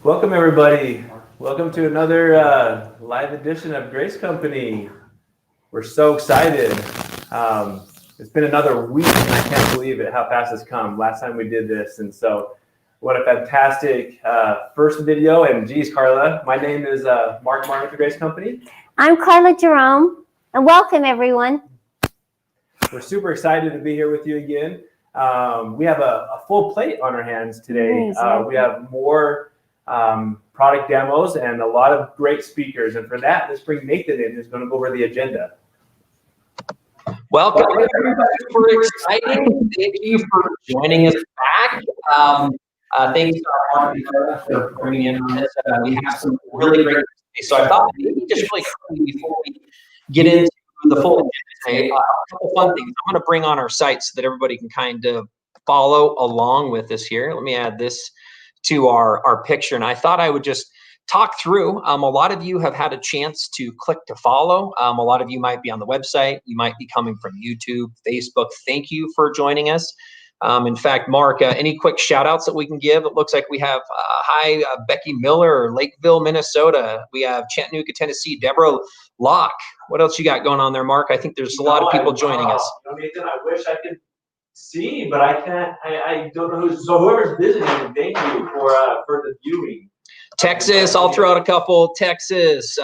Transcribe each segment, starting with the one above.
Welcome everybody. Welcome to another live edition of Grace Company. We're so excited. It's been another week and I can't believe it, how fast it's come. Last time we did this, and so what a fantastic first video. And geez, Carla, my name is Mark Martin with the Grace Company. I'm Carla Jerome, and welcome everyone. We're super excited to be here with you again. We have a full plate on our hands today. We have more product demos and a lot of great speakers. And for that, let's bring Nathan in, who's going to go over the agenda. Welcome, everybody. Super exciting. Thank you for joining us back. Thanks for bringing in on this. We have some really great things. So I thought maybe just really quickly before we get into the full agenda today, a couple fun things. I'm going to bring on our site so that everybody can kind of follow along with us here. Let me add this to our picture. And I thought I would just talk through. A lot of you have had a chance to click to follow. A lot of you might be on the website. You might be coming from YouTube, Facebook. Thank you for joining us. In fact, Mark, any quick shout outs that we can give? It looks like we have, hi, Becky Miller, Lakeville, Minnesota. We have Chattanooga, Tennessee, Deborah Locke. What else you got going on there, Mark? I think there's a lot of people joining us. Nathan, I wish I could see, but I can't. I don't know who's. So whoever's visiting, thank you for the viewing. Texas, I'll throw out a couple. Texas,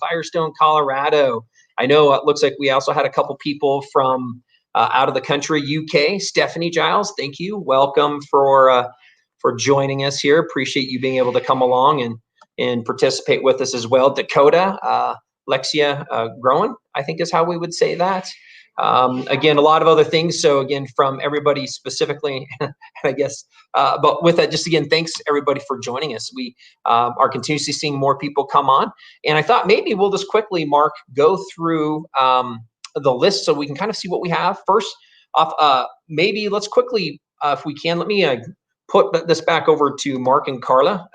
Firestone, Colorado. I know it looks like we also had a couple people from out of the country, UK. Stephanie Giles, thank you. Welcome for joining us here. Appreciate you being able to come along and participate with us as well. Dakota, Lexia Groen, I think is how we would say that. Again, a lot of other things. So again, from everybody specifically, I guess, but with that, just again, thanks everybody for joining us. We are continuously seeing more people come on. And I thought maybe we'll just quickly, Mark, go through the list so we can kind of see what we have. First off, maybe let's quickly, if we can, let me put this back over to Mark and Carla.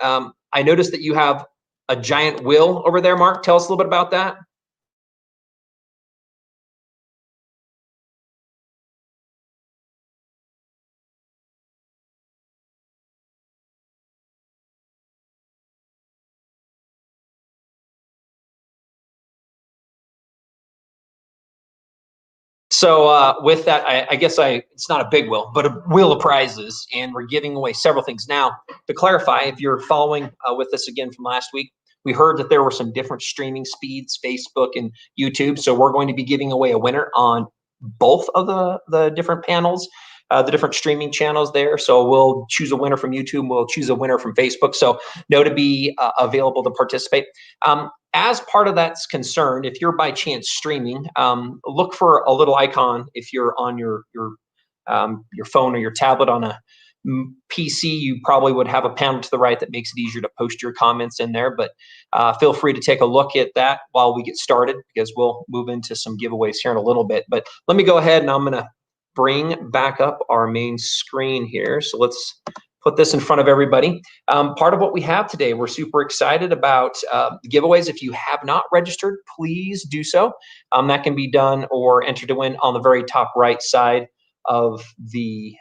I noticed that you have a giant wheel over there, Mark. Tell us a little bit about that. So with that, I guess it's not a big wheel, but a wheel of prizes, and we're giving away several things. Now, to clarify, if you're following with us again from last week, we heard that there were some different streaming speeds, Facebook and YouTube. So we're going to be giving away a winner on both of the different panels, the different streaming channels there. So we'll choose a winner from YouTube, we'll choose a winner from Facebook. So know to be available to participate. As part of that's concerned, if you're by chance streaming, look for a little icon. If you're on your phone or your tablet on a PC, you probably would have a panel to the right that makes it easier to post your comments in there. But feel free to take a look at that while we get started, because we'll move into some giveaways here in a little bit. But let me go ahead and I'm going to bring back up our main screen here. So let's put this in front of everybody. Part of what we have today, we're super excited about the giveaways. If you have not registered, please do so. That can be done or enter to win on the very top right side of the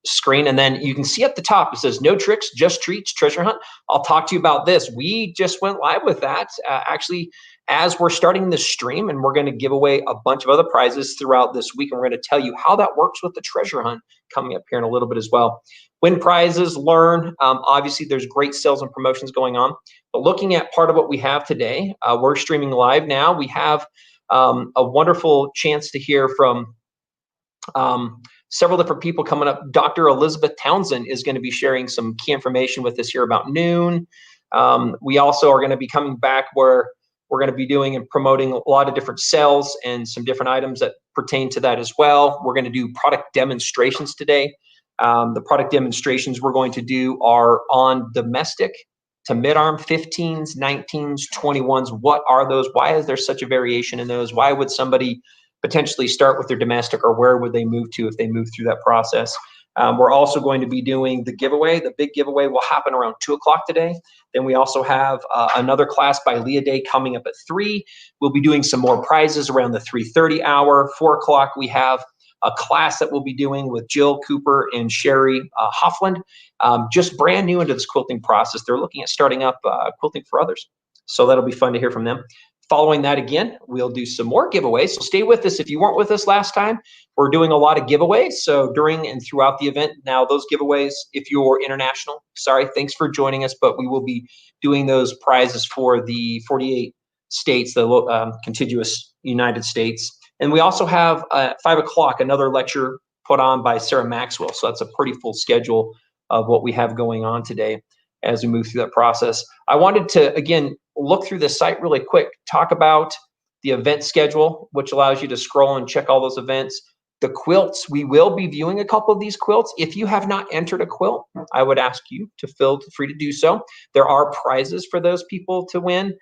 screen. And then you can see at the top, it says no tricks, just treats, treasure hunt. I'll talk to you about this. We just went live with that actually as we're starting this stream, and we're going to give away a bunch of other prizes throughout this week. And we're going to tell you how that works with the treasure hunt coming up here in a little bit as well. Win prizes, learn. Obviously, there's great sales and promotions going on. But looking at part of what we have today, we're streaming live now. We have a wonderful chance to hear from several different people coming up. Dr. Elizabeth Townsend is going to be sharing some key information with us here about noon. We also are going to be coming back where we're going to be doing and promoting a lot of different sales and some different items that pertain to that as well. We're going to do product demonstrations today. The product demonstrations we're going to do are on domestic to mid-arm 15s, 19s, 21s. What are those? Why is there such a variation in those? Why would somebody potentially start with their domestic, or where would they move to if they move through that process? We're also going to be doing the giveaway. The big giveaway will happen around 2 o'clock today. Then we also have another class by Leah Day coming up at 3. We'll be doing some more prizes around the 3:30 hour. 4 o'clock we have a class that we'll be doing with Jill, Cooper, and Sherri Holland, just brand new into this quilting process. They're looking at starting up quilting for others. So that'll be fun to hear from them. Following that, again, we'll do some more giveaways. So stay with us. If you weren't with us last time, we're doing a lot of giveaways. So during and throughout the event, now those giveaways, if you're international, sorry, thanks for joining us, but we will be doing those prizes for the 48 states, the contiguous United States. And we also have at 5 o'clock another lecture put on by Sarah Maxwell. So that's a pretty full schedule of what we have going on today as we move through that process. I wanted to, again, look through the site really quick, talk about the event schedule, which allows you to scroll and check all those events. The quilts, we will be viewing a couple of these quilts. If you have not entered a quilt, I would ask you to feel free to do so. There are prizes for those people to win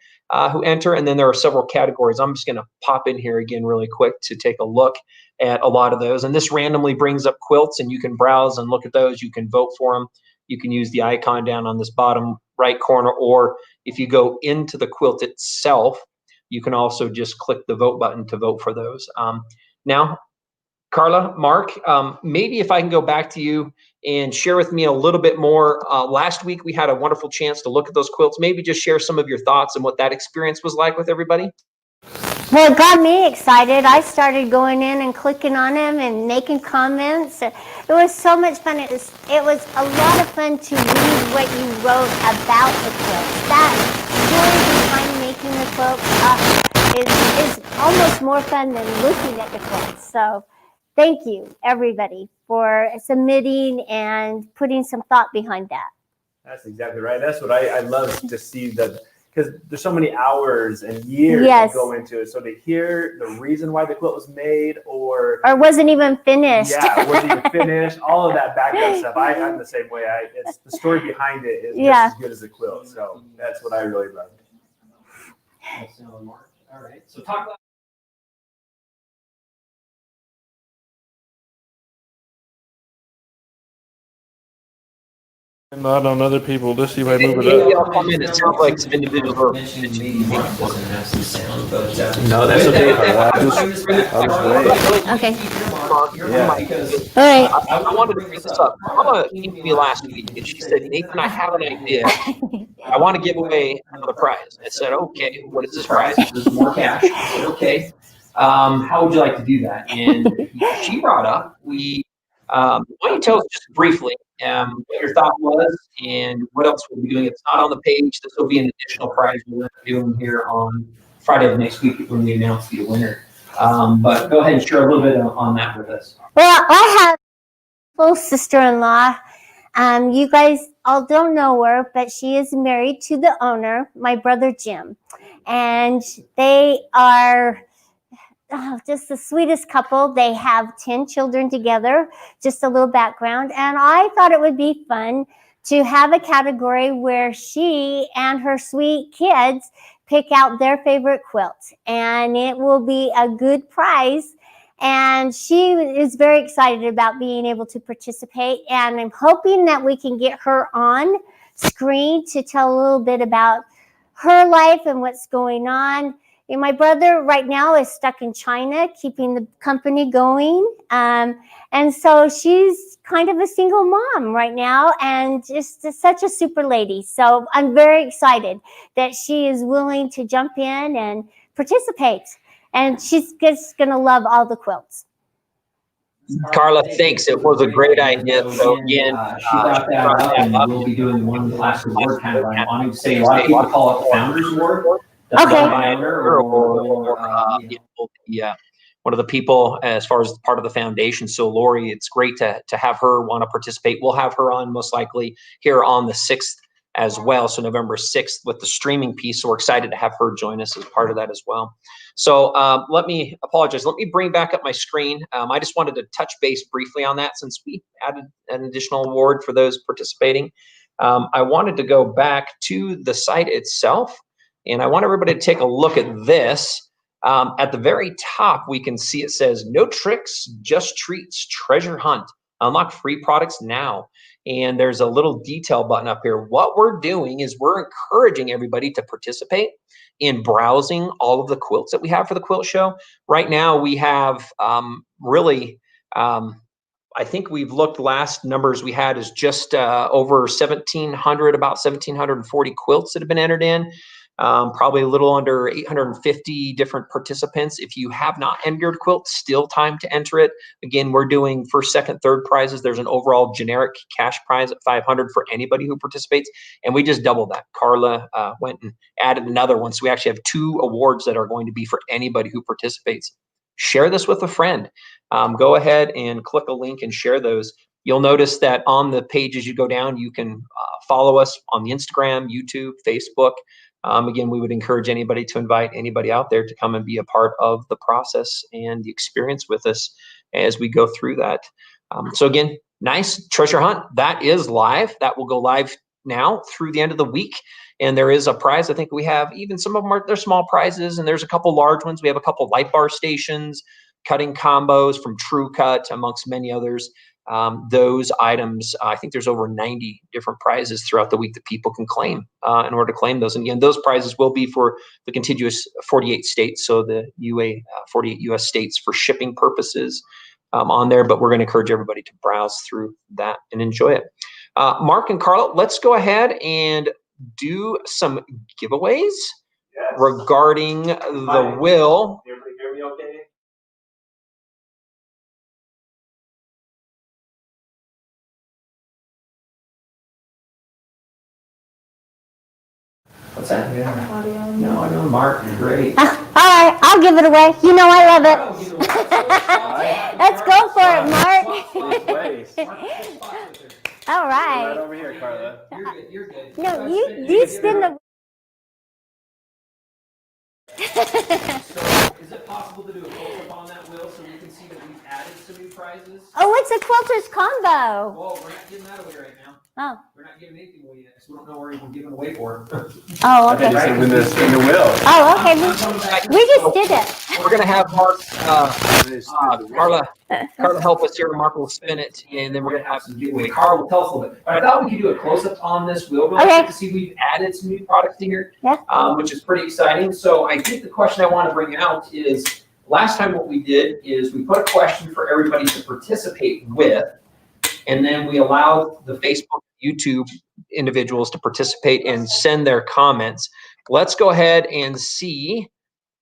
who enter, and then there are several categories. I'm just going to pop in here again really quick to take a look at a lot of those. And this randomly brings up quilts, and you can browse and look at those. You can vote for them. You can use the icon down on this bottom right corner, or if you go into the quilt itself, you can also just click the vote button to vote for those. Now, Carla, Mark, maybe if I can go back to you and share with me a little bit more. Last week, we had a wonderful chance to look at those quilts. Maybe just share some of your thoughts and what that experience was like with everybody. Well, it got me excited. I started going in and clicking on them and making comments. It was so much fun. It was a lot of fun to read what you wrote about the quilts. That story behind making the quilts is almost more fun than looking at the quilts. So thank you, everybody, for submitting and putting some thought behind that. That's exactly right. That's what I love to see, that because there's so many hours and years that go into it. So to hear the reason why the quilt was made, or wasn't even finished. Yeah, wasn't even finished. All of that background stuff. I'm the same way. It's the story behind it is just as good as the quilt. So that's what I really loved. All right. So talk about. Not on other people. Let's see if I move it Maybe up. I'll come in. It sounds like some individuals are. No, that's okay. I'll just wait. Okay. Yeah. All right. I wanted to bring this up. Mama came to me last week and she said, Nathan, I have an idea. I want to give away another prize. I said, okay, what is this prize? This is more cash. I said, okay. How would you like to do that? And she brought up, why don't you tell us just briefly what your thought was and what else we'll be doing. It's not on the page. This will be an additional prize we'll be doing here on Friday of next week when we announce the winner. But go ahead and share a little bit on that with us. Well, I have a full sister-in-law. You guys all don't know her, but she is married to the owner, my brother Jim. And they are just the sweetest couple. They have 10 children together, just a little background. And I thought it would be fun to have a category where she and her sweet kids pick out their favorite quilt. And it will be a good prize. And she is very excited about being able to participate. And I'm hoping that we can get her on screen to tell a little bit about her life and what's going on. And my brother right now is stuck in China, keeping the company going. And so she's kind of a single mom right now and just such a super lady. So I'm very excited that she is willing to jump in and participate. And she's just going to love all the quilts. Carla, thanks. It was a great idea. So again, she brought that up, and we'll be doing one last award kind of. I wanted to say a lot of people call it the Founders Award. Okay. One of the people as far as part of the foundation. So Lori, it's great to have her want to participate. We'll have her on most likely here on the 6th as well. So November 6th with the streaming piece. So we're excited to have her join us as part of that as well. So let me apologize. Let me bring back up my screen. I just wanted to touch base briefly on that since we added an additional award for those participating. I wanted to go back to the site itself, and I want everybody to take a look at this. At the very top, we can see it says, no tricks, just treats, treasure hunt. Unlock free products now. And there's a little detail button up here. What we're doing is we're encouraging everybody to participate in browsing all of the quilts that we have for the quilt show. Right now, we have really I think we've looked, last numbers we had is just over 1,700, about 1,740 quilts that have been entered in. Probably a little under 850 different participants. If you have not entered your quilt, still time to enter it. Again, we're doing first, second, third prizes. There's an overall generic cash prize at $500 for anybody who participates, and we just doubled that. Carla went and added another one, so we actually have 2 awards that are going to be for anybody who participates. Share this with a friend. Go ahead and click a link and share those. You'll notice that on the page as you go down, you can follow us on the Instagram, YouTube, Facebook. Again, we would encourage anybody to invite anybody out there to come and be a part of the process and the experience with us as we go through that. So again, nice treasure hunt. That is live. That will go live now through the end of the week. And there is a prize. I think we have even some of them they're small prizes, and there's a couple large ones. We have a couple Lightbar stations, cutting combos from True Cut, amongst many others. Those items, I think there's over 90 different prizes throughout the week that people can claim in order to claim those. And again, those prizes will be for the contiguous 48 states, so the 48 US states for shipping purposes on there. But we're going to encourage everybody to browse through that and enjoy it. Mark and Carla, let's go ahead and do some giveaways regarding the will. Everybody hear me okay? What's that? No, I know Mark. Great. All right, I'll give it away. You know I love it. Let's go for it, Mark. All Right right. over here, Carla. You're good. No, you spin the. So is it possible to do a close-up on that, Will, so we can see that we've added some new prizes? Oh, it's a quilter's combo. Well, we're not giving that away right now. Oh. We're not giving anything away yet, so we don't know where we're giving away for. Oh, okay. Right, in the will. Oh, okay. We just did it. We're gonna have Mark, Carla help us here. Mark will spin it, and then we're gonna have some giveaway. Carla will tell us a little bit. But I thought we could do a close-up on this wheel real quick to see we've added some new products to here, which is pretty exciting. So I think the question I want to bring out is, last time what we did is we put a question for everybody to participate with, and then we allowed the Facebook, YouTube individuals to participate and send their comments. Let's go ahead and see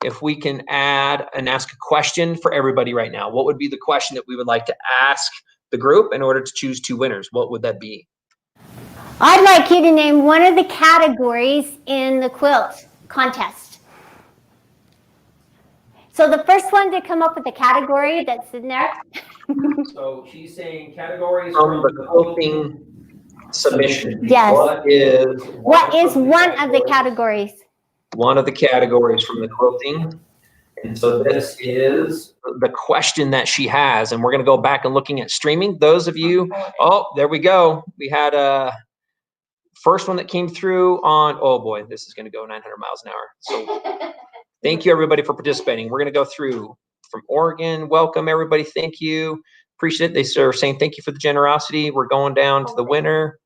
if we can add and ask a question for everybody right now. What would be the question that we would like to ask the group in order to choose 2 winners? What would that be? I'd like you to name one of the categories in the quilt contest. So the first one to come up with the category that's in there. So she's saying categories from the quilting submission. Yes. What is one of the categories? One of the categories from the quilting. And so this is the question that she has, and we're going to go back and looking at streaming. Those of you, oh, there we go. We had a first one that came through on, oh boy, this is going to go 900 miles an hour. So thank you everybody for participating. We're going to go through from Oregon. Welcome everybody. Thank you. Appreciate it. They are saying thank you for the generosity. We're going down to the winner.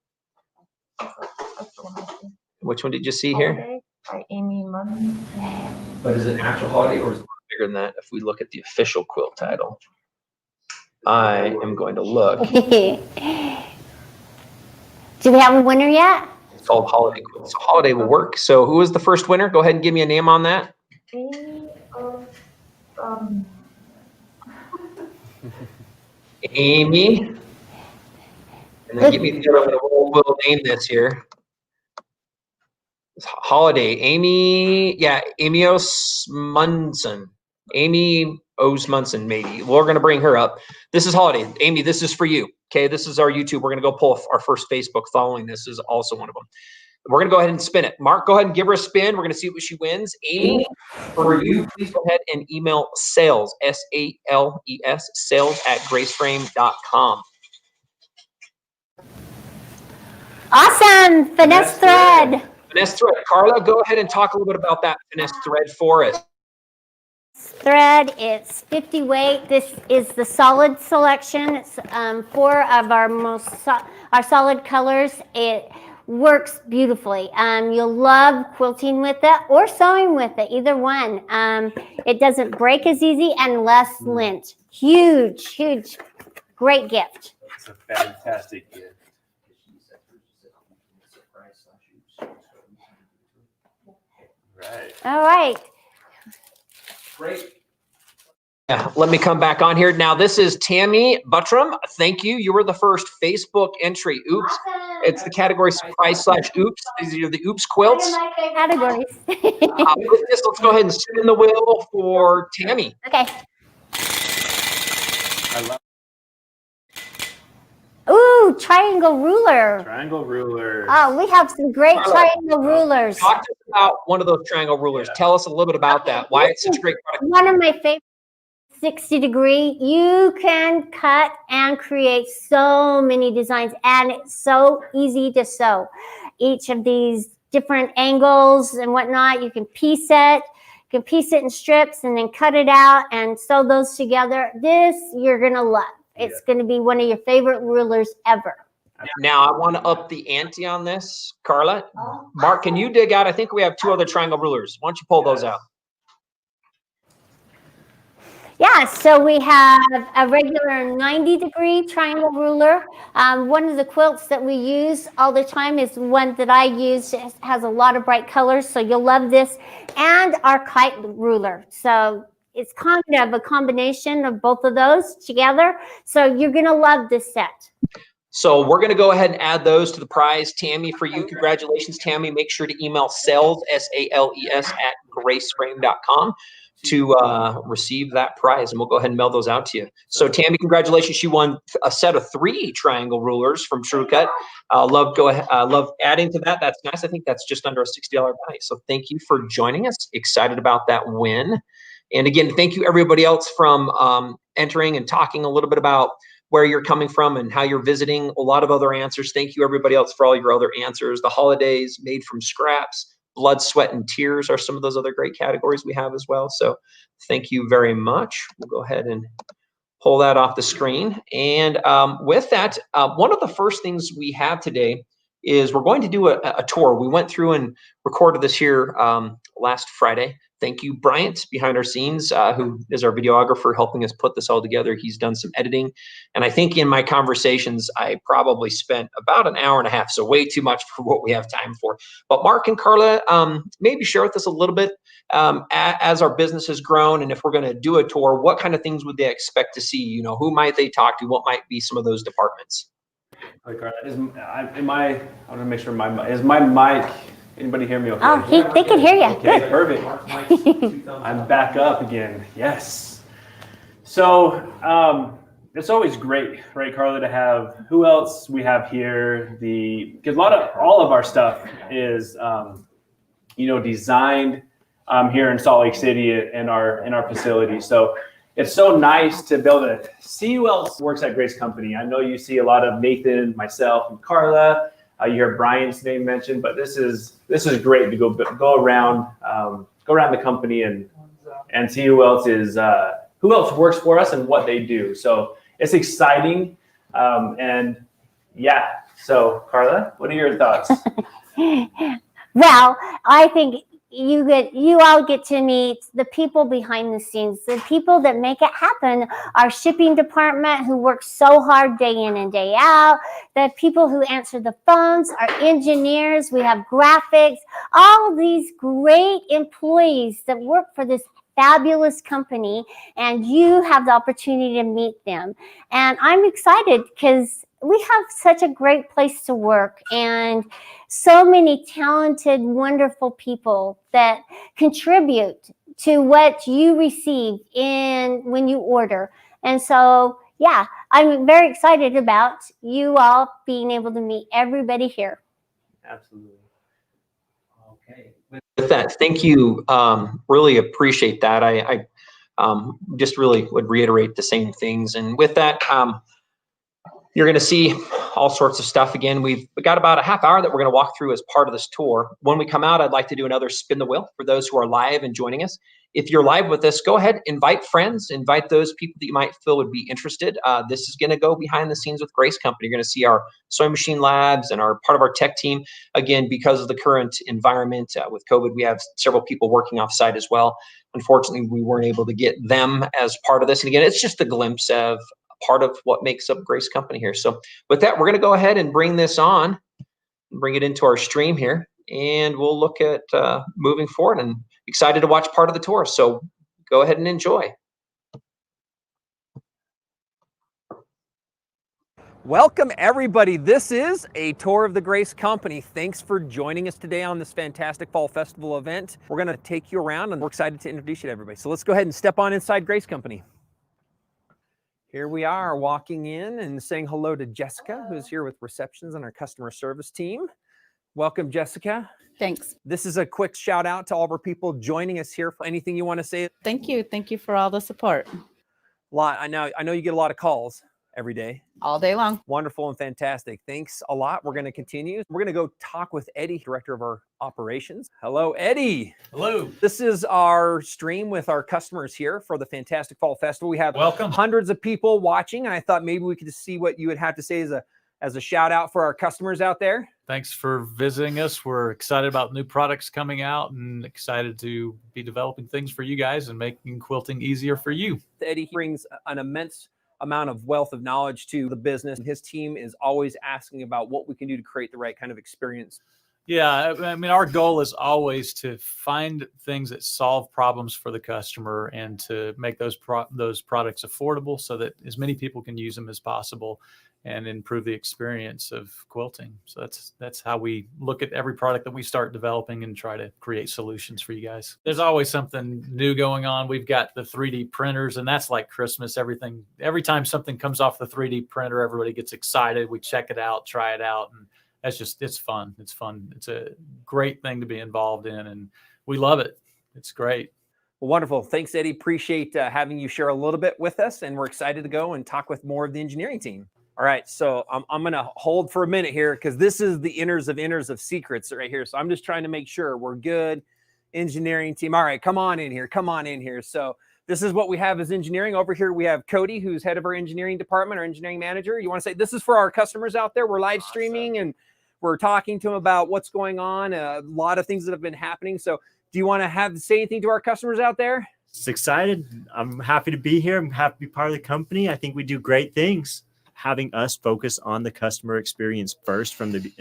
Which one did you see here? By Amy Munn. But is it an actual holiday or is it bigger than that if we look at the official quilt title? I am going to look. Do we have a winner yet? It's called Holiday Quilt. So holiday will work. So who was the first winner? Go ahead and give me a name on that. Amy. And then give me the other one. We'll name this here. Holiday. Amy. Yeah, Amy Osmundson. Amy Osmundson, maybe. We're going to bring her up. This is Holiday. Amy, this is for you. Okay, this is our YouTube. We're going to go pull our first Facebook following this is also one of them. We're going to go ahead and spin it. Mark, go ahead and give her a spin. We're going to see what she wins. Amy, for you, please go ahead and email sales, S-A-L-E-S, sales@graceframe.com. Awesome. Finesse thread. Finesse thread. Carla, go ahead and talk a little bit about that finesse thread for us. Thread, it's 50 weight. This is the solid selection. It's 4 of our solid colors. It works beautifully. You'll love quilting with it or sewing with it, either one. It doesn't break as easy and less lint. Huge great gift. It's a fantastic gift. Right. All right. Great. Yeah, let me come back on here. Now, this is Tammy Buttram. Thank you. You were the first Facebook entry. Oops. It's the category surprise/oops. These are the oops quilts. Categories. With this, let's go ahead and spin the wheel for Tammy. Okay. I love Ooh, triangle ruler. triangle rulers. Oh, we have some great triangle rulers. Talk to us about one of those triangle rulers. Yeah. Tell us a little bit about that. Why it's such a great product. One of my favorite 60-degree. You can cut and create so many designs, and it's so easy to sew. Each of these different angles and whatnot, you can piece it. You can piece it in strips and then cut it out and sew those together. This you're gonna love. It's gonna be one of your favorite rulers ever. Now, I want to up the ante on this. Carla, Mark, can you dig out? I think we have 2 other triangle rulers. Why don't you pull those out? Yeah, so we have a regular 90-degree triangle ruler. One of the quilts that we use all the time is one that I use. It has a lot of bright colors, so you'll love this. And our kite ruler. So it's kind of a combination of both of those together. So you're going to love this set. So we're going to go ahead and add those to the prize. Tammy, for you, congratulations, Tammy. Make sure to email sales, S-A-L-E-S, @graceframe.com to receive that prize, and we'll go ahead and mail those out to you. So Tammy, congratulations. She won a set of 3 triangle rulers from TrueCut. Love adding to that. That's nice. I think that's just under a $60 value. So thank you for joining us. Excited about that win. And again, thank you everybody else from entering and talking a little bit about where you're coming from and how you're visiting. A lot of other answers. Thank you everybody else for all your other answers. The holidays, made from scraps, blood, sweat, and tears are some of those other great categories we have as well. So thank you very much. We'll go ahead and pull that off the screen. And with that, one of the first things we have today is we're going to do a tour. We went through and recorded this here last Friday. Thank you, Bryant, behind our scenes, who is our videographer helping us put this all together. He's done some editing. And I think in my conversations, I probably spent about an hour and a half, so way too much for what we have time for. But Mark and Carla, maybe share with us a little bit as our business has grown, and if we're going to do a tour, what kind of things would they expect to see? You know, who might they talk to? What might be some of those departments? Hey, Carla, I want to make sure is my mic, anybody hear me okay? Oh, they can hear you. Okay, Good. perfect. I'm back up again. Yes. So it's always great, right, Carla, to have who else we have here. Because all of our stuff is designed here in Salt Lake City in our facility. So it's so nice to be able to see who else works at Grace Company. I know you see a lot of Nathan, myself, and Carla. You hear Brian's name mentioned, but this is great to go around the company and see who else works for us and what they do. So it's exciting, and yeah. So Carla, what are your thoughts? Well, I think you all get to meet the people behind the scenes, the people that make it happen. Our shipping department, who works so hard day in and day out, the people who answer the phones, our engineers, we have graphics, all these great employees that work for this fabulous company, and you have the opportunity to meet them. And I'm excited because we have such a great place to work and so many talented, wonderful people that contribute to what you receive when you order. And so, yeah, I'm very excited about you all being able to meet everybody here. Absolutely. Okay. With that, thank you. Really appreciate that. I just really would reiterate the same things. And with that, you're going to see all sorts of stuff. Again, we've got about a half hour that we're going to walk through as part of this tour. When we come out, I'd like to do another spin the wheel for those who are live and joining us. If you're live with us, go ahead, invite friends, invite those people that you might feel would be interested. This is going to go behind the scenes with Grace Company. You're going to see our sewing machine labs and our part of our tech team. Again, because of the current environment with COVID, we have several people working off site as well. Unfortunately, we weren't able to get them as part of this. And again, it's just a glimpse of part of what makes up Grace Company here. So with that, we're going to go ahead and bring this on, bring it into our stream here, and we'll look at moving forward, and excited to watch part of the tour. So go ahead and enjoy. Welcome, everybody. This is a tour of the Grace Company. Thanks for joining us today on this fantastic Fall Festival event. We're going to take you around, and we're excited to introduce you to everybody. So let's go ahead and step on inside Grace Company. Here we are walking in and saying hello to Jessica, who's here with receptions and our customer service team. Welcome, Jessica. Thanks. This is a quick shout out to all of our people joining us here. Anything you want to say? Thank you. Thank you for all the support. I know you get a lot of calls every day. All day long. Wonderful and fantastic. Thanks a lot. We're going to continue. We're going to go talk with Eddie, director of our operations. Hello, Eddie. Hello. This is our stream with our customers here for the fantastic Fall Festival. We have hundreds of people watching, and I thought maybe we could just see what you would have to say as a shout out for our customers out there. Thanks for visiting us. We're excited about new products coming out and excited to be developing things for you guys and making quilting easier for you. Eddie brings an immense amount of wealth of knowledge to the business. His team is always asking about what we can do to create the right kind of experience. Yeah, I mean, our goal is always to find things that solve problems for the customer and to make those products affordable so that as many people can use them as possible and improve the experience of quilting. So that's how we look at every product that we start developing and try to create solutions for you guys. There's always something new going on. We've got the 3D printers, and that's like Christmas. Every time something comes off the 3D printer, everybody gets excited. We check it out, try it out, and it's fun. It's fun. It's a great thing to be involved in, and we love it. It's great. Well, wonderful. Thanks, Eddie. Appreciate having you share a little bit with us, and we're excited to go and talk with more of the engineering team. All right, so I'm going to hold for a minute here because this is the inners of secrets right here. So I'm just trying to make sure we're good. Engineering team. All right, come on in here. Come on in here. So this is what we have as engineering. Over here, we have Cody, who's head of our engineering department, our engineering manager. You want to say this is for our customers out there? We're live streaming and we're talking to them about what's going on, a lot of things that have been happening. So do you want to say anything to our customers out there? Just excited. I'm happy to be here. I'm happy to be part of the company. I think we do great things. Having us focus on the customer experience first from the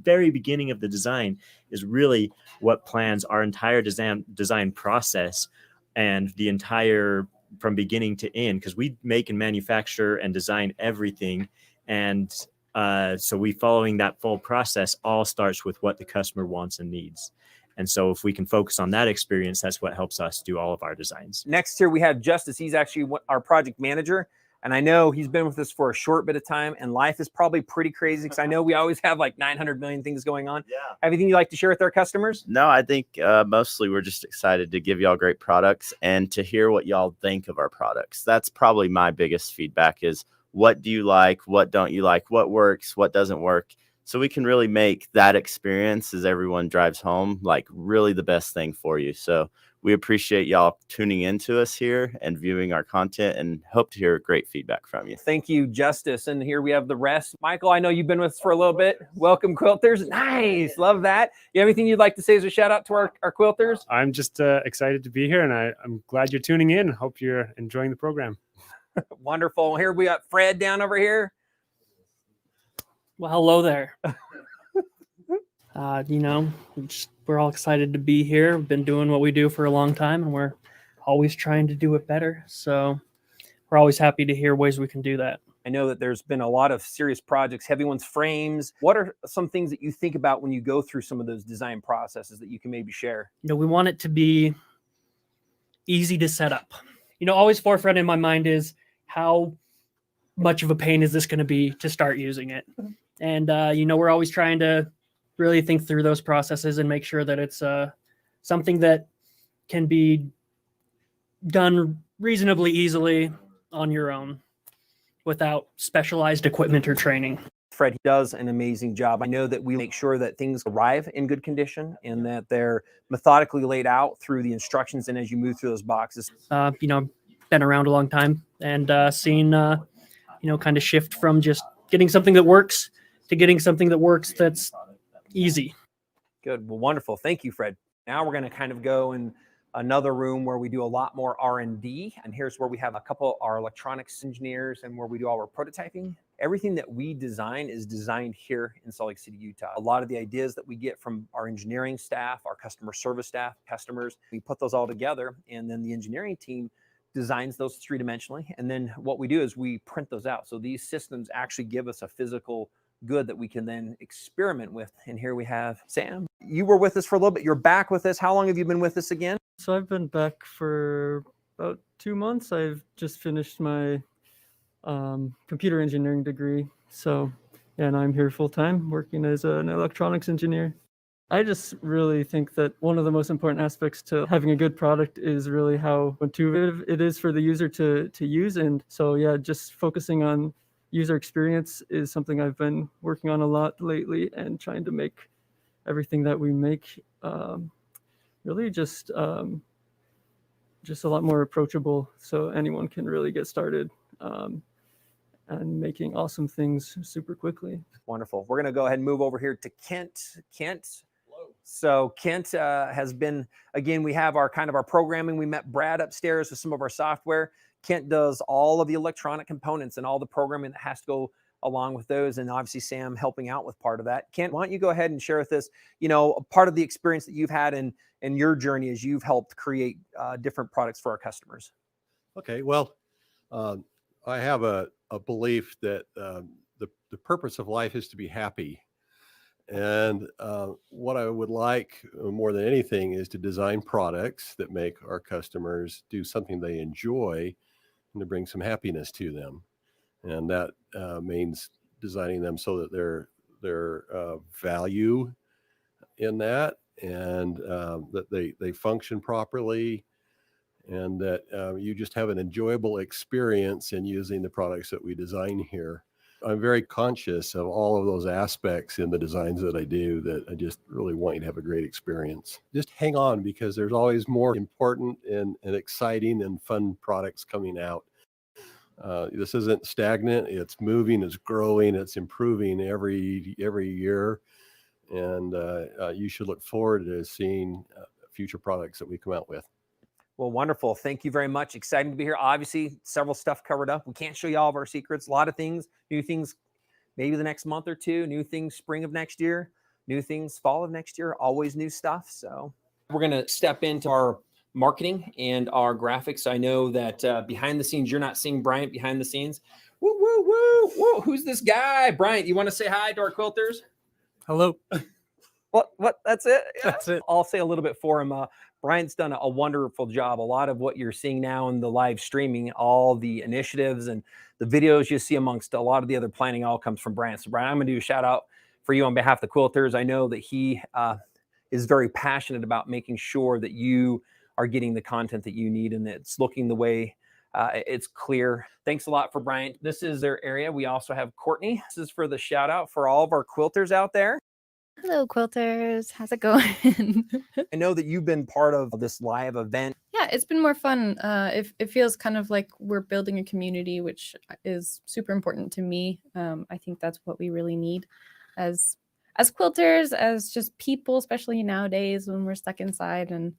very beginning of the design is really what plans our entire design process and the entire from beginning to end, because we make and manufacture and design everything. And so we following that full process all starts with what the customer wants and needs. And so if we can focus on that experience, that's what helps us do all of our designs. Next here, we have Justice. He's actually our project manager. And I know he's been with us for a short bit of time, and life is probably pretty crazy because I know we always have like 900 million things going on. Yeah. Anything you'd like to share with our customers? No, I think mostly we're just excited to give y'all great products and to hear what y'all think of our products. That's probably my biggest feedback is what do you like? What don't you like? What works? What doesn't work? So we can really make that experience as everyone drives home, like really the best thing for you. So we appreciate y'all tuning into us here and viewing our content and hope to hear great feedback from you. Thank you, Justice. And here we have the rest. Michael, I know you've been with us for a little bit. Welcome, quilters. Nice. Love that. You have anything you'd like to say as a shout out to our quilters? I'm just excited to be here, and I'm glad you're tuning in. Hope you're enjoying the program. Wonderful. Here we got Fred down over here. Well, hello there. We're all excited to be here. We've been doing what we do for a long time, and we're always trying to do it better. So we're always happy to hear ways we can do that. I know that there's been a lot of serious projects, heavy ones, frames. What are some things that you think about when you go through some of those design processes that you can maybe share? We want it to be easy to set up. Always forefront in my mind is how much of a pain is this going to be to start using it? And, we're always trying to really think through those processes and make sure that it's something that can be done reasonably easily on your own without specialized equipment or training. Fred does an amazing job. I know that we make sure that things arrive in good condition and that they're methodically laid out through the instructions and as you move through those boxes. Been around a long time and seen, kind of shift from just getting something that works to getting something that works that's easy. Good. Well, wonderful. Thank you, Fred. Now we're going to kind of go and another room where we do a lot more R&D. And here's where we have a couple of our electronics engineers and where we do all our prototyping. Everything that we design is designed here in Salt Lake City, Utah. A lot of the ideas that we get from our engineering staff, our customer service staff, customers, we put those all together, and then the engineering team designs those three-dimensionally. And then what we do is we print those out. So these systems actually give us a physical good that we can then experiment with. And here we have Sam. You were with us for a little bit. You're back with us. How long have you been with us again? So I've been back for about 2 months. I've just finished my computer engineering degree. So, and I'm here full time working as an electronics engineer. I just really think that one of the most important aspects to having a good product is really how intuitive it is for the user to use. And so, yeah, just focusing on user experience is something I've been working on a lot lately, and trying to make everything that we make really just a lot more approachable, so anyone can really get started and making awesome things super quickly. Wonderful. We're going to go ahead and move over here to Kent. So Kent has been, again, we have our kind of our programming. We met Brad upstairs with some of our software. Kent does all of the electronic components and all the programming that has to go along with those. And obviously Sam helping out with part of that. Kent, why don't you go ahead and share with us, you know, part of the experience that you've had in your journey as you've helped create different products for our customers. Okay. Well, I have a belief that the purpose of life is to be happy. And what I would like more than anything is to design products that make our customers do something they enjoy and to bring some happiness to them. And that means designing them so that their value in that, and that they function properly, and that you just have an enjoyable experience in using the products that we design here. I'm very conscious of all of those aspects in the designs that I do, that I just really want you to have a great experience. Just hang on, because there's always more important and exciting and fun products coming out. This isn't stagnant. It's moving, it's growing, it's improving every year. And you should look forward to seeing future products that we come out with. Well, wonderful. Thank you very much. Exciting to be here. Obviously, several stuff covered up. We can't show you all of our secrets. A lot of things, new things, maybe the next month or two, new things spring of next year, new things fall of next year, always new stuff. So we're going to step into our marketing and our graphics. I know that behind the scenes, you're not seeing Bryant behind the scenes. Woo, woo, woo, woo. Who's this guy? Bryant, you want to say hi to our quilters? Hello. What? That's it? That's it. I'll say a little bit for him. Brian's done a wonderful job. A lot of what you're seeing now in the live streaming, all the initiatives and the videos you see amongst a lot of the other planning, all comes from Brian. So Brian, I'm going to do a shout out for you on behalf of the quilters. I know that he is very passionate about making sure that you are getting the content that you need and that it's looking the way it's clear. Thanks a lot for Brian. This is their area. We also have Courtney. This is for the shout out for all of our quilters out there. Hello, quilters. How's it going? I know that you've been part of this live event. Yeah, it's been more fun. It feels kind of like we're building a community, which is super important to me. I think that's what we really need as quilters, as just people, especially nowadays when we're stuck inside. And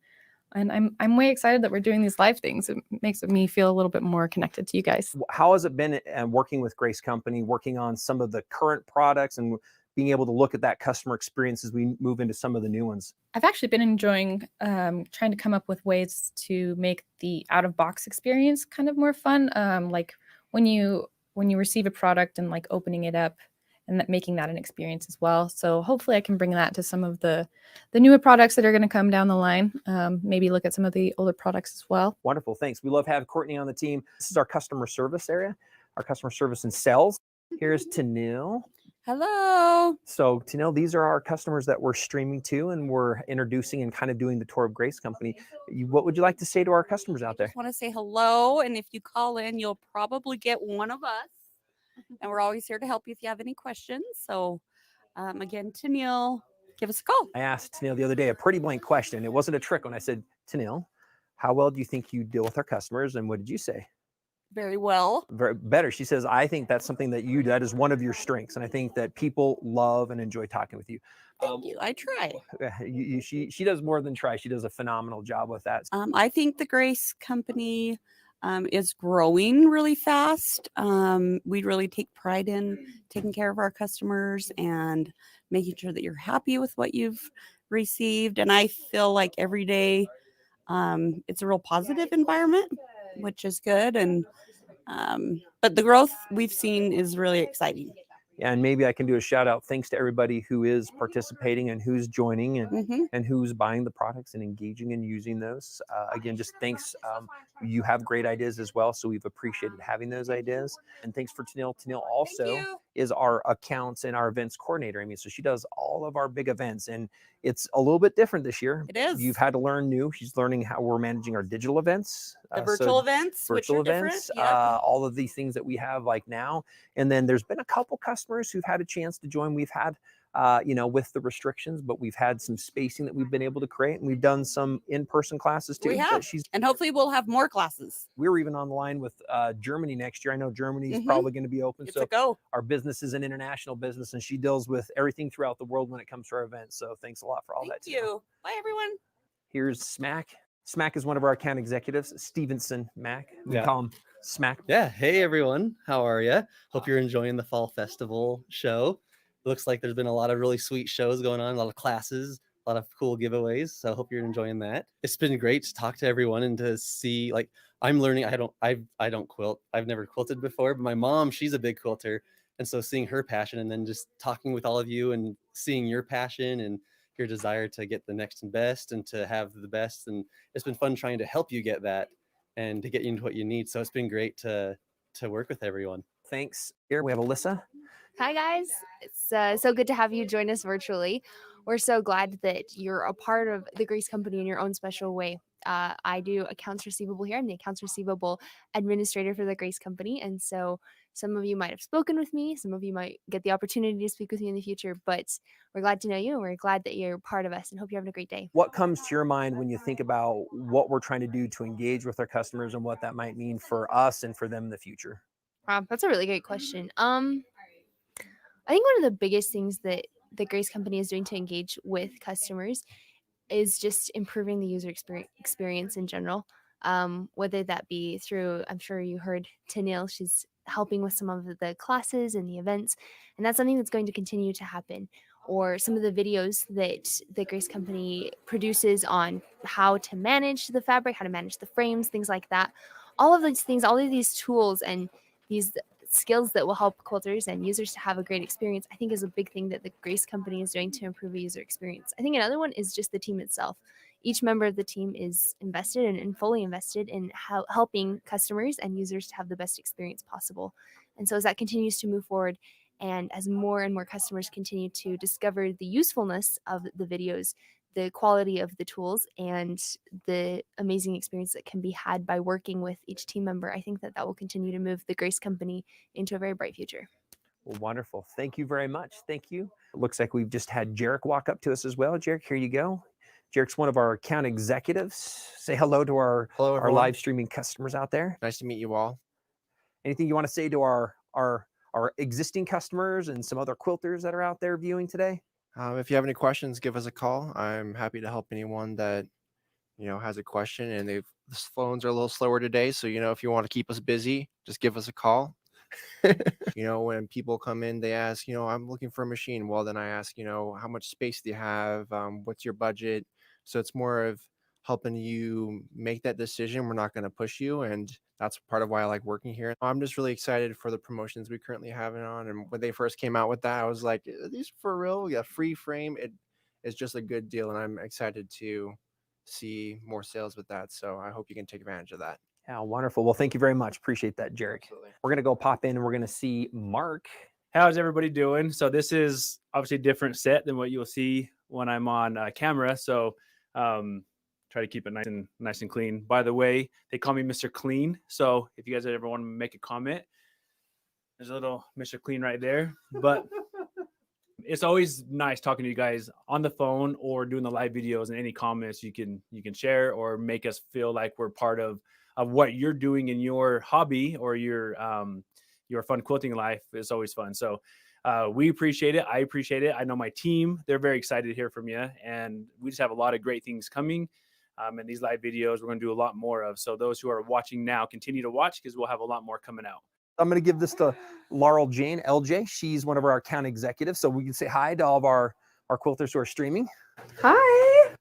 I'm way excited that we're doing these live things. It makes me feel a little bit more connected to you guys. How has it been working with Grace Company, working on some of the current products and being able to look at that customer experience as we move into some of the new ones? I've actually been enjoying trying to come up with ways to make the out-of-box experience kind of more fun. Like when you receive a product and like opening it up and making that an experience as well. So hopefully I can bring that to some of the newer products that are going to come down the line. Maybe look at some of the older products as well. Wonderful. Thanks. We love having Courtney on the team. This is our customer service area, our customer service and sales. Here's Tanil. Hello. So Tanil, these are our customers that we're streaming to and we're introducing and kind of doing the tour of Grace Company. What would you like to say to our customers out there? I want to say hello. And if you call in, you'll probably get one of us. And we're always here to help you if you have any questions. So again, Tanil, give us a call. I asked Tanil the other day a pretty blank question. It wasn't a trick when I said, Tanil, how well do you think you deal with our customers? And what did you say? very well. Better. She says, I think that's something that is one of your strengths. And I think that people love and enjoy talking with you. Thank you. I try. She does more than try. She does a phenomenal job with that. I think the Grace Company is growing really fast. We really take pride in taking care of our customers and making sure that you're happy with what you've received. And I feel like every day it's a real positive environment, which is good. And but the growth we've seen is really exciting. And maybe I can do a shout out. Thanks to everybody who is participating and who's joining and who's buying the products and engaging and using those. Again, just thanks. You have great ideas as well. So we've appreciated having those ideas. And thanks for Tennille. Tennille also is our accounts and our events coordinator. I mean, so she does all of our big events, and it's a little bit different this year. It is. You've had to learn new. She's learning how we're managing our digital events. The virtual events, which are different. All of these things that we have like now. And then there's been a couple customers who've had a chance to join. We've had, with the restrictions, but we've had some spacing that we've been able to create, and we've done some in-person classes too. We have, and hopefully we'll have more classes. We're even on the line with Germany next year. I know Germany is probably going to be open. It's so a go. Our business is an international business, and she deals with everything throughout the world when it comes to our events. So thanks a lot for all that. Thank you. Bye, everyone. Here's Smack. Smack is one of our account executives, Stevenson Mack. We call him Smack. Yeah. Hey, everyone. How are you? Hope you're enjoying the Fall Festival show. Looks like there's been a lot of really sweet shows going on, a lot of classes, a lot of cool giveaways. So I hope you're enjoying that. It's been great to talk to everyone and to see, like, I'm learning. I don't quilt. I've never quilted before, but my mom, she's a big quilter. And so seeing her passion and then just talking with all of you and seeing your passion and your desire to get the next and best and to have the best. And it's been fun trying to help you get that and to get you into what you need. So it's been great to work with everyone. Thanks. Here we have Alyssa. Hi, guys. It's so good to have you join us virtually. We're so glad that you're a part of the Grace Company in your own special way. I do accounts receivable here. I'm the accounts receivable administrator for the Grace Company. And so some of you might have spoken with me. Some of you might get the opportunity to speak with me in the future, but we're glad to know you and we're glad that you're part of us and hope you're having a great day. What comes to your mind when you think about what we're trying to do to engage with our customers and what that might mean for us and for them in the future? That's a really great question. I think one of the biggest things that the Grace Company is doing to engage with customers is just improving the user experience in general. Whether that be through, I'm sure you heard Tennille, she's helping with some of the classes and the events, and that's something that's going to continue to happen. Or some of the videos that the Grace Company produces on how to manage the fabric, how to manage the frames, things like that. All of these things, all of these tools and these skills that will help quilters and users to have a great experience, I think is a big thing that the Grace Company is doing to improve a user experience. I think another one is just the team itself. Each member of the team is invested and fully invested in helping customers and users to have the best experience possible. And so as that continues to move forward, and as more and more customers continue to discover the usefulness of the videos, the quality of the tools, and the amazing experience that can be had by working with each team member, I think that will continue to move the Grace Company into a very bright future. Well, wonderful. Thank you very much. Thank you. It looks like we've just had Jarek walk up to us as well. Jarek, here you go. Jarek's one of our account executives. Say hello to our live streaming customers out there. Nice to meet you all. Anything you want to say to our existing customers and some other quilters that are out there viewing today? If you have any questions, give us a call. I'm happy to help anyone that, has a question, and the phones are a little slower today. So, if you want to keep us busy, just give us a call. When people come in, they ask, I'm looking for a machine. Well, then I ask, how much space do you have? What's your budget? So it's more of helping you make that decision. We're not going to push you. And that's part of why I like working here. I'm just really excited for the promotions we currently have it on. And when they first came out with that, I was like, are these for real? Yeah, free frame. It is just a good deal. And I'm excited to see more sales with that. So I hope you can take advantage of that. Yeah, wonderful. Well, thank you very much. Appreciate that, Jarek. Absolutely. We're going to go pop in and we're going to see Mark. How's everybody doing? So this is obviously a different set than what you'll see when I'm on camera. So try to keep it nice and clean. By the way, they call me Mr. Clean. So if you guys ever want to make a comment, there's a little Mr. Clean right there. But it's always nice talking to you guys on the phone or doing the live videos, and any comments you can share or make us feel like we're part of of what you're doing in your hobby or your fun quilting life is always fun. So we appreciate it. I appreciate it. I know my team, they're very excited to hear from you. And we just have a lot of great things coming. And these live videos, we're going to do a lot more of. So those who are watching now, continue to watch because we'll have a lot more coming out. I'm going to give this to Laurel Jane, LJ. She's one of our account executives. So we can say hi to all of our quilters who are streaming. Hi.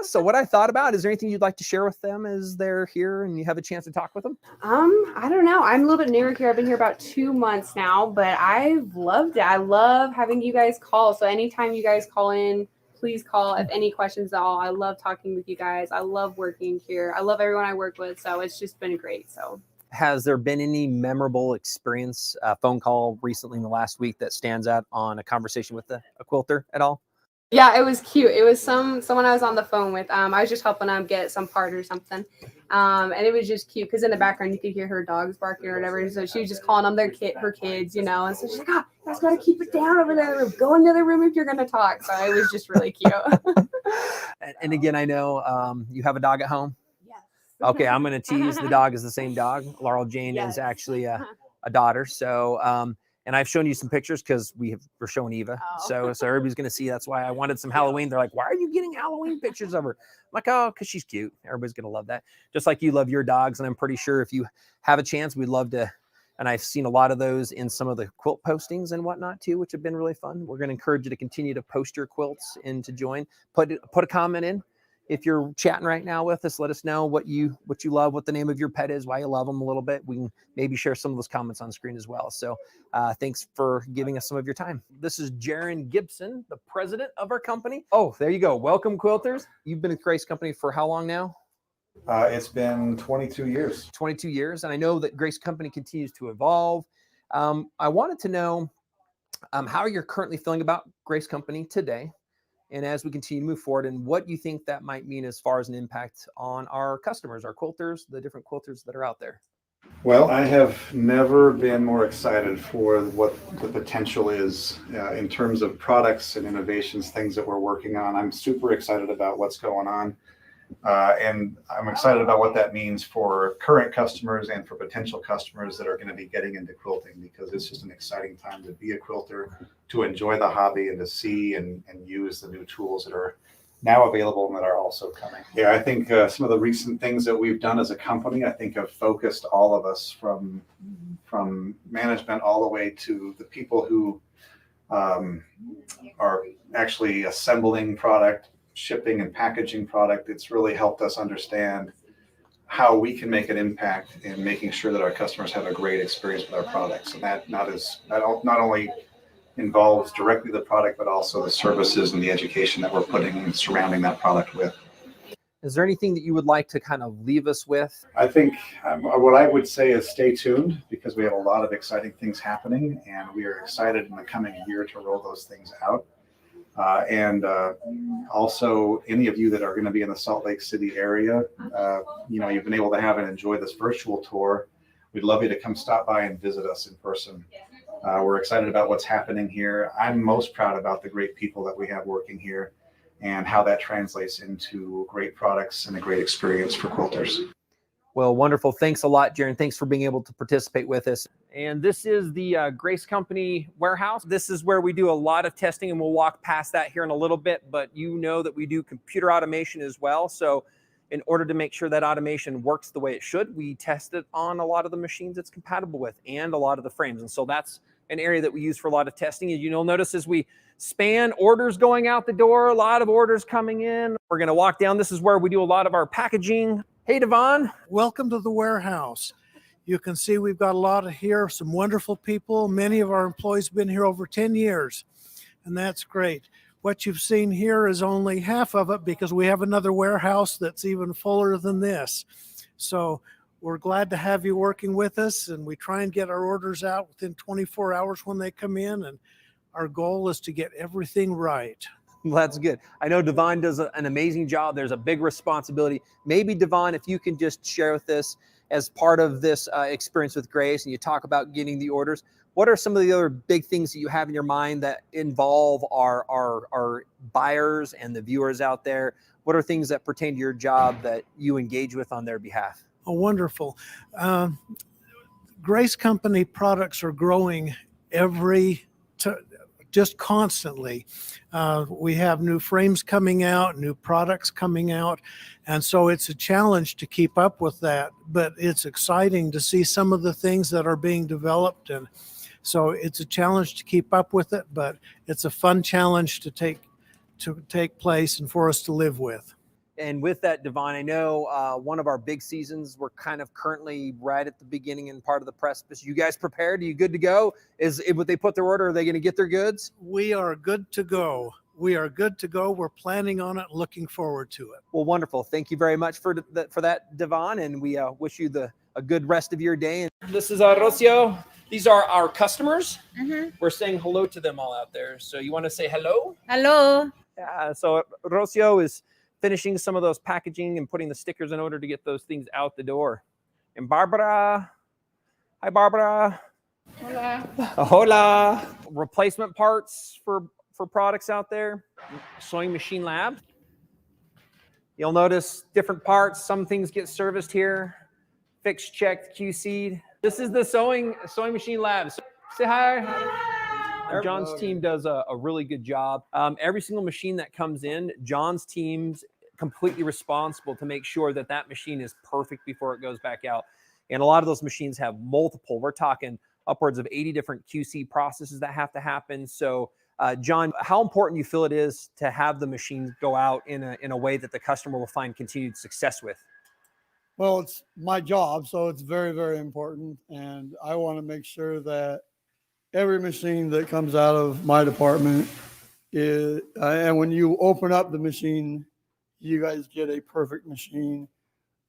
So what I thought about, is there anything you'd like to share with them as they're here and you have a chance to talk with them? I don't know. I'm a little bit newer here. I've been here about 2 months now, but I've loved it. I love having you guys call. So anytime you guys call in, please call if any questions at all. I love talking with you guys. I love working here. I love everyone I work with. So it's just been great. So Has there been any memorable experience, phone call recently in the last week that stands out on a conversation with a quilter at all? yeah, it was cute. It was someone I was on the phone with. I was just helping them get some part or something. And it was just cute because in the background you could hear her dogs barking or whatever. So she was just calling them her kids, you know. And so she's like, "Oh, you guys got to keep it down over there. Go into the room if you're going to talk." So it was just really cute. And again, I know you have a dog at home. Yes. Okay, I'm going to tease. The dog is the same dog. Laurel Jane is actually a daughter. So, and I've shown you some pictures because we're showing Eva. So everybody's going to see. That's why I wanted some Halloween. They're like, "Why are you getting Halloween pictures of her?" I'm like, "Oh, because she's cute. Everybody's going to love that." Just like you love your dogs. And I'm pretty sure if you have a chance, we'd love to. And I've seen a lot of those in some of the quilt postings and whatnot too, which have been really fun. We're going to encourage you to continue to post your quilts and to join. Put a comment in. If you're chatting right now with us, let us know what you love, what the name of your pet is, why you love them a little bit. We can maybe share some of those comments on screen as well. So thanks for giving us some of your time. This is Jaron Gibson, the president of our company. Oh, there you go. Welcome, quilters. You've been at Grace Company for how long now? It's been 22 years. 22 years. And I know that Grace Company continues to evolve. I wanted to know how you're currently feeling about Grace Company today. And as we continue to move forward, and what you think that might mean as far as an impact on our customers, our quilters, the different quilters that are out there. Well, I have never been more excited for what the potential is in terms of products and innovations, things that we're working on. I'm super excited about what's going on. And I'm excited about what that means for current customers and for potential customers that are going to be getting into quilting, because it's just an exciting time to be a quilter, to enjoy the hobby and to see and use the new tools that are now available and that are also coming. Yeah, I think some of the recent things that we've done as a company, I think have focused all of us from management all the way to the people who are actually assembling product, shipping and packaging product. It's really helped us understand how we can make an impact in making sure that our customers have a great experience with our products. And that not only involves directly the product, but also the services and the education that we're putting and surrounding that product with. Is there anything that you would like to kind of leave us with? I think what I would say is stay tuned, because we have a lot of exciting things happening, and we are excited in the coming year to roll those things out. Also, any of you that are going to be in the Salt Lake City area, you've been able to have and enjoy this virtual tour. We'd love you to come stop by and visit us in person. We're excited about what's happening here. I'm most proud about the great people that we have working here and how that translates into great products and a great experience for quilters. Well, wonderful. Thanks a lot, Jaron. Thanks for being able to participate with us. And this is the Grace Company warehouse. This is where we do a lot of testing, and we'll walk past that here in a little bit. But you know that we do computer automation as well. So in order to make sure that automation works the way it should, we test it on a lot of the machines it's compatible with and a lot of the frames. And so that's an area that we use for a lot of testing. And you'll notice as we span orders going out the door, a lot of orders coming in. We're going to walk down. This is where we do a lot of our packaging. Hey, Devon. Welcome to the warehouse. You can see we've got a lot of here, some wonderful people. Many of our employees have been here over 10 years, and that's great. What you've seen here is only half of it, because we have another warehouse that's even fuller than this. So we're glad to have you working with us, and we try and get our orders out within 24 hours when they come in, and our goal is to get everything right. Well, that's good. I know Devon does an amazing job. There's a big responsibility. Maybe, Devon, if you can just share with us as part of this experience with Grace, and you talk about getting the orders, what are some of the other big things that you have in your mind that involve our buyers and the viewers out there? What are things that pertain to your job that you engage with on their behalf? Oh, wonderful. Grace Company products are growing just constantly. We have new frames coming out, new products coming out, and so it's a challenge to keep up with that, but it's exciting to see some of the things that are being developed, and so it's a challenge to keep up with it, but it's a fun challenge to take place and for us to live with. And with that, Devon, I know one of our big seasons, we're kind of currently right at the beginning and part of the precipice. You guys prepared? Are you good to go? Would they put their order? Are they going to get their goods? We are good to go. We are good to go. We're planning on it, looking forward to it. Well, wonderful. Thank you very much for that, Devon, and we wish you a good rest of your day. This is Rocio. These are our customers. We're saying hello to them all out there. So you want to say hello? Hello. Yeah, so Rocio is finishing some of those packaging and putting the stickers in order to get those things out the door. And Barbara, hi Barbara. Hola. Hola. Replacement parts for products out there. Sewing Machine Lab. You'll notice different parts. Some things get serviced here. Fixed, checked, QC'd. This is the sewing Machine Lab. So, say hi. John's team does a really good job. Every single machine that comes in, John's team's completely responsible to make sure that that machine is perfect before it goes back out. And a lot of those machines have multiple, we're talking upwards of 80 different QC processes that have to happen. So John, how important do you feel it is to have the machine go out in a way that the customer will find continued success with? Well, it's my job, so it's very, very important. And I want to make sure that every machine that comes out of my department is, and when you open up the machine, you guys get a perfect machine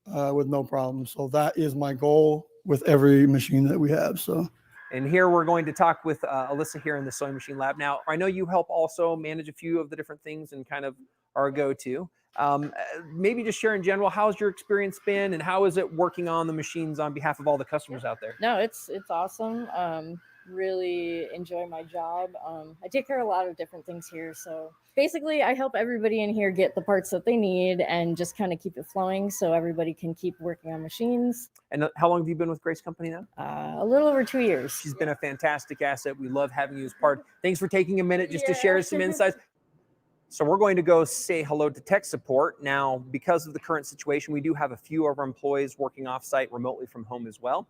with no problem. So that is my goal with every machine that we have. So. And here we're going to talk with Alyssa here in the Sewing Machine Lab. Now, I know you help also manage a few of the different things and kind of our go-to. Maybe just share in general, how's your experience been and how is it working on the machines on behalf of all the customers out there? No, it's awesome. Really enjoy my job. I take care of a lot of different things here. So basically I help everybody in here get the parts that they need and just kind of keep it flowing so everybody can keep working on machines. And how long have you been with Grace Company now? A little over 2 years. She's been a fantastic asset. We love having you as part. Thanks for taking a minute just to share some insights. So we're going to go say hello to tech support. Now, because of the current situation, we do have a few of our employees working offsite remotely from home as well.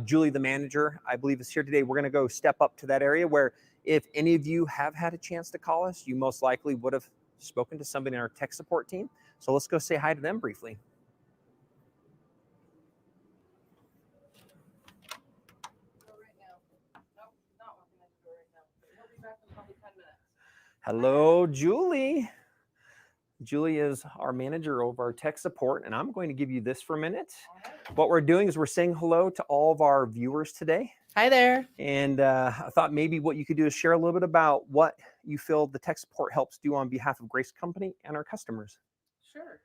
Julie, the manager, I believe is here today. We're going to go step up to that area where if any of you have had a chance to call us, you most likely would have spoken to somebody in our tech support team. So let's go say hi to them briefly. Hello, Julie. Julie is our manager over our tech support, and I'm going to give you this for a minute. What we're doing is we're saying hello to all of our viewers today. Hi there. And I thought maybe what you could do is share a little bit about what you feel the tech support helps do on behalf of Grace Company and our customers. Sure.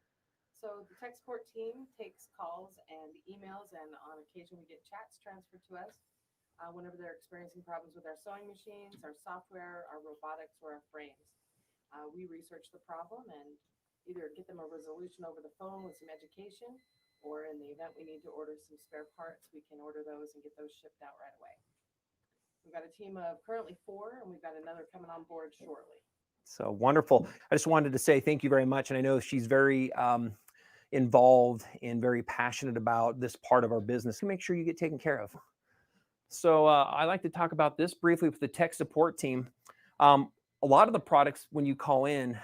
So the tech support team takes calls and emails, and on occasion we get chats transferred to us whenever they're experiencing problems with our sewing machines, our software, our robotics, or our frames. We research the problem and either get them a resolution over the phone with some education, or in the event we need to order some spare parts, we can order those and get those shipped out right away. We've got a team of currently 4, and we've got another coming on board shortly. So wonderful. I just wanted to say thank you very much. And I know she's very involved and very passionate about this part of our business to make sure you get taken care of. So I like to talk about this briefly with the tech support team. A lot of the products, when you call in,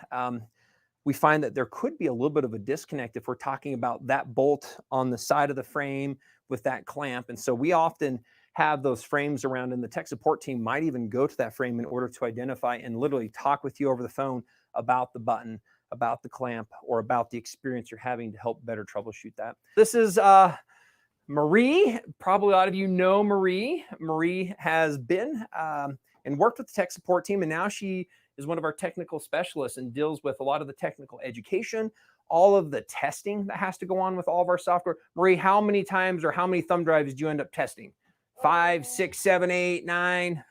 we find that there could be a little bit of a disconnect if we're talking about that bolt on the side of the frame with that clamp. And so we often have those frames around, and the tech support team might even go to that frame in order to identify and literally talk with you over the phone about the button, about the clamp, or about the experience you're having to help better troubleshoot that. This is Marie. Probably a lot of you know Marie. Marie has been and worked with the tech support team, and now she is one of our technical specialists and deals with a lot of the technical education, all of the testing that has to go on with all of our software. Marie, how many times or how many thumb drives did you end up testing? 5, 6, 7, 8, 9?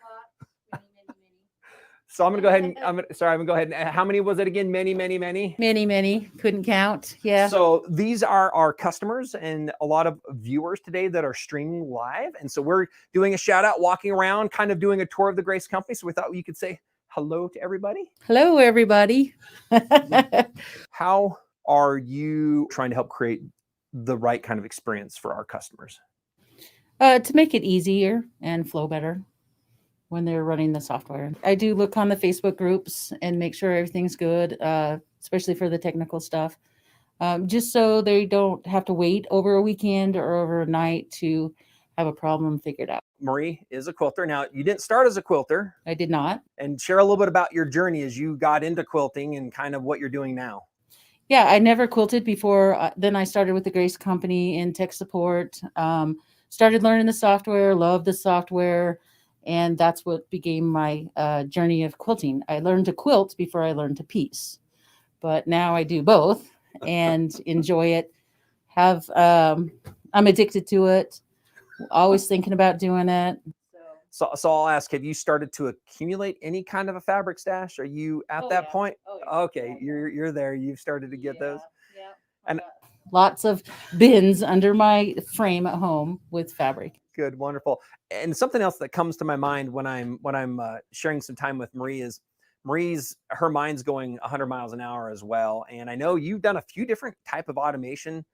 So I'm gonna go ahead and I'm gonna go ahead and how many was it again? Many. Many. Couldn't count. Yeah. So these are our customers and a lot of viewers today that are streaming live. And so we're doing a shout out, walking around, kind of doing a tour of the Grace Company. So we thought you could say hello to everybody. Hello, everybody. How are you trying to help create the right kind of experience for our customers? To make it easier and flow better when they're running the software. I do look on the Facebook groups and make sure everything's good, especially for the technical stuff, just so they don't have to wait over a weekend or over a night to have a problem figured out. Marie is a quilter. Now, you didn't start as a quilter. I did not. And share a little bit about your journey as you got into quilting and kind of what you're doing now. Yeah, I never quilted before. Then I started with the Grace Company in tech support, started learning the software, loved the software, and that's what became my journey of quilting. I learned to quilt before I learned to piece, but now I do both and enjoy it. I'm addicted to it, always thinking about doing it. So I'll ask, have you started to accumulate any kind of a fabric stash? Are you at that point? Okay, you're there. You've started to get those. Yeah. And lots of bins under my frame at home with fabric. Good, wonderful. And something else that comes to my mind when I'm sharing some time with Marie is her mind's going 100 miles an hour as well. And I know you've done a few different type of automation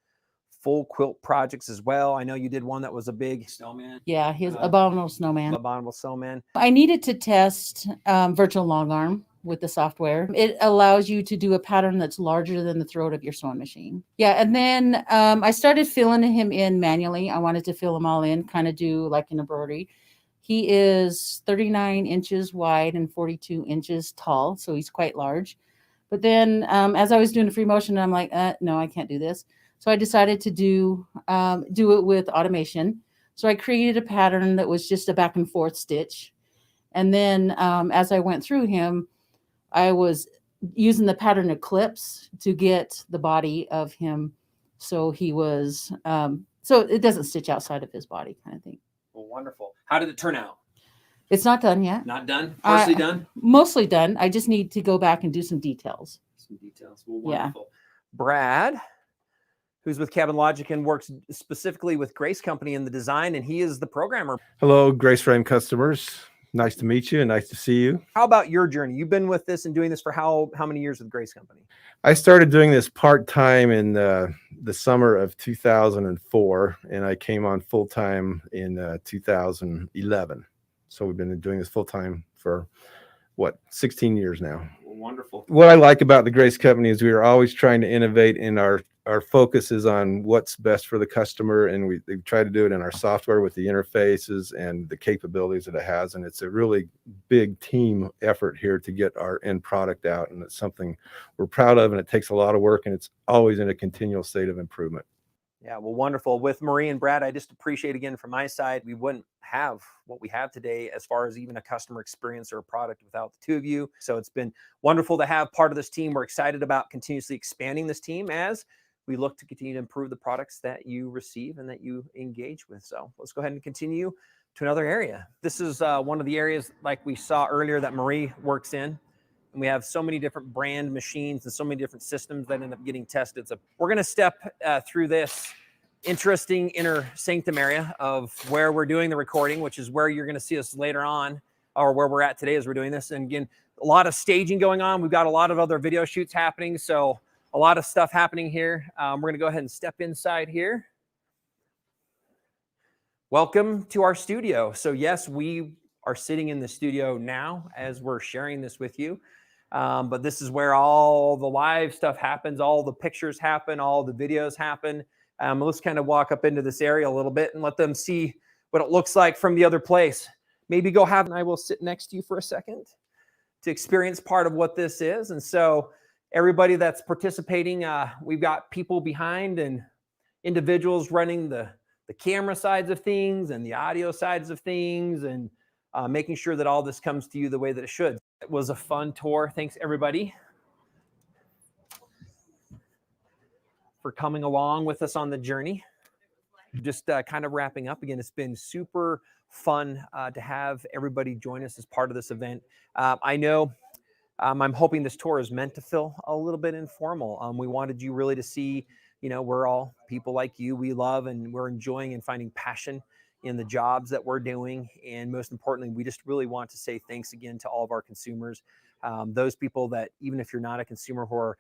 full quilt projects as well. I know you did one that was a big snowman. Yeah, his abominable snowman. Abominable snowman. I needed to test virtual long arm with the software. It allows you to do a pattern that's larger than the throat of your sewing machine. Yeah, and then I started filling him in manually. I wanted to fill them all in, kind of do like an embroidery. He is 39 inches wide and 42 inches tall, so he's quite large. But then as I was doing a free motion, I'm like, no, I can't do this. So I decided to do it with automation. So I created a pattern that was just a back and forth stitch. And then as I went through him, I was using the pattern eclipse to get the body of him. So he was, so it doesn't stitch outside of his body kind of thing. Well, wonderful. How did it turn out? It's not done yet. Not done? Partially done? Mostly done. I just need to go back and do some details. Some details. Well, wonderful. Yeah. Brad, who's with Cabin Logic and works specifically with Grace Company in the design, and he is the programmer. Hello, Grace Frame customers. Nice to meet you and nice to see you. How about your journey? You've been with this and doing this for how many years with Grace Company? I started doing this part-time in the summer of 2004, and I came on full-time in 2011. So we've been doing this full-time for, 16 years now. Wonderful. What I like about the Grace Company is we are always trying to innovate, and our focus is on what's best for the customer, and we try to do it in our software with the interfaces and the capabilities that it has. And it's a really big team effort here to get our end product out, and it's something we're proud of, and it takes a lot of work, and it's always in a continual state of improvement. Yeah, well, wonderful. With Marie and Brad, I just appreciate, again, from my side, we wouldn't have what we have today as far as even a customer experience or a product without the two of you. So it's been wonderful to have part of this team. We're excited about continuously expanding this team as we look to continue to improve the products that you receive and that you engage with. So let's go ahead and continue to another area. This is one of the areas, like we saw earlier, that Marie works in. And we have so many different brand machines and so many different systems that end up getting tested. So we're going to step through this interesting inner sanctum area of where we're doing the recording, which is where you're going to see us later on, or where we're at today as we're doing this. And again, a lot of staging going on. We've got a lot of other video shoots happening. So a lot of stuff happening here. We're going to go ahead and step inside here. Welcome to our studio. So yes, we are sitting in the studio now as we're sharing this with you. But this is where all the live stuff happens, all the pictures happen, all the videos happen. Let's kind of walk up into this area a little bit and let them see what it looks like from the other place. Maybe go have, and I will sit next to you for a second to experience part of what this is. And so everybody that's participating, we've got people behind and individuals running the camera sides of things and the audio sides of things, and making sure that all this comes to you the way that it should. It was a fun tour. Thanks, everybody, for coming along with us on the journey. Just kind of wrapping up again, it's been super fun to have everybody join us as part of this event. I know I'm hoping this tour is meant to feel a little bit informal. We wanted you really to see, we're all people like you. We love and we're enjoying and finding passion in the jobs that we're doing. And most importantly, we just really want to say thanks again to all of our consumers. Those people that, even if you're not a consumer, who are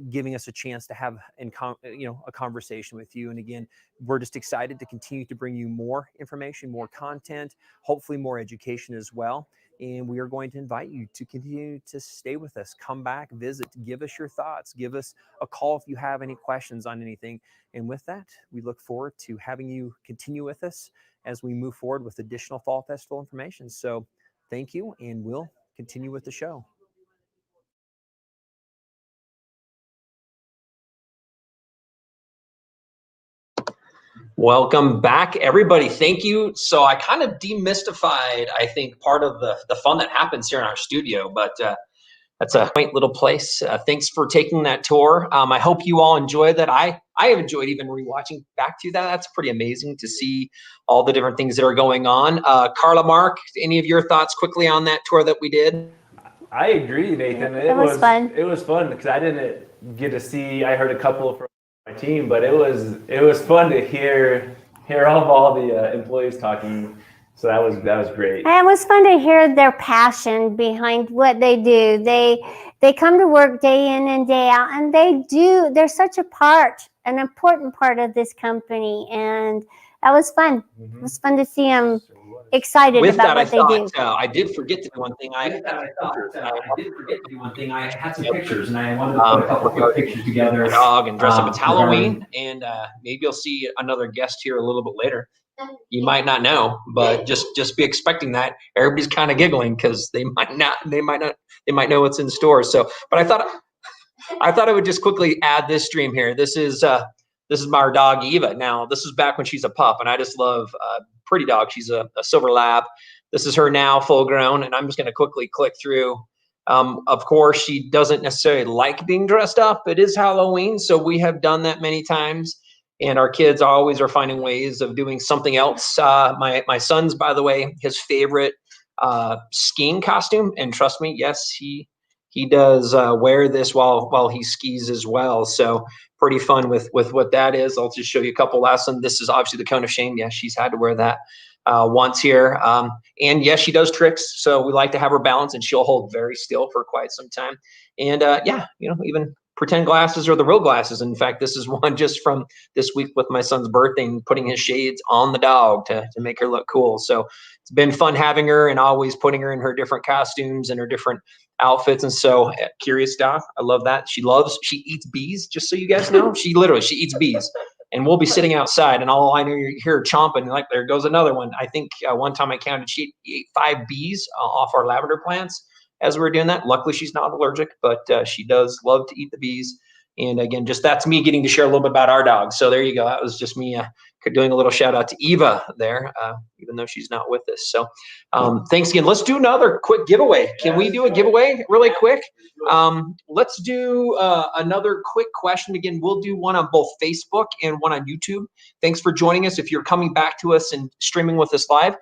giving us a chance to have a conversation with you. And again, we're just excited to continue to bring you more information, more content, hopefully more education as well. And we are going to invite you to continue to stay with us, come back, visit, give us your thoughts, give us a call if you have any questions on anything. And with that, we look forward to having you continue with us as we move forward with additional Fall Festival information. So thank you, and we'll continue with the show. Welcome back, everybody. Thank you. So I kind of demystified, I think, part of the fun that happens here in our studio, but that's a quaint little place. Thanks for taking that tour. I hope you all enjoyed that. I have enjoyed even rewatching back to that. That's pretty amazing to see all the different things that are going on. Carla, Mark, any of your thoughts quickly on that tour that we did? I agree, Nathan. It was fun. It was fun because I didn't get to see. I heard a couple from my team, but it was fun to hear all the employees talking. So that was great. And it was fun to hear their passion behind what they do. They come to work day in and day out, and they're such an important part of this company, and that was fun. Mm-hmm. It was fun to see them excited about what they do. I did forget to do one thing. I had some pictures, and I wanted to put a couple quick pictures together. Dog and dress up. It's Halloween, and maybe you'll see another guest here a little bit later. You might not know, but just be expecting that. Everybody's kind of giggling because they might know what's in store. So, but I thought I would just quickly add this stream here. This is our dog Eva. Now, this is back when she's a pup, and I just love pretty dog. She's a silver lab. This is her now, full grown, and I'm just going to quickly click through. Of course, she doesn't necessarily like being dressed up. It is Halloween, so we have done that many times. And our kids always are finding ways of doing something else. My son's, by the way, his favorite skiing costume, and trust me, yes, he does wear this while he skis as well. So pretty fun with what that is. I'll just show you a couple lessons. This is obviously the cone of shame. Yes, she's had to wear that once here. And yes, she does tricks. So we like to have her balance, and she'll hold very still for quite some time. And yeah, even pretend glasses or the real glasses. In fact, this is one just from this week with my son's birthday, and putting his shades on the dog to make her look cool. So it's been fun having her and always putting her in her different costumes and her different outfits. And so curious dog, I love that. She eats bees, just so you guys know. She eats bees. And we'll be sitting outside, and all I know, you hear her chomping, like, there goes another one. I think one time I counted, she ate 5 bees off our lavender plants as we were doing that. Luckily, she's not allergic, but she does love to eat the bees. And again, just that's me getting to share a little bit about our dog. So there you go. That was just me doing a little shout out to Eva there, even though she's not with us. So thanks again. Let's do another quick giveaway. Can we do a giveaway really quick? Let's do another quick question. Again, we'll do one on both Facebook and one on YouTube. Thanks for joining us. If you're coming back to us and streaming with us live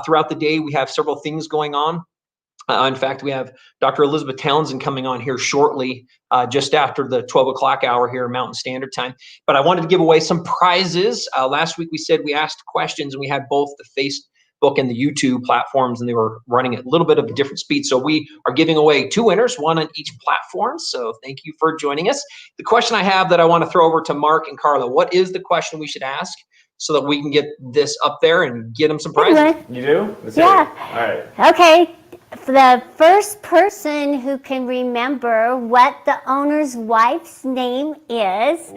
throughout the day, we have several things going on. In fact, we have Dr. Elizabeth Townsend coming on here shortly, just after the 12 o'clock hour here, Mountain Standard Time. But I wanted to give away some prizes. Last week we said we asked questions, and we had both the Facebook and the YouTube platforms, and they were running at a little bit of a different speed. So we are giving away 2 winners, one on each platform. So thank you for joining us. The question I have that I want to throw over to Mark and Carla, what is the question we should ask so that we can get this up there and get them some prizes? You do? Let's yeah. All right. Okay. The first person who can remember what the owner's wife's name is,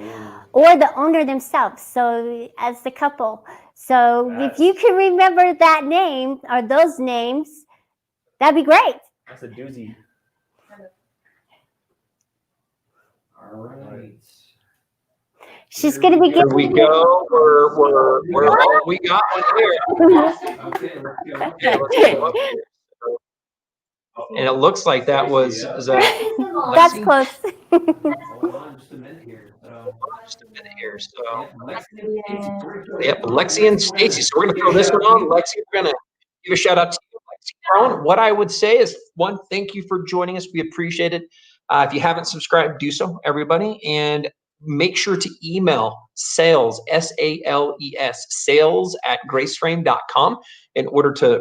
or the owner themselves, so as the couple. So if you can remember that name or those names, that'd be great. That's a doozy. All right. She's going to be Here we go. We got one here. And it looks like that was. That's close. Hold on just a minute here. just a minute here. So, yep, Lexi and Stacy. So we're going to throw this one on. Lexi, we're going to give a shout out to you, Lexi Brown. What I would say is, one, thank you for joining us. We appreciate it. If you haven't subscribed, do so, everybody. And make sure to email sales, S-A-L-E-S, sales@graceframe.com in order to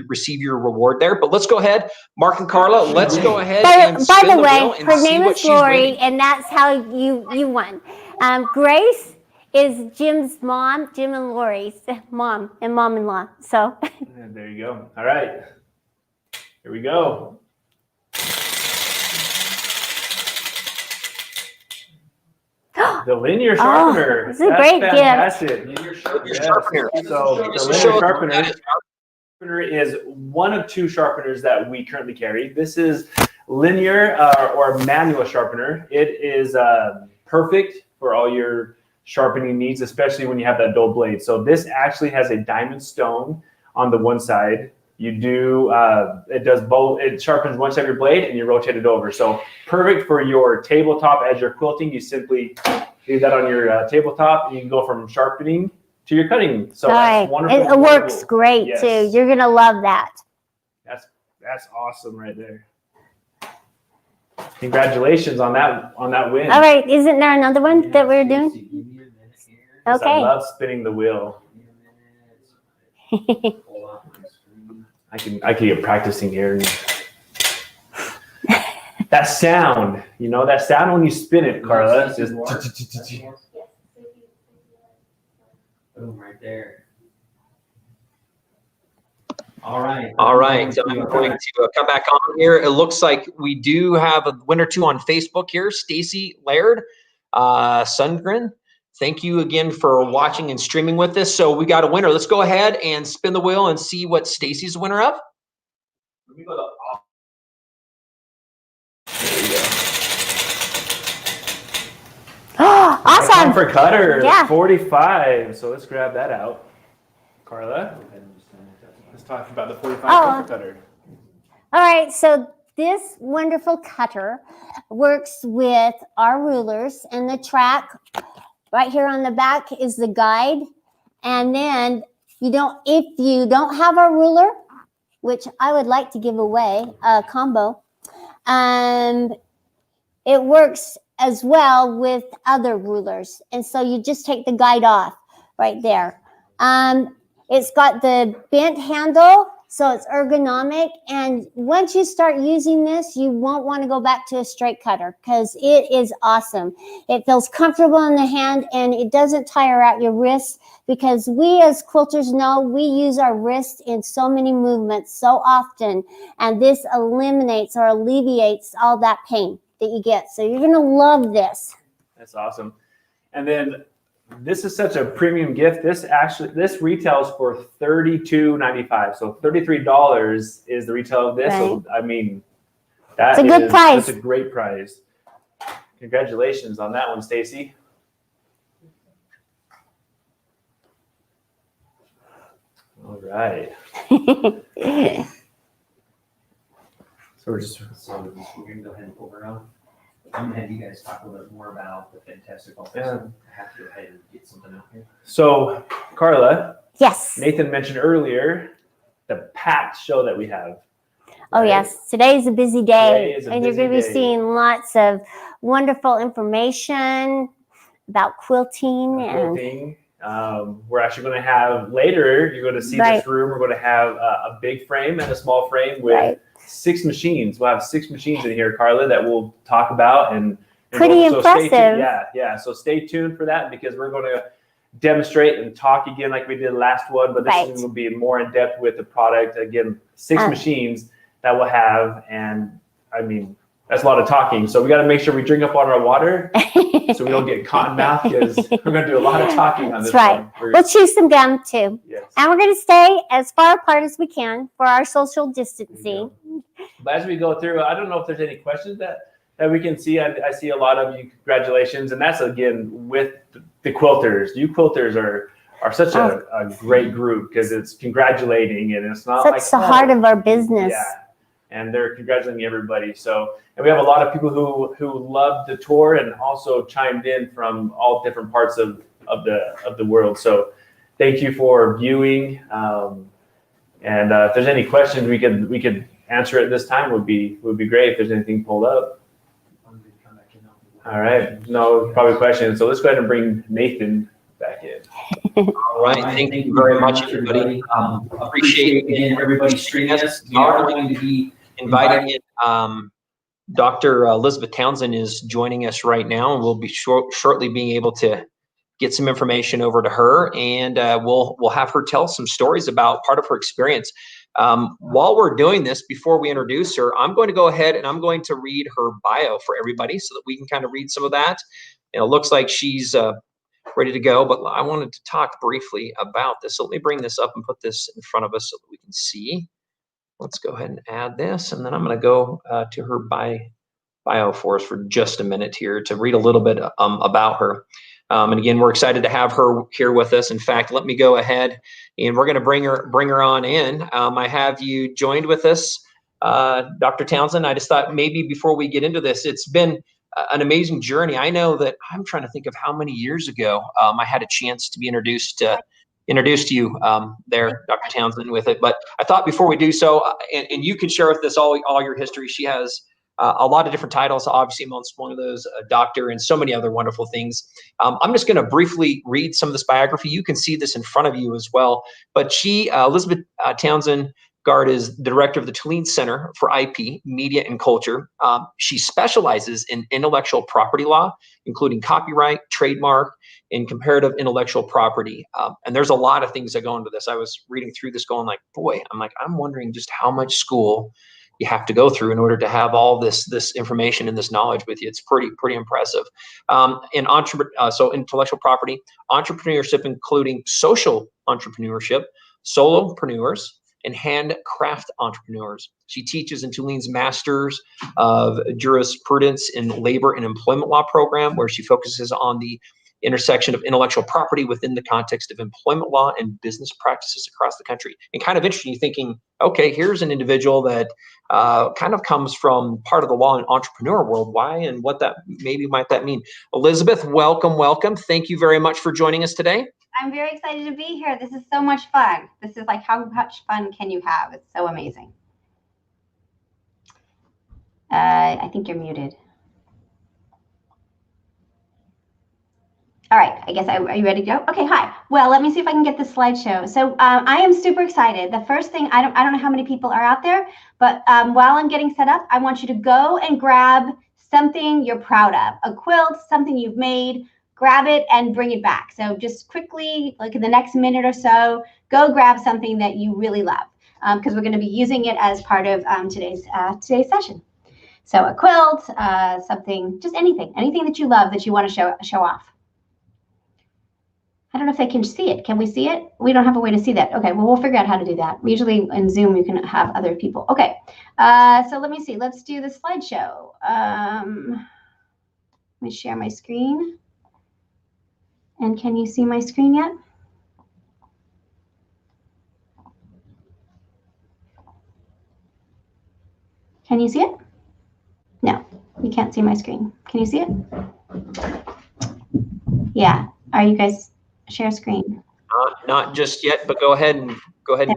receive your reward there. But let's go ahead, Mark and Carla, let's go ahead and By spin the the way, wheel and her see name what is she's Lori, winning. and that's how you won. Grace is Jim's mom, Jim and Lori's mom and mom-in-law. So And there you go. All right. Here we go. The linear sharpener. It's a great gift. Fantastic. Linear sharpener. Yes. So the linear sharpener is one of two sharpeners that we currently carry. This is linear or manual sharpener. It is perfect for all your sharpening needs, especially when you have that dull blade. So this actually has a diamond stone on the one side. You do, it does both, it sharpens one side of your blade and you rotate it over. So perfect for your tabletop as you're quilting. You simply leave that on your tabletop and you can go from sharpening to your cutting. So that's wonderful. It works great too. You're going to love that. That's awesome right there. Congratulations on that win. All right. Isn't there another one that we're doing? Okay. I love spinning the wheel. I can get practicing here. That sound, you know, that sound when you spin it, Carla. It's just boom, right there. All right. All right. So I'm going to come back on here. It looks like we do have a winner two on Facebook here. Stacy Laird, Sundgren. Thank you again for watching and streaming with us. So we got a winner. Let's go ahead and spin the wheel and see what Stacy's the winner of. Let me go to Awesome. For cutter, Yeah. 45. So let's grab that out. Carla, let's talk about the 45 comfort cutter. All right. So this wonderful cutter works with our rulers, and the track right here on the back is the guide. And then if you don't have a ruler, which I would like to give away a combo, it works as well with other rulers. And so you just take the guide off right there. It's got the bent handle, so it's ergonomic. And once you start using this, you won't want to go back to a straight cutter because it is awesome. It feels comfortable in the hand and it doesn't tire out your wrists, because we as quilters know we use our wrists in so many movements so often. And this eliminates or alleviates all that pain that you get. So you're going to love this. That's awesome. And then this is such a premium gift. This retails for $32.95. So $33 is the retail of this. Right. So I mean, that's a good price. That's a great price. Congratulations on that one, Stacy. All right. So we're gonna go ahead and pull her out. I'm gonna have you guys talk a little bit more about the fantastic office. Yeah. I have to go ahead and get something out here. So, Carla. Yes. Nathan mentioned earlier the packed show that we have. Oh, yes. Today is a busy day. You're going to be seeing lots of wonderful information about quilting. We're actually going to have later, you're going to see this room. We're going to have a big frame and a small frame with 6 machines. We'll have 6 machines in here, Carla, that we'll talk about. And pretty impressive. Yeah. So stay tuned for that, because we're going to demonstrate and talk again like we did last one, but this is going to be more in depth with the product. Again, 6 machines that we'll have, and I mean, that's a lot of talking. So we got to make sure we drink up on our water so we don't get cotton mouth, because we're going to do a lot of talking on this. That's right. One. We'll chew some gum too. Yes. And we're going to stay as far apart as we can for our social distancing. But as we go through, I don't know if there's any questions that we can see. I see a lot of you. Congratulations. And that's, again, with the quilters. You quilters are such a great group, because it's congratulating, and it's not the heart of our business. Yeah. and they're congratulating everybody. So, and we have a lot of people who loved the tour and also chimed in from all different parts of the world. So, thank you for viewing. And if there's any questions we could answer at this time, would be great. If there's anything pulled up. All right, no probably questions. So let's go ahead and bring Nathan back in. All right, thank you very much, everybody. Appreciate again everybody streaming us. We are going to be inviting in Dr. Elizabeth Townsend is joining us right now, and we'll be shortly being able to get some information over to her, and we'll have her tell some stories about part of her experience. While we're doing this, before we introduce her, I'm going to go ahead and I'm going to read her bio for everybody so that we can kind of read some of that. And it looks like she's ready to go, but I wanted to talk briefly about this. So let me bring this up and put this in front of us so that we can see. Let's go ahead and add this, and then I'm going to go to her bio for us for just a minute here to read a little bit about her. And again, we're excited to have her here with us. In fact, let me go ahead and we're going to bring her on in. I have you joined with us, Dr. Townsend. I just thought maybe before we get into this, it's been an amazing journey. I know that I'm trying to think of how many years ago I had a chance to be introduced to you there, Dr. Townsend, with it. But I thought before we do so, and you can share with us all your history. She has a lot of different titles, obviously amongst one of those, a doctor and so many other wonderful things. I'm just going to briefly read some of this biography. You can see this in front of you as well. But she, Elizabeth Townsend Gard, is the director of the Tulane Center for IP, Media, and Culture. She specializes in intellectual property law, including copyright, trademark, and comparative intellectual property. And there's a lot of things that go into this. I was reading through this going like, boy, I'm wondering just how much school you have to go through in order to have all this information and this knowledge with you. It's pretty impressive. So intellectual property, entrepreneurship, including social entrepreneurship, solopreneurs, and handcraft entrepreneurs. She teaches in Tulane's Masters of Jurisprudence in Labor and Employment Law program, where she focuses on the intersection of intellectual property within the context of employment law and business practices across the country. And kind of interesting, thinking, okay, here's an individual that kind of comes from part of the law and entrepreneur world. Why and what that maybe might that mean? Elizabeth, welcome. Thank you very much for joining us today. I'm very excited to be here. This is so much fun. This is like, how much fun can you have? It's so amazing. I think you're muted. All right, I guess, are you ready to go? Okay, hi. Well, let me see if I can get this slideshow. So I am super excited. The first thing, I don't know how many people are out there, but while I'm getting set up, I want you to go and grab something you're proud of. A quilt, something you've made, grab it and bring it back. So just quickly, like in the next minute or so, go grab something that you really love, because we're going to be using it as part of today's session. So a quilt, something, just anything that you love that you want to show off. I don't know if they can see it. Can we see it? We don't have a way to see that. Okay, well, we'll figure out how to do that. Usually in Zoom, you can have other people. Okay, so let me see. Let's do the slideshow. Let me share my screen. And can you see my screen yet? Can you see it? No, you can't see my screen. Can you see it? Yeah. Are you guys share screen? Not just yet, but go ahead and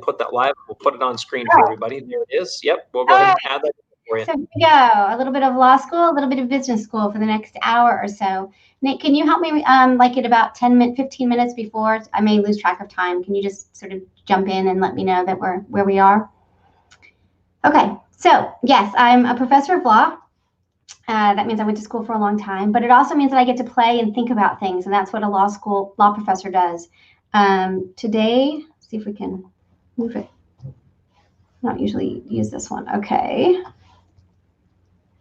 put that live. We'll put it on screen for everybody. There it is. Yep. We'll go ahead and add that for you. So here we go. A little bit of law school, a little bit of business school for the next hour or so. Nate, can you help me like at about 15 minutes before? I may lose track of time. Can you just sort of jump in and let me know that we're where we are? Okay. So yes, I'm a professor of law. That means I went to school for a long time, but it also means that I get to play and think about things, and that's what a law professor does. Today, see if we can move it. I don't usually use this one. Okay.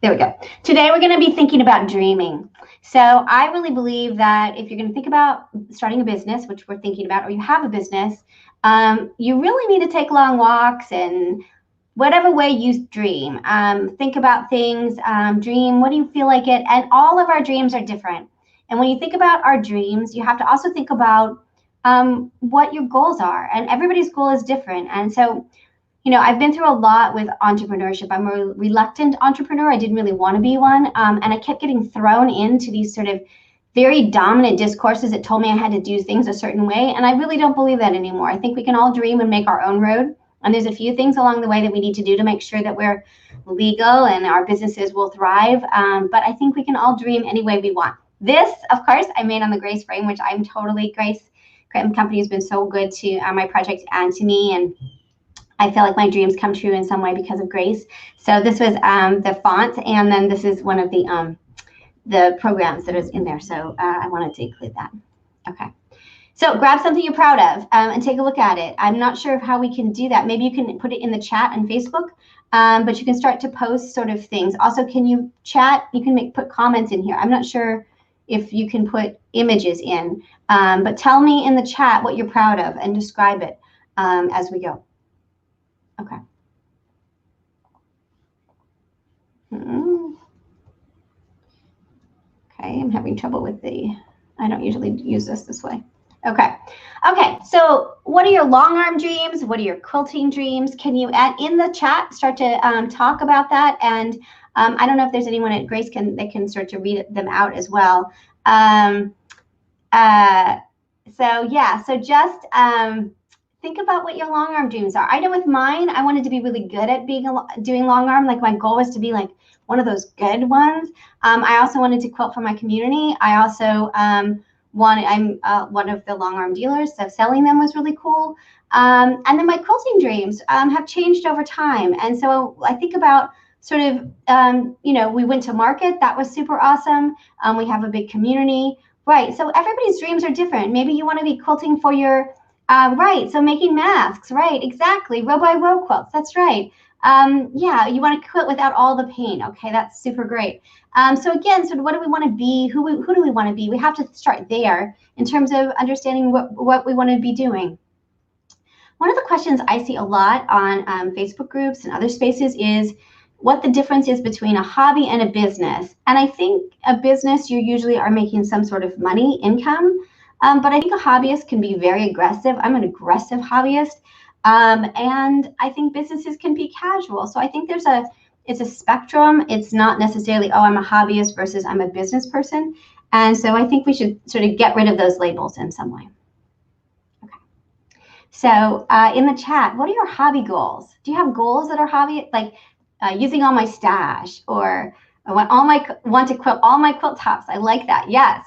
There we go. Today we're going to be thinking about dreaming. So I really believe that if you're going to think about starting a business, which we're thinking about, or you have a business, you really need to take long walks and whatever way you dream. Think about things, dream, what do you feel like it? And all of our dreams are different. And when you think about our dreams, you have to also think about what your goals are. And everybody's goal is different. And so, you know, I've been through a lot with entrepreneurship. I'm a reluctant entrepreneur. I didn't really want to be one. And I kept getting thrown into these sort of very dominant discourses that told me I had to do things a certain way. And I really don't believe that anymore. I think we can all dream and make our own road. And there's a few things along the way that we need to do to make sure that we're legal and our businesses will thrive. But I think we can all dream any way we want. This, of course, I made on the Grace frame, which I'm totally, Grace Company has been so good to my project and to me. And I feel like my dreams come true in some way because of Grace. So this was the font, and then this is one of the programs that is in there. So I wanted to include that. Okay. So grab something you're proud of and take a look at it. I'm not sure how we can do that. Maybe you can put it in the chat on Facebook, but you can start to post sort of things. Also, can you chat? You can put comments in here. I'm not sure if you can put images in, but tell me in the chat what you're proud of and describe it as we go. Okay. Okay, I'm having trouble with I don't usually use this way. Okay. Okay, so what are your long arm dreams? What are your quilting dreams? Can you add in the chat, start to talk about that? And I don't know if there's anyone at Grace that can start to read them out as well. So yeah, so just think about what your long arm dreams are. I know with mine, I wanted to be really good at doing long arm. Like my goal was to be like one of those good ones. I also wanted to quilt for my community. I also I'm one of the long arm dealers, so selling them was really cool. And then my quilting dreams have changed over time. And so I think about sort of, you know, we went to market. That was super awesome. We have a big community, right? So everybody's dreams are different. Maybe you want to be quilting for your, right, so making masks, right, exactly. Row by row quilts, that's right. Yeah, you want to quilt without all the pain. Okay, that's super great. So again, so what do we want to be? Who do we want to be? We have to start there in terms of understanding what we want to be doing. One of the questions I see a lot on Facebook groups and other spaces is what the difference is between a hobby and a business. And I think a business, you usually are making some sort of money, income, but I think a hobbyist can be very aggressive. I'm an aggressive hobbyist. And I think businesses can be casual. So I think it's a spectrum. It's not necessarily, oh, I'm a hobbyist versus I'm a business person. And so I think we should sort of get rid of those labels in some way. Okay. So in the chat, what are your hobby goals? Do you have goals that are hobby, like using all my stash, or I want to quilt all my quilt tops? I like that. Yes.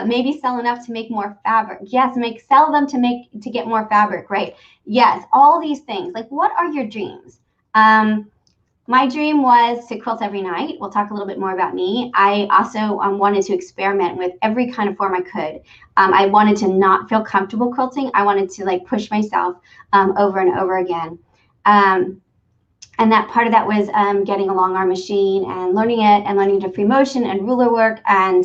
Maybe sell enough to make more fabric. Yes, sell them to get more fabric, right? Yes, all these things. Like, what are your dreams? My dream was to quilt every night. We'll talk a little bit more about me. I also wanted to experiment with every kind of form I could. I wanted to not feel comfortable quilting. I wanted to like push myself over and over again. And that part of that was getting a long arm machine and learning it and learning to free motion and ruler work and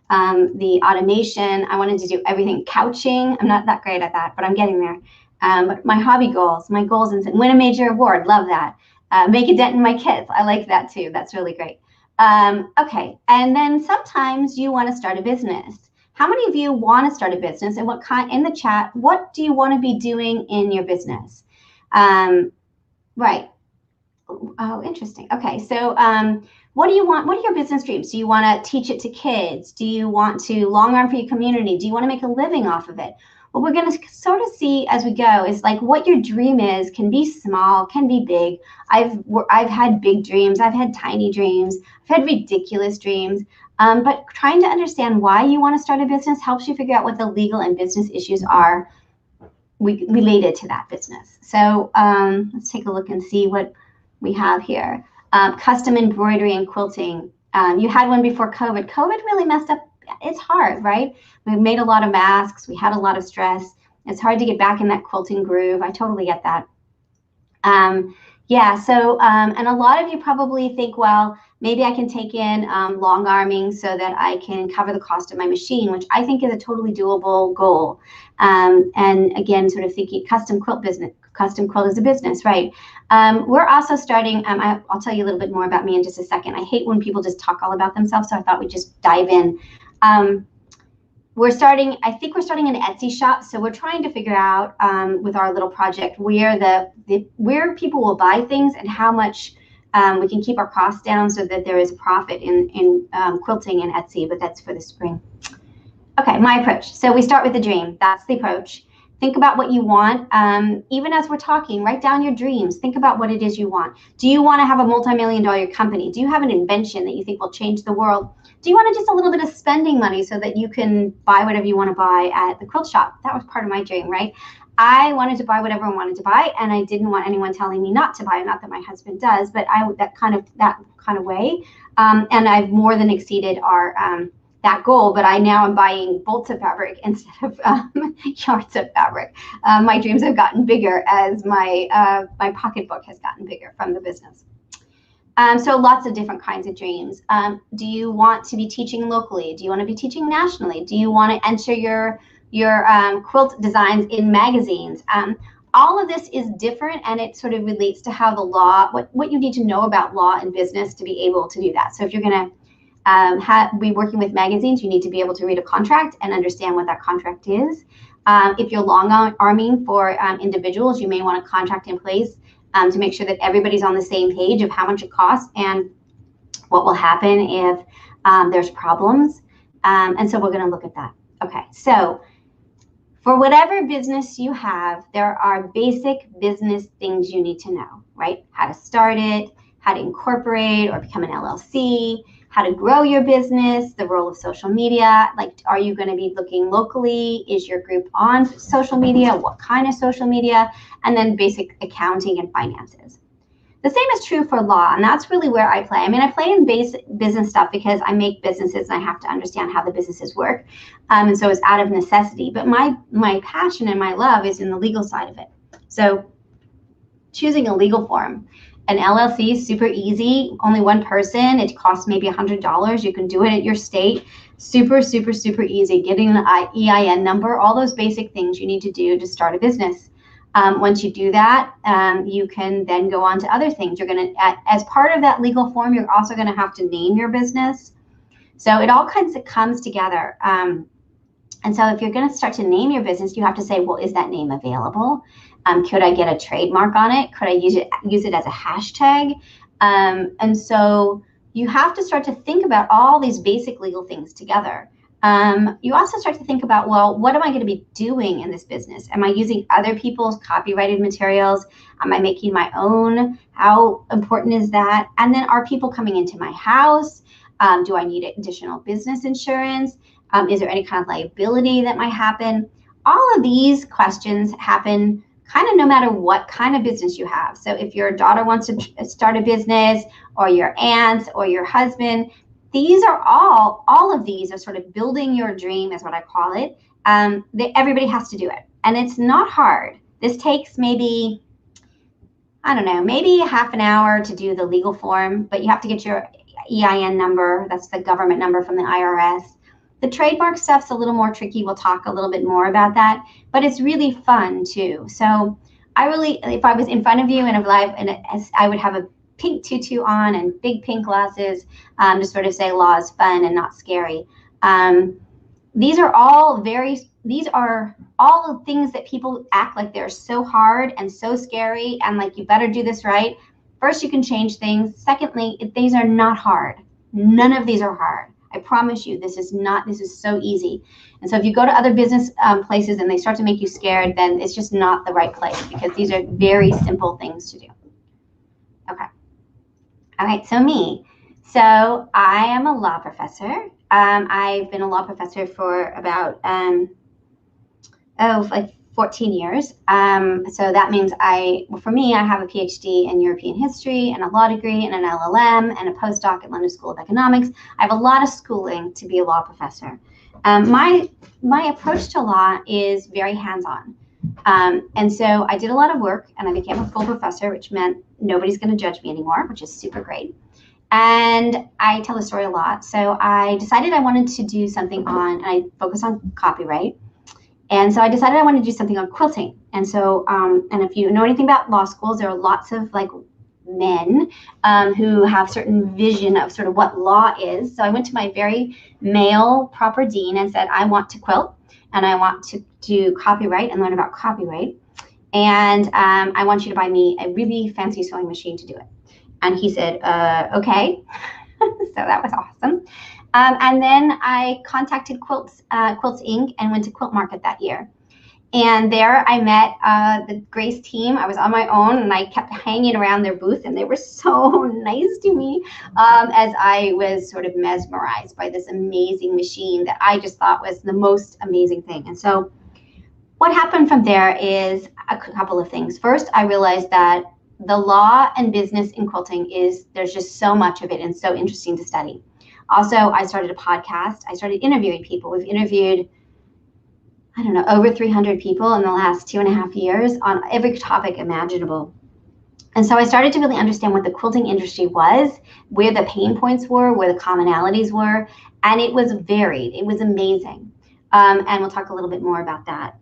the automation. I wanted to do everything. Couching, I'm not that great at that, but I'm getting there. But my hobby goals, is win a major award. Love that. Make a dent in my kids. I like that too. That's really great. Okay, and then sometimes you want to start a business. How many of you want to start a business, and what kind? In the chat, what do you want to be doing in your business? Right. Oh, interesting. Okay, so what do you want? What are your business dreams? Do you want to teach it to kids? Do you want to long arm for your community? Do you want to make a living off of it? What we're going to sort of see as we go is like what your dream is. Can be small, can be big. I've had big dreams. I've had tiny dreams. I've had ridiculous dreams. But trying to understand why you want to start a business helps you figure out what the legal and business issues are related to that business. So let's take a look and see what we have here. Custom embroidery and quilting. You had one before COVID. COVID really messed up. It's hard, right? We made a lot of masks. We had a lot of stress. It's hard to get back in that quilting groove. I totally get that. Yeah, so, and a lot of you probably think, well, maybe I can take in long arming so that I can cover the cost of my machine, which I think is a totally doable goal. And again, sort of thinking custom quilt is a business, right? We're also starting, I'll tell you a little bit more about me in just a second. I hate when people just talk all about themselves, so I thought we'd just dive in. I think we're starting an Etsy shop. So we're trying to figure out with our little project where people will buy things and how much we can keep our costs down so that there is profit in quilting and Etsy, but that's for the spring. Okay, my approach. So we start with the dream. That's the approach. Think about what you want. Even as we're talking, write down your dreams. Think about what it is you want. Do you want to have a multi-million-dollar company? Do you have an invention that you think will change the world? Do you want just a little bit of spending money so that you can buy whatever you want to buy at the quilt shop? That was part of my dream, right? I wanted to buy whatever I wanted to buy, and I didn't want anyone telling me not to buy. Not that my husband does, but that kind of way. And I've more than exceeded our that goal. But I now am buying bolts of fabric instead of yards of fabric. My dreams have gotten bigger as my pocketbook has gotten bigger from the business. So lots of different kinds of dreams. Do you want to be teaching locally? Do you want to be teaching nationally? Do you want to enter your quilt designs in magazines? All of this is different, and it sort of relates to how the law, what you need to know about law and business to be able to do that. So if you're going to be working with magazines, you need to be able to read a contract and understand what that contract is. If you're long-arming for individuals, you may want a contract in place to make sure that everybody's on the same page of how much it costs and what will happen if there's problems. And so we're going to look at that. Okay, so for whatever business you have, there are basic business things you need to know, right? How to start it, how to incorporate or become an LLC, how to grow your business, the role of social media. Like, are you going to be looking locally? Is your group on social media? What kind of social media? And then basic accounting and finances. The same is true for law, and that's really where I play. I mean, I play in basic business stuff because I make businesses and I have to understand how the businesses work. And so it's out of necessity. But my passion and my love is in the legal side of it. So choosing a legal form. An LLC is super easy, only one person. It costs maybe $100. You can do it at your state. Super, super, super easy. Getting an EIN number, all those basic things you need to do to start a business. Once you do that, you can then go on to other things. You're going to, as part of that legal form, you're also going to have to name your business. So it all kinds of comes together. And so if you're going to start to name your business, you have to say, well, is that name available? Could I get a trademark on it? Could I use it as a hashtag? And so you have to start to think about all these basic legal things together. You also start to think about, well, what am I going to be doing in this business? Am I using other people's copyrighted materials? Am I making my own? How important is that? And then are people coming into my house? Do I need additional business insurance? Is there any kind of liability that might happen? All of these questions happen kind of no matter what kind of business you have. So if your daughter wants to start a business, or your aunts, or your husband, these are all of these are sort of building your dream is what I call it. Everybody has to do it. And it's not hard. This takes maybe, I don't know, maybe half an hour to do the legal form, but you have to get your EIN number. That's the government number from the IRS. The trademark stuff's a little more tricky. We'll talk a little bit more about that, but it's really fun too. So I really, if I was in front of you in a live, I would have a pink tutu on and big pink glasses to sort of say law is fun and not scary. These are all things that people act like they're so hard and so scary and like you better do this right. First, you can change things. Secondly, these are not hard. None of these are hard. I promise you, this is so easy. And so if you go to other business places and they start to make you scared, then it's just not the right place because these are very simple things to do. Okay. All right, so me. So I am a law professor. I've been a law professor for about, like 14 years. So that means for me, I have a PhD in European history and a law degree and an LLM and a postdoc at London School of Economics. I have a lot of schooling to be a law professor. My approach to law is very hands-on. And so I did a lot of work and I became a full professor, which meant nobody's going to judge me anymore, which is super great. And I tell the story a lot. So I decided I wanted to do something I focus on copyright. And so I decided I wanted to do something on quilting. And so, and if you know anything about law schools, there are lots of like men who have certain vision of sort of what law is. So I went to my very male proper dean and said, I want to quilt and I want to do copyright and learn about copyright. And I want you to buy me a really fancy sewing machine to do it. And he said, okay. So that was awesome. And then I contacted Quilts Inc. and went to Quilt Market that year. And there I met the Grace team. I was on my own and I kept hanging around their booth and they were so nice to me as I was sort of mesmerized by this amazing machine that I just thought was the most amazing thing. And so what happened from there is a couple of things. First, I realized that the law and business in quilting there's just so much of it and so interesting to study. Also, I started a podcast. I started interviewing people. We've interviewed, I don't know, over 300 people in the last 2.5 years on every topic imaginable. And so I started to really understand what the quilting industry was, where the pain points were, where the commonalities were, and it was varied. It was amazing. And we'll talk a little bit more about that.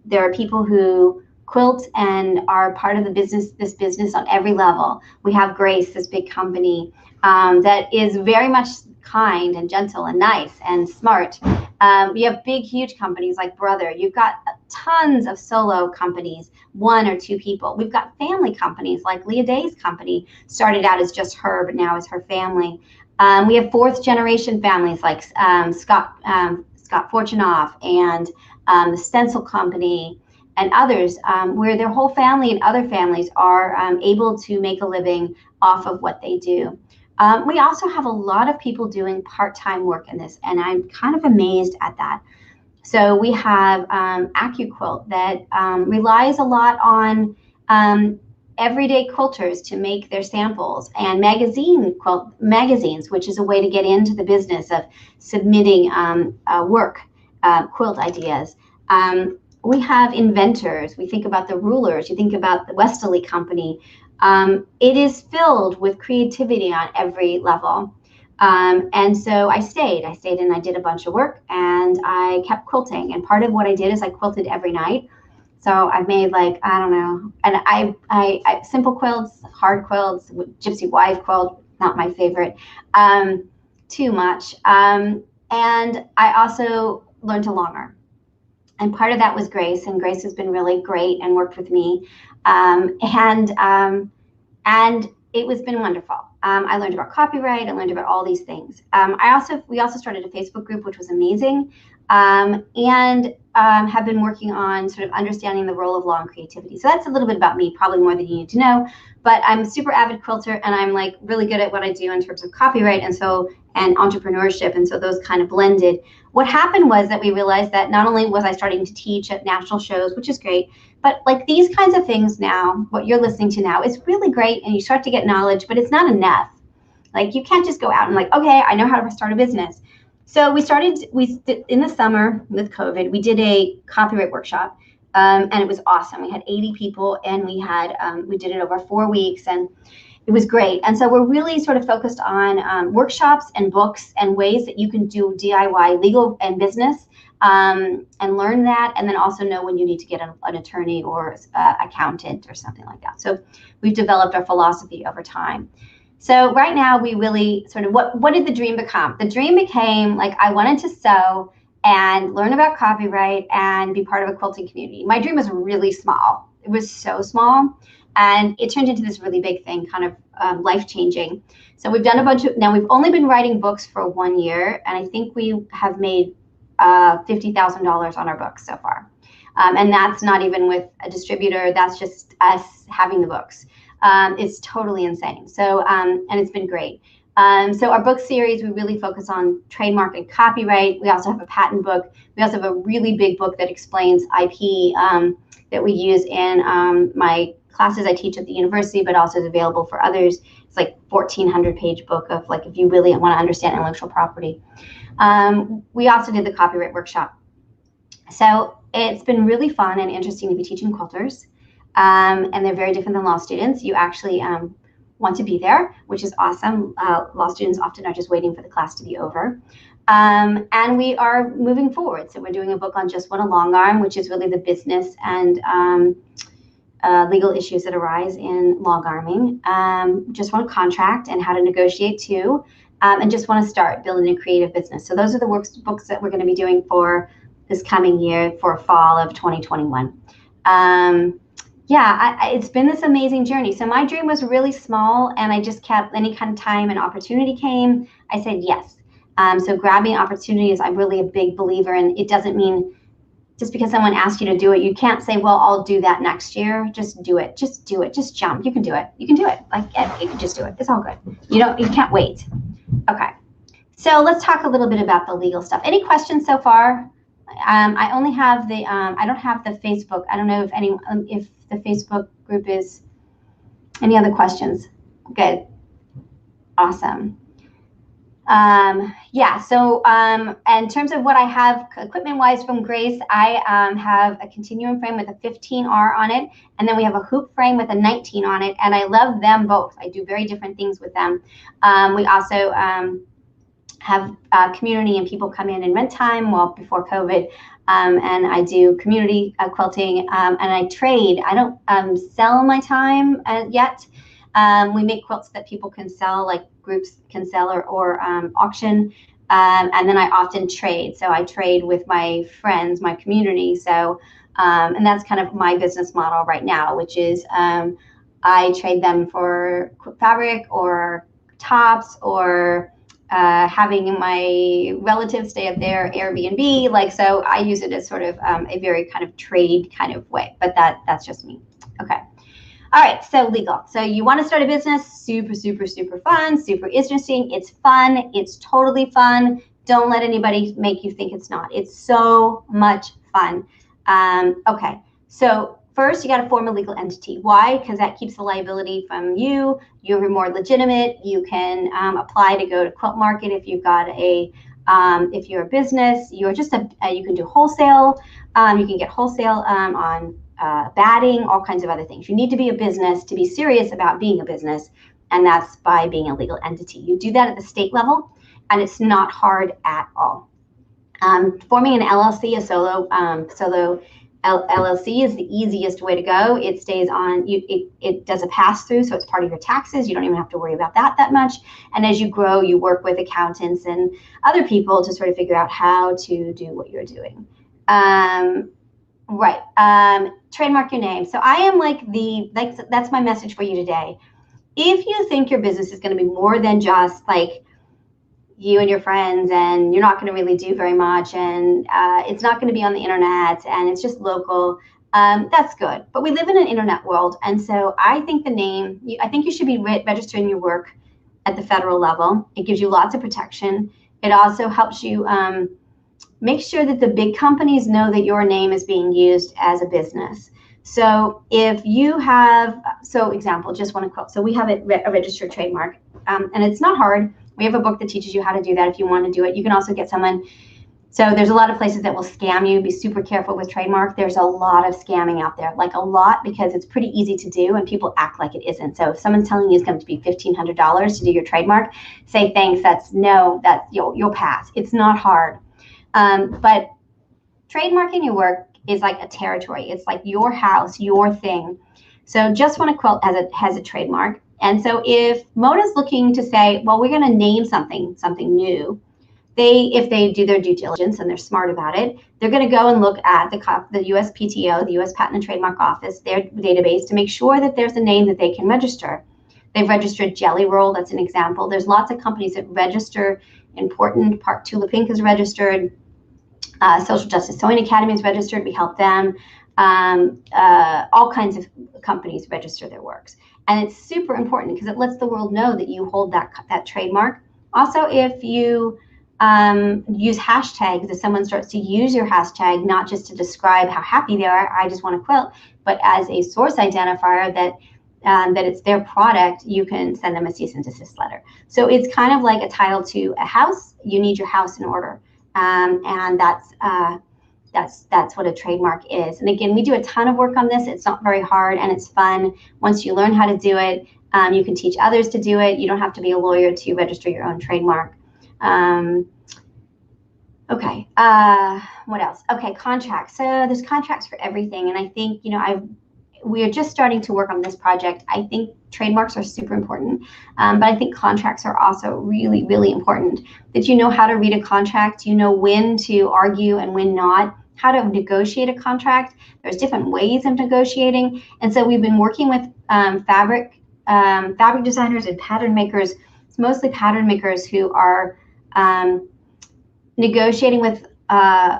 There are people who quilt and are part of this business on every level. We have Grace, this big company that is very much kind and gentle and nice and smart. We have big, huge companies like Brother. You've got tons of solo companies, 1 or 2 people. We've got family companies like Leah Day's company, started out as just her, but now is her family. We have 4th generation families like Scott Fortunoff and the Stencil Company and others, where their whole family and other families are able to make a living off of what they do. We also have a lot of people doing part-time work in this, and I'm kind of amazed at that. So we have AccuQuilt that relies a lot on everyday quilters to make their samples, and magazines, which is a way to get into the business of submitting quilt ideas. We have inventors. We think about the rulers. You think about the Westerly Company. It is filled with creativity on every level. And so I stayed and I did a bunch of work and I kept quilting. And part of what I did is I quilted every night. So I've made I don't know, and I simple quilts, hard quilts, gypsy wife quilt, not my favorite, too much. And I also learned to long arm. And part of that was Grace, and Grace has been really great and worked with me. And it was been wonderful. I learned about copyright. I learned about all these things. We also started a Facebook group, which was amazing, and have been working on sort of understanding the role of law and creativity. So that's a little bit about me, probably more than you need to know. But I'm a super avid quilter, and I'm really good at what I do in terms of copyright and entrepreneurship, and so those kind of blended. What happened was that we realized that not only was I starting to teach at national shows, which is great, but these kinds of things now, what you're listening to now, is really great, and you start to get knowledge, but it's not enough. You can't just go out and okay, I know how to start a business. So we did, in the summer with COVID, we did a copyright workshop, and it was awesome. We had 80 people, and we did it over 4 weeks, and it was great. And so we're really sort of focused on workshops and books and ways that you can do DIY legal and business and learn that, and then also know when you need to get an attorney or accountant or something like that. So we've developed our philosophy over time. So right now we really sort of, what did the dream become? The dream became I wanted to sew and learn about copyright and be part of a quilting community. My dream was really small. It was so small. And it turned into this really big thing, kind of life-changing. So we've done now we've only been writing books for 1 year, and I think we have made $50,000 on our books so far. And that's not even with a distributor, that's just us having the books. It's totally insane. So, and it's been great. So our book series, we really focus on trademark and copyright. We also have a patent book. We also have a really big book that explains IP that we use in my classes I teach at the university, but also is available for others. It's 1,400 page book of if you really want to understand intellectual property. We also did the copyright workshop. So it's been really fun and interesting to be teaching quilters. And they're very different than law students. You actually want to be there, which is awesome. Law students often are just waiting for the class to be over. And we are moving forward. So we're doing a book on just Wanna Longarm, which is really the business and legal issues that arise in log arming. Just want a contract and how to negotiate too, and just want to start building a creative business. So those are the books that we're going to be doing for this coming year for fall of 2021. It's been this amazing journey. So my dream was really small, and I just kept, any kind of time and opportunity came, I said yes. So grabbing opportunities, I'm really a big believer in. It doesn't mean just because someone asks you to do it, you can't say, well, I'll do that next year. Just do it. Just do it. Just jump. You can do it. You can do it. Like, you can just do it. It's all good. You can't wait. Okay. So let's talk a little bit about the legal stuff. Any questions so far? I only have the, I don't have the Facebook. I don't know if the Facebook group is, any other questions? Good. Awesome. So in terms of what I have equipment-wise from Grace, I have a continuum frame with a 15R on it, and then we have a hoop frame with a 19 on it, and I love them both. I do very different things with them. We also have community and people come in and rent time, before COVID, and I do community quilting, and I trade. I don't sell my time yet. We make quilts that people can sell, like groups can sell or auction. And then I often trade. So I trade with my friends, my community. So, and that's kind of my business model right now, which is I trade them for fabric or tops or having my relatives stay at their Airbnb. So I use it as sort of a very kind of trade kind of way, but that's just me. Okay. All right, so legal. So you want to start a business, super, super, super fun, super interesting. It's fun. It's totally fun. Don't let anybody make you think it's not. It's so much fun. Okay, so first you got to form a legal entity. Why? Because that keeps the liability from you. You're more legitimate. You can apply to go to Quilt Market if you've got if you're a business. You're just you can do wholesale. You can get wholesale on batting, all kinds of other things. You need to be a business to be serious about being a business, and that's by being a legal entity. You do that at the state level, and it's not hard at all. Forming an LLC, a solo LLC, is the easiest way to go. It stays on, it does a pass-through, so it's part of your taxes. You don't even have to worry about that much. And as you grow, you work with accountants and other people to sort of figure out how to do what you're doing. Right. Trademark your name. So I am that's my message for you today. If you think your business is going to be more than just like you and your friends, and you're not going to really do very much, and it's not going to be on the internet, and it's just local, that's good. But we live in an internet world. And so I think I think you should be registering your work at the federal level. It gives you lots of protection. It also helps you make sure that the big companies know that your name is being used as a business. So if you have, example, just want to quote. So we have a registered trademark, and it's not hard. We have a book that teaches you how to do that if you want to do it. You can also get someone. So there's a lot of places that will scam you. Be super careful with trademark. There's a lot of scamming out there, like a lot, because it's pretty easy to do and people act like it isn't. So if someone's telling you it's going to be $1,500 to do your trademark, say thanks. You'll pass. It's not hard. But trademarking your work is like a territory. It's like your house, your thing. So Just Want to Quilt has a trademark. And so if Mona's looking to say, well, we're going to name something new, if they do their due diligence and they're smart about it, they're going to go and look at the USPTO, the U.S. Patent and Trademark Office, their database, to make sure that there's a name that they can register. They've registered Jelly Roll. That's an example. There's lots of companies that register important. Part Tula Pink is registered. Social Justice Sewing Academy is registered. We help them. All kinds of companies register their works. And it's super important because it lets the world know that you hold that trademark. Also, if you use hashtags, if someone starts to use your hashtag, not just to describe how happy they are, I just want to quilt, but as a source identifier that it's their product, you can send them a cease and desist letter. So it's kind of like a title to a house. You need your house in order. And that's what a trademark is. And again, we do a ton of work on this. It's not very hard and it's fun. Once you learn how to do it, you can teach others to do it. You don't have to be a lawyer to register your own trademark. Okay. What else? Okay, contracts. So there's contracts for everything. And I think, we are just starting to work on this project. I think trademarks are super important, but I think contracts are also really, really important. That you know how to read a contract, you know when to argue and when not, how to negotiate a contract. There's different ways of negotiating. And so we've been working with fabric designers and pattern makers. It's mostly pattern makers who are negotiating with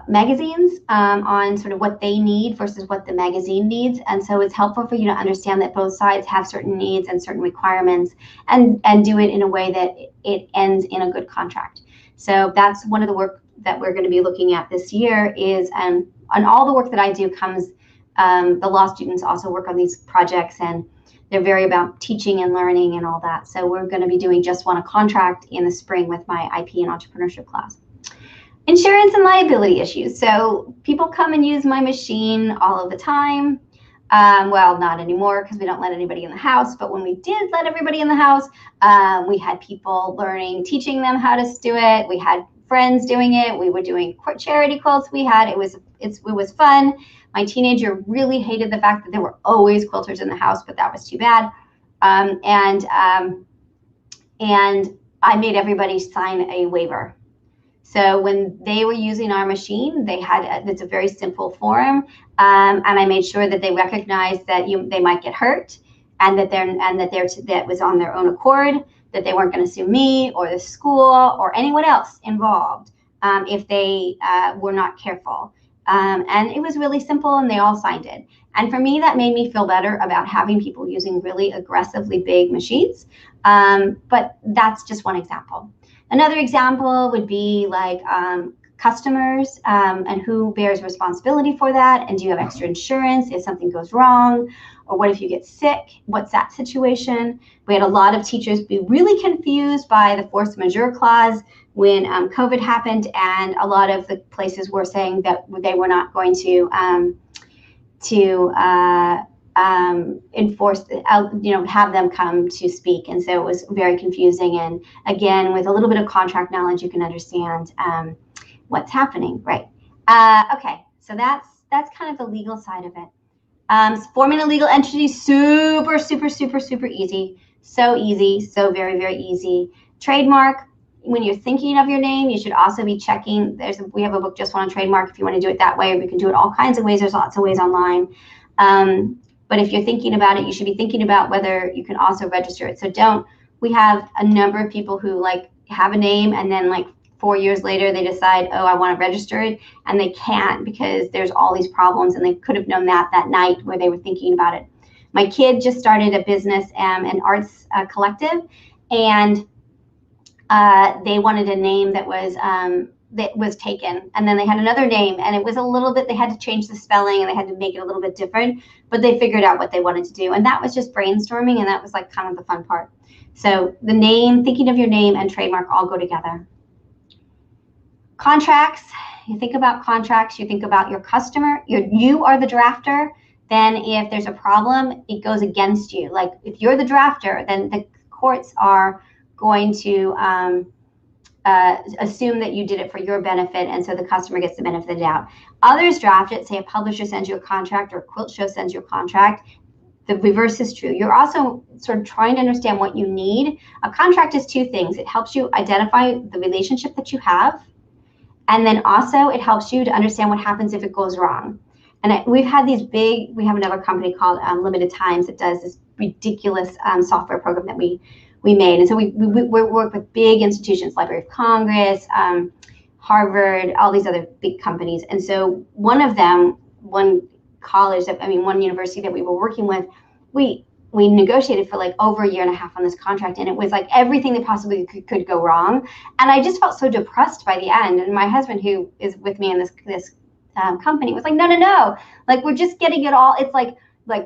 magazines on sort of what they need versus what the magazine needs. And so it's helpful for you to understand that both sides have certain needs and certain requirements, and do it in a way that it ends in a good contract. So that's one of the work that we're going to be looking at this year is, on all the work that I do comes, the law students also work on these projects, and they're very about teaching and learning and all that. So we're going to be doing Just Want a Contract in the spring with my IP and entrepreneurship class. Insurance and liability issues. So people come and use my machine all of the time. Well, not anymore because we don't let anybody in the house. But when we did let everybody in the house, we had people learning, teaching them how to do it. We had friends doing it. We were doing charity quilts. It was fun. My teenager really hated the fact that there were always quilters in the house, but that was too bad. And I made everybody sign a waiver. So when they were using our machine, it's a very simple form, and I made sure that they recognized that they might get hurt, and that was on their own accord, that they weren't going to sue me or the school or anyone else involved if they were not careful. And it was really simple, and they all signed it. And for me, that made me feel better about having people using really aggressively big machines. But that's just one example. Another example would be like customers and who bears responsibility for that, and do you have extra insurance if something goes wrong, or what if you get sick? What's that situation? We had a lot of teachers be really confused by the force majeure clause when COVID happened, and a lot of the places were saying that they were not going to enforce, have them come to speak. And so it was very confusing. And again, with a little bit of contract knowledge, you can understand what's happening, right? Okay, so that's kind of the legal side of it. Forming a legal entity, super, super, super, super easy. So easy, so very, very easy. Trademark, when you're thinking of your name, you should also be checking. We have a book, Just Want a Trademark, if you want to do it that way. We can do it all kinds of ways. There's lots of ways online. But if you're thinking about it, you should be thinking about whether you can also register it. So we have a number of people who have a name, and then 4 years later they decide, oh, I want to register it, and they can't because there's all these problems, and they could have known that night where they were thinking about it. My kid just started a business, an arts collective, and they wanted a name that was taken, and then they had another name, and it was a little bit, they had to change the spelling, and they had to make it a little bit different, but they figured out what they wanted to do, and that was just brainstorming, and that was kind of the fun part. So the name, thinking of your name, and trademark all go together. Contracts, you think about contracts, you think about your customer, you are the drafter, then if there's a problem, it goes against you. Like if you're the drafter, then the courts are going to assume that you did it for your benefit, and so the customer gets the benefit of the doubt. Others draft it, say a publisher sends you a contract or a quilt show sends you a contract. The reverse is true. You're also sort of trying to understand what you need. A contract is two things. It helps you identify the relationship that you have, and then also it helps you to understand what happens if it goes wrong. And we've had we have another company called Limited Times that does this ridiculous software program that we made. And so we work with big institutions, Library of Congress, Harvard, all these other big companies. And so one university that we were working with, we negotiated for over a year and a half on this contract, and it was everything that possibly could go wrong. And I just felt so depressed by the end. And my husband, who is with me in this company, was like, no, we're just getting it all. It's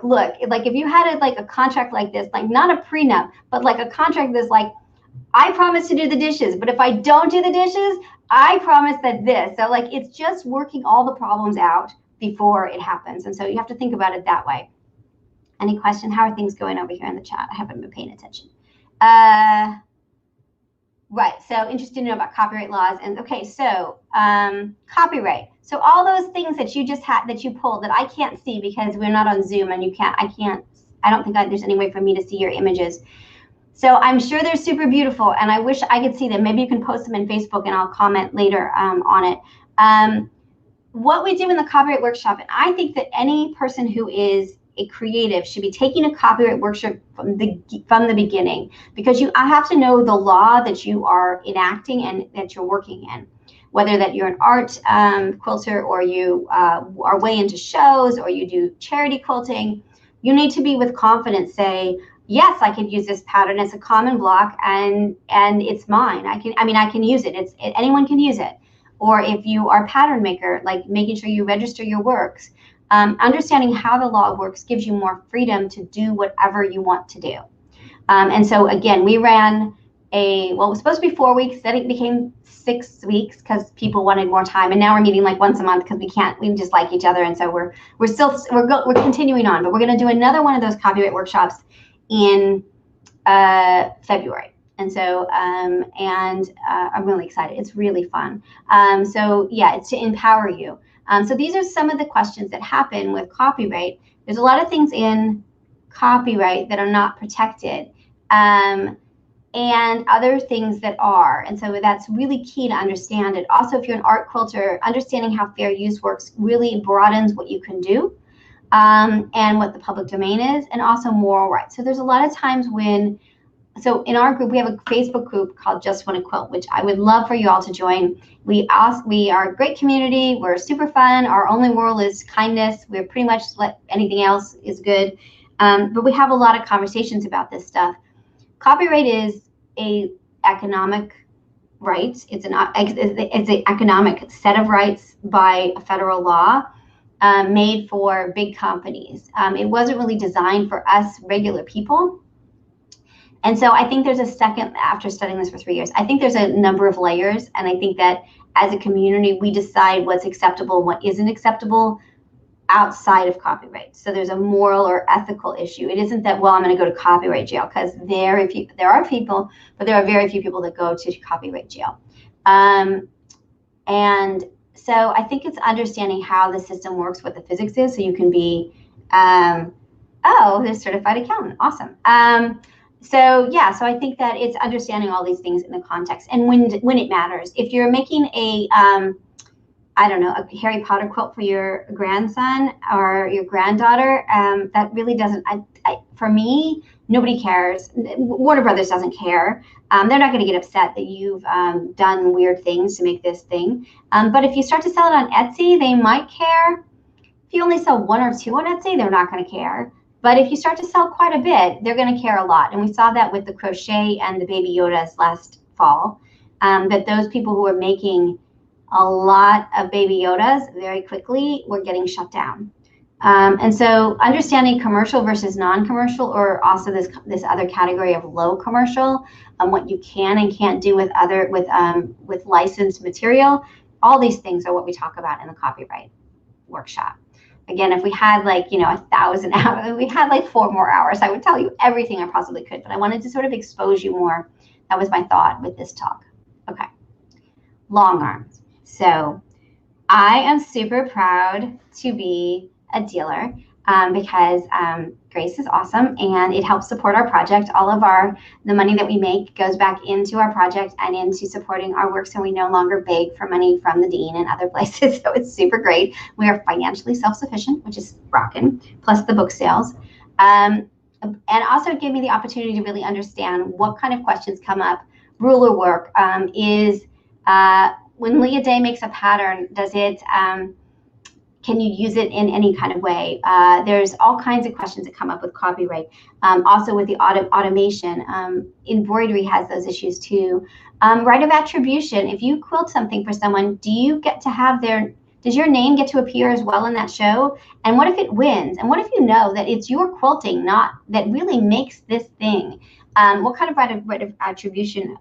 look, if you had a contract like this, not a prenup, but a contract that's I promise to do the dishes, but if I don't do the dishes, I promise that this. So it's just working all the problems out before it happens. And so you have to think about it that way. Any question? How are things going over here in the chat? I haven't been paying attention. Right. So interested to know about copyright laws. And okay, so copyright. So all those things that you just had, that you pulled, that I can't see because we're not on Zoom and I don't think there's any way for me to see your images. So I'm sure they're super beautiful and I wish I could see them. Maybe you can post them in Facebook and I'll comment later on it. What we do in the copyright workshop, and I think that any person who is a creative should be taking a copyright workshop from the beginning, because I have to know the law that you are enacting and that you're working in, whether that you're an art quilter or you are way into shows or you do charity quilting. You need to be with confidence say, yes, I can use this pattern. It's a common block and it's mine. I can use it. Anyone can use it. Or if you are a pattern maker, like making sure you register your works, understanding how the law works gives you more freedom to do whatever you want to do. And so again, we ran it was supposed to be 4 weeks, then it became 6 weeks because people wanted more time. And now we're meeting like once a month because we just like each other. And so we're continuing on, but we're going to do another one of those copyright workshops in February. And so, I'm really excited. It's really fun. So yeah, it's to empower you. So these are some of the questions that happen with copyright. There's a lot of things in copyright that are not protected, and other things that are. And so that's really key to understand it. Also, if you're an art quilter, understanding how fair use works really broadens what you can do, and what the public domain is, and also moral rights. So there's a lot of times so in our group, we have a Facebook group called Just Wanna Quilt, which I would love for you all to join. We are a great community. We're super fun. Our only rule is kindness. We're pretty much anything else is good. But we have a lot of conversations about this stuff. Copyright is a economic right. It's an economic set of rights by a federal law made for big companies. It wasn't really designed for us regular people. And so I think there's after studying this for 3 years, I think there's a number of layers. And I think that as a community, we decide what's acceptable and what isn't acceptable outside of copyright. So there's a moral or ethical issue. It isn't that, well, I'm going to go to copyright jail, because there are people, but there are very few people that go to copyright jail. And so I think it's understanding how the system works, what the physics is, so you can be, this certified accountant, awesome. So yeah, so I think that it's understanding all these things in the context and when it matters. If you're making a a Harry Potter quilt for your grandson or your granddaughter, that really doesn't. For me, nobody cares. Warner Brothers doesn't care. They're not going to get upset that you've done weird things to make this thing. But if you start to sell it on Etsy, they might care. If you only sell 1 or 2 on Etsy, they're not going to care. But if you start to sell quite a bit, they're going to care a lot. And we saw that with the crochet and the Baby Yodas last fall, that those people who were making a lot of Baby Yodas very quickly were getting shut down. And so understanding commercial versus non-commercial, or also this other category of low commercial, what you can and can't do with licensed material, all these things are what we talk about in the copyright workshop. Again, if we had 1,000 hours, we had 4 more hours, I would tell you everything I possibly could, but I wanted to sort of expose you more. That was my thought with this talk. Okay, long arms. So I am super proud to be a dealer because Grace is awesome and it helps support our project. All of the money that we make goes back into our project and into supporting our work, so we no longer beg for money from the dean and other places. So it's super great. We are financially self-sufficient, which is rocking, plus the book sales. And also it gave me the opportunity to really understand what kind of questions come up. Ruler work when Leah Day makes a pattern, can you use it in any kind of way? There's all kinds of questions that come up with copyright. Also with the automation, embroidery has those issues too. Right of attribution, if you quilt something for someone, do you get to have does your name get to appear as well in that show? And what if it wins? And what if you know that it's your quilting that really makes this thing? What kind of right of attribution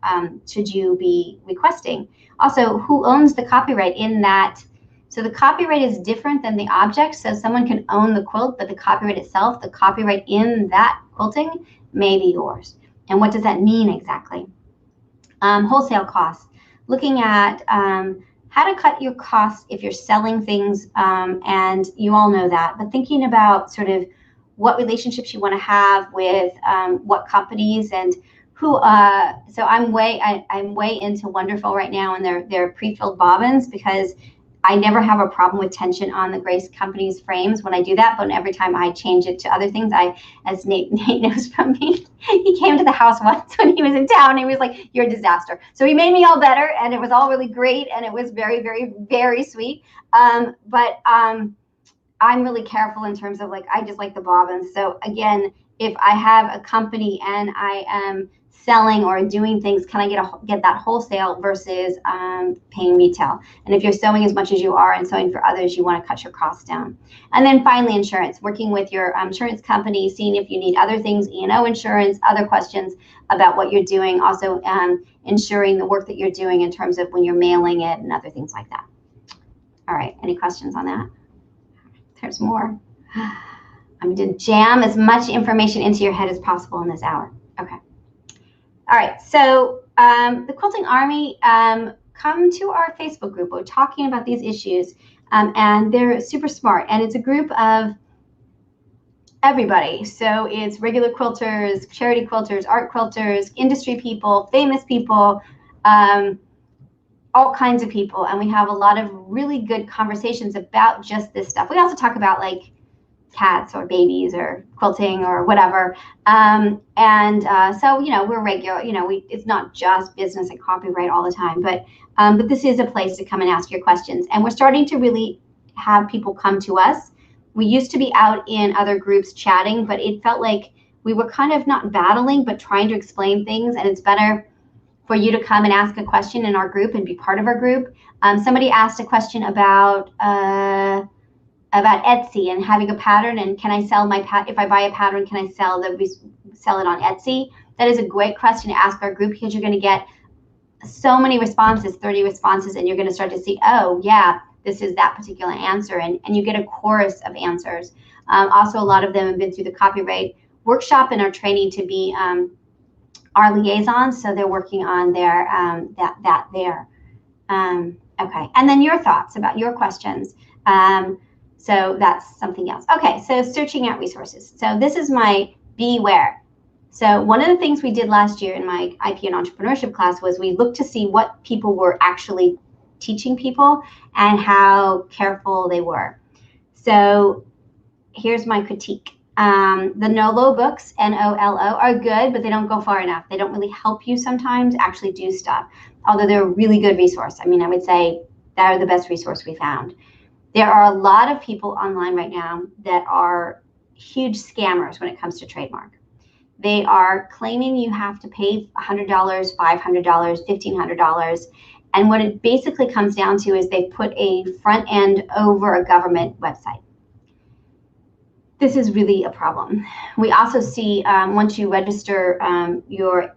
should you be requesting? Also, who owns the copyright in that? So the copyright is different than the object. So someone can own the quilt, but the copyright itself, the copyright in that quilting may be yours. And what does that mean exactly? Wholesale costs, looking at how to cut your costs if you're selling things, and you all know that, but thinking about sort of what relationships you want to have with what companies and who. So I'm way into Wonderful right now, and their pre-filled bobbins, because I never have a problem with tension on the Grace Company's frames when I do that, but every time I change it to other things, as Nate knows from me, he came to the house once when he was in town, and he was like, "You're a disaster." So he made me all better, and it was all really great, and it was very, very, very sweet. But I'm really careful in terms of, like, I just like the bobbins. So again, if I have a company and I am selling or doing things, can I get that wholesale versus paying retail? And if you're sewing as much as you are and sewing for others, you want to cut your costs down. And then finally, insurance, working with your insurance company, seeing if you need other things, E&O insurance, other questions about what you're doing, also ensuring the work that you're doing in terms of when you're mailing it and other things like that. All right, any questions on that? There's more. I'm going to jam as much information into your head as possible in this hour. Okay. All right, so the Quilting Army, come to our Facebook group. We're talking about these issues, and they're super smart. And it's a group of everybody. So it's regular quilters, charity quilters, art quilters, industry people, famous people, all kinds of people. And we have a lot of really good conversations about just this stuff. We also talk about, like, cats or babies or quilting or whatever. So, you know, we're regular, you know, it's not just business and copyright all the time, but this is a place to come and ask your questions. And we're starting to really have people come to us. We used to be out in other groups chatting, but it felt like we were kind of not battling, but trying to explain things. And it's better for you to come and ask a question in our group and be part of our group. Somebody asked a question about Etsy and having a pattern, and can I sell my if I buy a pattern, can I sell it on Etsy? That is a great question to ask our group, because you're going to get so many responses, 30 responses, and you're going to start to see, oh yeah, this is that particular answer, and you get a chorus of answers. Also, a lot of them have been through the copyright workshop and are training to be our liaisons, so they're working on their that there. Okay, and then your thoughts about your questions. So that's something else. Okay, so searching out resources. So this is my beware. So one of the things we did last year in my IP and entrepreneurship class was we looked to see what people were actually teaching people and how careful they were. So here's my critique. The NOLO books, N-O-L-O, are good, but they don't go far enough. They don't really help you sometimes actually do stuff, although they're a really good resource. I mean, I would say they're the best resource we found. There are a lot of people online right now that are huge scammers when it comes to trademark. They are claiming you have to pay $100, $500, $1,500. And what it basically comes down to is they put a front end over a government website. This is really a problem. We also see once you register your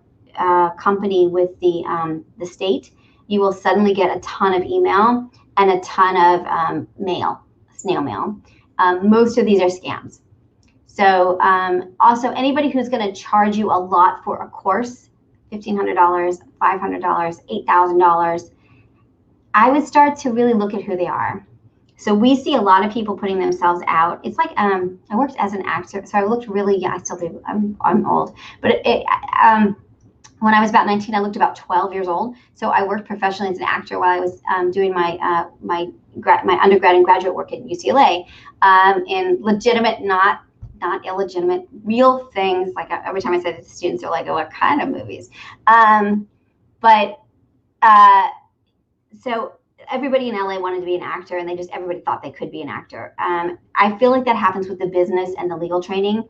company with the state, you will suddenly get a ton of email and a ton of mail, snail mail. Most of these are scams. So also anybody who's going to charge you a lot for a course, $1,500, $500, $8,000, I would start to really look at who they are. So we see a lot of people putting themselves out. It's like I worked as an actor, so I looked really young. I still do. I'm old, but when I was about 19, I looked about 12 years old. So I worked professionally as an actor while I was doing my my undergrad and graduate work at UCLA in legitimate, not illegitimate, real things. Like every time I say that to students, they're like, "Oh, what kind of movies?" So everybody in LA wanted to be an actor, and everybody thought they could be an actor. I feel like that happens with the business and the legal training.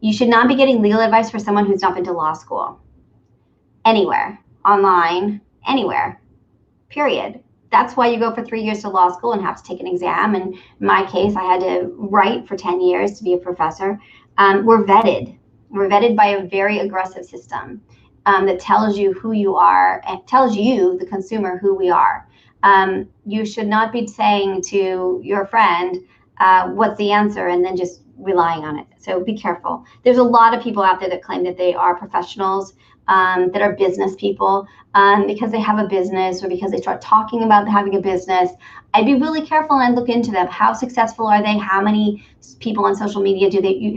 You should not be getting legal advice for someone who's not been to law school. Anywhere, online, anywhere, period. That's why you go for 3 years to law school and have to take an exam. And in my case, I had to write for 10 years to be a professor. We're vetted. We're vetted by a very aggressive system that tells you who you are and tells you, the consumer, who we are. You should not be saying to your friend, what's the answer, and then just relying on it. So be careful. There's a lot of people out there that claim that they are professionals, that are business people, because they have a business or because they start talking about having a business. I'd be really careful and look into them. How successful are they? How many people on social media do they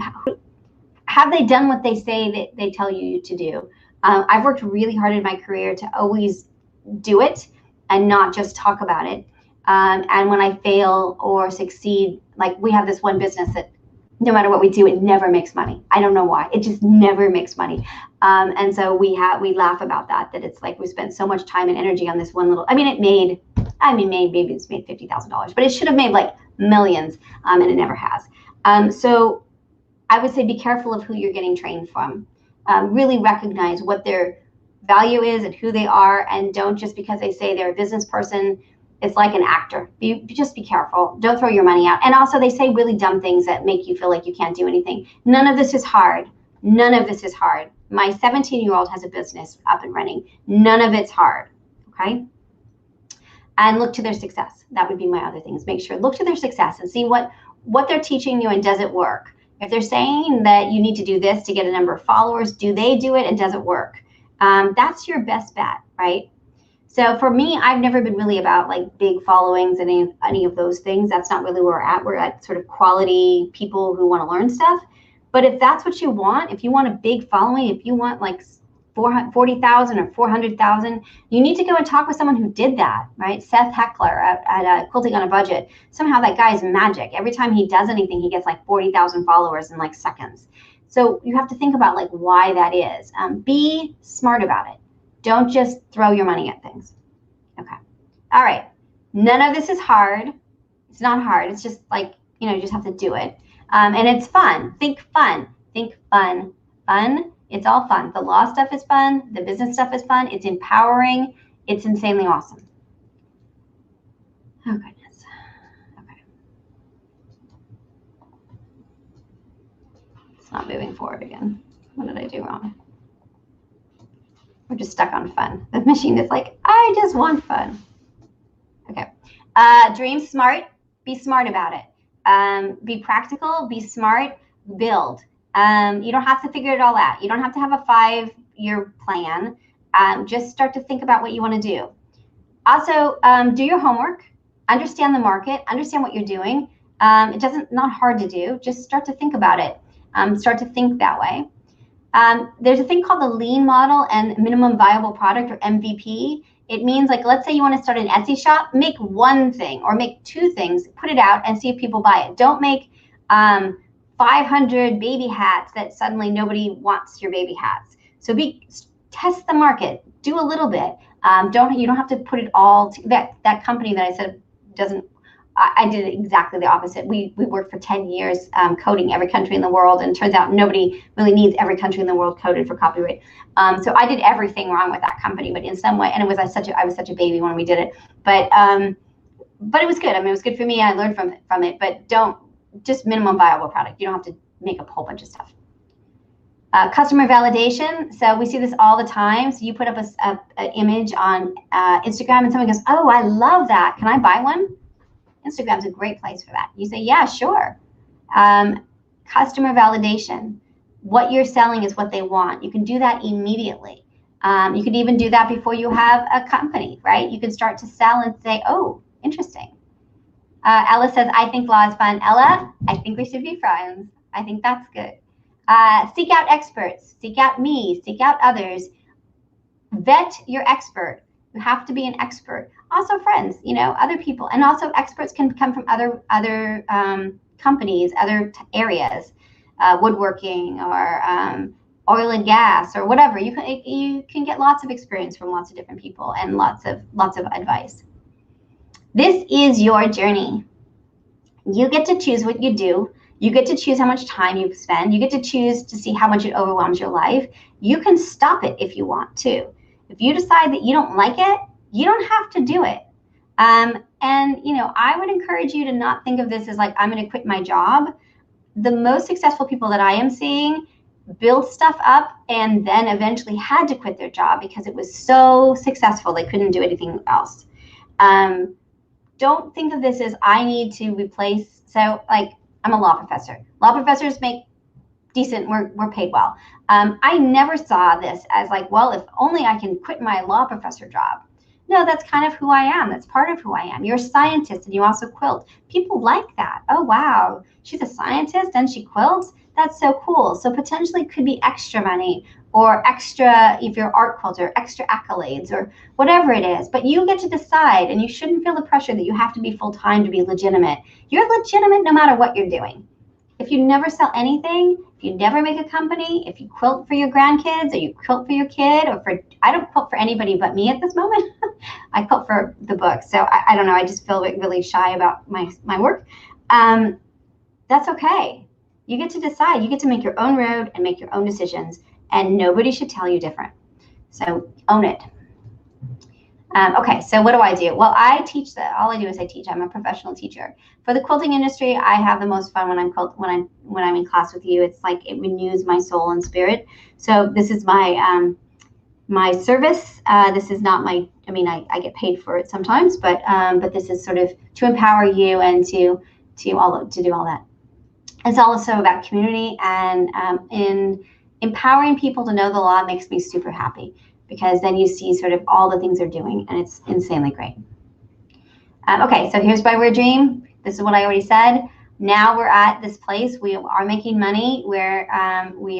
have they done what they say that they tell you to do? I've worked really hard in my career to always do it and not just talk about it. And when I fail or succeed, like we have this one business that no matter what we do, it never makes money. I don't know why. It just never makes money. And so we laugh about that it's like we spent so much time and energy on this one little, maybe it's made $50,000, but it should have made like millions, and it never has. So I would say be careful of who you're getting trained from. Really recognize what their value is and who they are, and don't just because they say they're a business person, it's like an actor. Just be careful. Don't throw your money out. And also they say really dumb things that make you feel like you can't do anything. None of this is hard. None of this is hard. My 17-year-old has a business up and running. None of it's hard, okay? And look to their success. That would be my other thing, is make sure, look to their success and see what they're teaching you and does it work. If they're saying that you need to do this to get a number of followers, do they do it and does it work? That's your best bet, right? So for me, I've never been really about like big followings and any of those things. That's not really where we're at. We're at sort of quality people who want to learn stuff. But if that's what you want, if you want a big following, if you want like 40,000 or 400,000, you need to go and talk with someone who did that, right? Seth Heckler at Quilting on a Budget. Somehow that guy's magic. Every time he does anything, he gets like 40,000 followers in like seconds. So you have to think about like why that is. Be smart about it. Don't just throw your money at things. Okay. All right. None of this is hard. It's not hard. It's just like, you just have to do it. And it's fun. Think fun. Think fun. Fun. It's all fun. The law stuff is fun. The business stuff is fun. It's empowering. It's insanely awesome. Oh, goodness. Okay. It's not moving forward again. What did I do wrong? We're just stuck on fun. The machine is like, I just want fun. Okay. Dream smart. Be smart about it. Be practical. Be smart. Build. You don't have to figure it all out. You don't have to have a 5-year plan. Just start to think about what you want to do. Also, do your homework. Understand the market. Understand what you're doing. It not hard to do. Just start to think about it. Start to think that way. There's a thing called the lean model and minimum viable product, or MVP. It means like, let's say you want to start an Etsy shop, make one thing or make 2 things, put it out and see if people buy it. Don't make 500 baby hats that suddenly nobody wants your baby hats. So test the market, do a little bit. You don't have to put it all that company that I said doesn't. I did exactly the opposite. We worked for 10 years coding every country in the world, and it turns out nobody really needs every country in the world coded for copyright. So I did everything wrong with that company, but in some way, and I was such a baby when we did it, but it was good. It was good for me. I learned from it, but just minimum viable product. You don't have to make a whole bunch of stuff. Customer validation. So we see this all the time. So you put up an image on Instagram and someone goes, oh, I love that. Can I buy one? Instagram's a great place for that. You say, yeah, sure. Customer validation. What you're selling is what they want. You can do that immediately. You can even do that before you have a company, right? You can start to sell and say, oh, interesting. Ella says, I think law is fun. Ella, I think we should be friends. I think that's good. Seek out experts. Seek out me. Seek out others. Vet your expert. You have to be an expert. Also friends, other people. And also experts can come from other companies, other areas, woodworking or oil and gas or whatever. You can get lots of experience from lots of different people and lots of advice. This is your journey. You get to choose what you do. You get to choose how much time you spend. You get to choose to see how much it overwhelms your life. You can stop it if you want to. If you decide that you don't like it, you don't have to do it. And I would encourage you to not think of this as like, I'm going to quit my job. The most successful people that I am seeing build stuff up and then eventually had to quit their job because it was so successful they couldn't do anything else. Don't think of this as I need to replace. So like I'm a law professor. Law professors make decent, we're paid well. I never saw this as like, well, if only I can quit my law professor job. No, that's kind of who I am. That's part of who I am. You're a scientist and you also quilt. People like that. Oh, wow, she's a scientist and she quilts? That's so cool. So potentially could be extra money or extra, if you're art quilter, extra accolades or whatever it is. But you get to decide, and you shouldn't feel the pressure that you have to be full-time to be legitimate. You're legitimate no matter what you're doing. If you never sell anything, if you never make a company, if you quilt for your grandkids or you quilt for your kid or for, I don't quilt for anybody but me at this moment. I quilt for the book. So I don't know. I just feel really shy about my work. That's okay. You get to decide. You get to make your own road and make your own decisions. And nobody should tell you different. So own it. Okay, so what do I do? Well, I teach all I do is I teach. I'm a professional teacher. For the quilting industry, I have the most fun when I'm in class with you. It's like it renews my soul and spirit. So this is my my service. This is not my. I mean, I get paid for it sometimes, but this is sort of to empower you and to do all that. It's also about community, and in empowering people to know the law makes me super happy, because then you see sort of all the things they're doing, and it's insanely great. Okay, so here's my weird dream. This is what I already said. Now we're at this place. We are making money. We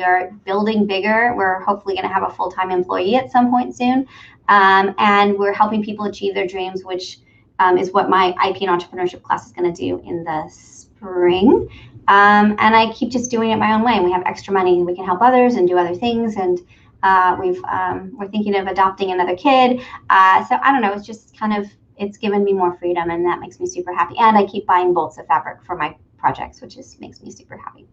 are building bigger. We're hopefully going to have a full-time employee at some point soon. And we're helping people achieve their dreams, which is what my IP and entrepreneurship class is going to do in the spring. And I keep just doing it my own way. And we have extra money and we can help others and do other things. And we're thinking of adopting another kid. So I don't know, it's just kind of, it's given me more freedom, and that makes me super happy. And I keep buying bolts of fabric for my projects, which makes me super happy.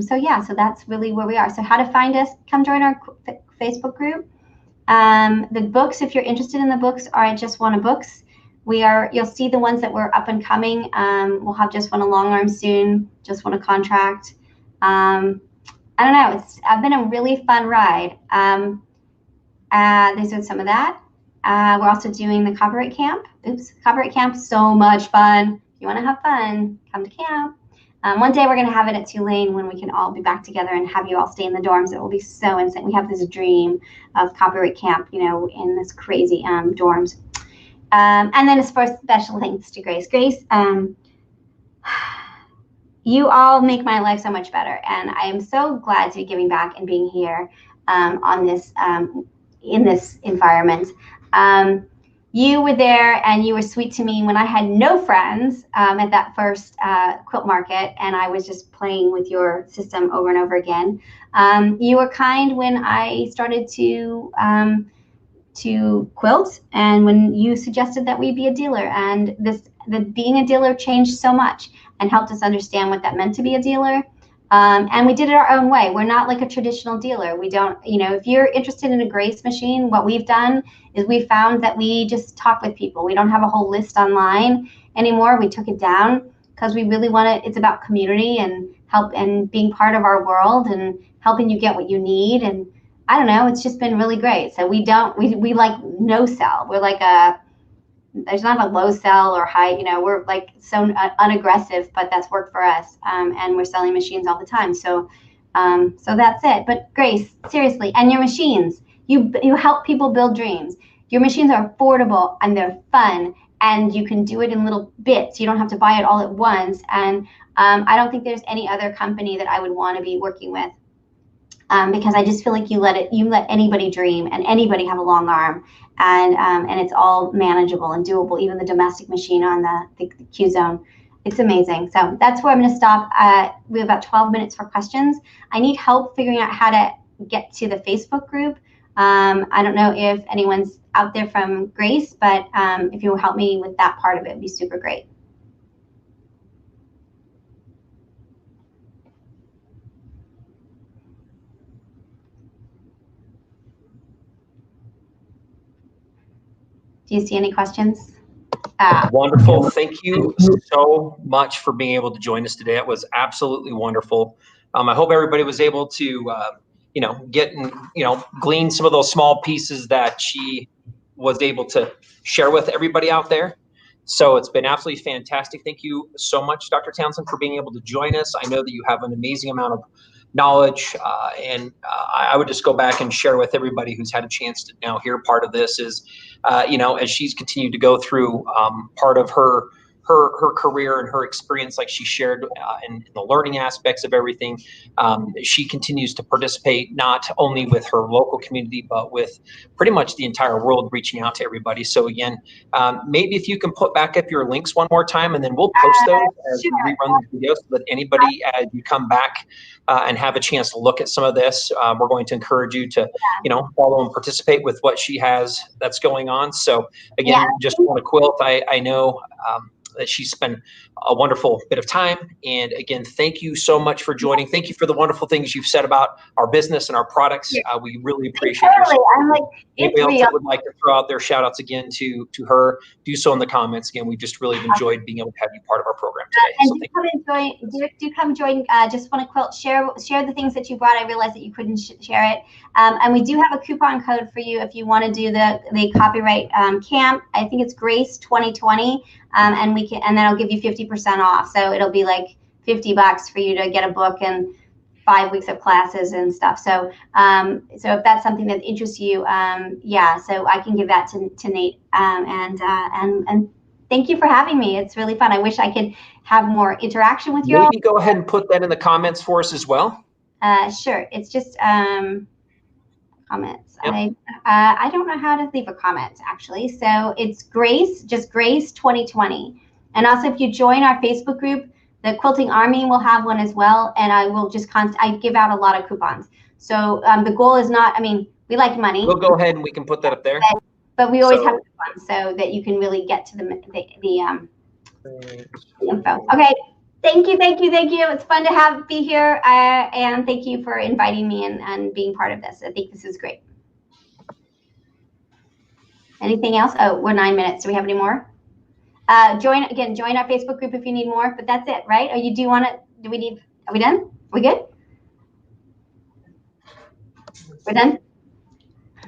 So yeah, so that's really where we are. So how to find us, come join our Facebook group. The books, if you're interested in the books, are at Just Wanna Books. You'll see the ones that we're up and coming. We'll have Just Wanna Longarm soon, Just Wanna Contract. I don't know, I've been a really fun ride. These are some of that. We're also doing the copyright camp. Copyright camp, so much fun. If you want to have fun, come to camp. One day we're going to have it at Tulane when we can all be back together and have you all stay in the dorms. It will be so insane. We have this dream of copyright camp, you know, in this crazy dorms. And then as far as special thanks to Grace. Grace, you all make my life so much better, and I am so glad to be giving back and being here on this in this environment. You were there and you were sweet to me when I had no friends at that first quilt market, and I was just playing with your system over and over again. You were kind when I started to quilt, and when you suggested that we be a dealer, and being a dealer changed so much and helped us understand what that meant to be a dealer. And we did it our own way. We're not like a traditional dealer. We don't, you know, if you're interested in a Grace machine, what we've done is we found that we just talk with people. We don't have a whole list online anymore. We took it down because we really want to, it's about community and help and being part of our world and helping you get what you need. And I don't know, it's just been really great. So we like no sell. We're like there's not a low sell or high, you know, we're like so unaggressive, but that's worked for us. And we're selling machines all the time. So that's it. But Grace, seriously, and your machines, you help people build dreams. Your machines are affordable and they're fun, and you can do it in little bits. You don't have to buy it all at once. And I don't think there's any other company that I would want to be working with. Because I just feel like you let anybody dream and anybody have a long arm, and it's all manageable and doable. Even the domestic machine on the Q Zone, it's amazing. So that's where I'm going to stop. We have about 12 minutes for questions. I need help figuring out how to get to the Facebook group. I don't know if anyone's out there from Grace, but if you will help me with that part of it, it'd be super great. Do you see any questions? Wonderful. Thank you so much for being able to join us today. It was absolutely wonderful. I hope everybody was able to, get and, glean some of those small pieces that she was able to share with everybody out there. So it's been absolutely fantastic. Thank you so much, Dr. Townsend, for being able to join us. I know that you have an amazing amount of knowledge, and I would just go back and share with everybody who's had a chance to now hear part of this is, you know, as she's continued to go through part of her career and her experience, like she shared in the learning aspects of everything, she continues to participate not only with her local community, but with pretty much the entire world, reaching out to everybody. So again, maybe if you can put back up your links one more time, and then we'll post those as we rerun the video, so that anybody, as you come back and have a chance to look at some of this, we're going to encourage you to, you know, follow and participate with what she has that's going on. So again, just want to quilt. I know that she spent a wonderful bit of time. And again, thank you so much for joining. Thank you for the wonderful things you've said about our business and our products. We really appreciate your support. I'm like, Anybody else that would like to throw out their shout outs again to her, do so in the comments. Again, we just really enjoyed being able to have you part of our program today. And So do come and join. Do come join. Just want to quilt. Share the things that you brought. I realized that you couldn't share it. And we do have a coupon code for you if you want to do the copyright camp. I think it's Grace 2020. And then I'll give you 50% off. So it'll be like $50 for you to get a book and 5 weeks of classes and stuff. So so if that's something that interests you, yeah, so I can give that to Nate. And thank you for having me. It's really fun. I wish I could have more interaction with you all. maybe go ahead and put that in the comments for us as well. Sure. It's just comments. Yep. I don't know how to leave a comment actually. So it's Grace, just Grace 2020. And also if you join our Facebook group, the Quilting Army will have one as well. And I will just I give out a lot of coupons. So the goal is not, I mean, we like money. We'll go ahead and we can put that up there. But we always have coupons so that you can really get to the info. Okay. Thank you. It's fun to be here. And thank you for inviting me and being part of this. I think this is great. Anything else? Oh, we're 9 minutes. Do we have any more? Join our Facebook group if you need more, but that's it, right? Or you do want to, are we done? We good? We're done?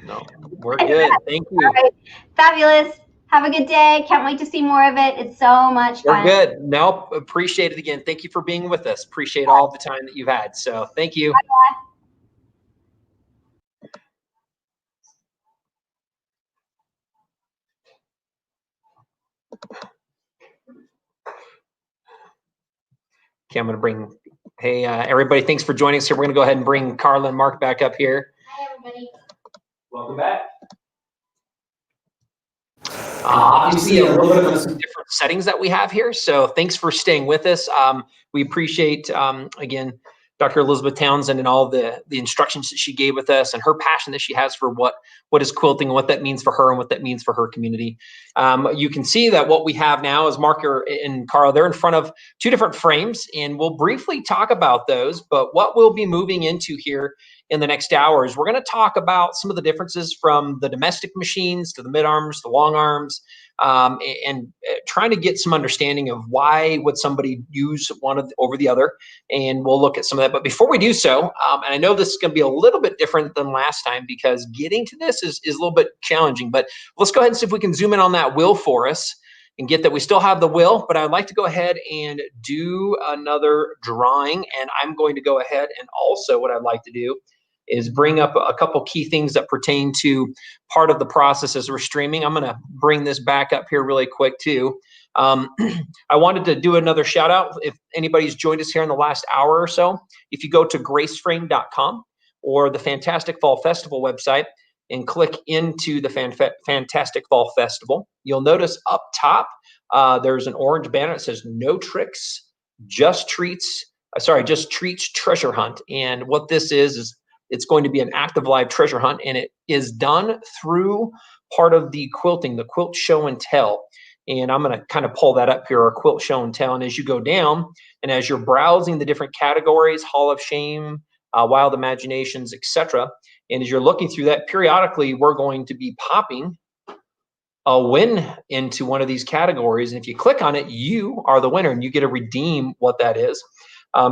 No, we're good. Thank you. All right. Fabulous. Have a good day. Can't wait to see more of it. It's so much fun. We're good. Nope. Appreciate it again. Thank you for being with us. Appreciate all the time that you've had. So thank you. Bye-bye. Okay, I'm going to bring, hey, everybody, thanks for joining us here. We're going to go ahead and bring Carla and Mark back up here. Hi, everybody. Welcome back. Obviously, a little bit of some different settings that we have here. So thanks for staying with us. We appreciate, again, Dr. Elizabeth Townsend and all the instructions that she gave with us and her passion that she has for what is quilting and what that means for her and what that means for her community. You can see that what we have now is Mark and Carl, they're in front of two different frames, and we'll briefly talk about those. But what we'll be moving into here in the next hour is we're going to talk about some of the differences from the domestic machines to the mid arms, the long arms, and trying to get some understanding of why would somebody use one over the other. And we'll look at some of that. But before we do so, and I know this is going to be a little bit different than last time because getting to this is a little bit challenging, but let's go ahead and see if we can zoom in on that wheel for us and get that we still have the wheel. But I'd like to go ahead and do another drawing. And I'm going to go ahead and also what I'd like to do is bring up a couple key things that pertain to part of the process as we're streaming. I'm going to bring this back up here really quick too. I wanted to do another shout out. If anybody's joined us here in the last hour or so, if you go to graceframe.com or the Fantastic Fall Festival website and click into the Fantastic Fall Festival, you'll notice up top, there's an orange banner that says no tricks, just treats treasure hunt. And what this is it's going to be an active live treasure hunt, and it is done through part of the quilting, the quilt show and tell. And I'm going to kind of pull that up here, our quilt show and tell. And as you go down and as you're browsing the different categories, Hall of Shame, Wild Imaginations, etc., and as you're looking through that, periodically we're going to be popping a win into one of these categories. And if you click on it, you are the winner and you get to redeem what that is.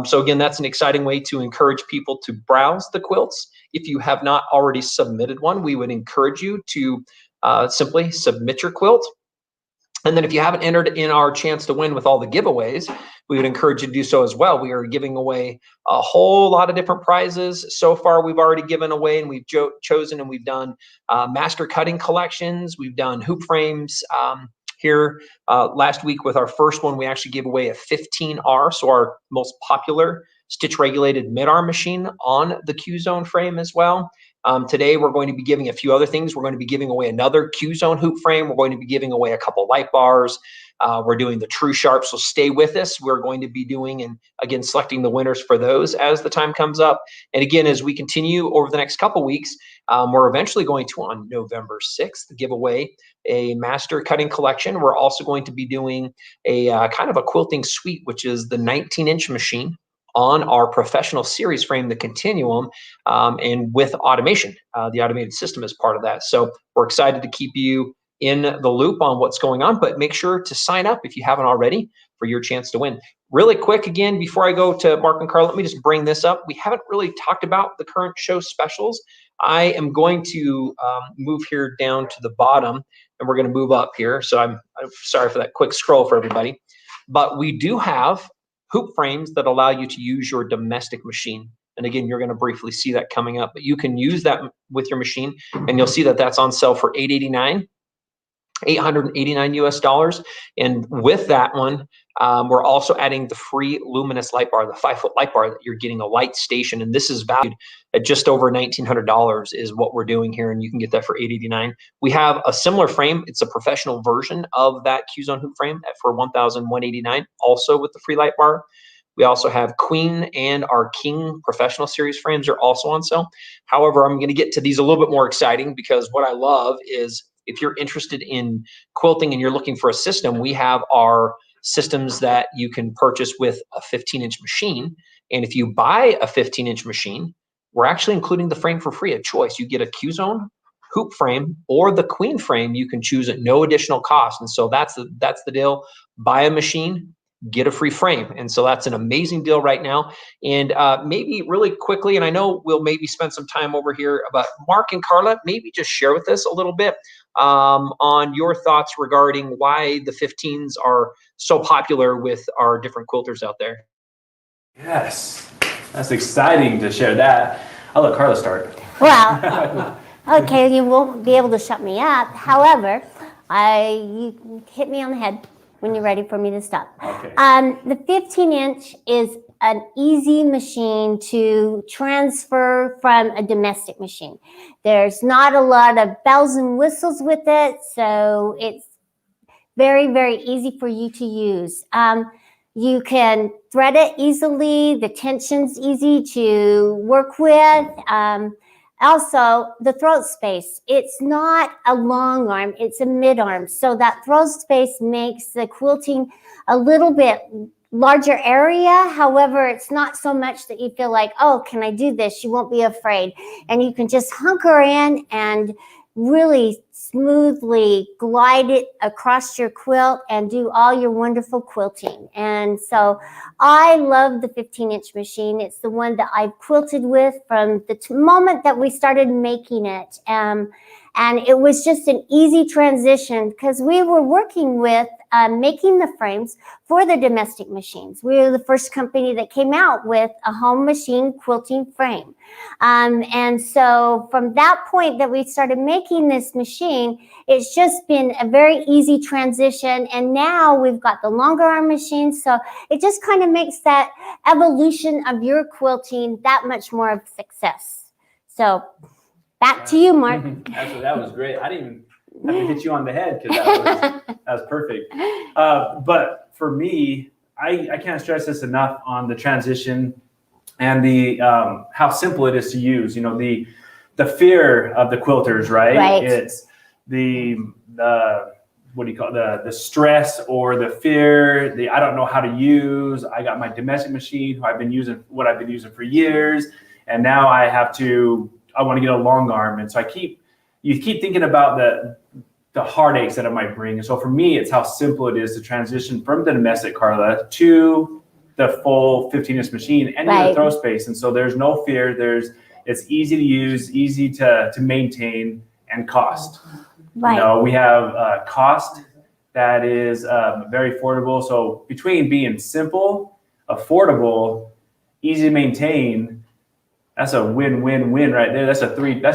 So again, that's an exciting way to encourage people to browse the quilts. If you have not already submitted one, we would encourage you to simply submit your quilt. And then if you haven't entered in our chance to win with all the giveaways, we would encourage you to do so as well. We are giving away a whole lot of different prizes. So far, we've already given away and we've chosen and we've done master cutting collections. We've done hoop frames here. Last week with our first one, we actually gave away a 15R, so our most popular stitch regulated mid-arm machine on the Q-Zone frame as well. Today, we're going to be giving a few other things. We're going to be giving away another Q-Zone hoop frame. We're going to be giving away a couple light bars. We're doing the True Sharp, so stay with us. We're going to be doing, and again, selecting the winners for those as the time comes up. And again, as we continue over the next couple weeks, we're eventually going to, on November 6th, give away a master cutting collection. We're also going to be doing a kind of a quilting suite, which is the 19-inch machine on our professional series frame, the Continuum, and with automation. The automated system is part of that. So we're excited to keep you in the loop on what's going on, but make sure to sign up if you haven't already for your chance to win. Really quick, again, before I go to Mark and Carl, let me just bring this up. We haven't really talked about the current show specials. I am going to move here down to the bottom, and we're going to move up here. So I'm sorry for that quick scroll for everybody. But we do have hoop frames that allow you to use your domestic machine. And again, you're going to briefly see that coming up, but you can use that with your machine, and you'll see that that's on sale for $889 US. And with that one, we're also adding the free luminous light bar, the 5-foot light bar that you're getting a light station. And this is valued at just over $1,900 is what we're doing here. And you can get that for $889. We have a similar frame. It's a professional version of that Q-Zone hoop frame for $1,189, also with the free light bar. We also have Queen and our King professional series frames are also on sale. However, I'm going to get to these a little bit more exciting, because what I love is if you're interested in quilting and you're looking for a system, we have our systems that you can purchase with a 15-inch machine. And if you buy a 15-inch machine, we're actually including the frame for free, a choice. You get a Q-Zone hoop frame or the Queen frame. You can choose at no additional cost. And so that's the deal. Buy a machine, get a free frame. And so that's an amazing deal right now. And maybe really quickly, and I know we'll maybe spend some time over here, but Mark and Carla, maybe just share with us a little bit on your thoughts regarding why the 15s are so popular with our different quilters out there. Yes, that's exciting to share that. I'll let Carla start. Well, okay, you won't be able to shut me up. However, you hit me on the head when you're ready for me to stop. Okay. The 15-inch is an easy machine to transfer from a domestic machine. There's not a lot of bells and whistles with it, so it's very, very easy for you to use. You can thread it easily. The tension's easy to work with. Also, the throat space. It's not a long arm, it's a mid arm. So that throat space makes the quilting a little bit larger area. However, it's not so much that you feel like, oh, can I do this? You won't be afraid. And you can just hunker in and really smoothly glide it across your quilt and do all your wonderful quilting. And so I love the 15-inch machine. It's the one that I've quilted with from the moment that we started making it. And it was just an easy transition because we were working with making the frames for the domestic machines. We were the first company that came out with a home machine quilting frame. And so from that point that we started making this machine, it's just been a very easy transition. And now we've got the longer arm machines. So it just kind of makes that evolution of your quilting that much more of a success. So back to you, Mark. Actually, that was great. I didn't even have to hit you on the head because that was perfect. But for me, I can't stress this enough on the transition and the how simple it is to use. You know, the fear of the quilters, right? Right. It's the what do you call it? The stress or the fear. I don't know how to use. I got my domestic machine, who I've been using for years, and now I want to get a long arm, and so you keep thinking about the heartaches that it might bring. And so for me, it's how simple it is to transition from the domestic, Carla, to the full 15-inch machine and the throw space. And so there's no fear. It's easy to use, easy to maintain, and cost. Right. You know, we have cost that is very affordable. So between being simple, affordable, easy to maintain, that's a win-win-win right there. That's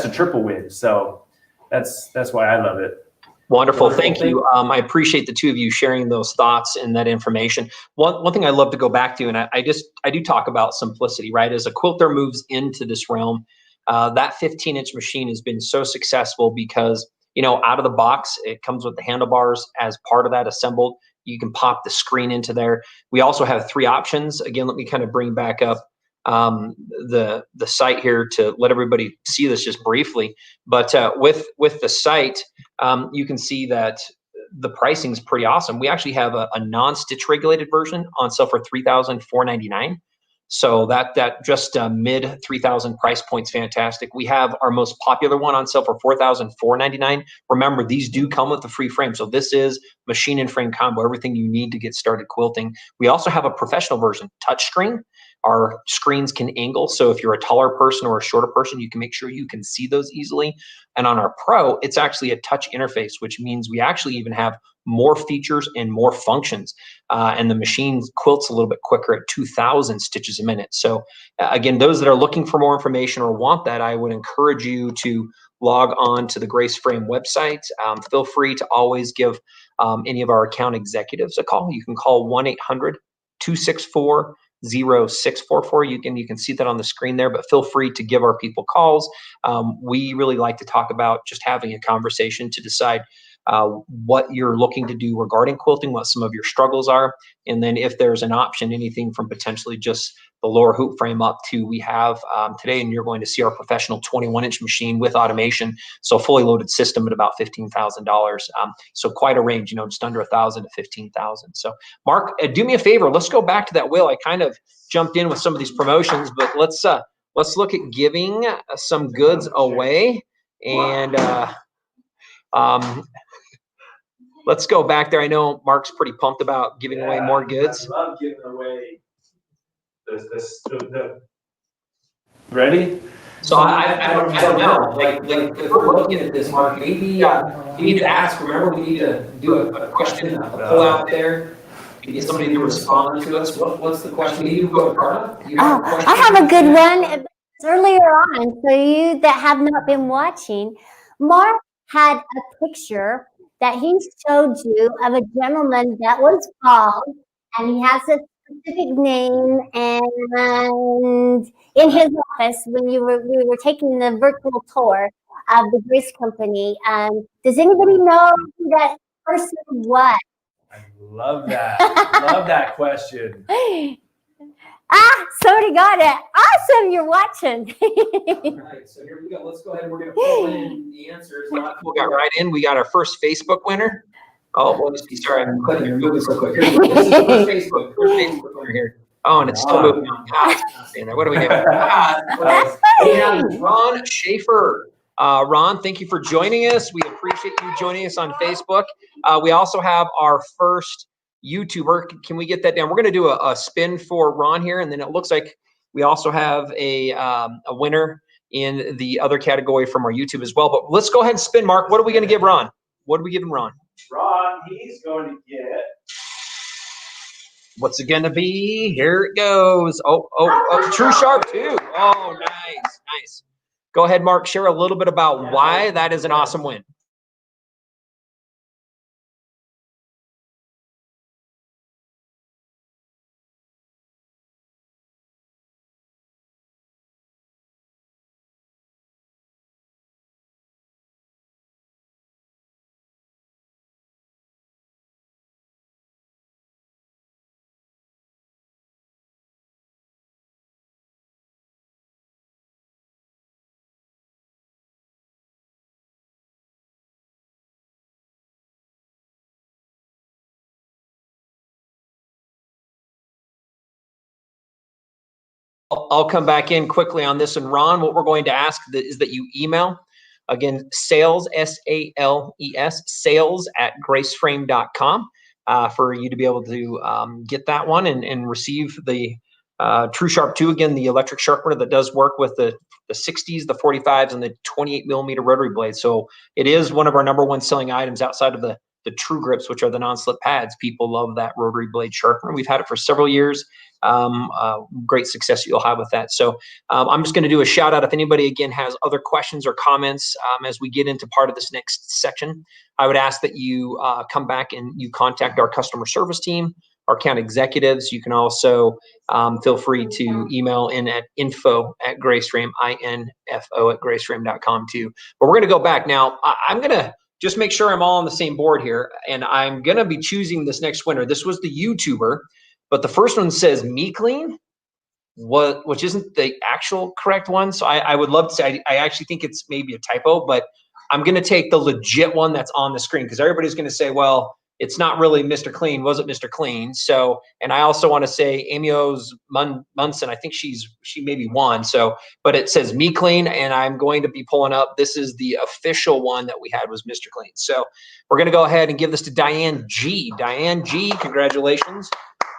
a triple win. So that's why I love it. Wonderful. Thank you. I appreciate the two of you sharing those thoughts and that information. One thing I love to go back to, and I do talk about simplicity, right? As a quilter moves into this realm, that 15-inch machine has been so successful because, you know, out of the box, it comes with the handlebars as part of that assembled. You can pop the screen into there. We also have 3 options. Again, let me kind of bring back up the site here to let everybody see this just briefly. But with the site, you can see that the pricing is pretty awesome. We actually have a non-stitch regulated version on sale for $3,499. So that just mid $3,000 price point's fantastic. We have our most popular one on sale for $4,499. Remember, these do come with a free frame. So this is machine and frame combo, everything you need to get started quilting. We also have a professional version, touchscreen. Our screens can angle. So if you're a taller person or a shorter person, you can make sure you can see those easily. And on our Pro, it's actually a touch interface, which means we actually even have more features and more functions. And the machine quilts a little bit quicker at 2,000 stitches a minute. So again, those that are looking for more information or want that, I would encourage you to log on to the Grace Frame website. Feel free to always give any of our account executives a call. You can call 1-800-264-0644. You can see that on the screen there, but feel free to give our people calls. We really like to talk about just having a conversation to decide what you're looking to do regarding quilting, what some of your struggles are, and then if there's an option, anything from potentially just the lower hoop frame up to we have today, and you're going to see our professional 21-inch machine with automation, so fully loaded system at about $15,000. So quite a range, you know, just under 1,000 to 15,000. So Mark, do me a favor. Let's go back to that wheel. I kind of jumped in with some of these promotions, but let's look at giving some goods away, and let's go back there. I know Mark's pretty pumped about giving away more goods. I love giving away the ready? So I don't know. Like if we're looking at this, Mark, maybe you need to ask. Remember, we need to do a question, a poll out there. To get somebody to respond to us. What's the question? You go, Carla. I have a good one. Earlier on, so you that have not been watching, Mark had a picture that he showed you of a gentleman that was bald, and he has a specific name, and in his office when we were taking the virtual tour of the Grace Company. Does anybody know who that person was? I love that. Love that question. Somebody got it. Awesome, you're watching. All right, so here we go. Let's go ahead and we're going to pull in the answers. We got right in. We got our first Facebook winner. Oh, well, sorry, I'm clicking. You're moving so quick. This is the first Facebook winner here. Oh, and it's still moving on. What are we doing? We have Ron Schaefer. Ron, thank you for joining us. We appreciate you joining us on Facebook. We also have our first YouTuber. Can we get that down? We're going to do a spin for Ron here, and then it looks like we also have a winner in the other category from our YouTube as well. But let's go ahead and spin, Mark. What are we going to give Ron? What are we giving Ron? Ron, he's going to get. What's it going to be? Here it goes. Oh, True Sharp 2. Oh, nice. Go ahead, Mark. Share a little bit about why that is an awesome win. I'll come back in quickly on this. And Ron, what we're going to ask is that you email, again, sales, S-A-L-E-S, sales@graceframe.com for you to be able to get that one and receive the True Sharp 2, again, the electric sharpener that does work with the 60s, the 45s, and the 28mm rotary blades. So it is one of our #1 selling items outside of the the True Grips, which are the non-slip pads. People love that rotary blade sharpener. We've had it for several years. Great success you'll have with that. So I'm just going to do a shout out if anybody again has other questions or comments as we get into part of this next section. I would ask that you come back and you contact our customer service team, our account executives. You can also feel free to email in at info@graceframe, info@graceframe.com too. But we're going to go back now. I'm going to just make sure I'm all on the same board here, and I'm going to be choosing this next winner. This was the YouTuber, but the first one says Me Clean, which isn't the actual correct one. So I would love to say, I actually think it's maybe a typo, but I'm going to take the legit one that's on the screen because everybody's going to say, well, it's not really Mr. Clean. Was it Mr. Clean? So, and I also want to say Amy Munson, I think she maybe won. So, but it says Me Clean, and I'm going to be pulling up. This is the official one that we had was Mr. Clean. So we're going to go ahead and give this to Diane G. Diane G, congratulations.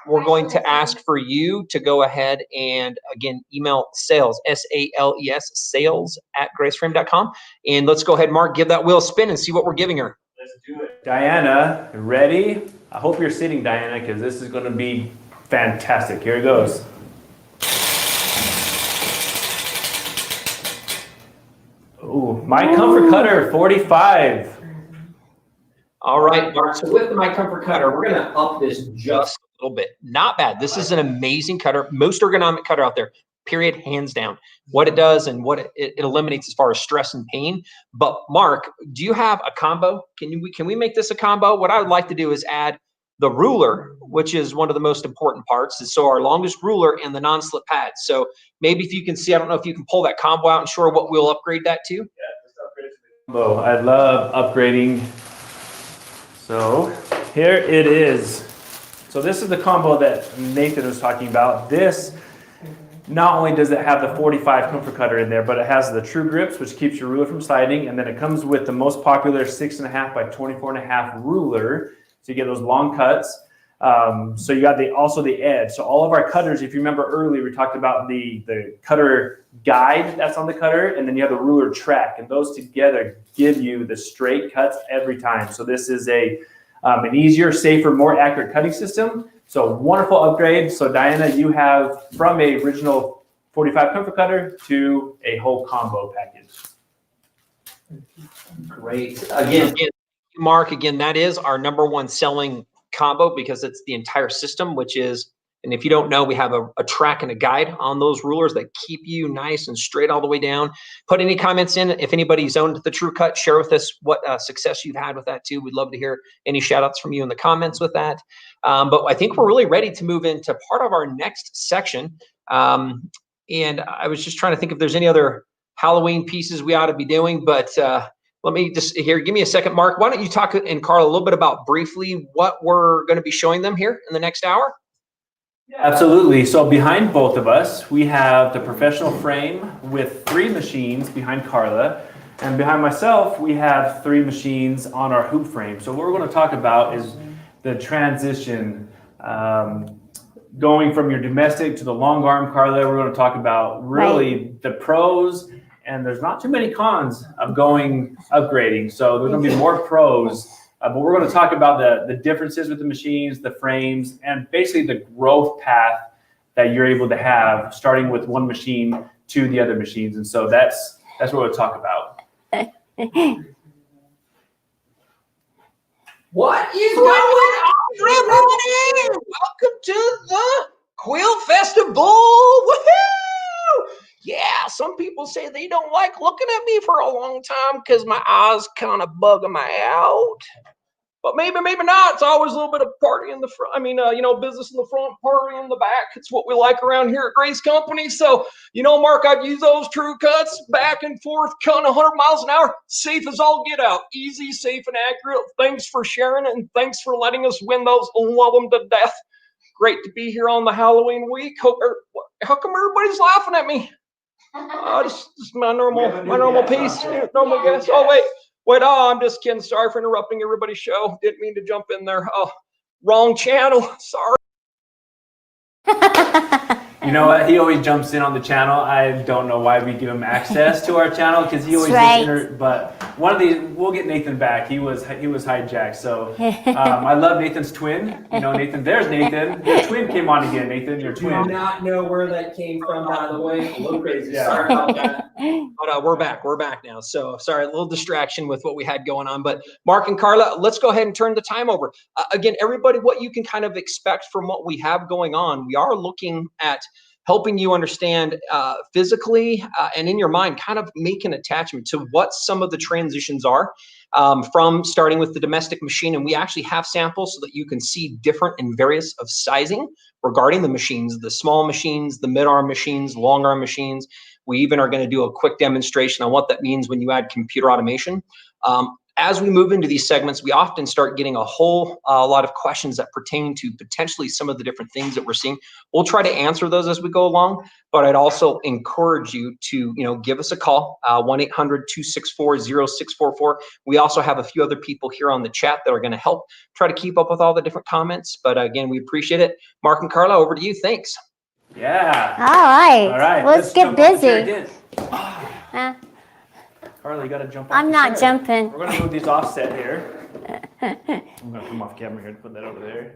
We're going to ask for you to go ahead and, again, email sales, S-A-L-E-S, sales@graceframe.com. And let's go ahead, Mark, give that wheel a spin and see what we're giving her. Let's do it. Diana, ready? I hope you're sitting, Diana, because this is going to be fantastic. Here it goes. Ooh, My Comfort Cutter 45. All right, Mark. So with the My Comfort Cutter, we're going to up this just a little bit. Not bad. This is an amazing cutter. Most ergonomic cutter out there, period, hands down. What it does and what it eliminates as far as stress and pain. But Mark, do you have a combo? Can we make this a combo? What I would like to do is add the ruler, which is one of the most important parts. So our longest ruler and the non-slip pads. So maybe if you can see, I don't know if you can pull that combo out and show what we'll upgrade that to. Yeah, just upgrade it to the combo. I love upgrading. So here it is. So this is the combo that Nathan was talking about. This, not only does it have the 45 comfort cutter in there, but it has the True Grips, which keeps your ruler from sliding. And then it comes with the most popular 6.5 by 24.5 ruler. So you get those long cuts. So you got also the edge. So all of our cutters, if you remember earlier, we talked about the cutter guide that's on the cutter, and then you have the ruler track, and those together give you the straight cuts every time. So this is an easier, safer, more accurate cutting system. So wonderful upgrade. So Diana, you have from a original 45 comfort cutter to a whole combo package. Great. Again, Mark, again, that is our #1 selling combo because it's the entire system, which is, and if you don't know, we have a track and a guide on those rulers that keep you nice and straight all the way down. Put any comments in. If anybody's owned the True Cut, share with us what success you've had with that too. We'd love to hear any shout outs from you in the comments with that. But I think we're really ready to move into part of our next section. And I was just trying to think if there's any other Halloween pieces we ought to be doing, but let me just here, give me a second, Mark. Why don't you talk, and Carl, a little bit about briefly what we're going to be showing them here in the next hour? Absolutely. So behind both of us, we have the professional frame with 3 machines behind Carla. And behind myself, we have 3 machines on our hoop frame. So what we're going to talk about is the transition, going from your domestic to the long arm, Carla. We're going to talk about really the pros, and there's not too many cons of upgrading. So there's going to be more pros. But we're going to talk about the differences with the machines, the frames, and basically the growth path that you're able to have starting with one machine to the other machines. And so that's what we'll talk about. What is going on, everybody? Welcome to the Quilt Festival. Woohoo! Yeah, some people say they don't like looking at me for a long time because my eyes kind of bug them out. But maybe not. It's always a little bit of party in the front. I mean, business in the front, party in the back. It's what we like around here at Grace Company. So, Mark, I've used those True Cuts back and forth, cutting 100 miles an hour. Safe as all get out. Easy, safe, and accurate. Thanks for sharing it, and thanks for letting us win those. Love them to death. Great to be here on the Halloween week. How come everybody's laughing at me? Just my normal piece. Normal guess. Oh, wait. I'm just kidding. Sorry for interrupting everybody's show. Didn't mean to jump in there. Oh, wrong channel. Sorry. You know what? He always jumps in on the channel. I don't know why we give him access to our channel because he always right. but one of these, we'll get Nathan back. He was hijacked. So I love Nathan's twin. You know, Nathan. There's Nathan. Your twin came on again, Nathan. Your twin. Do not know where that came from, by the way. A little crazy. Yeah. Sorry about that. But we're back. We're back now. So sorry, a little distraction with what we had going on. But Mark and Carla, let's go ahead and turn the time over. Again, everybody, what you can kind of expect from what we have going on, we are looking at helping you understand physically and in your mind, kind of make an attachment to what some of the transitions are from starting with the domestic machine. And we actually have samples so that you can see different and various of sizing regarding the machines, the small machines, the mid-arm machines, long arm machines. We even are going to do a quick demonstration on what that means when you add computer automation. As we move into these segments, we often start getting a whole lot of questions that pertain to potentially some of the different things that we're seeing. We'll try to answer those as we go along, but I'd also encourage you to, give us a call, 1-800-264-0644. We also have a few other people here on the chat that are going to help try to keep up with all the different comments. But again, we appreciate it. Mark and Carla, over to you. Thanks. Yeah. All right. Let's get busy. Carla, you got to jump off. I'm not jumping. We're going to move these offset here. I'm going to come off camera here to put that over there.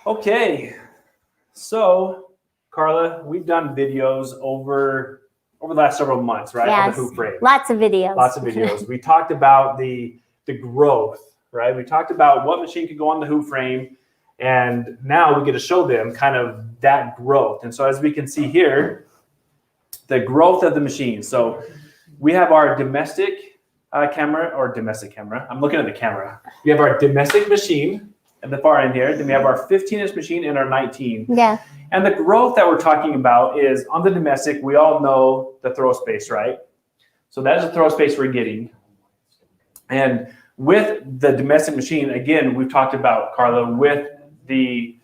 Okay. So, Carla, we've done videos over the last several months, right? Yes. On the hoop frame. Lots of videos. Lots of videos. We talked about the growth, right? We talked about what machine could go on the hoop frame, and now we get to show them kind of that growth. And so as we can see here, the growth of the machine. So we have our domestic camera. I'm looking at the camera. We have our domestic machine at the far end here. Then we have our 15-inch machine and our 19. Yeah. And the growth that we're talking about is on the domestic, we all know the throw space, right? So that is the throw space we're getting. And with the domestic machine, again, we've talked about, Carla, with the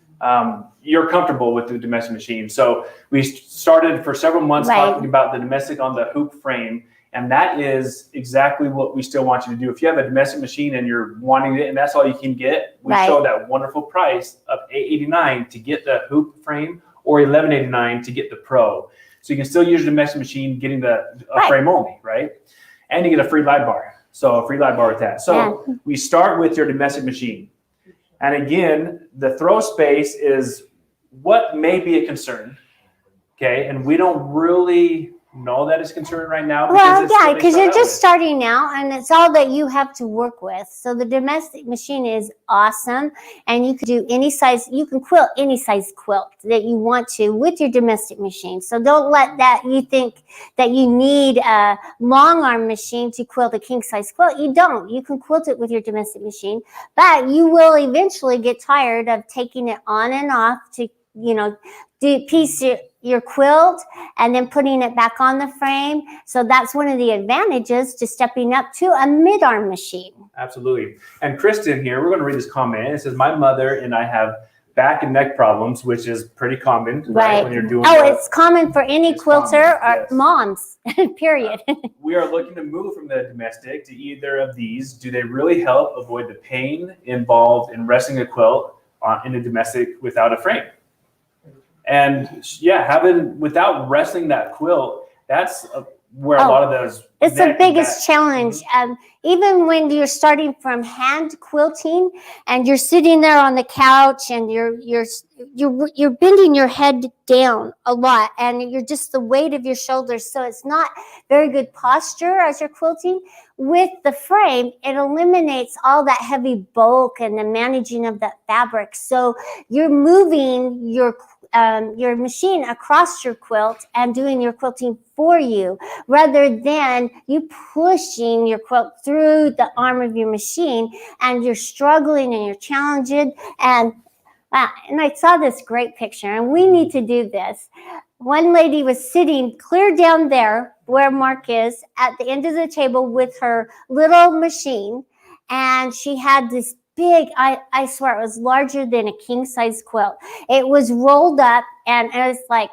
you're comfortable with the domestic machine. So we started for several months talking about the domestic on the hoop frame. And that is exactly what we still want you to do. If you have a domestic machine and you're wanting it and that's all you can get, we show that wonderful price of $889 to get the hoop frame or $1189 to get the Pro. So you can still use your domestic machine getting the frame only, right? And you get a free Lightbar. So a free Lightbar with that. So we start with your domestic machine. And again, the throw space is what may be a concern, okay? And we don't really know that it's a concern right now. Because you're just starting out and it's all that you have to work with. So the domestic machine is awesome and you can do any size, you can quilt any size quilt that you want to with your domestic machine. So don't let that, you think that you need a long arm machine to quilt a king size quilt. You don't. You can quilt it with your domestic machine, but you will eventually get tired of taking it on and off to, piece your quilt and then putting it back on the frame. So that's one of the advantages to stepping up to a mid-arm machine. Absolutely. And Kristen here, we're going to read this comment. It says, my mother and I have back and neck problems, which is pretty common, right? When you're doing it's common for any quilter or moms, period. We are looking to move from the domestic to either of these. Do they really help avoid the pain involved in resting a quilt in a domestic without a frame? And without wrestling that quilt, that's where a lot of those. It's the biggest challenge. Even when you're starting from hand quilting and you're sitting there on the couch and you're bending your head down a lot and you're just the weight of your shoulders. So it's not very good posture as you're quilting. With the frame, it eliminates all that heavy bulk and the managing of that fabric. So you're moving your machine across your quilt and doing your quilting for you rather than you pushing your quilt through the arm of your machine and you're struggling and you're challenged. And I saw this great picture and we need to do this. One lady was sitting clear down there where Mark is at the end of the table with her little machine and she had this big, I swear it was larger than a king size quilt. It was rolled up and it was like,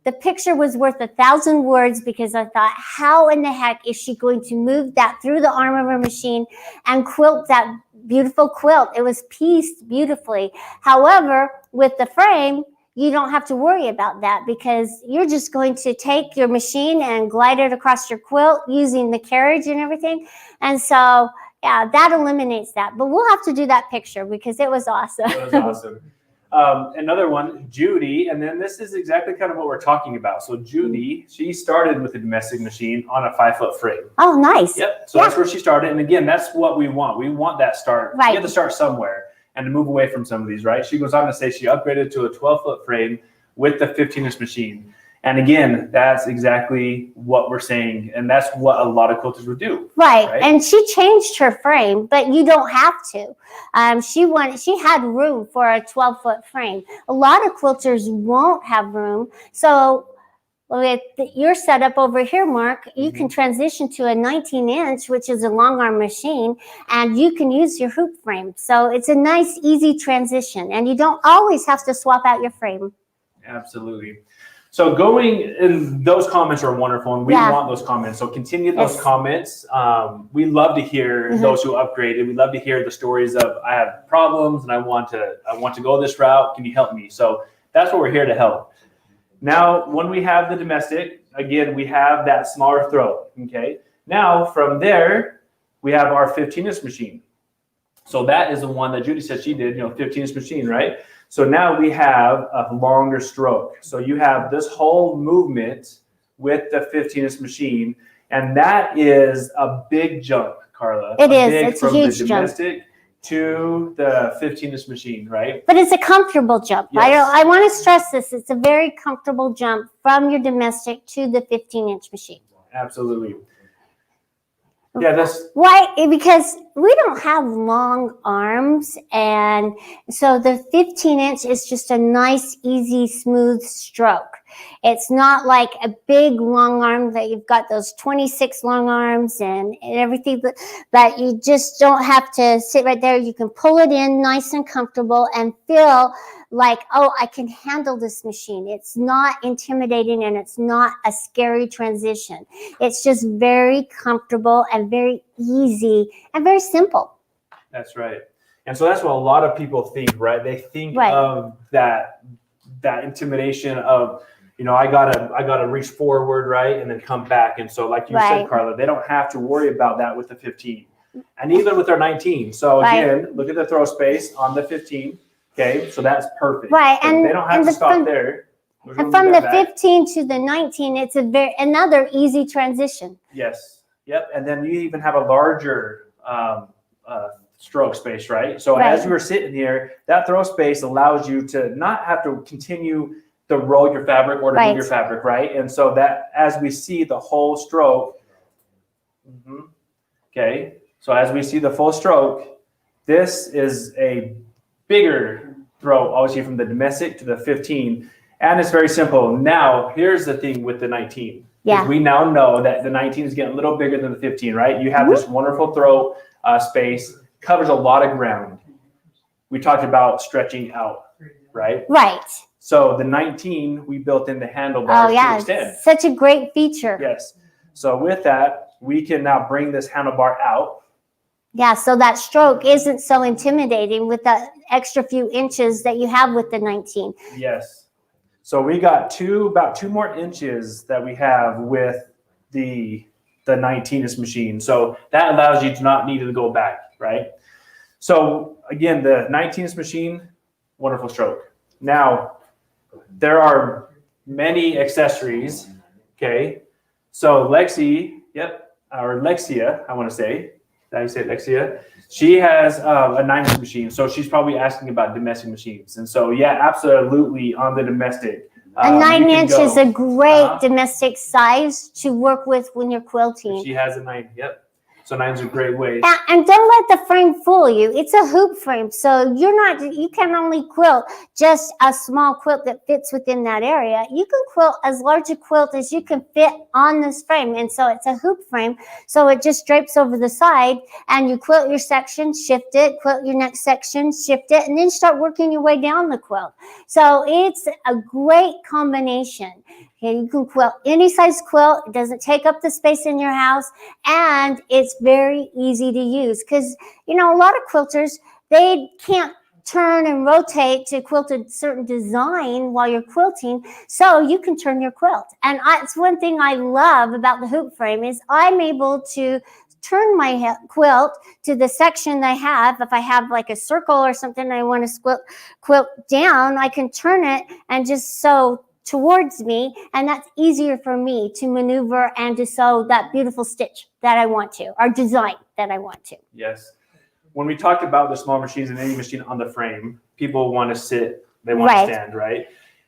the picture was worth 1,000 words because I thought, how in the heck is she going to move that through the arm of her machine and quilt that beautiful quilt? It was pieced beautifully. However, with the frame, you don't have to worry about that because you're just going to take your machine and glide it across your quilt using the carriage and everything. And so, yeah, that eliminates that. But we'll have to do that picture because it was awesome. It was awesome. Another one, Judy, and then this is exactly kind of what we're talking about. So Judy, she started with a domestic machine on a 5-foot frame. Oh, nice. Yep. So that's where she started. And again, that's what we want. We want that start. Right. You have to start somewhere and to move away from some of these, right? She goes on to say she upgraded to a 12-foot frame with the 15-inch machine. And again, that's exactly what we're saying. And that's what a lot of quilters would do. Right. And she changed her frame, but you don't have to. She had room for a 12-foot frame. A lot of quilters won't have room. So with your setup over here, Mark, you can transition to a 19-inch, which is a long arm machine, and you can use your hoop frame. So it's a nice, easy transition. And you don't always have to swap out your frame. Absolutely. So going, and those comments are wonderful, and we want those comments. So continue those comments. We love to hear those who upgraded. We love to hear the stories of I have problems and I want to go this route. Can you help me? So that's what we're here to help. Now, when we have the domestic, again, we have that smaller throat. Okay. Now from there, we have our 15-inch machine. So that is the one that Judy said she did. 15-inch machine, right? So now we have a longer stroke. So you have this whole movement with the 15-inch machine, and that is a big jump, Carla. It is. It's a huge jump. From the domestic to the 15-inch machine, right? But it's a comfortable jump. Yes. I want to stress this. It's a very comfortable jump from your domestic to the 15-inch machine. Absolutely. Yeah, that's why, because we don't have long arms, and so the 15-inch is just a nice, easy, smooth stroke. It's not like a big long arm that you've got those 26 long arms and everything, but you just don't have to sit right there. You can pull it in nice and comfortable and feel like, oh, I can handle this machine. It's not intimidating and it's not a scary transition. It's just very comfortable and very easy and very simple. That's right. And so that's what a lot of people think, right? They think of that intimidation of, I gotta reach forward, right, and then come back. And so, like you said, Carla, they don't have to worry about that with the 15, and even with their 19. So again, look at the throw space on the 15. Okay, so that's perfect. Right, so and they don't have to stop there. And from the 15 to the 19, it's another easy transition. Yes. Yep. And then you even have a larger stroke space, right? So as you were sitting here, that throw space allows you to not have to continue to roll your fabric or to move your fabric, right? And so that as we see the whole stroke, okay, so as we see the full stroke, this is a bigger throw, obviously from the domestic to the 15, and it's very simple. Now, here's the thing with the 19. Yeah. We now know that the 19 is getting a little bigger than the 15, right? You have this wonderful throw space, covers a lot of ground. We talked about stretching out, right? Right. So the 19, we built in the handlebars to extend. Such a great feature. Yes. So with that, we can now bring this handlebar out. Yeah, so that stroke isn't so intimidating with the extra few inches that you have with the 19. Yes. So we got about two more inches that we have with the 19-inch machine. So that allows you to not need to go back, right? So again, the 19-inch machine, wonderful stroke. Now, there are many accessories, okay? So Lexi, or Lexia, I want to say. How you say Lexia? She has a 9-inch machine, so she's probably asking about domestic machines. And so, yeah, absolutely on the domestic. A 9-inch is a great domestic size to work with when you're quilting. She has a 9, So 9's a great way. And don't let the frame fool you. It's a hoop frame, so you can only quilt just a small quilt that fits within that area. You can quilt as large a quilt as you can fit on this frame, and so it's a hoop frame, so it just drapes over the side, and you quilt your section, shift it, quilt your next section, shift it, and then start working your way down the quilt. So it's a great combination. Okay, you can quilt any size quilt. It doesn't take up the space in your house, and it's very easy to use because, a lot of quilters, they can't turn and rotate to quilt a certain design while you're quilting, so you can turn your quilt. And it's one thing I love about the hoop frame is I'm able to turn my quilt to the section I have. If I have like a circle or something I want to quilt down, I can turn it and just sew towards me, and that's easier for me to maneuver and to sew that beautiful stitch that I want to, or design that I want to. Yes. When we talked about the small machines and any machine on the frame, people want to sit, they want to stand, right?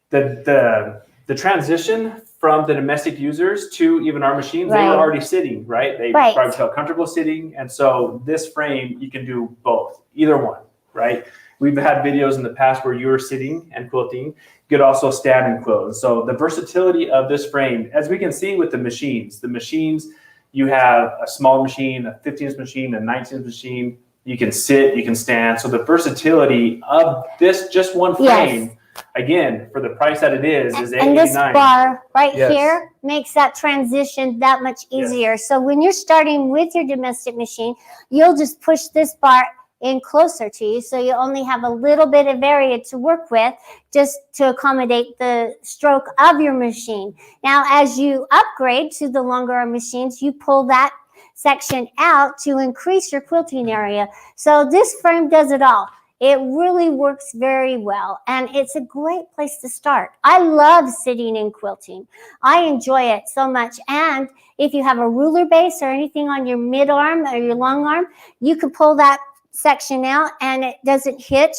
The transition from the domestic users to even our machines, they were already sitting, right? They probably felt comfortable sitting. And so this frame, you can do both, either one, right? We've had videos in the past where you were sitting and quilting. You could also stand and quilt. And so the versatility of this frame, as we can see with the machines, you have a small machine, a 15-inch machine, a 19-inch machine. You can sit, you can stand. So the versatility of this just one frame, again, for the price that it is $889. And this bar right here makes that transition that much easier. So when you're starting with your domestic machine, you'll just push this bar in closer to you, so you only have a little bit of area to work with just to accommodate the stroke of your machine. Now, as you upgrade to the longer arm machines, you pull that section out to increase your quilting area. So this frame does it all. It really works very well, and it's a great place to start. I love sitting and quilting. I enjoy it so much. And if you have a ruler base or anything on your mid arm or your long arm, you can pull that section out and it doesn't hit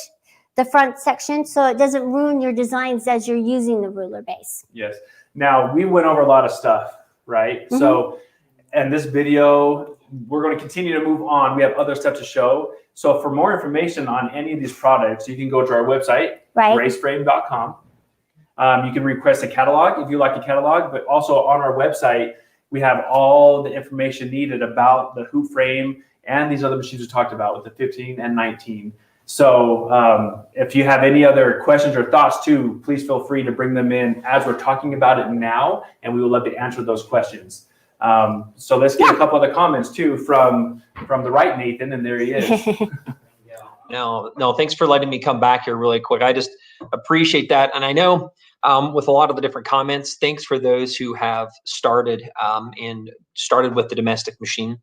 the front section, so it doesn't ruin your designs as you're using the ruler base. Yes. Now, we went over a lot of stuff, right? Mm-hmm. So, and this video, we're going to continue to move on. We have other stuff to show. So for more information on any of these products, you can go to our website, graceframe.com. You can request a catalog if you like a catalog, but also on our website, we have all the information needed about the hoop frame and these other machines we talked about with the 15 and 19. So if you have any other questions or thoughts too, please feel free to bring them in as we're talking about it now, and we would love to answer those questions. So let's get a couple other comments too from the right, Nathan, and there he is. No, thanks for letting me come back here really quick. I just appreciate that. And I know with a lot of the different comments, thanks for those who have started with the domestic machine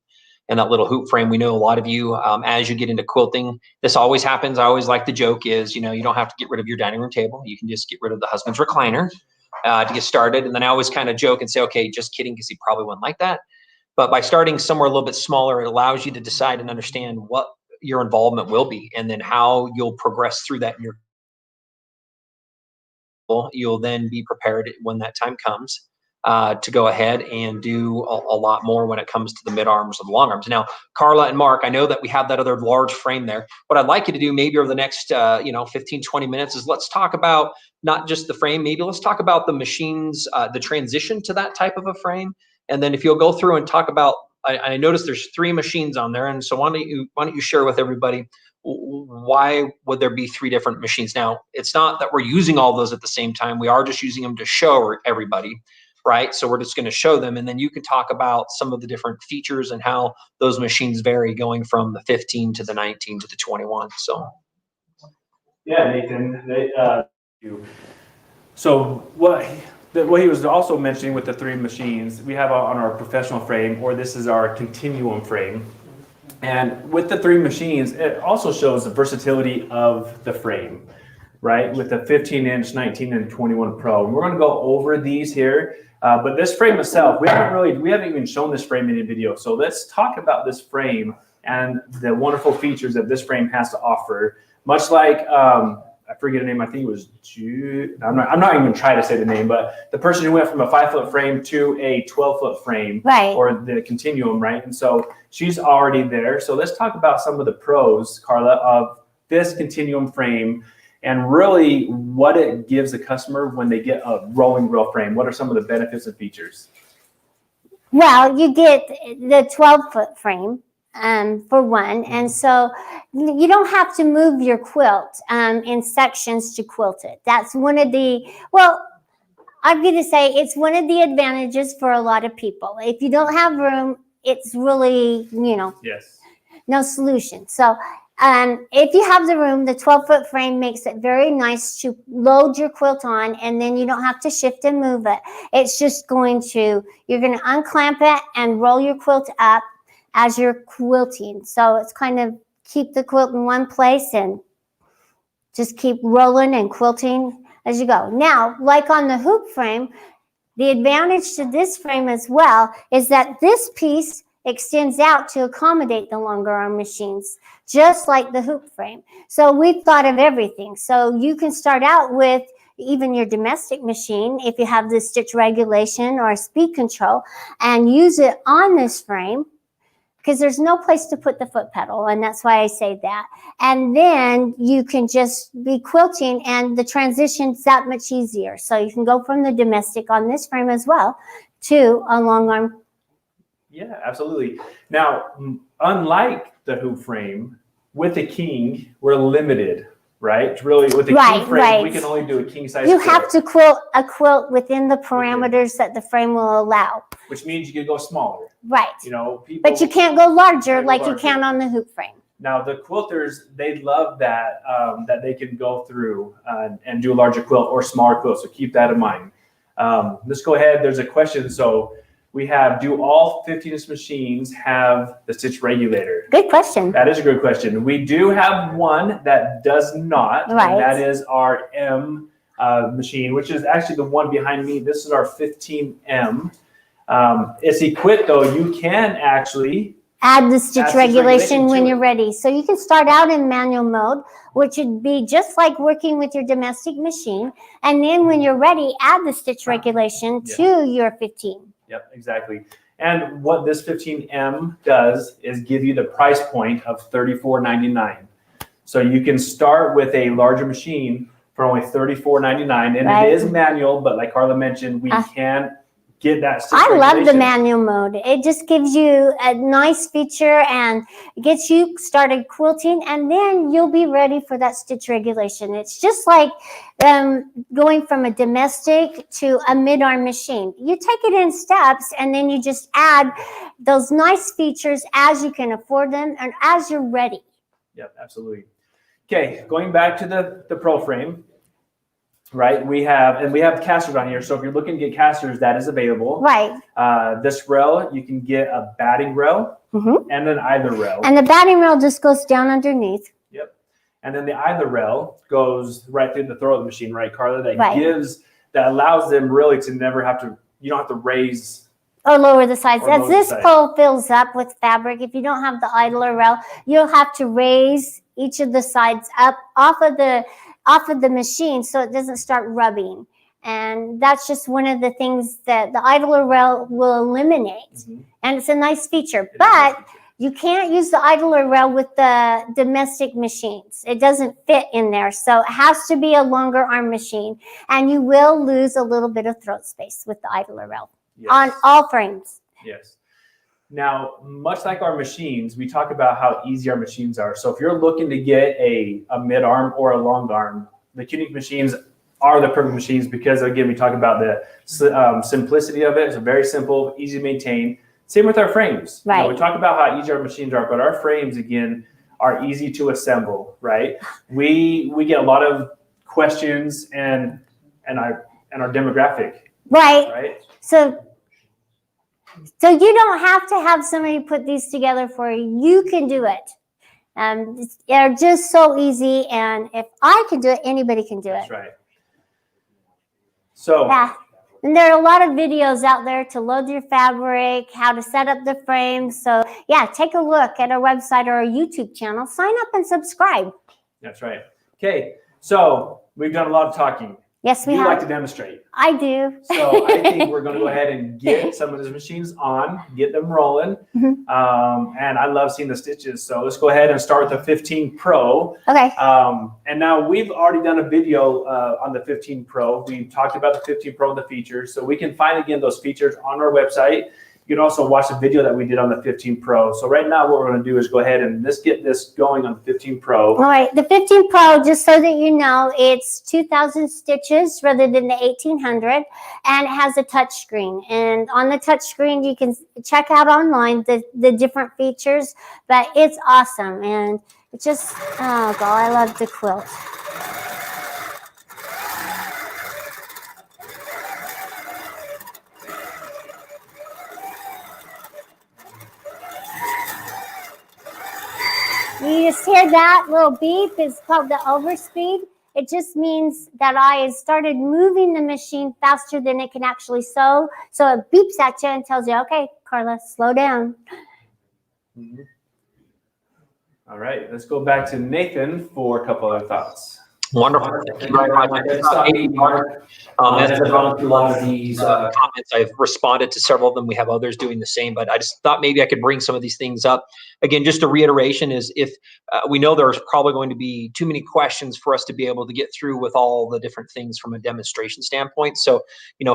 and that little hoop frame. We know a lot of you, as you get into quilting, this always happens. I always like the joke is, you don't have to get rid of your dining room table. You can just get rid of the husband's recliner to get started. And then I always kind of joke and say, okay, just kidding, because he probably wouldn't like that. But by starting somewhere a little bit smaller, it allows you to decide and understand what your involvement will be, and then how you'll progress through that in your. You'll then be prepared when that time comes to go ahead and do a lot more when it comes to the mid arms or the long arms. Now, Carla and Mark, I know that we have that other large frame there. What I'd like you to do maybe over the next 15, 20 minutes is let's talk about not just the frame, maybe let's talk about the machines, the transition to that type of a frame. And then if you'll go through and talk about, I noticed there's 3 machines on there. And so why don't you share with everybody, why would there be 3 different machines? Now, it's not that we're using all those at the same time. We are just using them to show everybody, right? So we're just going to show them. And then you can talk about some of the different features and how those machines vary going from the 15 to the 19 to the 21. So. Yeah, Nathan. So what he was also mentioning with the 3 machines, we have on our professional frame, or this is our continuum frame. And with the 3 machines, it also shows the versatility of the frame, right? With the 15-inch, 19, and 21 Pro. And we're going to go over these here. But this frame itself, we haven't even shown this frame in a video. So let's talk about this frame and the wonderful features that this frame has to offer. Much like, I forget her name, I think it was Jude. I'm not even trying to say the name, but the person who went from a 5-foot frame to a 12-foot frame, or the continuum, right? And so she's already there. So let's talk about some of the pros, Carla, of this continuum frame, and really what it gives the customer when they get a rolling rail frame. What are some of the benefits and features? Well, you get the 12-foot frame. For one, and so you don't have to move your quilt in sections to quilt it. That's one of the, I'm going to say it's one of the advantages for a lot of people. If you don't have room, it's really, no solution. So If you have the room, the 12-foot frame makes it very nice to load your quilt on, and then you don't have to shift and move it. It's just you're going to unclamp it and roll your quilt up as you're quilting. So it's kind of keep the quilt in one place and just keep rolling and quilting as you go. Now, like on the hoop frame, the advantage to this frame as well is that this piece extends out to accommodate the longer arm machines, just like the hoop frame. So we've thought of everything. So you can start out with even your domestic machine if you have the stitch regulation or speed control and use it on this frame, because there's no place to put the foot pedal, and that's why I say that. And then you can just be quilting, and the transition's that much easier. So you can go from the domestic on this frame as well to a long arm. Yeah, absolutely. Now, unlike the hoop frame, with the king, we're limited, right? Really, with the king frame, we can only do a king size You quilt, have to quilt a quilt within the parameters that the frame will allow. which means you can go smaller. Right. You know, people. But you can't go larger like you larger. can on the hoop frame. Now, the quilters, they love that, that they can go through and do a larger quilt or smaller quilt. So keep that in mind. Let's go ahead. There's a question. So we have, do all 15-inch machines have the stitch regulator? Good question. That is a good question. We do have one that does not, Right. and that is our M machine, which is actually the one behind me. This is our 15M. It's equipped, though. You can actually Add the stitch regulation when to you're ready. So you can start out in manual mode, which would be just like working with your domestic machine. And then when you're ready, add the stitch regulation to your 15. Yep, exactly. And what this 15M does is give you the price point of $34.99. So you can start with a larger machine for only $34.99, and Right. it is manual, but like Carla mentioned, we can get that stitch I love the regulation. manual mode. It just gives you a nice feature and gets you started quilting, and then you'll be ready for that stitch regulation. It's just like going from a domestic to a mid-arm machine. You take it in steps, and then you just add those nice features as you can afford them and as you're ready. Yep, absolutely. Okay, going back to the Pro frame, right? We have casters on here. So if you're looking to get casters, that is available. Right. This rail, you can get a batting rail and an idler rail. And the batting rail just goes down underneath. Yep. And then the idler rail goes right through the throat of the machine, right, Carla? That Right. that allows them really to never have to, you don't have to raise Or lower the sides. Or As lower the this sides. pole fills up with fabric, if you don't have the idler rail, you'll have to raise each of the sides up off of the machine so it doesn't start rubbing. And that's just one of the things that the idler rail will eliminate. And it's a nice feature. But you can't use the idler rail with the domestic machines. It doesn't fit in there. So it has to be a longer arm machine. And you will lose a little bit of throat space with the idler rail on all frames. Yes. Now, much like our machines, we talk about how easy our machines are. So if you're looking to get a mid-arm or a long arm, the Unique machines are the perfect machines because, again, we talk about the simplicity of it. It's very simple, easy to maintain. Same with our frames. Right. You know, we talk about how easy our machines are, but our frames, again, are easy to assemble, right? We get a lot of questions and our demographic. Right. Right. So you don't have to have somebody put these together for you. You can do it. They're just so easy, and if I can do it, anybody can do it. That's right. So yeah, and there are a lot of videos out there to load your fabric, how to set up the frame. So yeah, take a look at our website or our YouTube channel. Sign up and subscribe. that's right. Okay, so we've done a lot of talking. Yes, we You have. like to demonstrate. I do. So I think we're going to go ahead and get some of these machines on, get them rolling. And I love seeing the stitches. So let's go ahead and start with the 15 Pro. Okay. And now we've already done a video on the 15 Pro. We talked about the 15 Pro and the features. So we can find, again, those features on our website. You can also watch the video that we did on the 15 Pro. So right now what we're going to do is go ahead and let's get this going on the 15 Pro. All right, the 15 Pro, just so that you know, it's 2,000 stitches rather than the 1,800, and it has a touch screen. And on the touch screen, you can check out online the different features, but it's awesome. And It just, oh God, I love the quilt. You just hear that little beep? It's called the overspeed. It just means that I started moving the machine faster than it can actually sew. So it beeps at you and tells you, okay, Carla, slow down. All right, let's go back to Nathan for a couple other thoughts. Wonderful. Thank you very much. As I've gone through a lot of these comments, I've responded to several of them. We have others doing the same, but I just thought maybe I could bring some of these things up. Again, just a reiteration is if we know there's probably going to be too many questions for us to be able to get through with all the different things from a demonstration standpoint. So,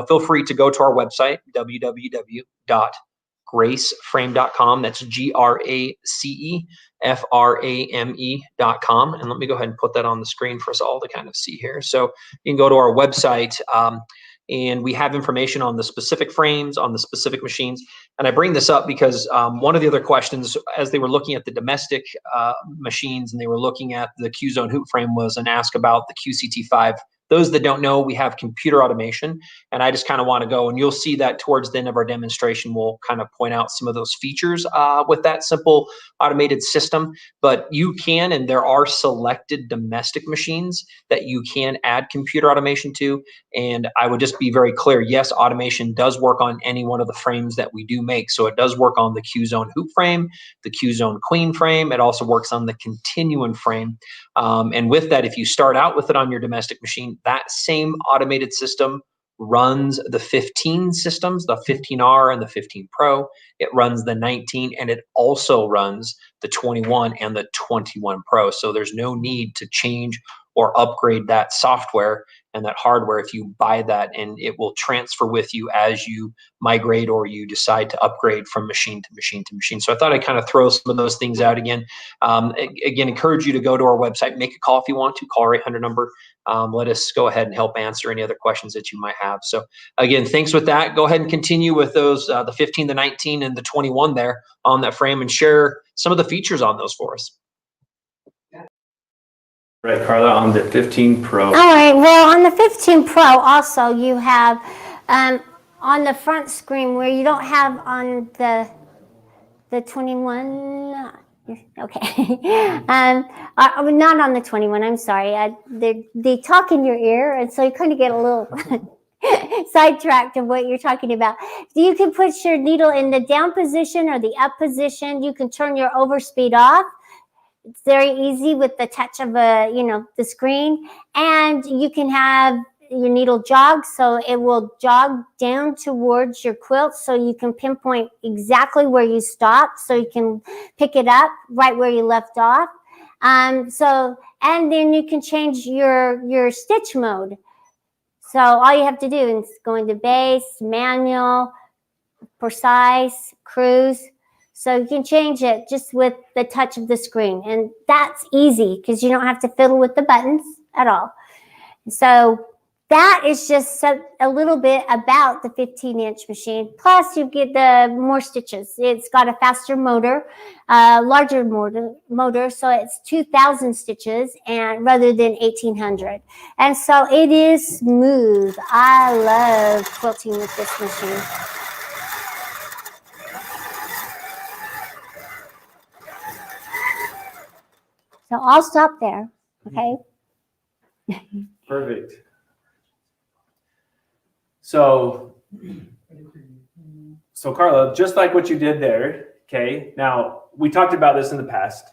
feel free to go to our website, www.graceframe.com. That's GRACEFRAME.com. And let me go ahead and put that on the screen for us all to kind of see here. So you can go to our website and we have information on the specific frames, on the specific machines. And I bring this up because one of the other questions as they were looking at the domestic machines and they were looking at the Q-Zone hoop frame was an ask about the QCT5. Those that don't know, we have computer automation, and I just kind of want to go, and you'll see that towards the end of our demonstration, we'll kind of point out some of those features with that simple automated system. But you can, and there are selected domestic machines that you can add computer automation to, and I would just be very clear, yes, automation does work on any one of the frames that we do make. So it does work on the Q-Zone hoop frame, the Q-Zone queen frame. It also works on the continuum frame. And with that, if you start out with it on your domestic machine, that same automated system runs the 15 systems, the 15R and the 15 Pro. It runs the 19, and it also runs the 21 and the 21 Pro. So there's no need to change or upgrade that software and that hardware if you buy that, and it will transfer with you as you migrate or you decide to upgrade from machine to machine to machine. So I thought I'd kind of throw some of those things out again. Again, encourage you to go to our website, make a call if you want to, call our 800 number. Let us go ahead and help answer any other questions that you might have. So again, thanks with that. Go ahead and continue with those, the 15, the 19, and the 21 there on that frame, and share some of the features on those for us. Right, Carla, on the 15 Pro. All right, well, on the 15 Pro also you have on the front screen where you don't have on the 21, okay, not on the 21, I'm sorry. They talk in your ear, and so you kind of get a little sidetracked of what you're talking about. You can put your needle in the down position or the up position. You can turn your overspeed off. It's very easy with the touch of the screen, and you can have your needle jog, so it will jog down towards your quilt, so you can pinpoint exactly where you stopped, so you can pick it up right where you left off. And then you can change your stitch mode. So all you have to do is go into base, manual, precise, cruise. So you can change it just with the touch of the screen. And that's easy because you don't have to fiddle with the buttons at all. So that is just a little bit about the 15-inch machine. Plus you get the more stitches. It's got a faster motor, larger motor. So it's 2,000 stitches and rather than 1,800. And so it is smooth. I love quilting with this machine. So I'll stop there, okay? Perfect. So Carla, just like what you did there, okay? Now, we talked about this in the past.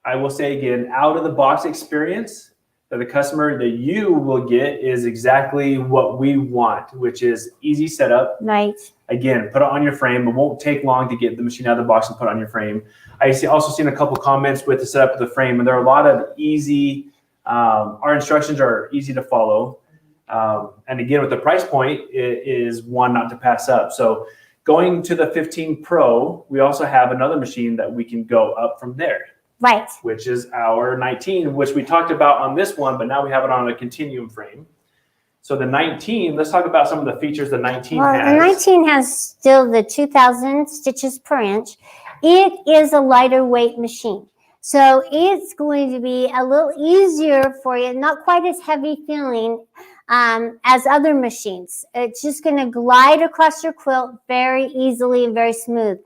I will say again, out of the box experience that the customer that you will get is exactly what we want, which is easy setup. Right. Again, put it on your frame. It won't take long to get the machine out of the box and put it on your frame. I also seen a couple comments with the setup of the frame, and there are a lot of easy, our instructions are easy to follow. And again, with the price point, it is one not to pass up. So going to the 15 Pro, we also have another machine that we can go up from there. Right. Which is our 19, which we talked about on this one, but now we have it on a continuum frame. So the 19, let's talk about some of the features the 19 has. The 19 has still the 2,000 stitches per inch. It is a lighter weight machine. So it's going to be a little easier for you, not quite as heavy feeling as other machines. It's just going to glide across your quilt very easily and very smooth.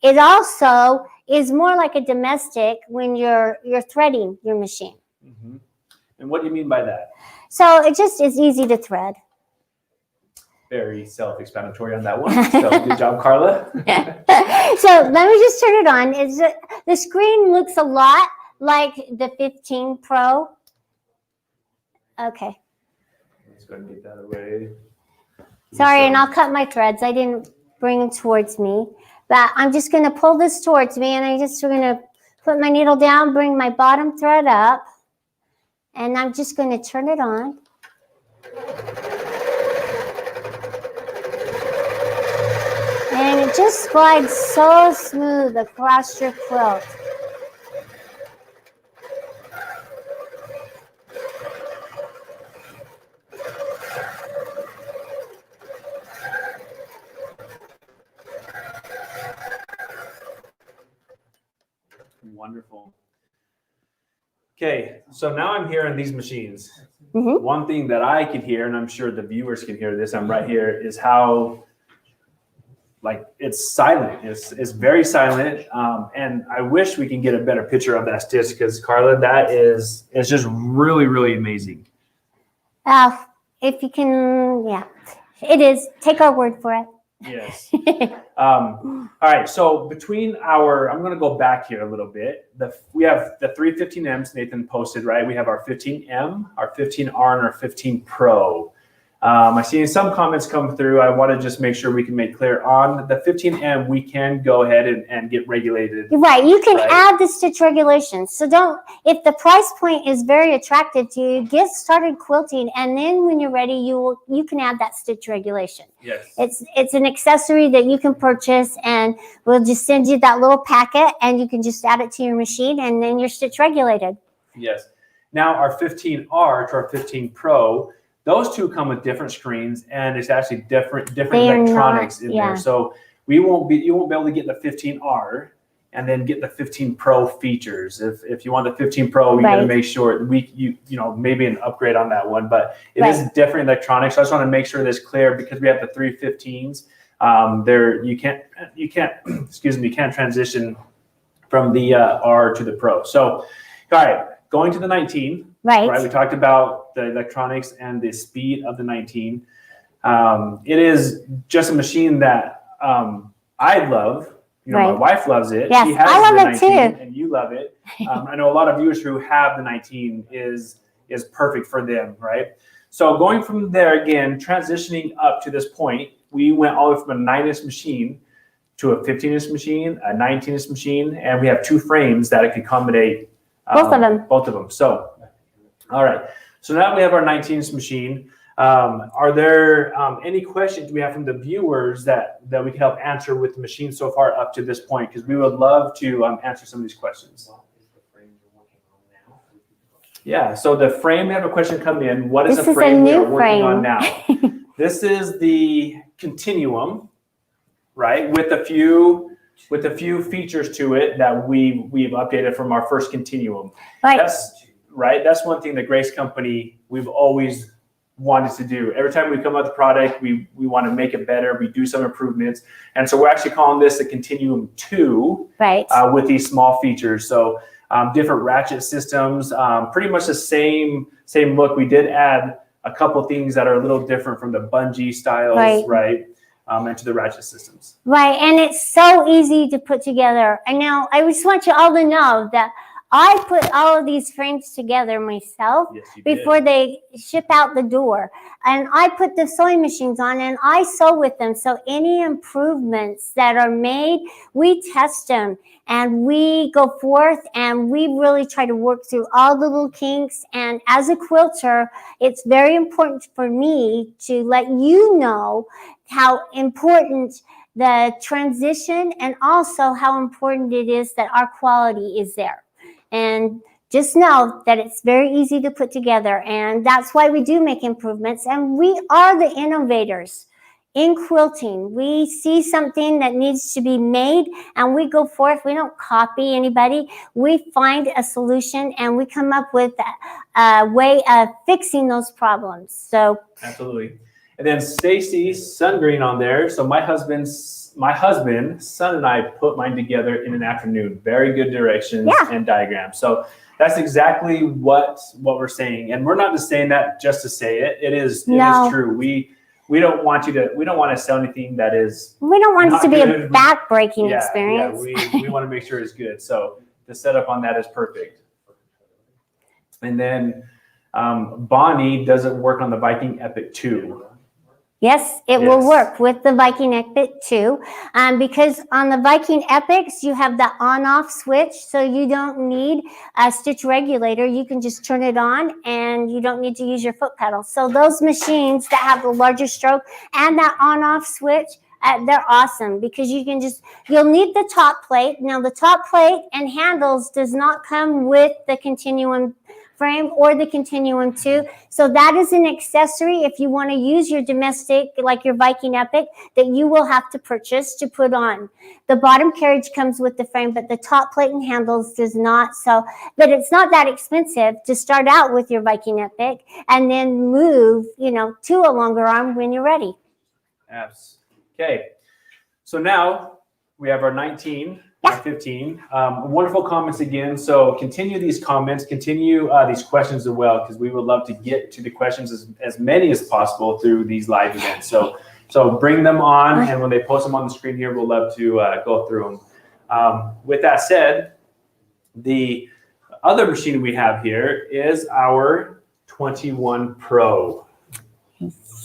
It also is more like a domestic when you're threading your machine. Mm-hmm. And what do you mean by that? So it just is easy to thread. Very self-explanatory on that one. So good job, Carla. So let me just turn it on. The screen looks a lot like the 15 Pro. Okay. Let's go ahead and get that away. Sorry, and I'll cut my threads. I didn't bring them towards me. But I'm just going to pull this towards me, and I'm just going to put my needle down, bring my bottom thread up, and I'm just going to turn it on. And it just glides so smooth across your quilt. Wonderful. Okay, so now I'm hearing these machines. Mm-hmm. One thing that I can hear, and I'm sure the viewers can hear this, I'm right here, is how like it's silent. It's very silent, and I wish we can get a better picture of that stitch because Carla, it's just really, really amazing. If you can, yeah, it is. Take our word for it. Yes. All right. So between I'm going to go back here a little bit. We have the 315Ms Nathan posted, right? We have our 15M, our 15R, and our 15 Pro. I see some comments come through. I want to just make sure we can make clear on the 15M, we can go ahead and get regulated. Right. You can add the stitch regulations. So if the price point is very attractive to you, get started quilting. And then when you're ready, you can add that stitch regulation. Yes. It's an accessory that you can purchase, and we'll just send you that little packet, and you can just add it to your machine, and then you're stitch regulated. Yes. Now our 15R to our 15 Pro, those two come with different screens, and it's actually different electronics in there. So you won't be able to get the 15R and then get the 15 Pro features. If you want the 15 Pro, you got to make sure maybe an upgrade on that one. But it is different electronics. So I just want to make sure that's clear because we have the 315s. You can't transition from the R to the Pro. So, all right, going to the 19. Right. We talked about the electronics and the speed of the 19. It is just a machine that I love. My wife loves it. Yes, she has I love the it 19, too. and you love it. I know a lot of viewers who have the 19 is perfect for them, right? So going from there again, transitioning up to this point, we went all the way from a 9-inch machine to a 15-inch machine, a 19-inch machine, and we have two frames that it can accommodate both of them. So, all right. So now we have our 19-inch machine. Are there any questions we have from the viewers that we can help answer with the machine so far up to this point? Because we would love to answer some of these questions. Yeah, so the frame, we have a question coming in. What is the frame we are working on now? This is the Continuum, right? With a few features to it that we've updated from our first Continuum. Right. That's one thing the Grace Company, we've always wanted to do. Every time we come out with a product, we want to make it better. We do some improvements. And so we're actually calling this the Continuum 2 with these small features. So different ratchet systems, pretty much the same look. We did add a couple things that are a little different from the bungee styles, right? Into the ratchet systems. Right, and it's so easy to put together. And now I just want you all to know that I put all of these frames together myself before they ship out the door. And I put the sewing machines on and I sew with them. So any improvements that are made, we test them and we go forth and we really try to work through all the little kinks. And as a quilter, it's very important for me to let you know how important the transition and also how important it is that our quality is there. And just know that it's very easy to put together, and that's why we do make improvements, and we are the innovators in quilting. We see something that needs to be made and we go forth. We don't copy anybody. We find a solution and we come up with a way of fixing those problems. So absolutely. And then Stacy's Sungreen on there. So my husband, son, and I put mine together in an afternoon. Very good directions and diagrams. So that's exactly what we're saying. And we're not just saying that just to say it. It is true. We don't want to sell anything that is. We don't want it to be good. a back-breaking experience. Yeah, we want to make sure it's good. So the setup on that is perfect. And then Bonnie doesn't work on the Viking Epic 2. Yes, it will work with the Viking Epic too, because on the Viking Epics, you have the on-off switch, so you don't need a stitch regulator. You can just turn it on and you don't need to use your foot pedal. So those machines that have the larger stroke and that on-off switch, they're awesome because you'll need the top plate. Now the top plate and handles does not come with the Continuum frame or the Continuum 2. So that is an accessory if you want to use your domestic, like your Viking Epic, that you will have to purchase to put on. The bottom carriage comes with the frame, but the top plate and handles does not. So, but it's not that expensive to start out with your Viking Epic and then move, to a longer arm when you're ready. Abs. Okay. So now we have our 19. 15. Wonderful comments again. So continue these comments, continue these questions as well, because we would love to get to the questions as many as possible through these live events. So bring them on, and when they post them on the screen here, we'll love to go through them. With that said, the other machine we have here is our 21 Pro.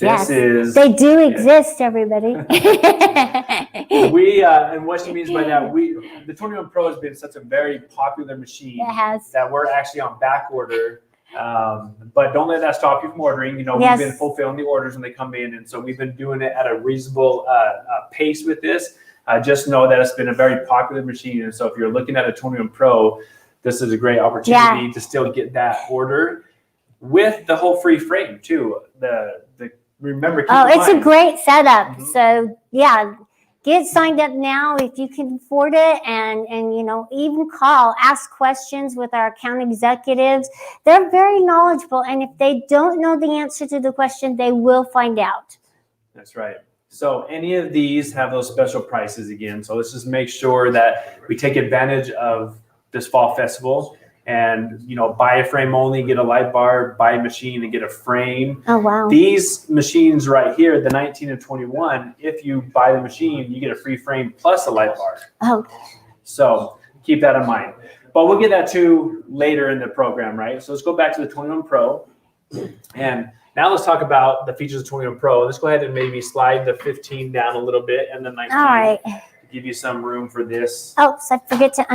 They do exist, everybody. And what she means by that, the 21 Pro has been such a very popular machine that we're actually on back order. But don't let that stop you from ordering. We've been fulfilling the orders when they come in, and so we've been doing it at a reasonable pace with this. Just know that it's been a very popular machine, and so if you're looking at a 21 Pro, this is a great opportunity to still get that order with the whole free frame too. Remember, it's a great setup. So get signed up now if you can afford it, and even ask questions with our account executives. They're very knowledgeable, and if they don't know the answer to the question, they will find out. That's right. So any of these have those special prices again. So let's just make sure that we take advantage of this fall festival. And buy a frame only, get a Lightbar, buy a machine and get a frame. Oh wow! These machines right here, the 19 and 21, if you buy the machine, you get a free frame plus a Lightbar. Oh. So keep that in mind. But we'll get that to later in the program, right? So let's go back to the 21 Pro, and now let's talk about the features of 21 Pro. Let's go ahead and maybe slide the 15 down a little bit, and the 19. All right. Give you some room for this. Oh, so I forget to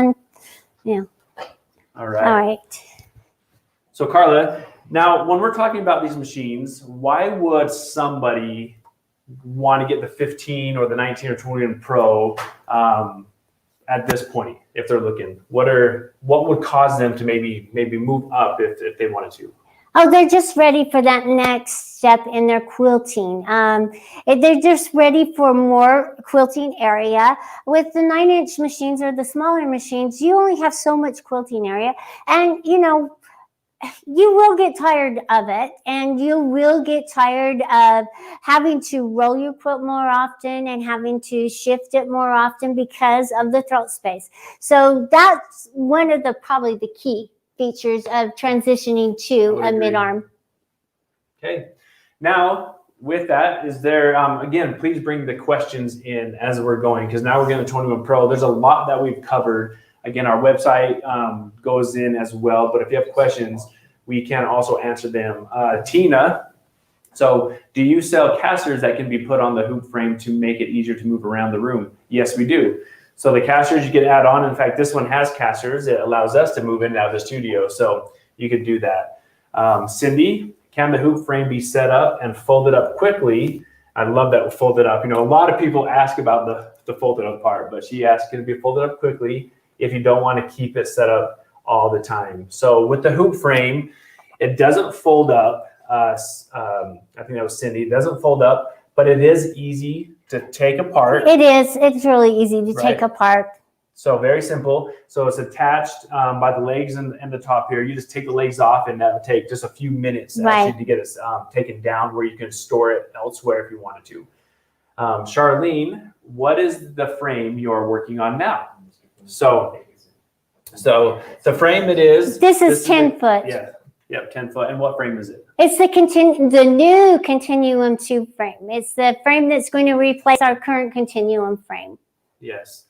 All right. All right. So Carla, now when we're talking about these machines, why would somebody want to get the 15 or the 19 or 21 Pro at this point if they're looking? What would cause them to maybe move up if they wanted to? Oh, they're just ready for that next step in their quilting. They're just ready for more quilting area. With the 9-inch machines or the smaller machines, you only have so much quilting area. And, you will get tired of it, and you will get tired of having to roll your quilt more often and having to shift it more often because of the throat space. So that's one of probably the key features of transitioning to a mid-arm. Okay. Now, with that, is there, again, please bring the questions in as we're going, because now we're getting to 21 Pro. There's a lot that we've covered. Again, our website goes in as well, but if you have questions, we can also answer them. Tina, so do you sell casters that can be put on the hoop frame to make it easier to move around the room? Yes, we do. So the casters you can add on. In fact, this one has casters. It allows us to move in and out of the studio. So you could do that. Cindy, can the hoop frame be set up and folded up quickly? I love that folded up. A lot of people ask about the folded up part, but she asked, can it be folded up quickly if you don't want to keep it set up all the time? So with the hoop frame, it doesn't fold up. I think that was Cindy. It doesn't fold up, but it is easy to take apart. It is. It's really easy to take Right. apart. So very simple. So it's attached by the legs and the top here. You just take the legs off, and that will take just a few minutes actually to get it taken down, where you can store it elsewhere if you wanted to. Charlene, what is the frame you're working on now? So the frame it is. This is 10 foot. Yeah. Yep, 10 foot. And what frame is it? It's the new Continuum 2 frame. It's the frame that's going to replace our current Continuum frame. Yes.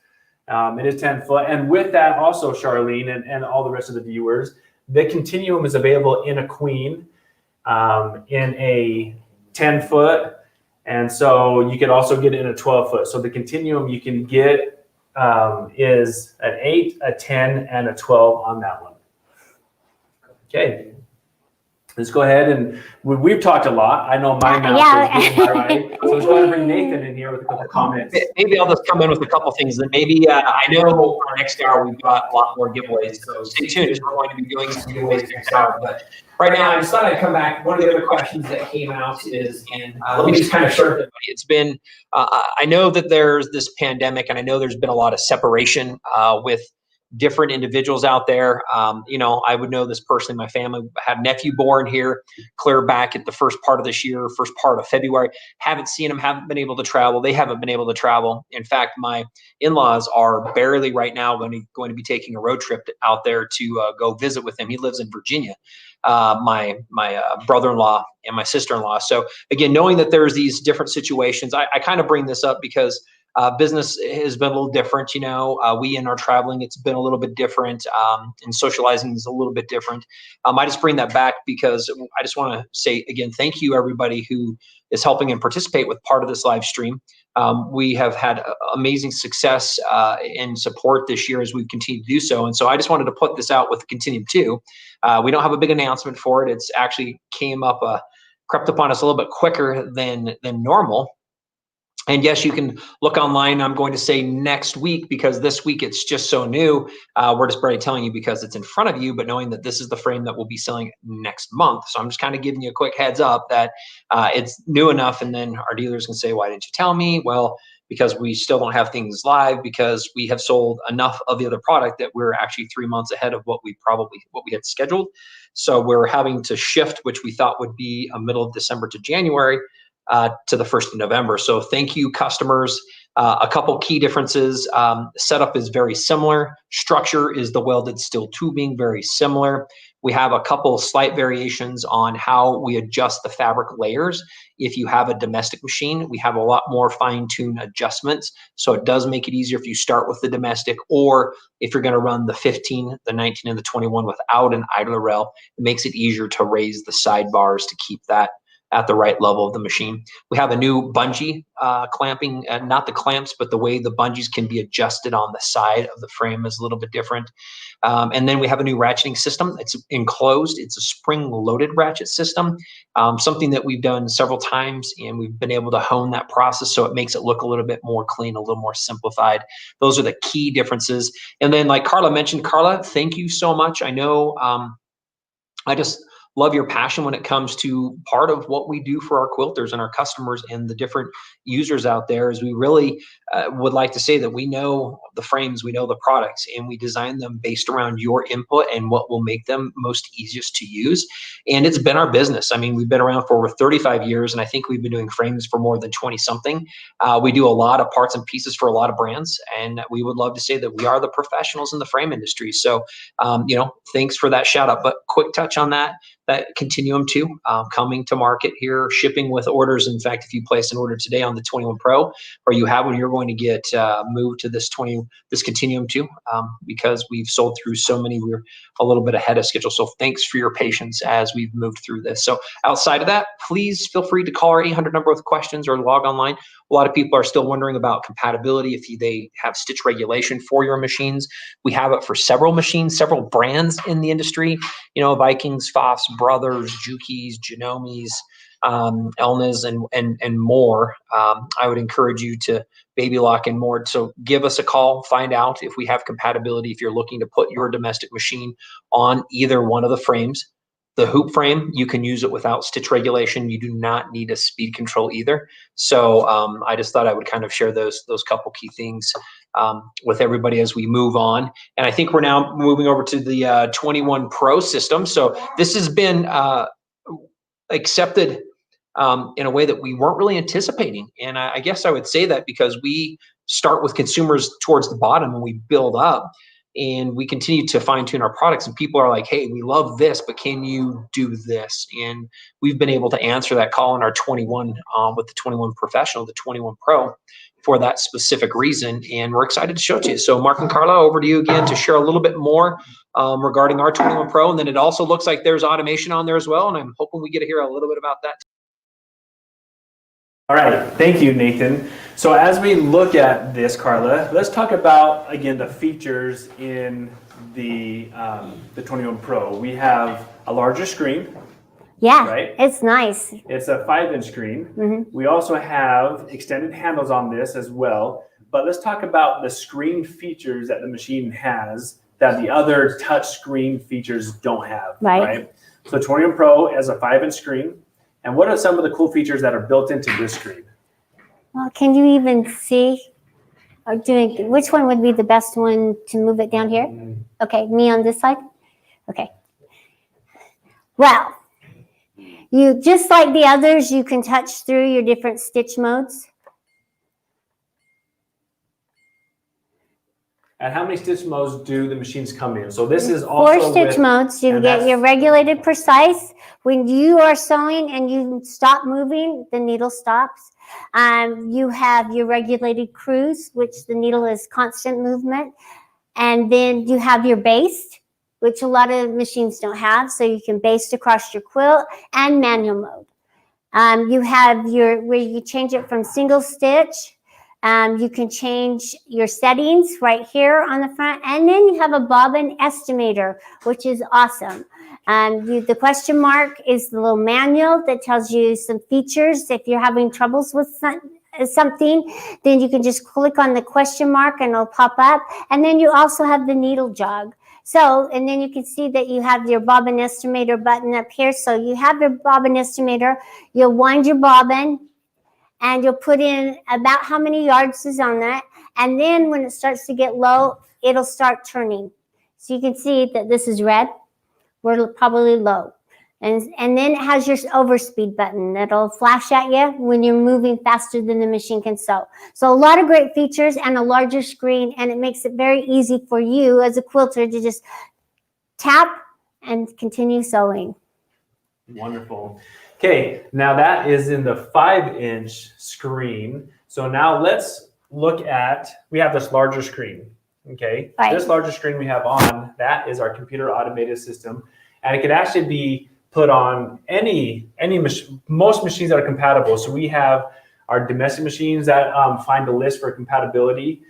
It is 10 foot. And with that also, Charlene, and all the rest of the viewers, the Continuum is available in a queen, in a 10 foot. And so you can also get it in a 12 foot. So the Continuum you can get is an 8, a 10, and a 12 on that one. Okay. Let's go ahead and we've talked a lot. I know my mouth is getting my right. So let's go ahead and bring Nathan in here with a couple comments. Maybe I'll just come in with a couple things that maybe I know our next hour we've got a lot more giveaways. So stay tuned. We're going to be doing some giveaways next hour. But right now, I just thought I'd come back. One of the other questions that came out is, and let me just kind of share it. It's been, I know that there's this pandemic, and I know there's been a lot of separation with different individuals out there. You know, I would know this personally. My family had a nephew born here, clear back at the first part of this year, first part of February. Haven't seen him, haven't been able to travel. They haven't been able to travel. In fact, my in-laws are barely right now going to be taking a road trip out there to go visit with him. He lives in Virginia. My brother-in-law and my sister-in-law. So again, knowing that there's these different situations, I kind of bring this up because business has been a little different. You know, we in our traveling, it's been a little bit different, and socializing is a little bit different. I just bring that back because I just want to say again, thank you everybody who is helping and participate with part of this live stream. We have had amazing success and support this year as we continue to do so. And so I just wanted to put this out with the Continuum 2. We don't have a big announcement for it. It's actually crept upon us a little bit quicker than normal. And yes, you can look online. I'm going to say next week because this week it's just so new. We're just barely telling you because it's in front of you, but knowing that this is the frame that we'll be selling next month. So I'm just kind of giving you a quick heads up that it's new enough. And then our dealers can say, why didn't you tell me? Well, because we still don't have things live because we have sold enough of the other product that we're actually 3 months ahead of what we had scheduled. So we're having to shift, which we thought would be a middle of December to January. To the 1st of November. So thank you, customers. A couple key differences. Setup is very similar. Structure is the welded steel tubing, very similar. We have a couple slight variations on how we adjust the fabric layers. If you have a domestic machine, we have a lot more fine-tuned adjustments. So it does make it easier if you start with the domestic, or if you're going to run the 15, the 19, and the 21 without an idler rail, it makes it easier to raise the sidebars to keep that at the right level of the machine. We have a new bungee clamping, not the clamps, but the way the bungees can be adjusted on the side of the frame is a little bit different. And then we have a new ratcheting system. It's enclosed. It's a spring-loaded ratchet system, something that we've done several times, and we've been able to hone that process so it makes it look a little bit more clean, a little more simplified. Those are the key differences. And then like Carla mentioned, Carla, thank you so much. I know I just love your passion when it comes to part of what we do for our quilters and our customers and the different users out there. Is we really would like to say that we know the frames, we know the products, and we design them based around your input and what will make them most easiest to use. And it's been our business. I mean, we've been around for over 35 years, and I think we've been doing frames for more than 20 something. We do a lot of parts and pieces for a lot of brands, and we would love to say that we are the professionals in the frame industry. So, you know, thanks for that shout out. But quick touch on that Continuum 2 coming to market here, shipping with orders. In fact, if you place an order today on the 21 Pro, or you have one, you're going to get moved to this Continuum 2 because we've sold through so many. We're a little bit ahead of schedule. So thanks for your patience as we've moved through this. So outside of that, please feel free to call our 800 number with questions or log online. A lot of people are still wondering about compatibility, if they have stitch regulation for your machines. We have it for several machines, several brands in the industry, you know, Vikings, Pfaffs, Brothers, Juki's, Genome's, Elna's, and more. I would encourage you to Baby Lock and more. So give us a call, find out if we have compatibility. If you're looking to put your domestic machine on either one of the frames, the hoop frame, you can use it without stitch regulation. You do not need a speed control either. So I just thought I would kind of share those couple key things with everybody as we move on. And I think we're now moving over to the 21 Pro system. So this has been accepted in a way that we weren't really anticipating. And I guess I would say that because we start with consumers towards the bottom and we build up. And we continue to fine tune our products, and people are like, hey, we love this, but can you do this? And we've been able to answer that call in our 21 with the 21 Professional, the 21 Pro, for that specific reason. And we're excited to show it to you. So Mark and Carla, over to you again to share a little bit more regarding our 21 Pro. And then it also looks like there's automation on there as well. And I'm hoping we get to hear a little bit about that. All right, thank you, Nathan. So as we look at this, Carla, let's talk about, again, the features in the 21 Pro. We have a larger screen. Yeah, right? It's nice. It's a 5-inch screen. Mm-hmm. We also have extended handles on this as well. But let's talk about the screen features that the machine has that the other touch screen features don't have, right? So 21 Pro has a 5-inch screen. And what are some of the cool features that are built into this screen? Well, can you even see? Which one would be the best one to move it down here? Okay, me on this side? Okay. Well, you just like the others, you can touch through your different stitch modes. And how many stitch modes do the machines come in? So this is also 4 stitch modes. You get your regulated precise. When you are sewing and you stop moving, the needle stops. You have your regulated cruise, which the needle is constant movement. And then you have your baste, which a lot of machines don't have. So you can baste across your quilt, and manual mode. You have where you change it from single stitch. You can change your settings right here on the front, and then you have a bobbin estimator, which is awesome. The question mark is the little manual that tells you some features. If you're having troubles with something, then you can just click on the question mark and it'll pop up. And then you also have the needle jog. So, and then you can see that you have your bobbin estimator button up here. So you have your bobbin estimator, you'll wind your bobbin, and you'll put in about how many yards is on that. And then when it starts to get low, it'll start turning. So you can see that this is red. We're probably low. And then it has your overspeed button that'll flash at you when you're moving faster than the machine can sew. So a lot of great features and a larger screen, and it makes it very easy for you as a quilter to just tap and continue sewing. Wonderful. Okay, now that is in the 5-inch screen. So now let's look at, we have this larger screen, okay? Right. This larger screen we have on, that is our computer automated system. And it can actually be put on most machines that are compatible. So we have our domestic machines that find a list for compatibility.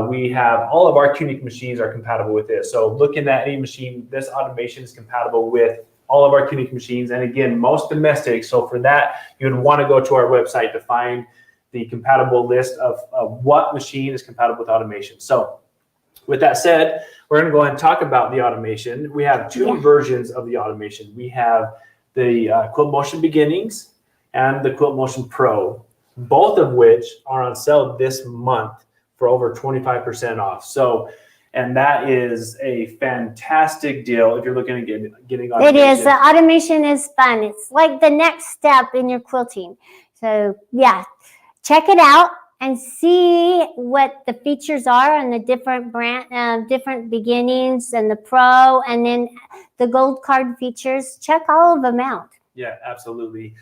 We have all of our Keynote machines are compatible with this. So looking at any machine, this automation is compatible with all of our Keynote machines, and again, most domestic. So for that, you would want to go to our website to find the compatible list of what machine is compatible with automation. So with that said, we're going to go ahead and talk about the automation. We have 2 versions of the automation. We have the Quilt Motion Beginnings and the Quilt Motion Pro, both of which are on sale this month for over 25% off. So, and that is a fantastic deal if you're looking at getting automation. It is. The automation is fun. It's like the next step in your quilting. So yeah, check it out and see what the features are on the different different beginnings and the Pro, and then the gold card features. Check all of them out. Yeah, absolutely.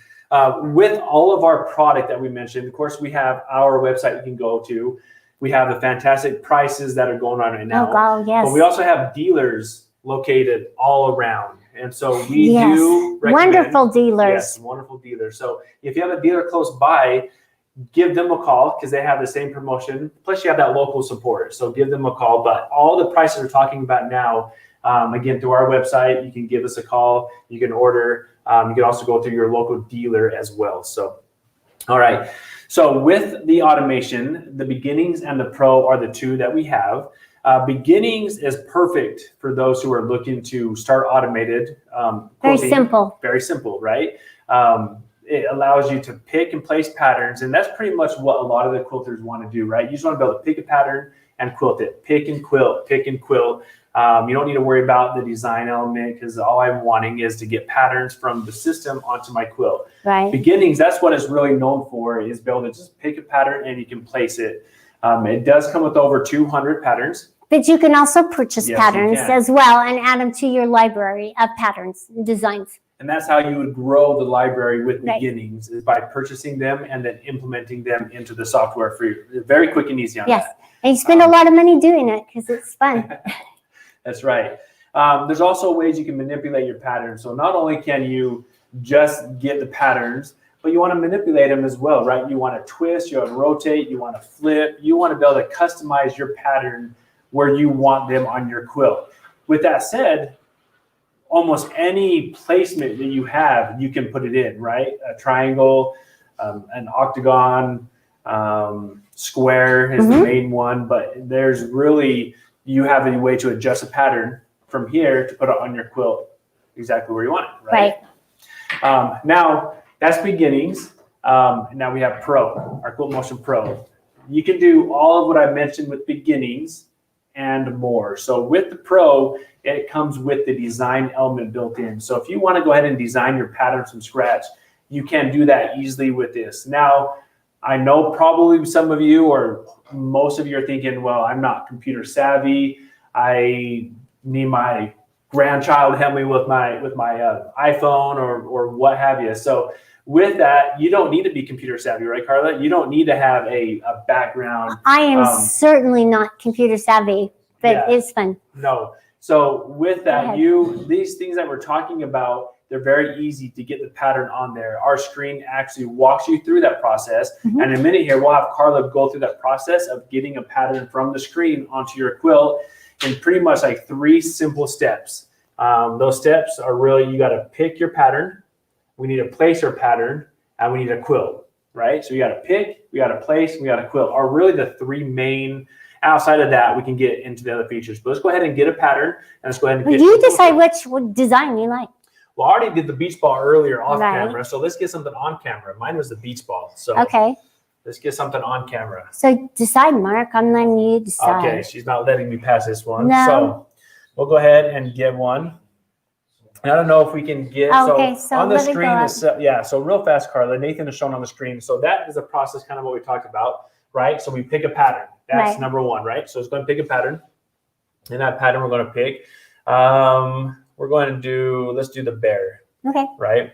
With all of our product that we mentioned, of course, we have our website you can go to. We have the fantastic prices that are going on right now. Oh, God, yes. But we also have dealers located all around. And so we do recommend. Wonderful dealers. Yes, wonderful dealers. So if you have a dealer close by, give them a call because they have the same promotion. Plus, you have that local support. So give them a call. But all the prices we're talking about now, again, through our website, you can give us a call. You can order. You can also go through your local dealer as well. So, all right. So with the automation, the beginnings and the pro are the two that we have. Beginnings is perfect for those who are looking to start automated. Very quilting. simple. Very simple, right? It allows you to pick and place patterns, and that's pretty much what a lot of the quilters want to do, right? You just want to be able to pick a pattern and quilt it. Pick and quilt, pick and quilt. You don't need to worry about the design element because all I'm wanting is to get patterns from the system onto my quilt. Right. Beginnings, that's what it's really known for, is be able to just pick a pattern and you can place it. It does come with over 200 patterns. But you can also purchase Yes, you patterns can. as well and add them to your library of patterns and designs. And that's how you would grow the library with Right. beginnings, is by purchasing them and then implementing them into the software for you. Very quick and easy on Yes. that. And you spend a lot of money doing it because it's fun. That's right. There's also ways you can manipulate your patterns. So not only can you just get the patterns, but you want to manipulate them as well, right? You want to twist, you want to rotate, you want to flip, you want to be able to customize your pattern where you want them on your quilt. With that said, almost any placement that you have, you can put it in, right? A triangle, an octagon, square is the main one, but there's really, you have a way to adjust a pattern from here to put it on your quilt exactly where you want it, right? Now, that's beginnings. Now we have Pro, our Quilt Motion Pro. You can do all of what I mentioned with beginnings and more. So with the Pro, it comes with the design element built in. So if you want to go ahead and design your pattern from scratch, you can do that easily with this. Now, I know probably some of you or most of you are thinking, well, I'm not computer savvy. I need my grandchild to help me with my iPhone or what have you. So with that, you don't need to be computer savvy, right, Carla? You don't need to have a background. I am certainly not computer savvy, but Yeah. it's fun. No. So with that, ahead. these things that we're talking about, they're very easy to get the pattern on there. Our screen actually walks you through that process. And in a minute here, we'll have Carla go through that process of getting a pattern from the screen onto your quilt in pretty much like 3 simple steps. Those steps are really, you got to pick your pattern. We need to place our pattern, and we need a quilt, right? So you got to pick, we got to place, and we got to quilt are really the 3 main. Outside of that, we can get into the other features. But let's go ahead and get a pattern, and let's go ahead and get. You decide which design you like. Well, I already did the beach ball earlier off Right. camera, so let's get something on camera. Mine was the beach ball, so Okay. let's get something on camera. So decide, Mark. I'm letting you decide. Okay, she's not letting me pass this one. No. So we'll go ahead and get one. And I don't know if we can get, Okay, so on the let it go screen, up. is, yeah, so real fast, Carla, Nathan is shown on the screen. So that is a process, kind of what we talked about, right? So we pick a pattern. That's Right. number 1, right? So it's going to pick a pattern. And that pattern we're going to pick. We're going to do, let's do the bear, Okay. right?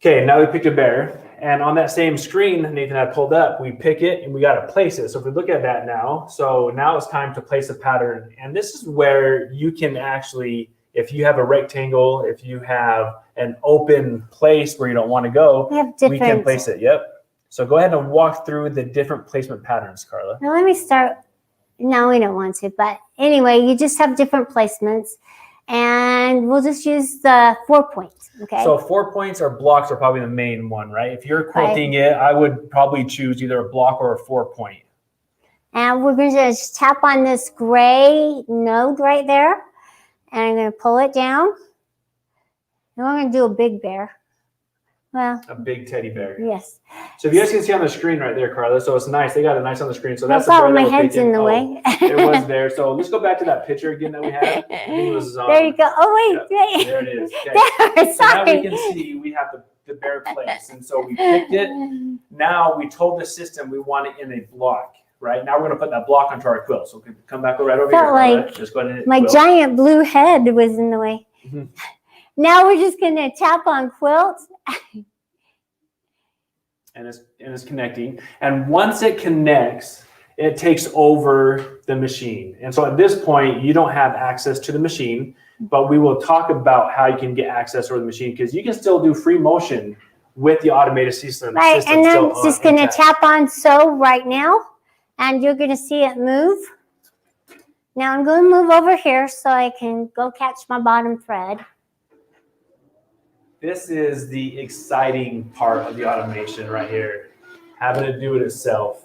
Okay, now we picked a bear. And on that same screen Nathan had pulled up, we pick it and we got to place it. So if we look at that now, so now it's time to place a pattern. And this is where you can actually, if you have a rectangle, if you have an open place where you don't want to go, we can place it. Yep. So go ahead and walk through the different placement patterns, Carla. Now let me start. No, we don't want to. But anyway, you just have different placements. And we'll just use the 4 points. Okay. So 4 points or blocks are probably the main one, right? If you're quilting it, I would probably choose either a block or a 4 point. And we're going to just tap on this gray node right there. And I'm going to pull it down. And we're going to do a big bear. Well, A big teddy bear. yes. So if you guys can see on the screen right there, Carla, so it's nice. They got it nice on the screen. So I that's the thought bear my that we're head's picking. in the way. It was there. So let's go back to that picture again that we had. I think it was, There you go. Oh, wait. yeah, there it is. Okay. There, So now we sorry. can see we have the bear place. And so we picked it. Now we told the system we want it in a block. Right now we're going to put that block onto our quilt. So we can come back right over here. Felt Carla. like Just go ahead and hit my quilt. giant blue head was in the way. Mhm. Now we're just going to tap on quilt. And it's connecting. And once it connects, it takes over the machine. And so at this point, you don't have access to the machine, but we will talk about how you can get access over the machine because you can still do free motion with the automated system. Right, system and still I'm just going to intact. tap on sew right now, and you're going to see it move. Now I'm going to move over here so I can go catch my bottom thread. This is the exciting part of the automation right here. having to do it itself.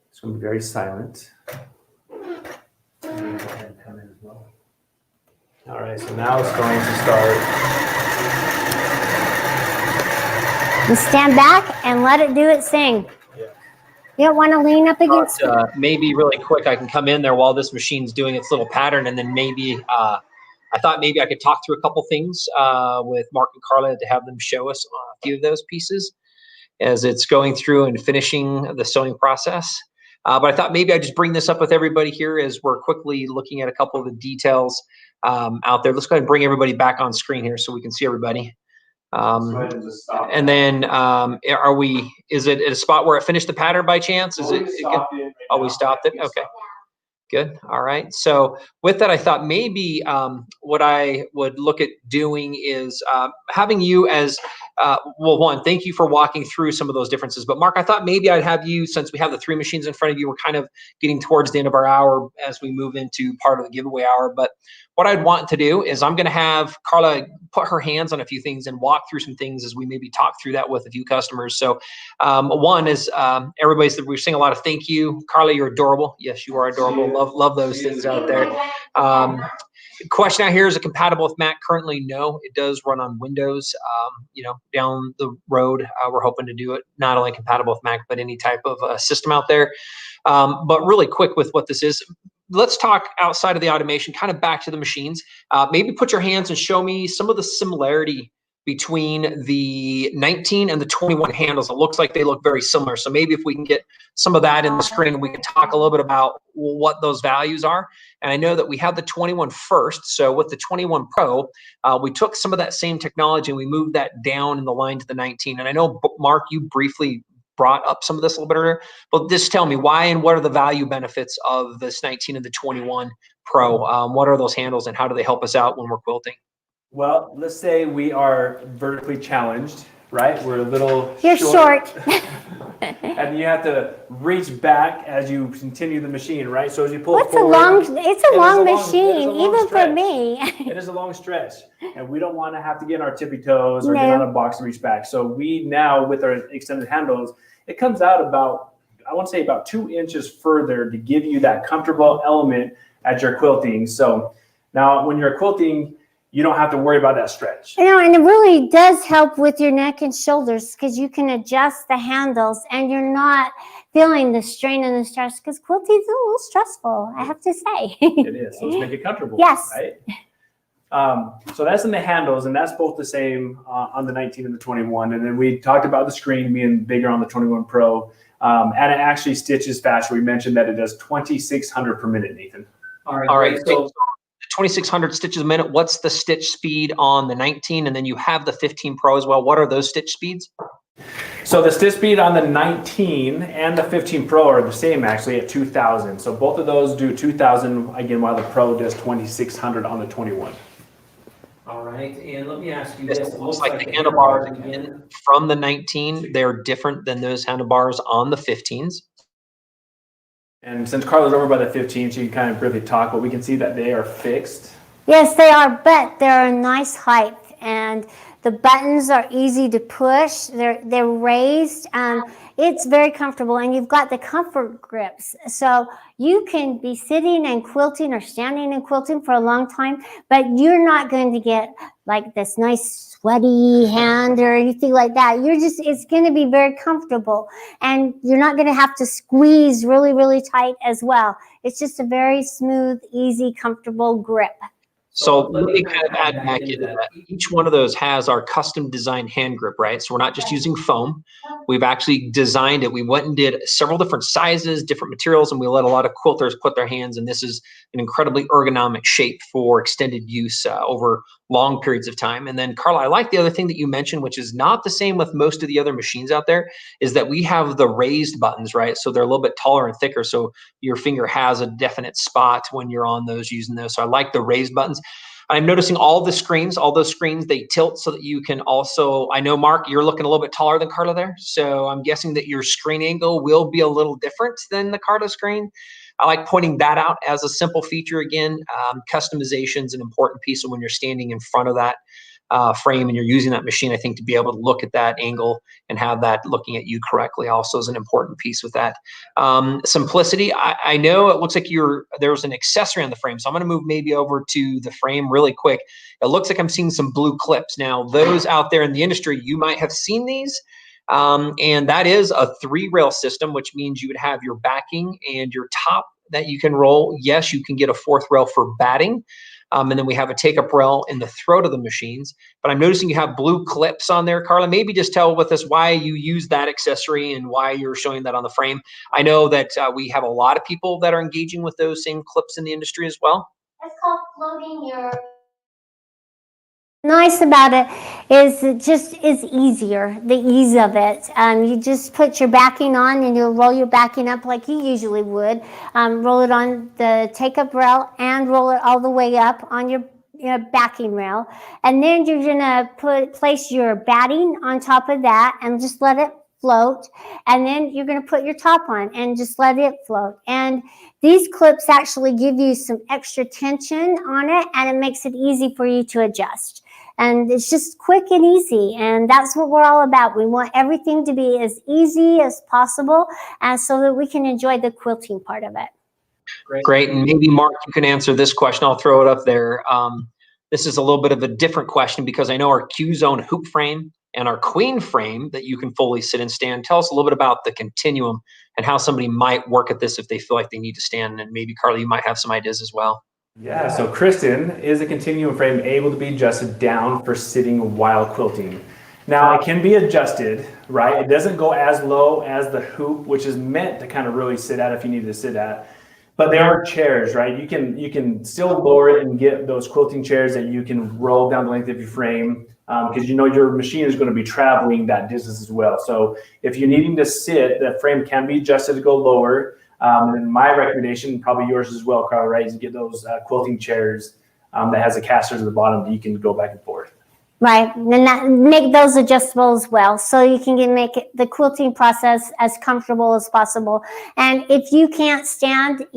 It's going to be very silent. All right, so now it's going to start. You stand back and let it do its thing. You don't want to lean up against it. Maybe really quick, I can come in there while this machine's doing its little pattern, and then maybe I thought maybe I could talk through a couple things with Mark and Carla to have them show us a few of those pieces as it's going through and finishing the sewing process. But I thought maybe I'd just bring this up with everybody here as we're quickly looking at a couple of the details out there. Let's go ahead and bring everybody back on screen here so we can see everybody. And then is it at a spot where it finished the pattern by chance? Is it? Oh, we stopped it? Okay. Good. All right. So with that, I thought maybe what I would look at doing is having you as, well, one, thank you for walking through some of those differences. But Mark, I thought maybe I'd have you, since we have the 3 machines in front of you, we're kind of getting towards the end of our hour as we move into part of the giveaway hour. But what I'd want to do is I'm going to have Carla put her hands on a few things and walk through some things as we maybe talk through that with a few customers. So one is we're seeing a lot of thank you. Carla, you're adorable. Yes, you are adorable. Love those things out there. Question out here, is it compatible with Mac? Currently, no. It does run on Windows. Down the road, we're hoping to do it not only compatible with Mac, but any type of system out there. But really quick with what this is, let's talk outside of the automation, kind of back to the machines. Maybe put your hands and show me some of the similarity between the 19 and the 21 handles. It looks like they look very similar. So maybe if we can get some of that in the screen, we can talk a little bit about what those values are. And I know that we have the 21 first. So with the 21 Pro, we took some of that same technology and we moved that down in the line to the 19. And I know, Mark, you briefly brought up some of this a little bit earlier, but just tell me why and what are the value benefits of this 19 and the 21 Pro? What are those handles and how do they help us out when we're quilting? Well, let's say we are vertically challenged, right? We're a little You're short. And you have to reach back as you continue the machine, right? So as you pull It's forward, a long machine, even for me. It is a long stretch, and we don't want to have to get on our tippy toes or get on a box to reach back. So we now, with our extended handles, it comes out about, I want to say about 2 inches further to give you that comfortable element as you're quilting. So now when you're quilting, you don't have to worry about that stretch. And it really does help with your neck and shoulders because you can adjust the handles and you're not feeling the strain and the stress because quilting is a little stressful, I have to say. It is. So let's make it comfortable. Yes. Right? So that's in the handles, and that's both the same on the 19 and the 21. And then we talked about the screen being bigger on the 21 Pro, and it actually stitches faster. We mentioned that it does 2,600 per minute, Nathan. All right. So 2,600 stitches a minute. What's the stitch speed on the 19? And then you have the 15 Pro as well. What are those stitch speeds? So the stitch speed on the 19 and the 15 Pro are the same actually at 2,000. So both of those do 2,000 again, while the Pro does 2,600 on the 21. All right, and let me ask you this. It looks like the handlebars again from the 19, they're different than those handlebars on the 15s. And since Carla's over by the 15, she can kind of briefly talk, but we can see that they are fixed. Yes, they are, but they're a nice height, and the buttons are easy to push. They're raised. It's very comfortable, and you've got the comfort grips. So you can be sitting and quilting or standing and quilting for a long time, but you're not going to get like this nice sweaty hand or anything like that. It's going to be very comfortable, and you're not going to have to squeeze really, really tight as well. It's just a very smooth, easy, comfortable grip. So let me kind of add back into that. Each one of those has our custom designed hand grip, right? So we're not just using foam. We've actually designed it. We went and did several different sizes, different materials, and we let a lot of quilters put their hands, and this is an incredibly ergonomic shape for extended use over long periods of time. And then Carla, I like the other thing that you mentioned, which is not the same with most of the other machines out there, is that we have the raised buttons, right? So they're a little bit taller and thicker. So your finger has a definite spot when you're on those, using those. So I like the raised buttons. I'm noticing all those screens, they tilt so that you can also, I know, Mark, you're looking a little bit taller than Carla there. So I'm guessing that your screen angle will be a little different than the Carla screen. I like pointing that out as a simple feature again. Customization is an important piece of when you're standing in front of that. frame and you're using that machine, I think to be able to look at that angle and have that looking at you correctly also is an important piece with that. Simplicity, I know it looks like there was an accessory on the frame, so I'm going to move maybe over to the frame really quick. It looks like I'm seeing some blue clips. Now, those out there in the industry, you might have seen these. And that is a 3-rail system, which means you would have your backing and your top that you can roll. Yes, you can get a 4th rail for batting. And then we have a take-up rail in the throat of the machines. But I'm noticing you have blue clips on there, Carla. Maybe just tell with us why you use that accessory and why you're showing that on the frame. I know that we have a lot of people that are engaging with those same clips in the industry as well. It's called floating your... Nice about it is it just is easier, the ease of it. You just put your backing on and you'll roll your backing up like you usually would. Roll it on the take-up rail and roll it all the way up on your backing rail. And then you're gonna place your batting on top of that and just let it float. And then you're gonna put your top on and just let it float. And these clips actually give you some extra tension on it and it makes it easy for you to adjust. And it's just quick and easy, and that's what we're all about. We want everything to be as easy as possible, and so that we can enjoy the quilting part of it. Great, and maybe Mark, you can answer this question. I'll throw it up there. This is a little bit of a different question because I know our Q-Zone hoop frame and our queen frame that you can fully sit and stand. Tell us a little bit about the continuum and how somebody might work at this if they feel like they need to stand. And maybe, Carla, you might have some ideas as well. Yeah, so Kristen, is a continuum frame able to be adjusted down for sitting while quilting? Now, it can be adjusted, right? It doesn't go as low as the hoop, which is meant to kind of really sit at if you need to sit at. But there are chairs, right? You can still lower it and get those quilting chairs that you can roll down the length of your frame because you know your machine is going to be traveling that distance as well. So if you're needing to sit, the frame can be adjusted to go lower. And my recommendation, probably yours as well, Carl, right, is to get those quilting chairs that has the casters at the bottom that you can go back and forth. Right, and make those adjustable as well, so you can make the quilting process as comfortable as possible. And if you can't stand,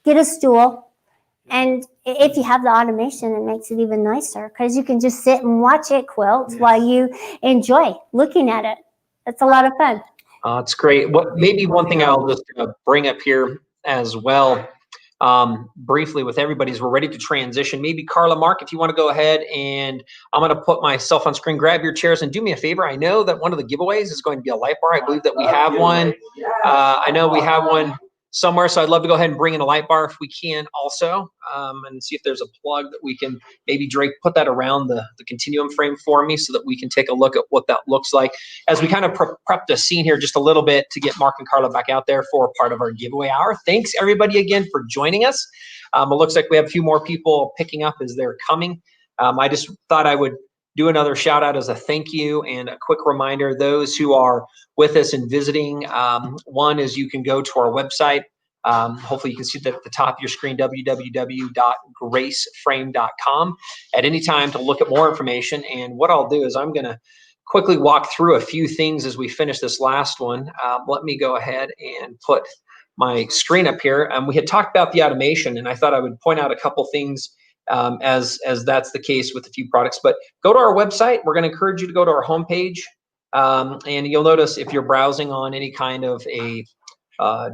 get a stool. And if you have the automation, it makes it even nicer because you can just sit and watch it quilt while you enjoy looking at it. It's a lot of fun. It's great. Maybe one thing I'll just bring up here as well, briefly with everybody, is we're ready to transition. Maybe Carla, Mark, if you want to go ahead, and I'm going to put myself on screen. Grab your chairs and do me a favor. I know that one of the giveaways is going to be a Lightbar. I believe that we have one. I know we have one somewhere, so I'd love to go ahead and bring in a Lightbar if we can also, and see if there's a plug that we can maybe, Drake, put that around the continuum frame for me so that we can take a look at what that looks like as we kind of prep the scene here just a little bit to get Mark and Carla back out there for part of our giveaway hour. Thanks everybody again for joining us. It looks like we have a few more people picking up as they're coming. I just thought I would do another shout out as a thank you and a quick reminder, those who are with us and visiting. One is you can go to our website. Hopefully you can see that at the top of your screen, www.graceframe.com at any time to look at more information. And what I'll do is I'm going to quickly walk through a few things as we finish this last one. Let me go ahead and put my screen up here. We had talked about the automation, and I thought I would point out a couple things as that's the case with a few products. But go to our website. We're going to encourage you to go to our homepage, and you'll notice if you're browsing on any kind of a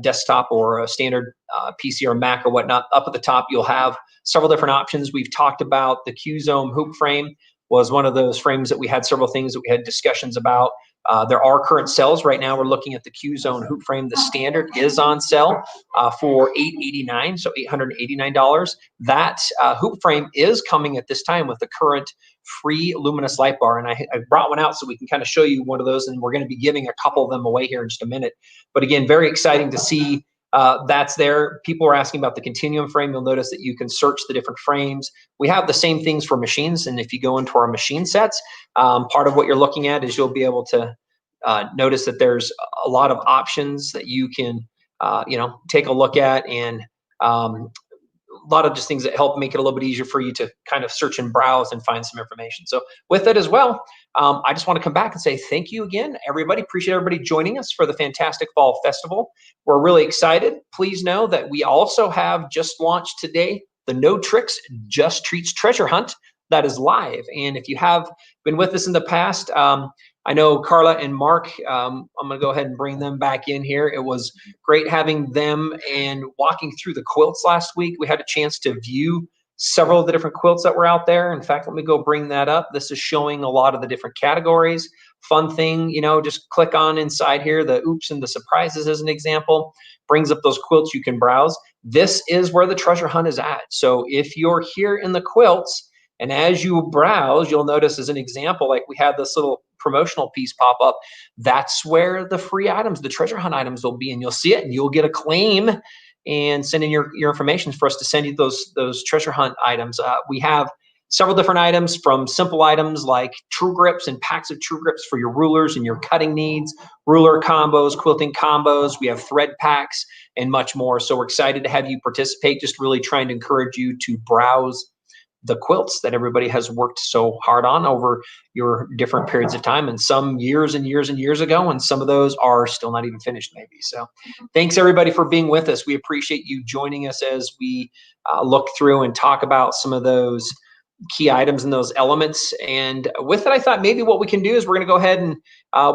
desktop or a standard PC or Mac or whatnot, up at the top you'll have several different options. We've talked about the Q-Zone hoop frame was one of those frames that we had several things that we had discussions about. There are current sales right now. We're looking at the Q-Zone hoop frame. The standard is on sale for $889, so $889. That hoop frame is coming at this time with the current free luminous light bar, and I brought one out so we can kind of show you one of those, and we're going to be giving a couple of them away here in just a minute. But again, very exciting to see that's there. People are asking about the continuum frame. You'll notice that you can search the different frames. We have the same things for machines, and if you go into our machine sets, part of what you're looking at is you'll be able to notice that there's a lot of options that you can take a look at, and a lot of just things that help make it a little bit easier for you to kind of search and browse and find some information. So with that as well, I just want to come back and say thank you again, everybody. Appreciate everybody joining us for the fantastic Fall Festival. We're really excited. Please know that we also have just launched today the No Tricks, Just Treats Treasure Hunt. that is live. And if you have been with us in the past, I know Carla and Mark, I'm gonna go ahead and bring them back in here. It was great having them and walking through the quilts last week. We had a chance to view several of the different quilts that were out there. In fact, let me go bring that up. This is showing a lot of the different categories. Fun thing, you know, just click on inside here, the oops and the surprises as an example, brings up those quilts you can browse. This is where the treasure hunt is at. So if you're here in the quilts, and as you browse, you'll notice as an example, like we had this little promotional piece pop up, that's where the free items, the treasure hunt items will be, and you'll see it and you'll get a claim and send in your information for us to send you those treasure hunt items. We have several different items, from simple items like true grips and packs of true grips for your rulers and your cutting needs, ruler combos, quilting combos. We have thread packs and much more. So we're excited to have you participate, just really trying to encourage you to browse the quilts that everybody has worked so hard on over your different periods of time, and some years and years and years ago, and some of those are still not even finished maybe. So thanks everybody for being with us. We appreciate you joining us as we look through and talk about some of those key items and those elements. And with it, I thought maybe what we can do is we're going to go ahead and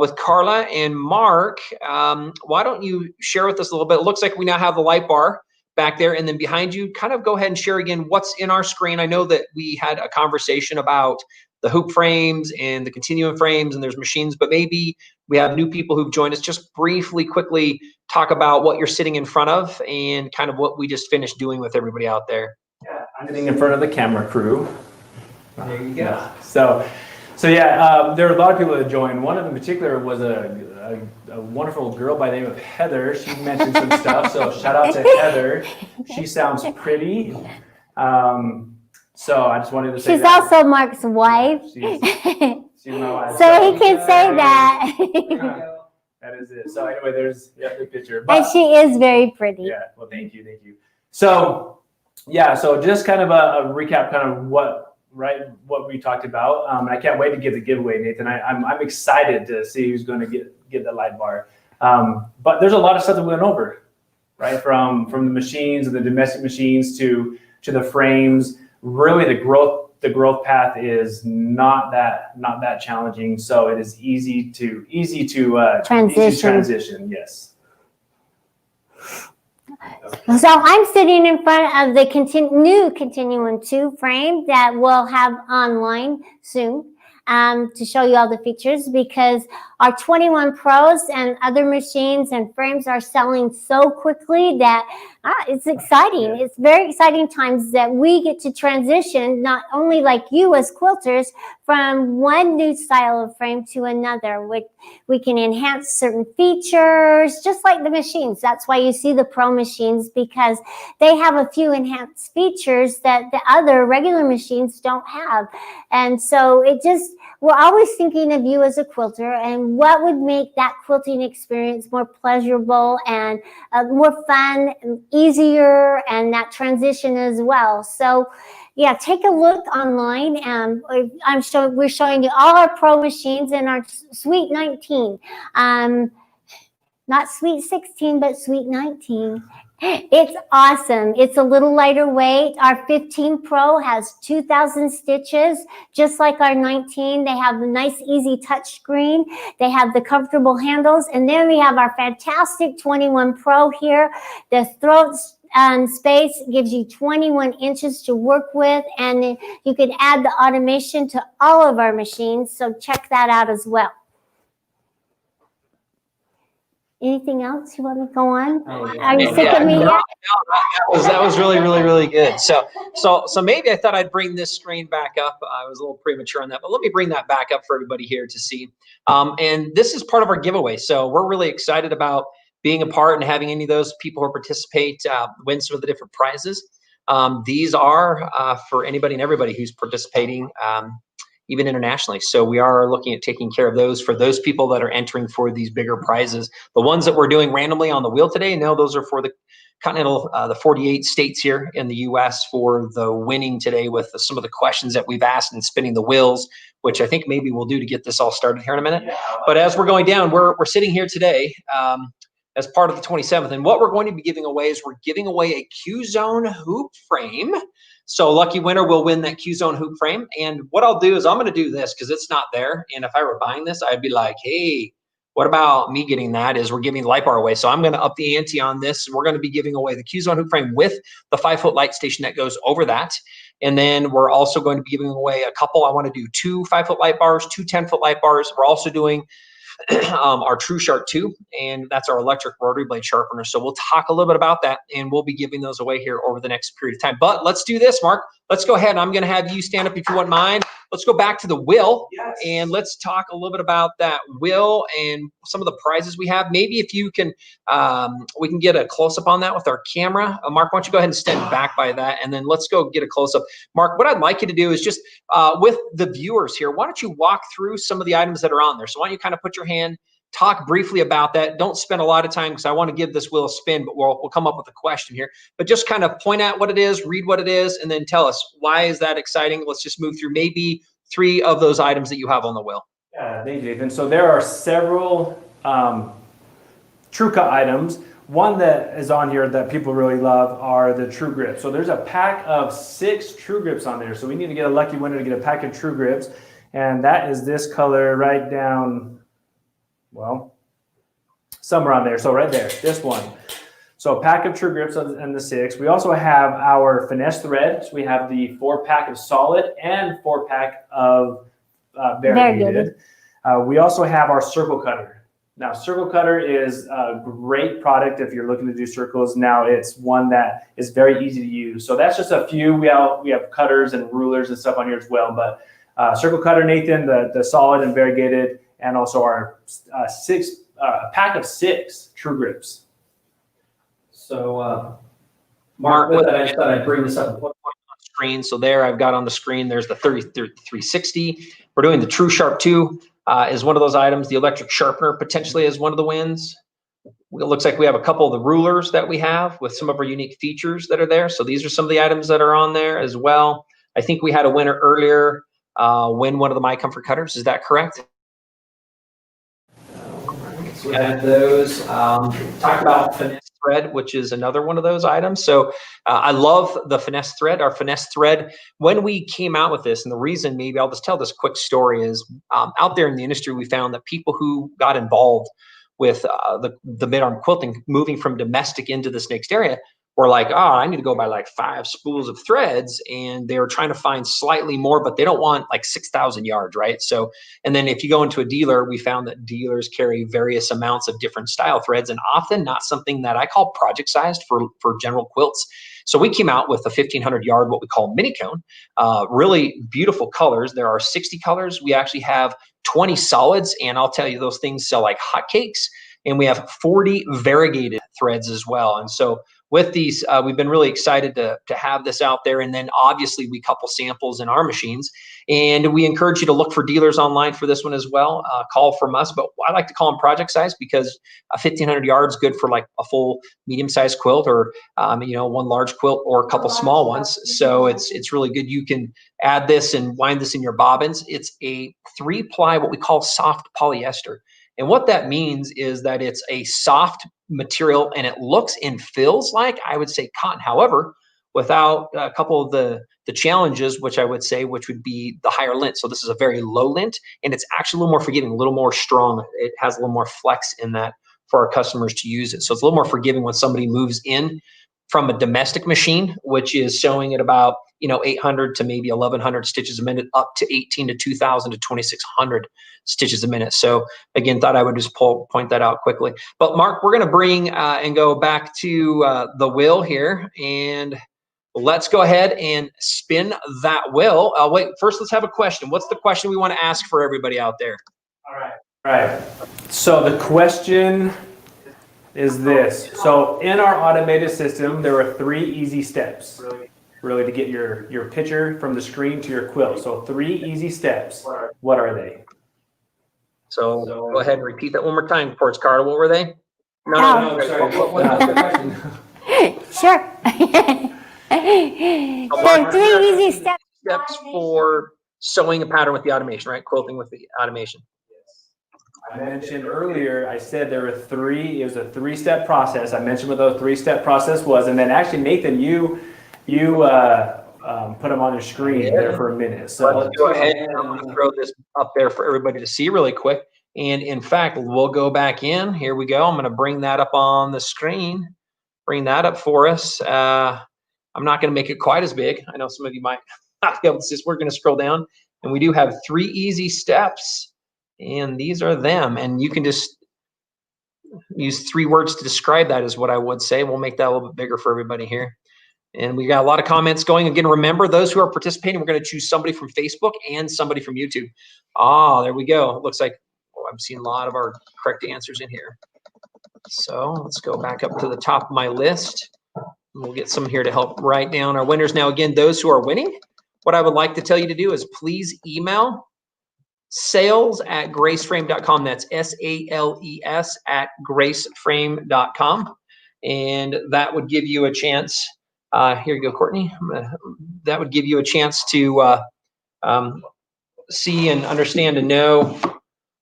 with Carla and Mark, why don't you share with us a little bit? It looks like we now have the Lightbar back there, and then behind you, kind of go ahead and share again what's in our screen. I know that we had a conversation about the hoop frames and the continuum frames, and there's machines, but maybe we have new people who've joined us. Just briefly, quickly talk about what you're sitting in front of and kind of what we just finished doing with everybody out there. Yeah, I'm sitting in front of the camera crew. There you go. So yeah, there were a lot of people that joined. One of them in particular was a wonderful girl by the name of Heather. She mentioned some stuff, so shout out to Heather. She sounds pretty. So I just wanted to say she's also Mark's wife. She's my wife. So he can say that. That is it. So anyway, there's the picture. And she is very pretty. Yeah, well, thank you. So yeah, so just kind of a recap, kind of what we talked about. I can't wait to give the giveaway, Nathan. I'm excited to see who's going to get the Lightbar. But there's a lot of stuff that we went over, right? From the machines and the domestic machines to the frames. Really, the growth path is not that challenging. So it is easy to transition. Yes. So I'm sitting in front of the new Continuum 2 frame that we'll have online soon to show you all the features, because our 21 Pros and other machines and frames are selling so quickly that it's exciting. It's very exciting times that we get to transition, not only like you as quilters, from one new style of frame to another. We can enhance certain features, just like the machines. That's why you see the Pro machines, because they have a few enhanced features that the other regular machines don't have. And so we're always thinking of you as a quilter and what would make that quilting experience more pleasurable and more fun and easier, and that transition as well. So yeah, take a look online. We're showing you all our Pro machines in our Suite 19. Not Suite 16, but Suite 19. It's awesome. It's a little lighter weight. Our 15 Pro has 2,000 stitches, just like our 19. They have a nice, easy touch screen. They have the comfortable handles. And then we have our fantastic 21 Pro here. The throat space gives you 21 inches to work with, and you can add the automation to all of our machines. So check that out as well. Anything else you want to go on? Are you sick of me yet? That was really, really, really good. So maybe I thought I'd bring this screen back up. I was a little premature on that, but let me bring that back up for everybody here to see. And this is part of our giveaway. So we're really excited about being a part and having any of those people who participate win some of the different prizes. These are for anybody and everybody who's participating, even internationally. So we are looking at taking care of those for those people that are entering for these bigger prizes. The ones that we're doing randomly on the wheel today, no, those are for the continental, the 48 states here in the US for the winning today with some of the questions that we've asked and spinning the wheels, which I think maybe we'll do to get this all started here in a minute. But as we're going down, we're sitting here today as part of the 27th. And what we're going to be giving away is we're giving away a Q-Zone hoop frame. So lucky winner will win that Q-Zone hoop frame. And what I'll do is I'm going to do this because it's not there. And if I were buying this, I'd be like, hey, what about me getting that? Is we're giving Lightbar away. So I'm going to up the ante on this. We're going to be giving away the Q-Zone hoop frame with the 5-foot light station that goes over that. And then we're also going to be giving away a couple. I want to do 2 5-foot light bars, 2 10-foot light bars. We're also doing our True Sharp 2, and that's our electric rotary blade sharpener. So we'll talk a little bit about that, and we'll be giving those away here over the next period of time. But let's do this, Mark. Let's go ahead. I'm going to have you stand up if you wouldn't mind. Let's go back to the wheel, and let's talk a little bit about that wheel and some of the prizes we have. Maybe if you can, we can get a close-up on that with our camera. Mark, why don't you go ahead and stand back by that, and then let's go get a close-up. Mark, what I'd like you to do is just with the viewers here, why don't you walk through some of the items that are on there? So why don't you kind of put your hand, talk briefly about that. Don't spend a lot of time because I want to give this wheel a spin, but we'll come up with a question here. But just kind of point out what it is, read what it is, and then tell us why is that exciting. Let's just move through maybe 3 of those items that you have on the wheel. Yeah, thank you, Nathan. So there are several True Cut items. One that is on here that people really love are the True Grips. So there's a pack of 6 True Grips on there. So we need to get a lucky winner to get a pack of True Grips. And that is this color right down, well, somewhere on there. So right there, this one. So a pack of True Grips and the 6. We also have our finesse thread. So we have the 4-pack of solid and 4-pack of variegated. We also have our circle cutter. Now, circle cutter is a great product if you're looking to do circles. Now, it's one that is very easy to use. So that's just a few. We have cutters and rulers and stuff on here as well. But circle cutter, Nathan, the solid and variegated, and also our pack of 6 True Grips. So, Mark, with that, I just thought I'd bring this up and put it on the screen. So there, I've got on the screen, there's the 360. We're doing the True Sharp 2 is one of those items. The electric sharpener potentially is one of the wins. It looks like we have a couple of the rulers that we have with some of our unique features that are there. So these are some of the items that are on there as well. I think we had a winner earlier win one of the My Comfort cutters. Is that correct? So we had those. Talk about finesse thread, which is another one of those items. So I love the finesse thread. Our finesse thread, when we came out with this, and the reason, maybe I'll just tell this quick story, is out there in the industry, we found that people who got involved with the mid-arm quilting, moving from domestic into this next area, were like, oh, I need to go buy like 5 spools of threads, and they were trying to find slightly more, but they don't want like 6,000 yards, right? So, and then if you go into a dealer, we found that dealers carry various amounts of different style threads, and often not something that I call project sized for general quilts. So we came out with a 1,500 yard, what we call mini cone, really beautiful colors. There are 60 colors. We actually have 20 solids, and I'll tell you, those things sell like hotcakes. And we have 40 variegated threads as well. And so with these, we've been really excited to have this out there. And then obviously we couple samples in our machines. And we encourage you to look for dealers online for this one as well. Call from us, but I like to call them project size because 1,500 yards good for like a full medium-sized quilt, or one large quilt or a couple small ones. So it's really good. You can add this and wind this in your bobbins. It's a 3-ply, what we call soft polyester. And what that means is that it's a soft material, and it looks and feels like, I would say, cotton. However, without a couple of the challenges, which I would say, which would be the higher lint. So this is a very low lint, and it's actually a little more forgiving, a little more strong. It has a little more flex in that for our customers to use it. So it's a little more forgiving when somebody moves in from a domestic machine, which is showing at about 800 to maybe 1,100 stitches a minute, up to 18 to 2,000 to 2,600 stitches a minute. So again, thought I would just point that out quickly. But Mark, we're going to bring and go back to the wheel here, and let's go ahead and spin that wheel. Wait, first let's have a question. What's the question we want to ask for everybody out there? All right. So the question is this. So in our automated system, there are 3 easy steps. Really to get your picture from the screen to your quilt. So 3 easy steps. What are they? So go ahead and repeat that one more time for us, Carter. What were they? No, sorry. What was the question? Sure. There are 3 easy steps. Steps for sewing a pattern with the automation, right? Quilting with the automation. I mentioned earlier, I said there were three, it was a 3-step process. I mentioned what those 3-step process was. And then actually, Nathan, you put them on your screen there for a minute. So let's go ahead and I'm going to throw this up there for everybody to see really quick. And in fact, we'll go back in. Here we go. I'm going to bring that up on the screen. Bring that up for us. I'm not going to make it quite as big. I know some of you might not be able to see this. We're going to scroll down. And we do have 3 easy steps. And these are them. And you can just use 3 words to describe that is what I would say. We'll make that a little bit bigger for everybody here. And we got a lot of comments going. Again, remember, those who are participating, we're going to choose somebody from Facebook and somebody from YouTube. Ah, there we go. It looks like I'm seeing a lot of our correct answers in here. So let's go back up to the top of my list. We'll get some here to help write down our winners. Now, again, those who are winning, what I would like to tell you to do is please email sales@graceframe.com. That's SALES@graceframe.com. And that would give you a chance. Here you go, Courtney. That would give you a chance to see and understand and know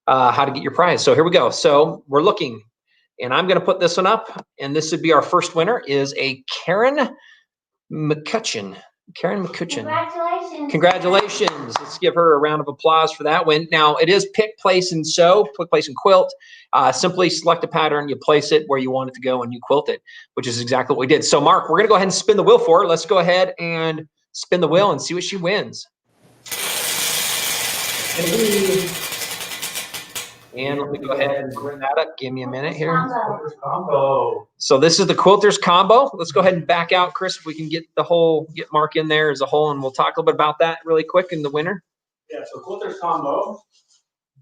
how to get your prize. So here we go. So we're looking, and I'm going to put this one up, and this would be our first winner is a Karen McCutcheon. Karen McCutcheon. Congratulations. Congratulations. Let's give her a round of applause for that win. Now, it is pick, place, and sew, pick, place, and quilt. Simply select a pattern, you place it where you want it to go, and you quilt it, which is exactly what we did. So, Mark, we're going to go ahead and spin the wheel for her. Let's go ahead and spin the wheel and see what she wins. And let me go ahead and bring that up. Give me a minute here. Combo. So this is the Quilters combo. Let's go ahead and back out, Chris, if we can get Mark in there as a whole, and we'll talk a little bit about that really quick in the winner. Yeah, so Quilters combo.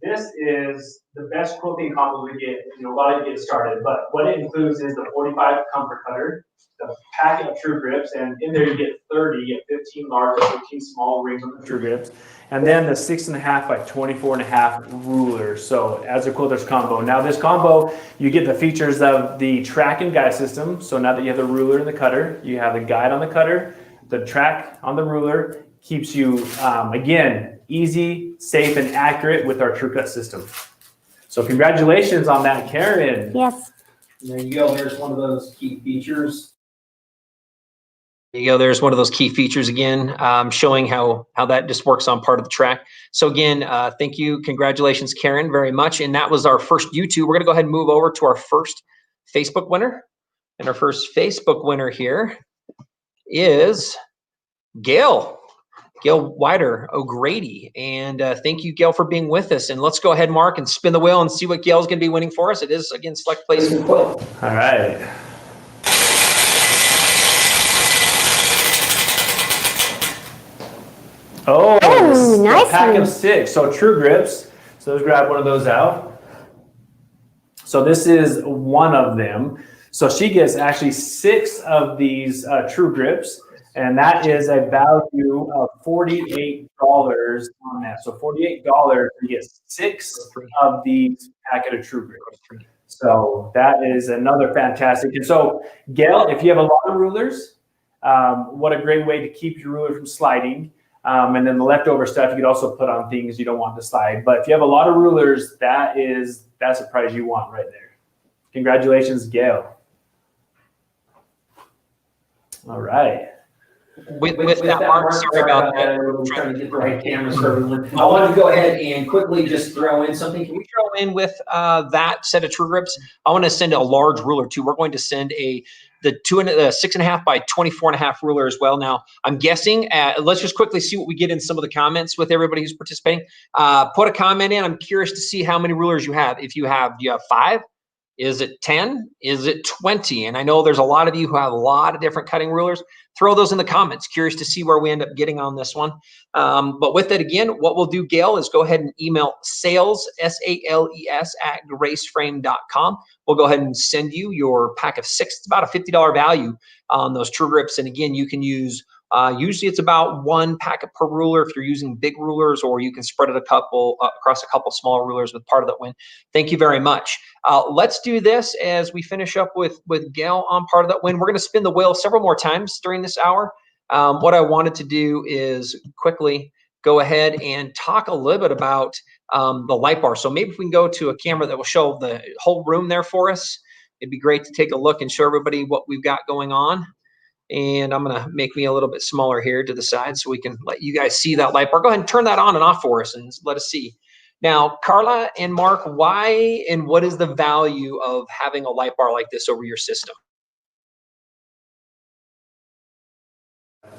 This is the best quilting combo we get, while you get started. But what it includes is the 45 comfort cutter, the packet of true grips, and in there you get 30, you get 15 large or 15 small rings on the true grips, and then the 6.5 by 24.5 rulers. So as a Quilters combo. Now this combo, you get the features of the track and guide system. So now that you have the ruler and the cutter, you have the guide on the cutter, the track on the ruler, keeps you, again, easy, safe, and accurate with our True Cut system. So congratulations on that, Karen. Yes. There you go. There's one of those key features. There you go. There's one of those key features again, showing how that just works on part of the track. So again, thank you. Congratulations, Karen, very much. And that was our first YouTube. We're going to go ahead and move over to our first Facebook winner. And our first Facebook winner here is Gail Wider O'Grady. And thank you, Gail, for being with us. And let's go ahead, Mark, and spin the wheel and see what Gail's going to be winning for us. It is, again, select, place, and quilt. All right. Oh, nice pack one. of 6. So true grips. So let's grab one of those out. So this is one of them. So she gets actually 6 of these true grips. And that is a value of $48 on that. So $48, you get 6 of these packet of true grips. So that is another fantastic. And so, Gail, if you have a lot of rulers, what a great way to keep your ruler from sliding. And then the leftover stuff you could also put on things you don't want to slide. But if you have a lot of rulers, that's a prize you want right there. Congratulations, Gail. All right. With that, Mark, sorry about that. We're trying to get the right cameras for everyone. I wanted to go ahead and quickly just throw in something. Can we throw in with that set of true grips? I want to send a large ruler too. We're going to send the 6.5 by 24.5 ruler as well. Now, I'm guessing, let's just quickly see what we get in some of the comments with everybody who's participating. Put a comment in. I'm curious to see how many rulers you have. If you have, do you have 5? Is it 10? Is it 20? And I know there's a lot of you who have a lot of different cutting rulers. Throw those in the comments. Curious to see where we end up getting on this one. But with it, again, what we'll do, Gail, is go ahead and email sales, SALES, @graceframe.com. We'll go ahead and send you your pack of 6. It's about a $50 value on those true grips. And again, you can use, usually it's about 1 packet per ruler if you're using big rulers, or you can spread it across a couple small rulers with part of that win. Thank you very much. Let's do this as we finish up with Gail on part of that win. We're going to spin the wheel several more times during this hour. What I wanted to do is quickly go ahead and talk a little bit about the light bar. So maybe if we can go to a camera that will show the whole room there for us, it'd be great to take a look and show everybody what we've got going on. And I'm going to make me a little bit smaller here to the side so we can let you guys see that light bar. Go ahead and turn that on and off for us and let us see. Now, Carla and Mark, why and what is the value of having a light bar like this over your system?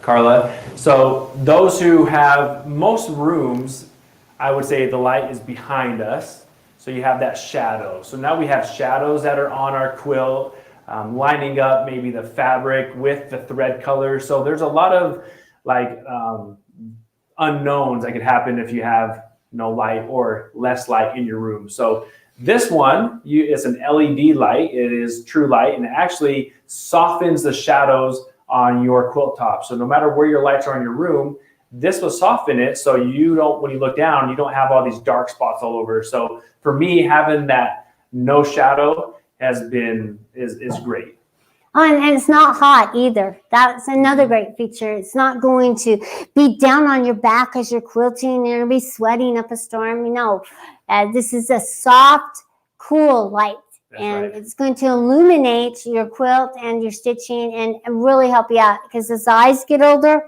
Carla. So those who have most rooms, I would say the light is behind us. So you have that shadow. So now we have shadows that are on our quilt, lining up maybe the fabric with the thread color. So there's a lot of like unknowns that could happen if you have no light or less light in your room. So this one, it's an LED light. It is true light, and it actually softens the shadows on your quilt top. So no matter where your lights are in your room, this will soften it so you don't, when you look down, you don't have all these dark spots all over. So for me, having that no shadow has been, is great. Oh, and it's not hot either. That's another great feature. It's not going to be down on your back as you're quilting and it'll be sweating up a storm. No, this is a soft, cool light. That's and right. It's going to illuminate your quilt and your stitching and really help you out. Because as the eyes get older,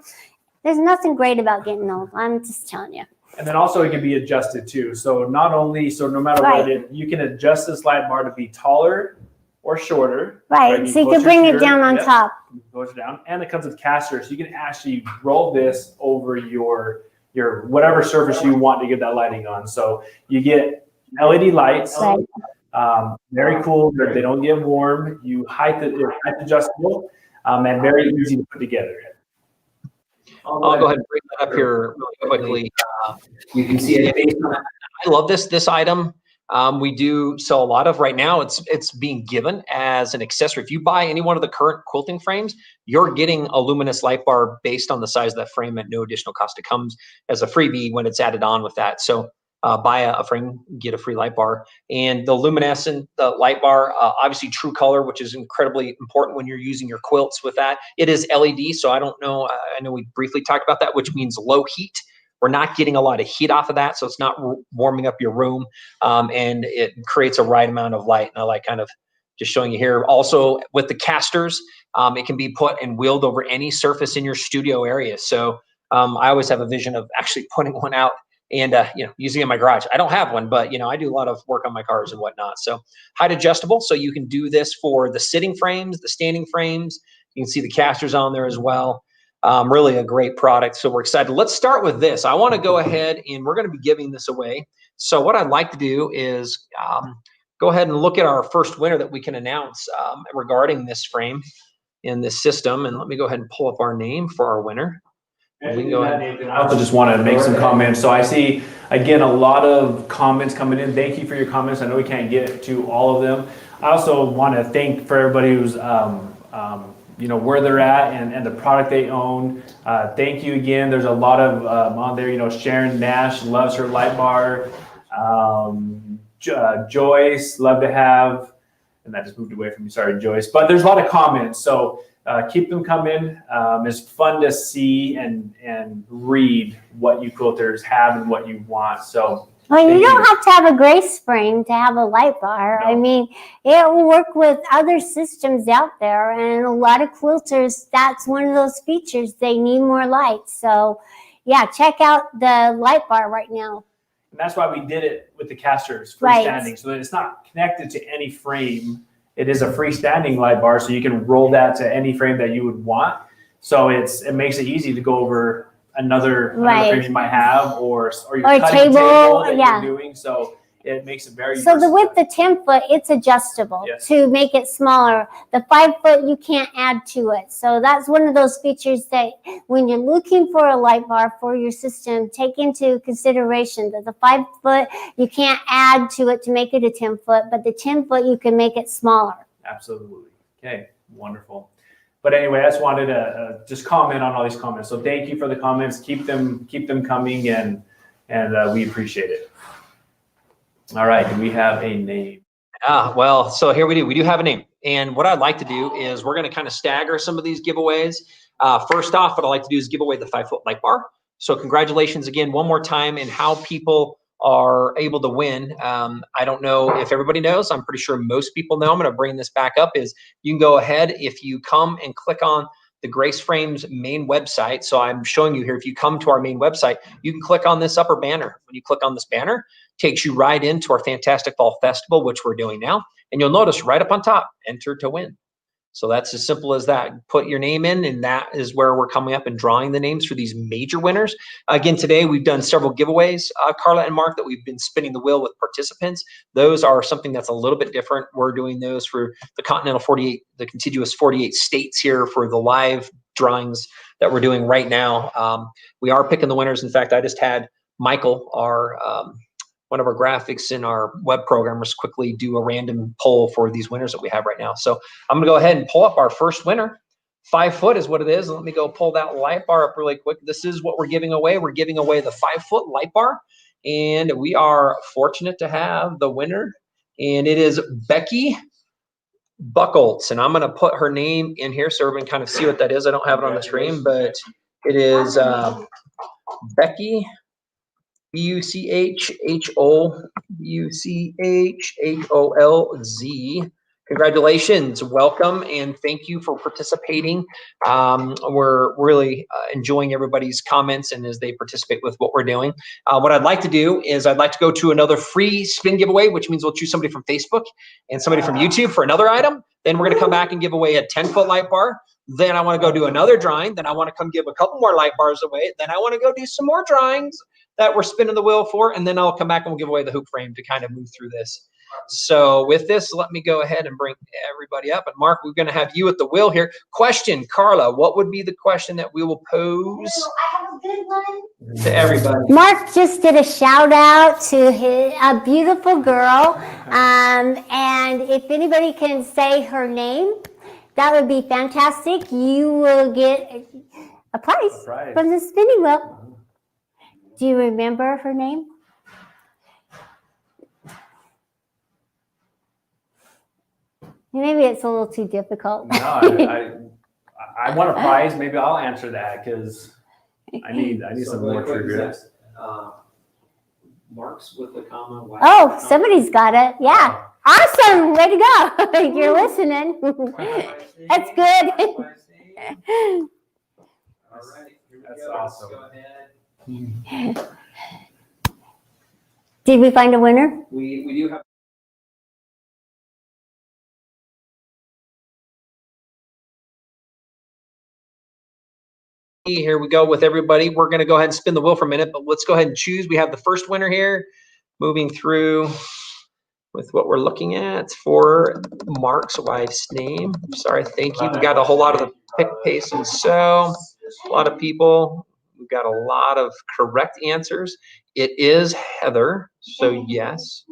there's nothing great about getting old. I'm just telling you. And then also it can be adjusted too. So not only, so no matter what, you can adjust this light bar to be taller or shorter. Right, so you can bring it down on top. Goes down, and it comes with casters. So you can actually roll this over your whatever surface you want to get that lighting on. So you get LED lights. Right. Very cool. They don't get warm. They're height adjustable, and very easy to put together. I'll go ahead and bring that up here really quickly. You can see it. I love this item. We do sell a lot of right now. It's being given as an accessory. If you buy any one of the current quilting frames, you're getting a luminous light bar based on the size of that frame at no additional cost. It comes as a freebie when it's added on with that. So buy a frame, get a free light bar. And the luminescent light bar, obviously true color, which is incredibly important when you're using your quilts with that. It is LED, so I don't know. I know we briefly talked about that, which means low heat. We're not getting a lot of heat off of that, so it's not warming up your room, and it creates a right amount of light. And I like kind of just showing you here. Also, with the casters, it can be put and wheeled over any surface in your studio area. So I always have a vision of actually putting one out and using it in my garage. I don't have one, but I do a lot of work on my cars and whatnot. So height adjustable, so you can do this for the sitting frames, the standing frames. You can see the casters on there as well. Really a great product. So we're excited. Let's start with this. I want to go ahead and we're going to be giving this away. So what I'd like to do is go ahead and look at our first winner that we can announce regarding this frame in this system. And let me go ahead and pull up our name for our winner. I also just want to make some comments. So I see, again, a lot of comments coming in. Thank you for your comments. I know we can't get to all of them. I also want to thank for everybody who's where they're at and the product they own. Thank you again. There's a lot of on there. Sharon Nash loves her light bar. Joyce, love to have, and that just moved away from me. Sorry, Joyce. But there's a lot of comments, so keep them coming. It's fun to see and read what you quilters have and what you want. So. Well, you don't have to have a Grace frame to have a light bar. No. I mean, it will work with other systems out there, and a lot of quilters, that's one of those features. They need more light. So, yeah, check out the light bar right now. And that's why we did it with the casters, freestanding, so that it's not connected to any frame. It is a freestanding light bar, so you can roll that to any frame that you would want. So it makes it easy to go over another frame you might have, or your cutting table that you're doing. So it makes it very So with the 10-foot, it's adjustable to make it smaller. The 5-foot, you can't add to it. So that's one of those features that when you're looking for a light bar for your system, take into consideration that the 5-foot, you can't add to it to make it a 10-foot, but the 10-foot, you can make it smaller. Absolutely. Okay, wonderful. But anyway, I just wanted to just comment on all these comments. So thank you for the comments. Keep them coming, and we appreciate it. All right, do we have a name? Well, so here we do. We do have a name. And what I'd like to do is we're going to kind of stagger some of these giveaways. First off, what I'd like to do is give away the 5-foot light bar. So congratulations again one more time, and how people are able to win. I don't know if everybody knows. I'm pretty sure most people know. I'm going to bring this back up. Is you can go ahead if you come and click on the Grace Frames main website. So I'm showing you here. If you come to our main website, you can click on this upper banner. When you click on this banner, it takes you right into our fantastic fall festival, which we're doing now. And you'll notice right up on top, enter to win. So that's as simple as that. Put your name in, and that is where we're coming up and drawing the names for these major winners. Again, today we've done several giveaways, Carla and Mark, that we've been spinning the wheel with participants. Those are something that's a little bit different. We're doing those for the continental 48, the contiguous 48 states here for the live drawings that we're doing right now. We are picking the winners. In fact, I just had Michael, our one of our graphics in our web programmers, quickly do a random poll for these winners that we have right now. So I'm gonna go ahead and pull up our first winner. 5 foot is what it is. Let me go pull that light bar up really quick. This is what we're giving away. We're giving away the 5 foot light bar, and we are fortunate to have the winner, and it is Becky Buckholtz. And I'm gonna put her name in here so everyone can kind of see what that is. I don't have it on the screen, but it is Becky Buchholz. Congratulations, welcome, and thank you for participating. We're really enjoying everybody's comments and as they participate with what we're doing. What I'd like to do is I'd like to go to another free spin giveaway, which means we'll choose somebody from Facebook and somebody from YouTube for another item. Then we're gonna come back and give away a 10-foot light bar. Then I wanna go do another drawing. Then I wanna come give a couple more light bars away. Then I wanna go do some more drawings that we're spinning the wheel for, and then I'll come back and we'll give away the hoop frame to kind of move through this. So with this, let me go ahead and bring everybody up. And Mark, we're going to have you at the wheel here. Question, Carla, what would be the question that we will pose to everybody? Mark just did a shout out to a beautiful girl. And if anybody can say her name, that would be fantastic. You will get a prize from the spinning wheel. Do you remember her name? Maybe it's a little too difficult. No, I want a prize. Maybe I'll answer that because I need some more trivia. Marks with the comma. Oh, somebody's got it. Yeah. Awesome. Way to go. You're listening. That's good. All right. That's awesome. Go ahead. Did we find a winner? We do have. Here we go with everybody. We're going to go ahead and spin the wheel for a minute, but let's go ahead and choose. We have the first winner here, moving through with what we're looking at for Mark's wife's name. Sorry, thank you. We got a whole lot of the pick, paste, and sew. A lot of people. We've got a lot of correct answers. It is Heather, so yes.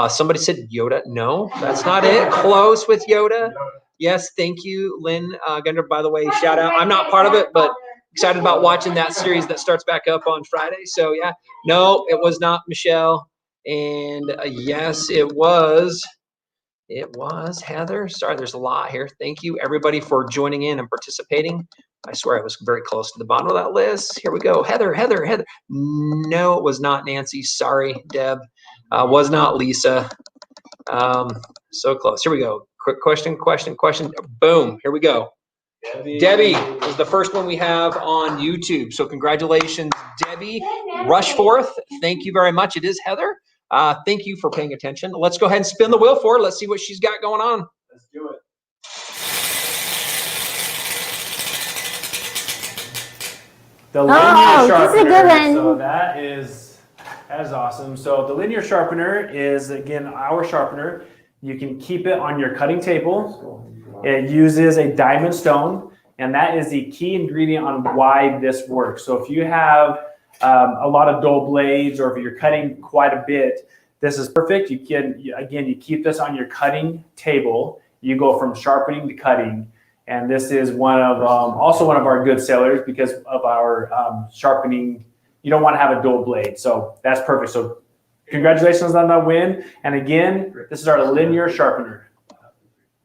Somebody said Yoda. No, that's not it. Close with Yoda. Yes, thank you, Lynn Gunder. By the way, shout out. I'm not part of it, but excited about watching that series that starts back up on Friday. So yeah, no, it was not Michelle. And yes, it was Heather. Sorry, there's a lot here. Thank you, everybody, for joining in and participating. I swear I was very close to the bottom of that list. Here we go. Heather. No, it was not Nancy. Sorry, Deb. Was not Lisa. So close. Here we go. Quick question. Boom. Here we go. Debbie is the first one we have on YouTube. So congratulations, Debbie Rushforth. Thank you very much. It is Heather. Thank you for paying attention. Let's go ahead and spin the wheel for her. Let's see what she's got going on. Let's do it. The linear sharpener. This is a good one. So that is awesome. So the linear sharpener is, again, our sharpener. You can keep it on your cutting table. It uses a diamond stone, and that is the key ingredient on why this works. So if you have a lot of dull blades, or if you're cutting quite a bit, this is perfect. You keep this on your cutting table. You go from sharpening to cutting. And this is also one of our good sellers because of our sharpening. You don't want to have a dull blade. So that's perfect. So congratulations on that win. And again, this is our linear sharpener.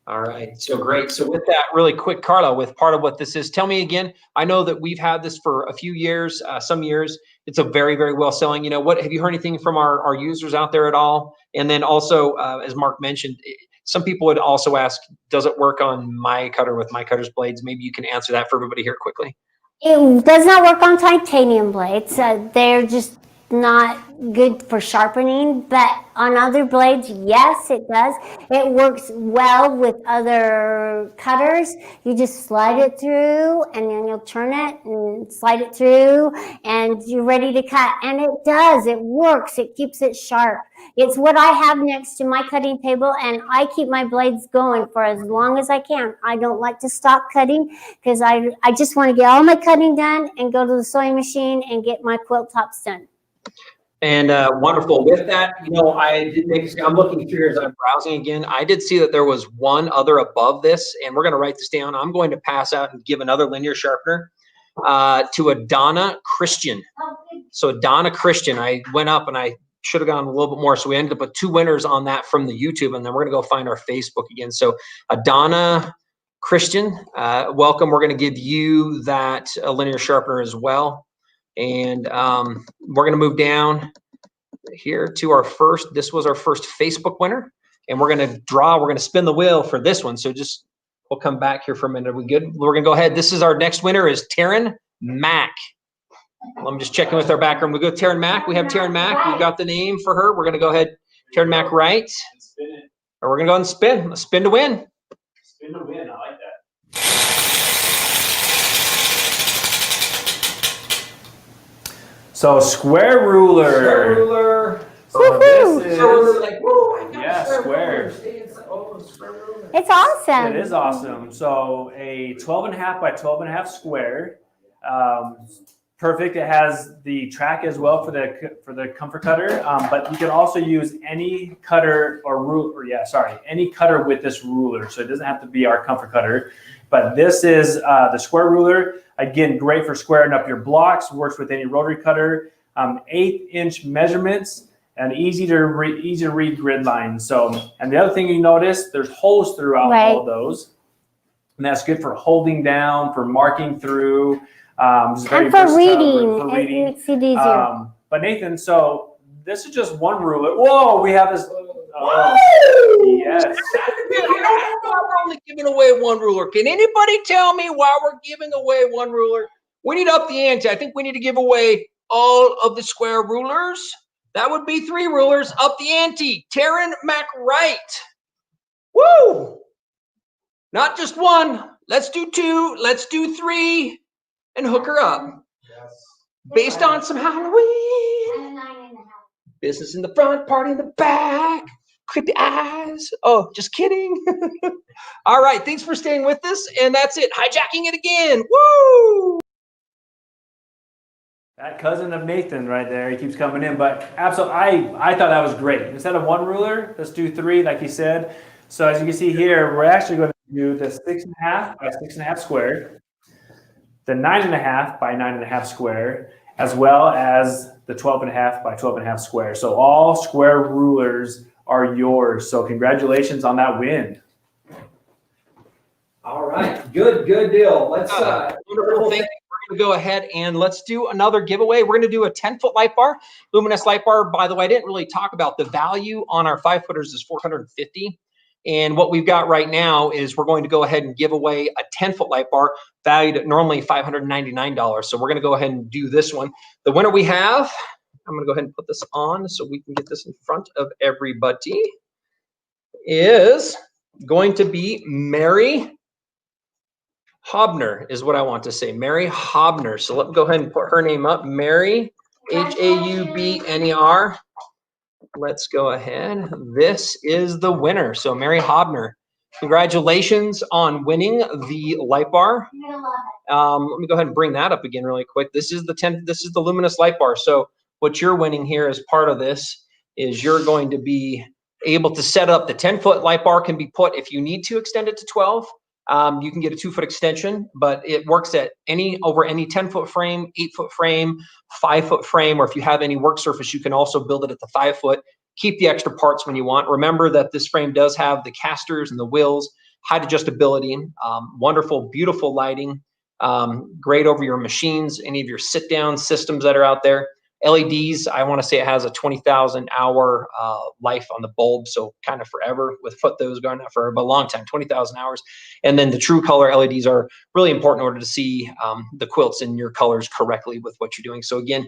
All right, so great. So with that, really quick, Carla, with part of what this is, tell me again. I know that we've had this for a few years, some years. It's a very, very well selling. You know, what have you heard anything from our users out there at all? And then also, as Mark mentioned, some people would also ask, does it work on my cutter with my cutter's blades? Maybe you can answer that for everybody here quickly. It does not work on titanium blades. They're just not good for sharpening, but on other blades, yes, it does. It works well with other cutters. You just slide it through and then you'll turn it and slide it through and you're ready to cut. And it does, it works, it keeps it sharp. It's what I have next to my cutting table, and I keep my blades going for as long as I can. I don't like to stop cutting because I just want to get all my cutting done and go to the sewing machine and get my quilt tops done. And wonderful. With that, you know, I did make, I'm looking through as I'm browsing again. I did see that there was one other above this, and we're going to write this down. I'm going to pass out and give another linear sharpener to a Donna Christian. So Donna Christian, I went up and I should have gone a little bit more. So we ended up with 2 winners on that from the YouTube, and then we're going to go find our Facebook again. So Donna Christian, welcome. We're going to give you that linear sharpener as well. And we're going to move down here to our first, this was our first Facebook winner. And we're going to draw, we're going to spin the wheel for this one. So just, we'll come back here for a minute. Are we good? We're going to go ahead. This is our next winner is Taryn Mack. I'm just checking with our background. We go Taryn Mack. We have Taryn Mack. We've got the name for her. We're going to go ahead. Taryn Mack, right? Or we're going to go ahead and spin. Let's spin to win. Spin to win. I like that. So square ruler. Square ruler. So this is, so we're like, whoa, yeah, square. It's awesome. It is awesome. So a 12.5 by 12.5 square. Perfect. It has the track as well for the comfort cutter, but you can also use any cutter or ruler. Yeah, sorry, any cutter with this ruler. So it doesn't have to be our comfort cutter, but this is the square ruler. Again, great for squaring up your blocks. Works with any rotary cutter. 1/8-inch measurements and easy to read grid lines. So, and the other thing you notice, there's holes throughout all of those, and that's good for holding down, for marking through. And for reading, it makes it easier. But Nathan, so this is just one ruler. Whoa, we have this. Oh, yes. I don't know why we're only giving away one ruler. Can anybody tell me why we're giving away one ruler? We need to up the ante. I think we need to give away all of the square rulers. That would be 3 rulers. Up the ante. Taryn McWright. Woo! Not just one. Let's do 2. Let's do 3. And hook her up. Based on some Halloween. Business in the front, party in the back. Creepy eyes. Oh, just kidding. All right, thanks for staying with us. And that's it. Hijacking it again. Woo! That cousin of Nathan right there, he keeps coming in. But absolutely, I thought that was great. Instead of 1 ruler, let's do 3, like he said. So as you can see here, we're actually going to do the 6.5 by 6.5 square, the 9.5 by 9.5 square, as well as the 12.5 by 12.5 square. So all square rulers are yours. So congratulations on that win. All right, good deal. Let's wonderful. Thank you. We're going to go ahead and let's do another giveaway. We're going to do a 10-foot light bar, luminous light bar. By the way, I didn't really talk about the value on our 5-footers is $450. And what we've got right now is we're going to go ahead and give away a 10-foot light bar valued at normally $599. So we're going to go ahead and do this one. The winner we have, I'm going to go ahead and put this on so we can get this in front of everybody, is going to be Mary Hobner is what I want to say. Mary Hobner. So let me go ahead and put her name up. Mary, Haubner. Let's go ahead. This is the winner. So Mary Hobner, congratulations on winning the light bar. Let me go ahead and bring that up again really quick. This is the luminous light bar. So what you're winning here as part of this is you're going to be able to set up the 10-foot light bar. Can be put, if you need to extend it to 12, you can get a 2-foot extension, but it works at over any 10-foot frame, 8-foot frame, 5-foot frame, or if you have any work surface, you can also build it at the 5-foot. Keep the extra parts when you want. Remember that this frame does have the casters and the wheels, height adjustability, wonderful, beautiful lighting, great over your machines, any of your sit down systems that are out there. LEDs, I want to say it has a 20,000 hour life on the bulb, so kind of forever. With those going out for a long time, 20,000 hours. And then the true color LEDs are really important in order to see the quilts in your colors correctly with what you're doing. So again,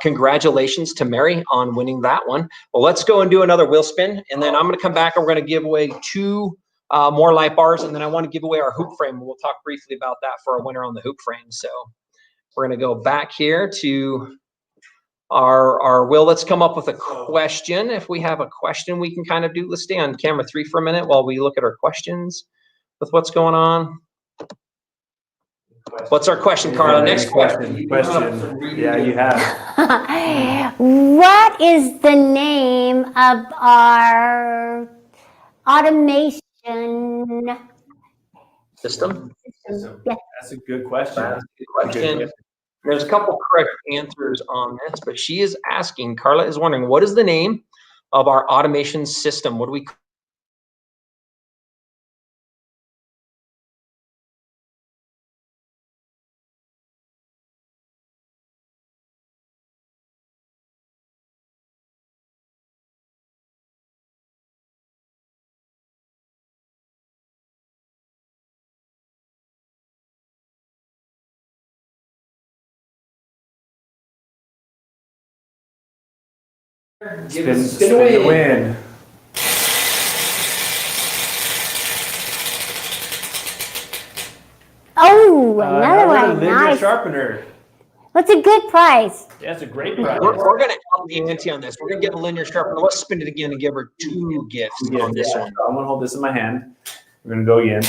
congratulations to Mary on winning that one. Well, let's go and do another wheel spin, and then I'm going to come back and we're going to give away 2 more light bars, and then I want to give away our hoop frame. We'll talk briefly about that for our winner on the hoop frame. So we're going to go back here to our Will. Let's come up with a question. If we have a question, we can kind of do. Let's stay on camera 3 for a minute while we look at our questions with what's going on. What's our question, Carla? Next question. Yeah, you have. What is the name of our automation system? Yeah. That's a good question. That's a good question. There's a couple correct answers on this, but she is asking, Carla is wondering, what is the name of our automation system? What do we Spin the win. Oh, another one. Linear Nice. sharpener. What's a good price? Yeah, it's a great price. We're going to help the ante on this. We're going to get a linear sharpener. Let's spin it again and give her 2 gifts on this one. I'm going to hold this in my hand. We're going to go again.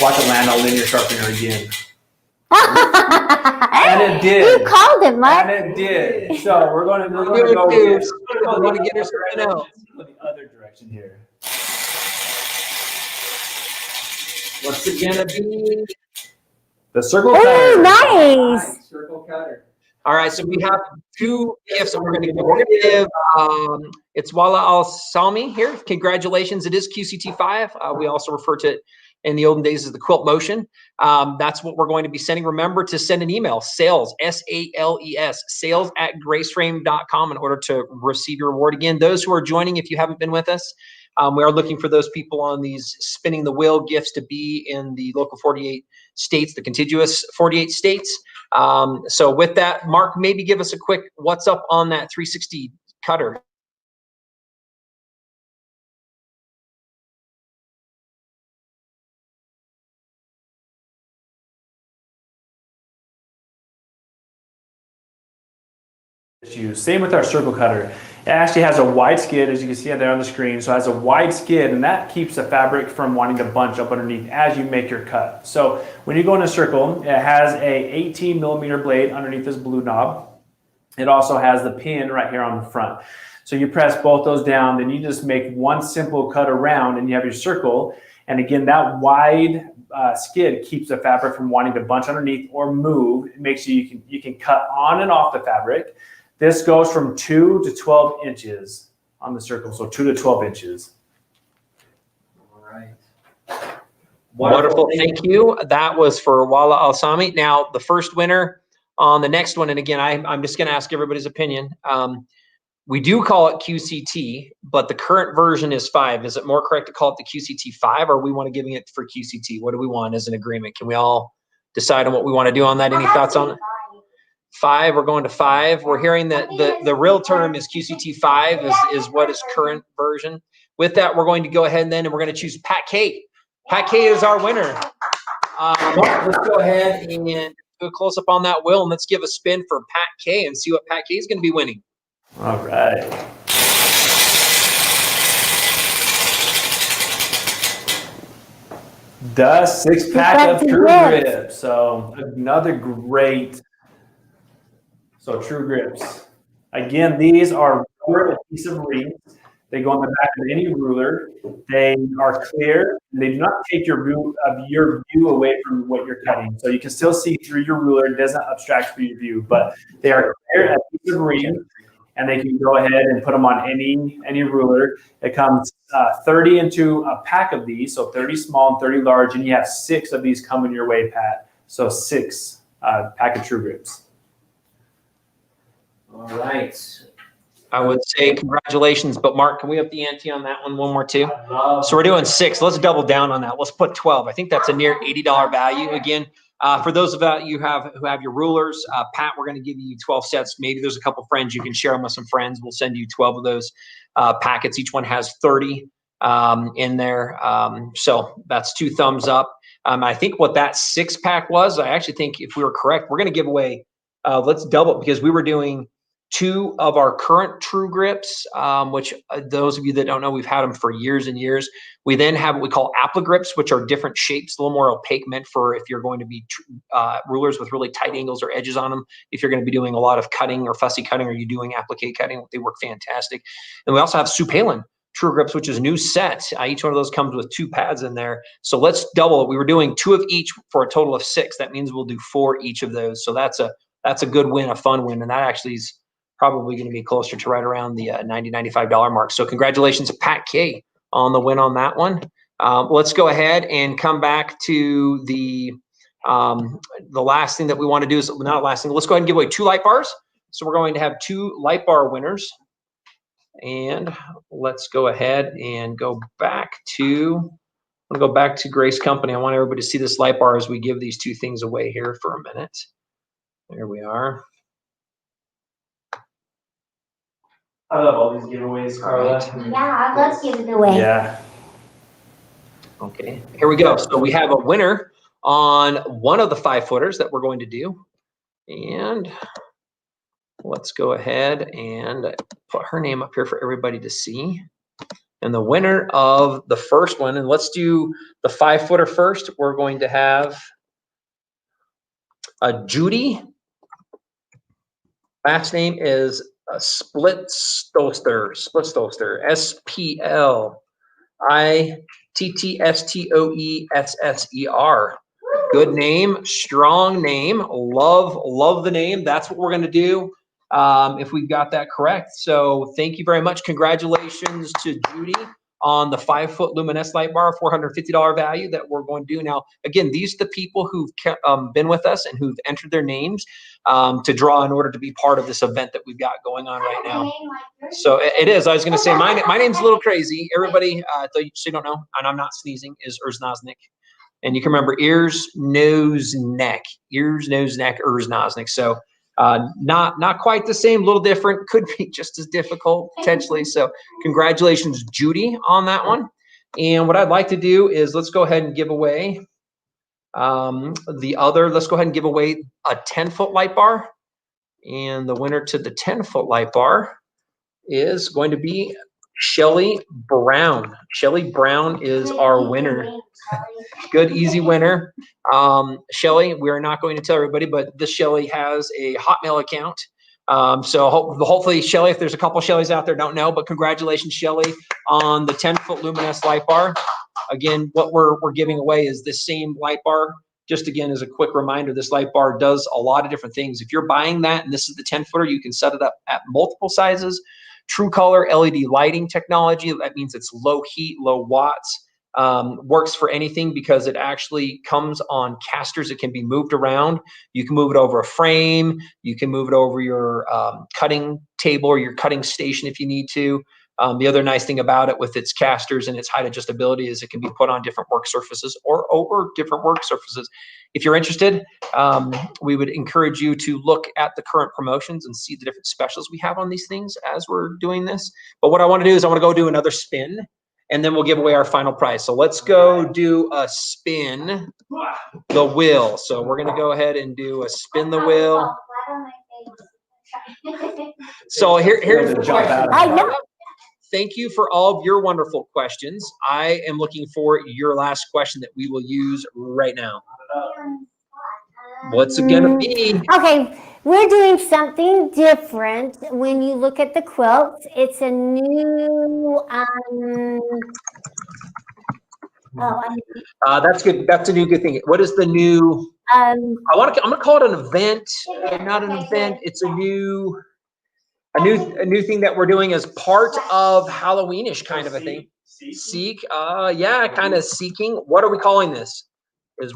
Watch it land on linear sharpener again. And it did. You called it, Mark. And it did. So we're going to go We're going again. to get her something else. Go the other direction here. What's it going to be? The circle cutter. cutter. Nice. Circle cutter. All right, so we have 2 gifts that we're going to give. We're going to give, it's Wala Al-Salmi here. Congratulations. It is QCT5. We also refer to it in the olden days as the quilt motion. That's what we're going to be sending. Remember to send an email, sales, S-A-L-E-S, sales@graceframe.com in order to receive your reward. Again, those who are joining, if you haven't been with us, we are looking for those people on these spinning the wheel gifts to be in the local 48 states, the contiguous 48 states. So with that, Mark, maybe give us a quick what's up on that 360 cutter. Same with our circle cutter. It actually has a wide skid, as you can see there on the screen. So it has a wide skid, and that keeps the fabric from wanting to bunch up underneath as you make your cut. So when you go in a circle, it has a 18mm blade underneath this blue knob. It also has the pin right here on the front. So you press both those down, then you just make one simple cut around and you have your circle. And again, that wide skid keeps the fabric from wanting to bunch underneath or move. It makes you can cut on and off the fabric. This goes from 2 to 12 inches on the circle, so 2 to 12 inches. All right. Wonderful. Thank you. That was for Wala Al-Sami. Now, the first winner on the next one, and again, I'm just going to ask everybody's opinion. We do call it QCT, but the current version is 5. Is it more correct to call it the QCT 5, or we want to giving it for QCT? What do we want as an agreement? Can we all decide on what we want to do on that? Any thoughts on it? 5, we're going to 5. We're hearing that the real term is QCT 5 is what is current version. With that, we're going to go ahead and we're going to choose Pat K. Pat K is our winner. Let's go ahead and do a close up on that wheel, and let's give a spin for Pat K and see what Pat K is going to be winning. All right. The 6-pack of True Grip. So another great. So True Grips. Again, these are adhesive rings. They go on the back of any ruler. They are clear. And they do not take your view away from what you're cutting. So you can still see through your ruler. It doesn't obstruct for your view, but they are clear adhesive rings. and they can go ahead and put them on any ruler. It comes 30 into a pack of these, so 30 small and 30 large, and you have 6 of these coming your way, Pat. So 6 pack of True Grips. All right. I would say congratulations, but Mark, can we up the ante on that one more too? So we're doing 6. Let's double down on that. Let's put 12. I think that's a near $80 value. Again, for those of you who have your rulers, Pat, we're going to give you 12 sets. Maybe there's a couple friends. You can share them with some friends. We'll send you 12 of those packets. Each one has 30 in there. So that's 2 thumbs up. I think what that 6-pack was, I actually think if we were correct, we're going to give away, let's double it, because we were doing 2 of our current True Grips, which those of you that don't know, we've had them for years and years. We then have what we call Apple Grips, which are different shapes, a little more opaque, meant for if you're going to be rulers with really tight angles or edges on them. If you're going to be doing a lot of cutting or fussy cutting, or you doing applique cutting, they work fantastic. And we also have Supalin True Grips, which is a new set. Each one of those comes with 2 pads in there. So let's double it. We were doing 2 of each for a total of 6. That means we'll do 4 each of those. So that's a good win, a fun win, and that actually is probably going to be closer to right around the $90, $95 mark. So congratulations to Pat K on the win on that one. Let's go ahead and come back to the last thing that we want to do is not last thing. Let's go ahead and give away 2 light bars. So we're going to have 2 light bar winners. And let's go ahead and go back to Grace Company. I want everybody to see this light bar as we give these 2 things away here for a minute. There we are. I love all these giveaways, Carla. Yeah, I love giving it away. Yeah. Okay, here we go. So we have a winner on one of the 5-footers that we're going to do. And let's go ahead and put her name up here for everybody to see. And the winner of the first one, and let's do the 5-footer first. We're going to have Judy. Last name is Splitstoster, Splitstoster. Good name, strong name, love the name. That's what we're going to do if we got that correct. So thank you very much. Congratulations to Judy on the 5-foot luminescent light bar, $450 value that we're going to do. Now, again, these are the people who've been with us and who've entered their names to draw in order to be part of this event that we've got going on right now. So it is. I was going to say my name's a little crazy. Everybody, so you don't know, and I'm not sneezing, is Erznosnik. And you can remember ears, nose, neck. Ears, nose, neck, Erznosnik. So not quite the same, a little different, could be just as difficult potentially. So congratulations, Judy, on that one. And what I'd like to do is let's go ahead and give away let's go ahead and give away a 10-foot light bar. And the winner to the 10-foot light bar is going to be Shelly Brown. Shelly Brown is our winner. Good, easy winner. Shelly, we're not going to tell everybody, but this Shelly has a Hotmail account. So hopefully, Shelly, if there's a couple Shellys out there, don't know, but congratulations, Shelly, on the 10-foot luminescent light bar. Again, what we're giving away is this same light bar. Just again, as a quick reminder, this light bar does a lot of different things. If you're buying that and this is the 10-footer, you can set it up at multiple sizes. True color LED lighting technology. That means it's low heat, low watts. Works for anything because it actually comes on casters. It can be moved around. You can move it over a frame. You can move it over your cutting table or your cutting station if you need to. The other nice thing about it with its casters and its height adjustability is it can be put on different work surfaces or over different work surfaces. If you're interested, we would encourage you to look at the current promotions and see the different specials we have on these things as we're doing this. But what I want to do is I want to go do another spin and then we'll give away our final prize. So let's go do a spin the wheel. So we're going to go ahead and do a spin the wheel. So here's the question. Thank you for all of your wonderful questions. I am looking for your last question that we will use right now. What's it gonna be? Okay, we're doing something different. When you look at the quilts, it's a new that's good. That's a new good thing. What is the new? I'm gonna call it an event. Not an event. It's a new. A new thing that we're doing as part of Halloweenish kind of a thing. Seek, yeah, kind of seeking. What are we calling this?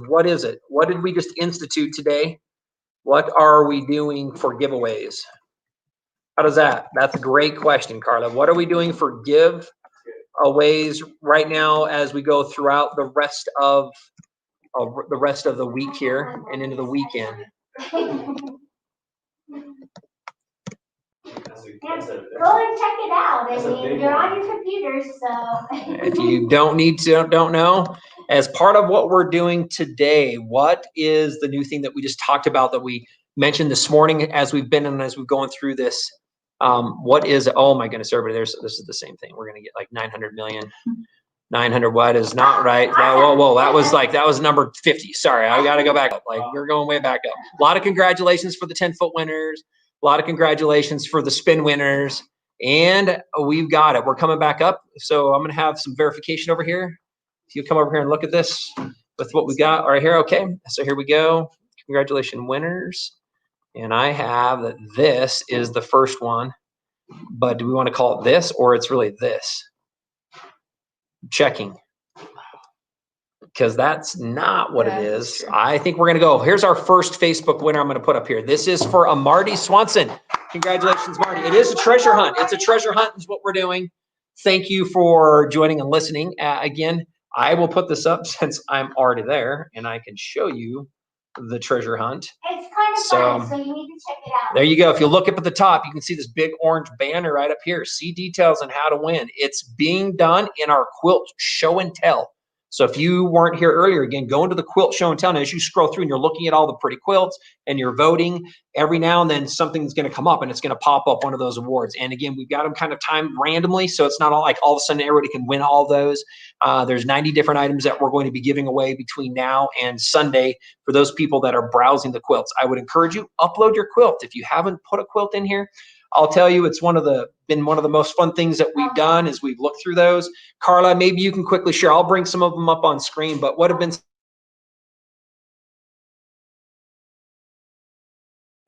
What is it? What did we just institute today? What are we doing for giveaways? How does that? That's a great question, Carla. What are we doing for giveaways right now as we go throughout the rest of the week here and into the weekend? Go and check it out. I mean, you're on your computers, so. If you don't know, as part of what we're doing today, what is the new thing that we just talked about that we mentioned this morning as we've been and as we've going through this? What is, oh my goodness, everybody, this is the same thing. We're going to get like 900 million. 900 what is not right. Whoa, that was number 50. Sorry, I got to go back up. Like, we're going way back up. A lot of congratulations for the 10-foot winners. A lot of congratulations for the spin winners. And we've got it. We're coming back up. So I'm going to have some verification over here. If you come over here and look at this with what we got right here. Okay, so here we go. Congratulations, winners. And I have that this is the first one. But do we want to call it this or it's really this? Checking. Because that's not what it is. Sure. I think we're going to go. Here's our first Facebook winner I'm going to put up here. This is for a Marty Swanson. Congratulations, Marty. It is a treasure hunt. It's a treasure hunt is what we're doing. Thank you for joining and listening. Again, I will put this up since I'm already there and I can show you the treasure hunt. It's kind of fun, so you need to check it out. There you go. If you look up at the top, you can see this big orange banner right up here. See details on how to win. It's being done in our quilt show and tell. So if you weren't here earlier, again, go into the quilt show and tell. And as you scroll through and you're looking at all the pretty quilts and you're voting, every now and then something's going to come up and it's going to pop up one of those awards. And again, we've got them kind of timed randomly. So it's not all like all of a sudden everybody can win all those. There's 90 different items that we're going to be giving away between now and Sunday for those people that are browsing the quilts. I would encourage you, upload your quilt. If you haven't put a quilt in here, I'll tell you, it's been one of the most fun things that we've done is we've looked through those. Carla, maybe you can quickly share. I'll bring some of them up on screen, but what have been...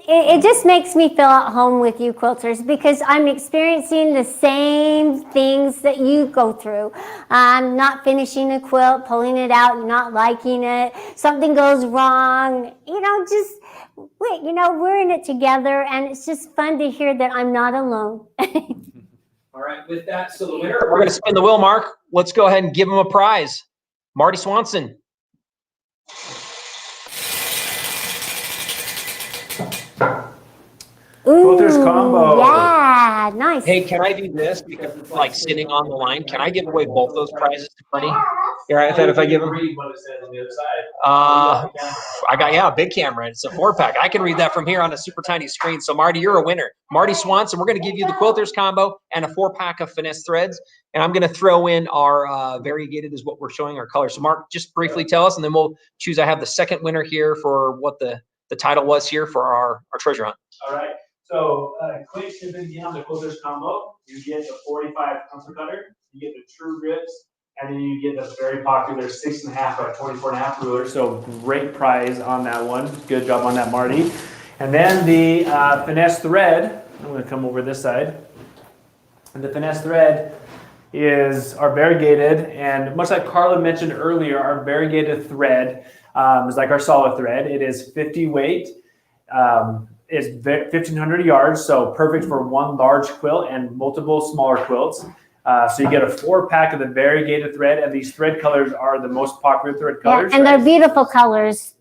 It just makes me feel at home with you quilters because I'm experiencing the same things that you go through. I'm not finishing a quilt, pulling it out, not liking it. Something goes wrong, we're in it together and it's just fun to hear that I'm not alone. All right, with that, so the winner, we're going to spin the wheel, Mark. Let's go ahead and give him a prize. Marty Swanson. Quilters combo. Yeah, nice. Hey, can I do this because it's like sitting on the line? Can I give away both those prizes to Marty? You're right with that if I give them? Read what it says on the other side. I got, a big camera. It's a 4-pack. I can read that from here on a super tiny screen. So Marty, you're a winner. Marty Swanson, we're going to give you the Quilters combo and a 4-pack of finesse threads. And I'm going to throw in our variegated is what we're showing our colors. So Mark, just briefly tell us, and then we'll choose. I have the second winner here for what the title was here for our treasure hunt. All right. So quick shipping on the Quilters combo. You get the 45 pencil cutter, you get the true grips, and then you get the very popular 6.5 by 24.5 ruler. So great prize on that one. Good job on that, Marty. And then the finesse thread. I'm going to come over this side. And the finesse thread is our variegated, and much like Carla mentioned earlier, our variegated thread is like our solid thread. It is 50 weight. It's 1,500 yards, so perfect for one large quilt and multiple smaller quilts. So you get a 4-pack of the variegated thread, and these thread colors are the most popular thread colors. Yeah, and they're beautiful colors.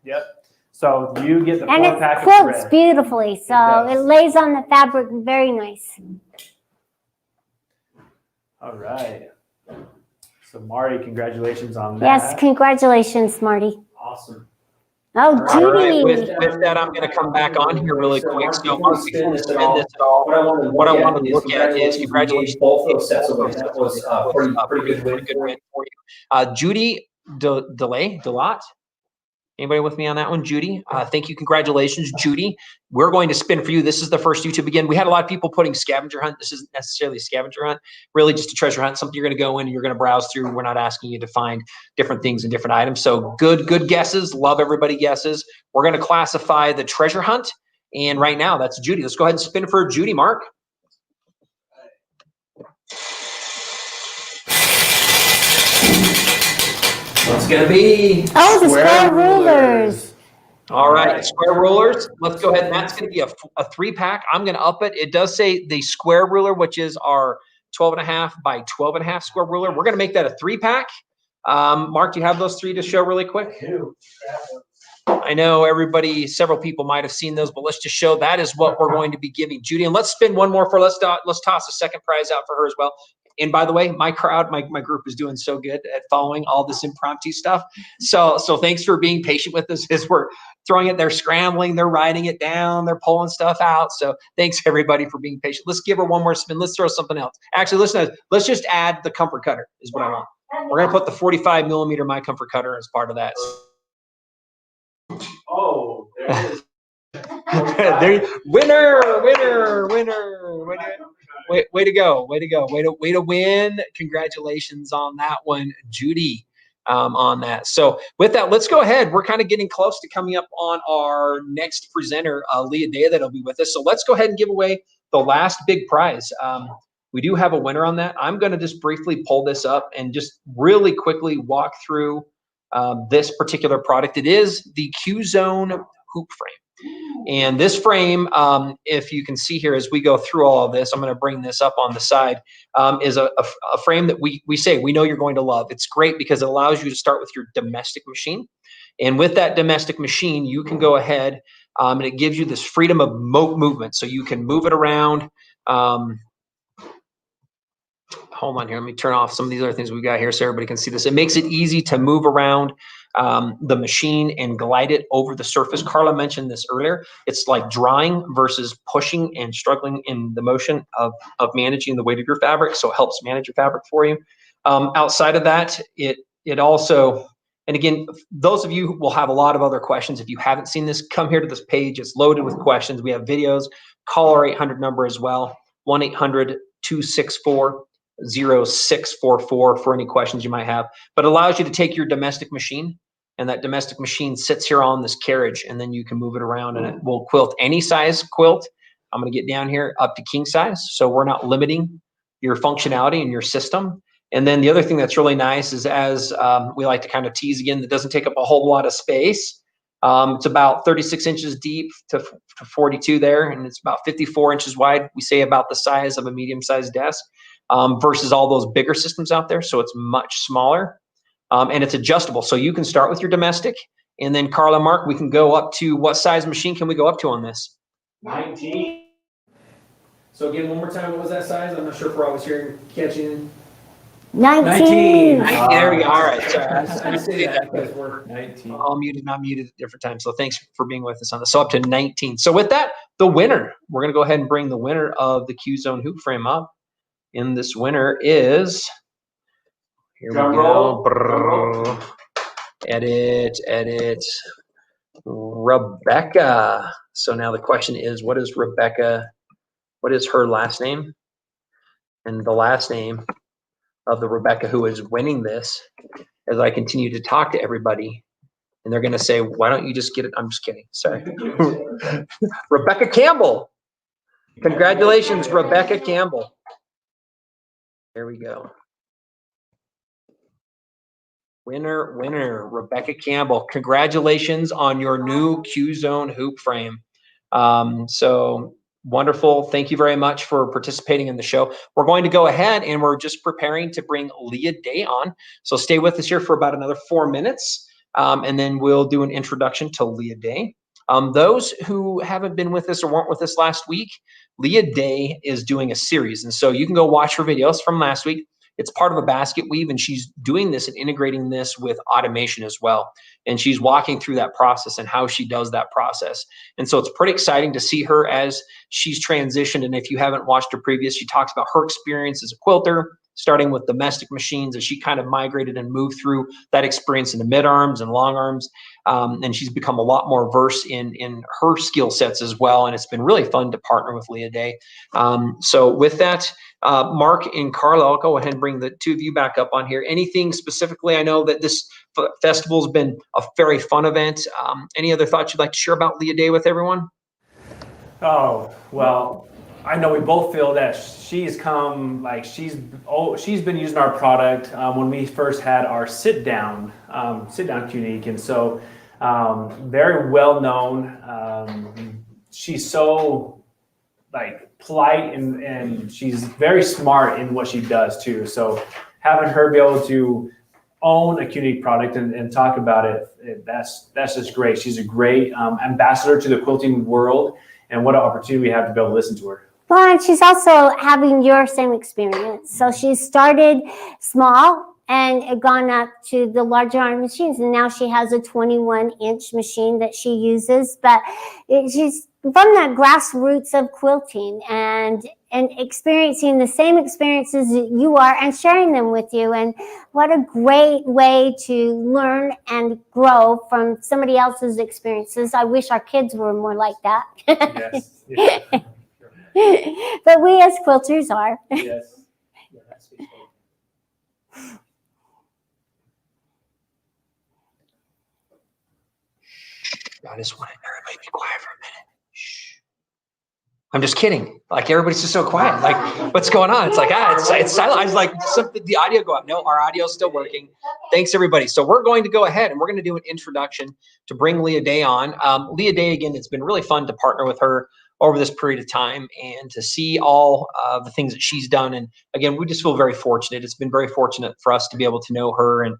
Yep. So you get the 4-pack of thread. And it quilts thread. beautifully, so it lays on the fabric very nice. All right. So Marty, congratulations on that. Yes, congratulations, Marty. Awesome. Oh, Judy. Right. With that, I'm going to come back on here really quick. So Mark, before we spin this at all, what I want to look at is congratulations. Both those sets of wins. That was pretty good win for you. Judy Delot. Anybody with me on that one? Judy, thank you. Congratulations, Judy. We're going to spin for you. This is the first YouTube again. We had a lot of people putting scavenger hunt. This isn't necessarily a scavenger hunt, really just a treasure hunt, something you're going to go in and you're going to browse through. We're not asking you to find different things and different items. So good guesses. Love everybody guesses. We're going to classify the treasure hunt And right now, that's Judy. Let's go ahead and spin for Judy, Mark. What's going to be? Oh, the square rulers. All right, square rulers. Let's go ahead. And that's going to be a 3-pack. I'm going to up it. It does say the square ruler, which is our 12.5 by 12.5 square ruler. We're going to make that a 3-pack. Mark, do you have those 3 to show really quick? I know several people might have seen those, but let's just show that is what we're going to be giving Judy. And let's spin one more let's toss a second prize out for her as well. And by the way, my group is doing so good at following all this impromptu stuff. So thanks for being patient with us as we're throwing it. They're scrambling, they're writing it down, they're pulling stuff out. So thanks everybody for being patient. Let's give her one more spin. Let's throw something else. Actually, let's just add the comfort cutter is what I want. We're gonna put the 45 millimeter My Comfort Cutter as part of that. Oh, there it is. Winner. Way to go. Way to win. Congratulations on that one, Judy, on that. So with that, let's go ahead. We're kind of getting close to coming up on our next presenter, Leah Day, that'll be with us. So let's go ahead and give away the last big prize. We do have a winner on that. I'm going to just briefly pull this up and just really quickly walk through this particular product. It is the Q-Zone hoop frame. And this frame, if you can see here as we go through all of this, I'm going to bring this up on the side, is a frame that we say we know you're going to love. It's great because it allows you to start with your domestic machine. And with that domestic machine, you can go ahead and it gives you this freedom of movement. So you can move it around. Hold on here. Let me turn off some of these other things we got here so everybody can see this. It makes it easy to move around the machine and glide it over the surface. Carla mentioned this earlier. It's like drawing versus pushing and struggling in the motion of managing the weight of your fabric. So it helps manage your fabric for you. Outside of that, it also, and again, those of you will have a lot of other questions. If you haven't seen this, come here to this page. It's loaded with questions. We have videos. Call our 800 number as well, 1-800-264-0644 for any questions you might have. But it allows you to take your domestic machine, and that domestic machine sits here on this carriage, and then you can move it around and it will quilt any size quilt. I'm going to get down here up to king size, so we're not limiting your functionality in your system. And then the other thing that's really nice is, as we like to kind of tease again, that doesn't take up a whole lot of space. It's about 36 inches deep to 42 there, and it's about 54 inches wide. We say about the size of a medium-sized desk. Versus all those bigger systems out there. So it's much smaller and it's adjustable. So you can start with your domestic, and then Carla, Mark, we can go up to, what size machine can we go up to on this? 19. So again, one more time, what was that size? I'm not sure if we're always hearing, catching. 19. There we go. All right. Sorry. I say that because we're 19. All muted, not muted at different times. So thanks for being with us on this. So up to 19. So with that, the winner, we're going to go ahead and bring the winner of the Q-Zone hoop frame up. And this winner is, here we go. Edit, Rebecca. So now the question is, what is her last name? And the last name of the Rebecca who is winning this, as I continue to talk to everybody, and they're going to say, why don't you just get it? I'm just kidding. Sorry. Rebecca Campbell. Congratulations, Rebecca Campbell. There we go. Winner, Rebecca Campbell. Congratulations on your new Q-Zone hoop frame. So wonderful. Thank you very much for participating in the show. We're going to go ahead and we're just preparing to bring Leah Day on. So stay with us here for about another 4 minutes. And then we'll do an introduction to Leah Day. Those who haven't been with us or weren't with us last week, Leah Day is doing a series. And so you can go watch her videos from last week. It's part of a basket weave, and she's doing this and integrating this with automation as well. And she's walking through that process and how she does that process. And so it's pretty exciting to see her as she's transitioned. And if you haven't watched her previous, she talks about her experience as a quilter, starting with domestic machines, as she kind of migrated and moved through that experience into mid arms and long arms. And she's become a lot more versed in her skill sets as well. And it's been really fun to partner with Leah Day. So with that, Mark and Carla, I'll go ahead and bring the two of you back up on here. Anything specifically? I know that this festival has been a very fun event. Any other thoughts you'd like to share about Leah Day with everyone? Oh, well, I know we both feel that she's come, like she's been using our product when we first had our sit down Qnique, and so very well known. She's so like polite and she's very smart in what she does too. So having her be able to own a Qnique product and talk about it, that's just great. She's a great ambassador to the quilting world, and what an opportunity we have to be able to listen to her. Well, and she's also having your same experience. So she started small and gone up to the larger arm machines, and now she has a 21-inch machine that she uses. But she's from that grassroots of quilting and experiencing the same experiences that you are and sharing them with you. And what a great way to learn and grow from somebody else's experiences. I wish our kids were more like that. Yes. Yeah. But we as quilters are. Yes. I just want everybody to be quiet for a minute. Shh. I'm just kidding. Like everybody's just so quiet. Like, what's going on? It's like, it's silent. I was like, the audio go up. No, our audio's still working. Thanks, everybody. So we're going to go ahead and we're going to do an introduction to bring Leah Day on. Leah Day, again, it's been really fun to partner with her over this period of time and to see all of the things that she's done. And again, we just feel very fortunate. It's been very fortunate for us to be able to know her and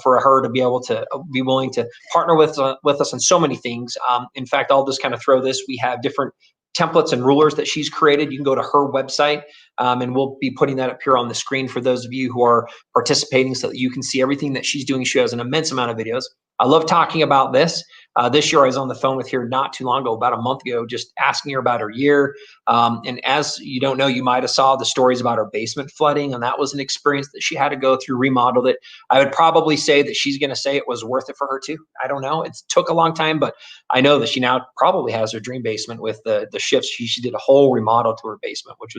for her to be able to be willing to partner with us on so many things. In fact, I'll just kind of throw this. We have different templates and rulers that she's created. You can go to her website and we'll be putting that up here on the screen for those of you who are participating so that you can see everything that she's doing. She has an immense amount of videos. I love talking about this. This year I was on the phone with her not too long ago, about a month ago, just asking her about her year. And as you don't know, you might have saw the stories about her basement flooding, and that was an experience that she had to go through, remodeled it. I would probably say that she's going to say it was worth it for her too. I don't know. It took a long time, but I know that she now probably has her dream basement with the shifts. She did a whole remodel to her basement, which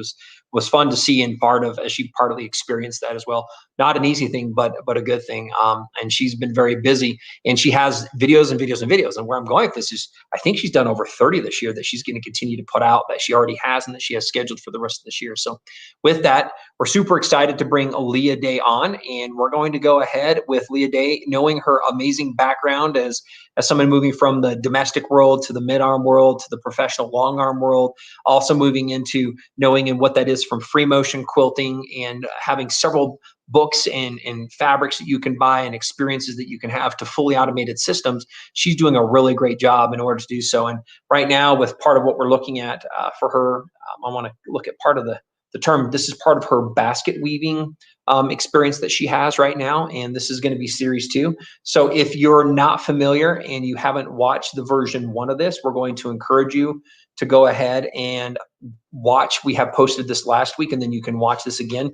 was fun to see, and as she partly experienced that as well. Not an easy thing, but a good thing. And she's been very busy, and she has videos and videos and videos. And where I'm going with this is, I think she's done over 30 this year that she's going to continue to put out, that she already has and that she has scheduled for the rest of this year. So with that, we're super excited to bring Leah Day on, and we're going to go ahead with Leah Day, knowing her amazing background as someone moving from the domestic world to the mid-arm world to the professional long arm world, also moving into knowing and what that is from free motion quilting and having several books and fabrics that you can buy and experiences that you can have to fully automated systems. She's doing a really great job in order to do so. And right now, with part of what we're looking at for her, I want to look at part of the term. This is part of her basket weaving experience that she has right now, and this is going to be series 2. So if you're not familiar and you haven't watched the version 1 of this, we're going to encourage you to go ahead and watch. We have posted this last week, and then you can watch this again.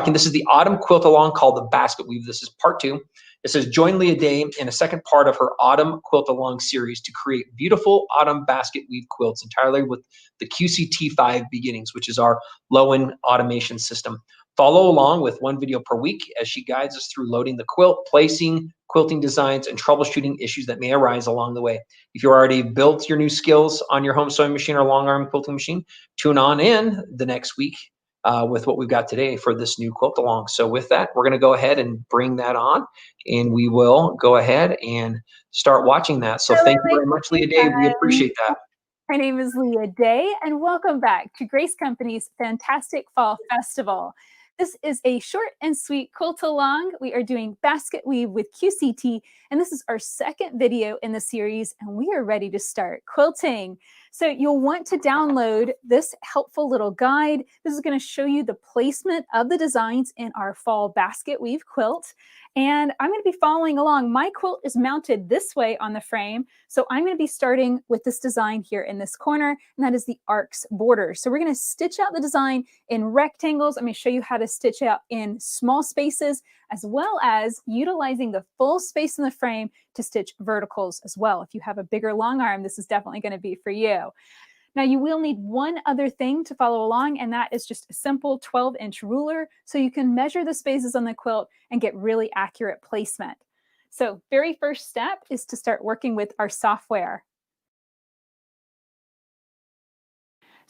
This is the Autumn Quilt-along called the Basket Weave. This is part 2. It says, join Leah Day in a second part of her Autumn Quilt-along series to create beautiful autumn basket weave quilts entirely with the QCT5 beginnings, which is our low-end automation system. Follow along with one video per week as she guides us through loading the quilt, placing, quilting designs, and troubleshooting issues that may arise along the way. If you already built your new skills on your home sewing machine or long arm quilting machine, tune on in the next week with what we've got today for this new quilt along. So with that, we're going to go ahead and bring that on, and we will go ahead and start watching that. So thank you very much, Leah Day. We appreciate that. My name is Leah Day, and welcome back to Grace Company's fantastic Fall Festival. This is a short and sweet quilt-along. We are doing basket weave with QCT, and this is our second video in the series, and we are ready to start quilting. So you'll want to download this helpful little guide. This is going to show you the placement of the designs in our fall basket weave quilt. And I'm going to be following along. My quilt is mounted this way on the frame. So I'm going to be starting with this design here in this corner, and that is the arcs border. So we're going to stitch out the design in rectangles. I'm going to show you how to stitch out in small spaces, as well as utilizing the full space in the frame to stitch verticals as well. If you have a bigger long arm, this is definitely going to be for you. Now you will need one other thing to follow along, and that is just a simple 12-inch ruler so you can measure the spaces on the quilt and get really accurate placement. So very first step is to start working with our software.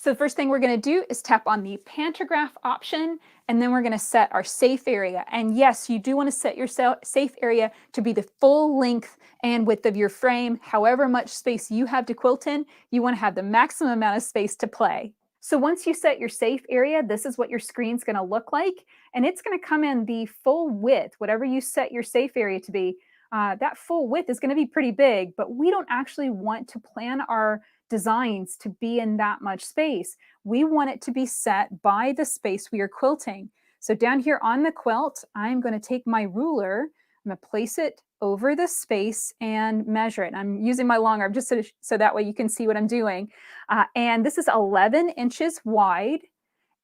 So the first thing we're going to do is tap on the pantograph option, and then we're going to set our safe area. And yes, you do want to set your safe area to be the full length and width of your frame. However much space you have to quilt in, you want to have the maximum amount of space to play. So once you set your safe area, this is what your screen's going to look like. And it's going to come in the full width, whatever you set your safe area to be. That full width is going to be pretty big, but we don't actually want to plan our designs to be in that much space. We want it to be set by the space we are quilting. So down here on the quilt, I'm going to take my ruler, I'm going to place it over the space and measure it. I'm using my long arm just so that way you can see what I'm doing. And this is 11 inches wide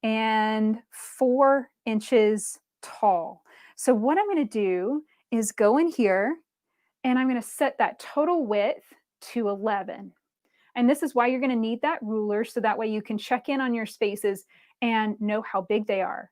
and 4 inches tall. So what I'm going to do is go in here and I'm going to set that total width to 11. And this is why you're going to need that ruler, so that way you can check in on your spaces and know how big they are.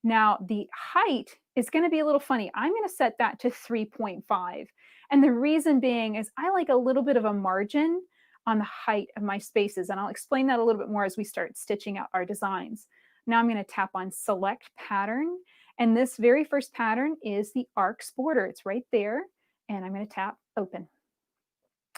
Now, the height is going to be a little funny. I'm going to set that to 3.5. And the reason being is I like a little bit of a margin on the height of my spaces. And I'll explain that a little bit more as we start stitching out our designs. Now I'm going to tap on Select Pattern. And this very first pattern is the Arcs border. It's right there. And I'm going to tap Open.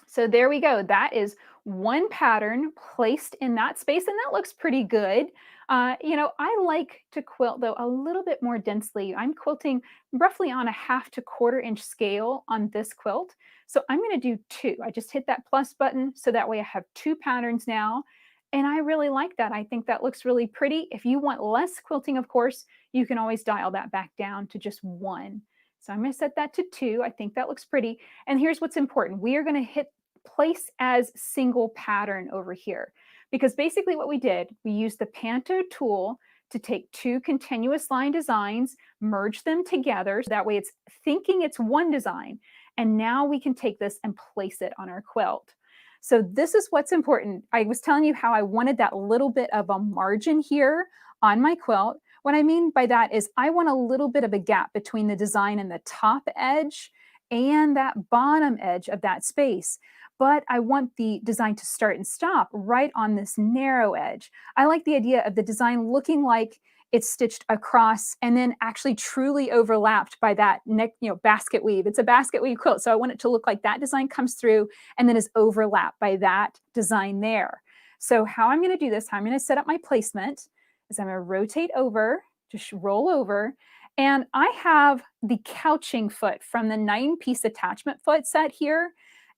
So there we go. That is one pattern placed in that space, and that looks pretty good. You know, I like to quilt, though, a little bit more densely. I'm quilting roughly on a 1/2 to 1/4 inch scale on this quilt. So I'm going to do 2. I just hit that plus button, so that way I have 2 patterns now. And I really like that. I think that looks really pretty. If you want less quilting, of course, you can always dial that back down to just 1. So I'm going to set that to 2. I think that looks pretty. And here's what's important. We are going to hit place as single pattern over here, because basically what we did, we used the Panto tool to take 2 continuous line designs, merge them together. So that way it's thinking it's one design. And now we can take this and place it on our quilt. So this is what's important. I was telling you how I wanted that little bit of a margin here on my quilt. What I mean by that is I want a little bit of a gap between the design and the top edge and that bottom edge of that space. But I want the design to start and stop right on this narrow edge. I like the idea of the design looking like it's stitched across and then actually truly overlapped by that neck, basket weave. It's a basket weave quilt, so I want it to look like that design comes through and then is overlapped by that design there. So how I'm going to do this, how I'm going to set up my placement is I'm going to rotate over, just roll over, and I have the couching foot from the 9-piece attachment foot set here.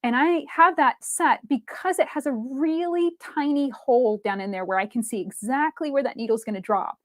And I have that set because it has a really tiny hole down in there where I can see exactly where that needle is going to drop.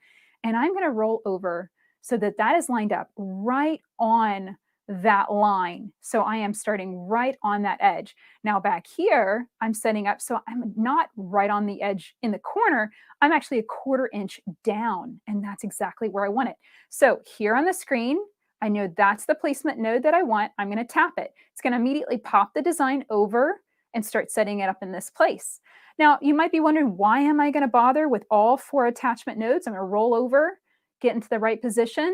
And I'm going to roll over so that that is lined up right on that line. So I am starting right on that edge. Now back here, I'm setting up so I'm not right on the edge in the corner. I'm actually 1/4 inch down, and that's exactly where I want it. So here on the screen, I know that's the placement node that I want. I'm going to tap it. It's going to immediately pop the design over and start setting it up in this place. Now, you might be wondering, why am I going to bother with all 4 attachment nodes? I'm going to roll over, get into the right position.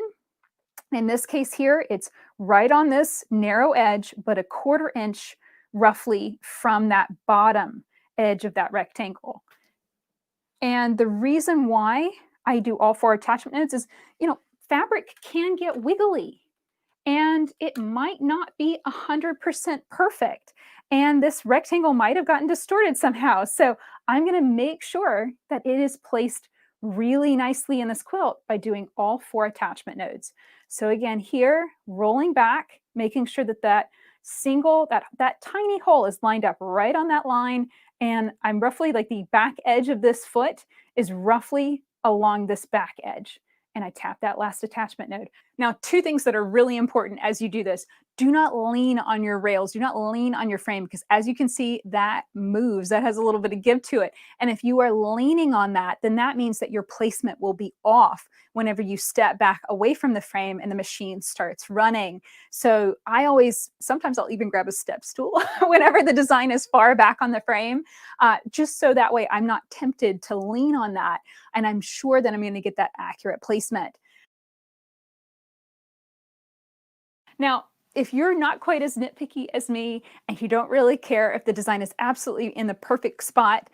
In this case here, it's right on this narrow edge, but 1/4 inch roughly from that bottom edge of that rectangle. And the reason why I do all 4 attachment nodes is, fabric can get wiggly and it might not be 100% perfect. And this rectangle might have gotten distorted somehow. So I'm going to make sure that it is placed really nicely in this quilt by doing all 4 attachment nodes. So again, here, rolling back, making sure that that tiny hole is lined up right on that line. And I'm roughly like the back edge of this foot is roughly along this back edge. And I tap that last attachment node. Now, 2 things that are really important as you do this. Do not lean on your rails. Do not lean on your frame, because as you can see, that moves. That has a little bit of give to it. And if you are leaning on that, then that means that your placement will be off whenever you step back away from the frame and the machine starts running. So sometimes I'll even grab a step stool whenever the design is far back on the frame, just so that way I'm not tempted to lean on that. And I'm sure that I'm going to get that accurate placement. Now, if you're not quite as nitpicky as me and you don't really care if the design is absolutely in the perfect spot,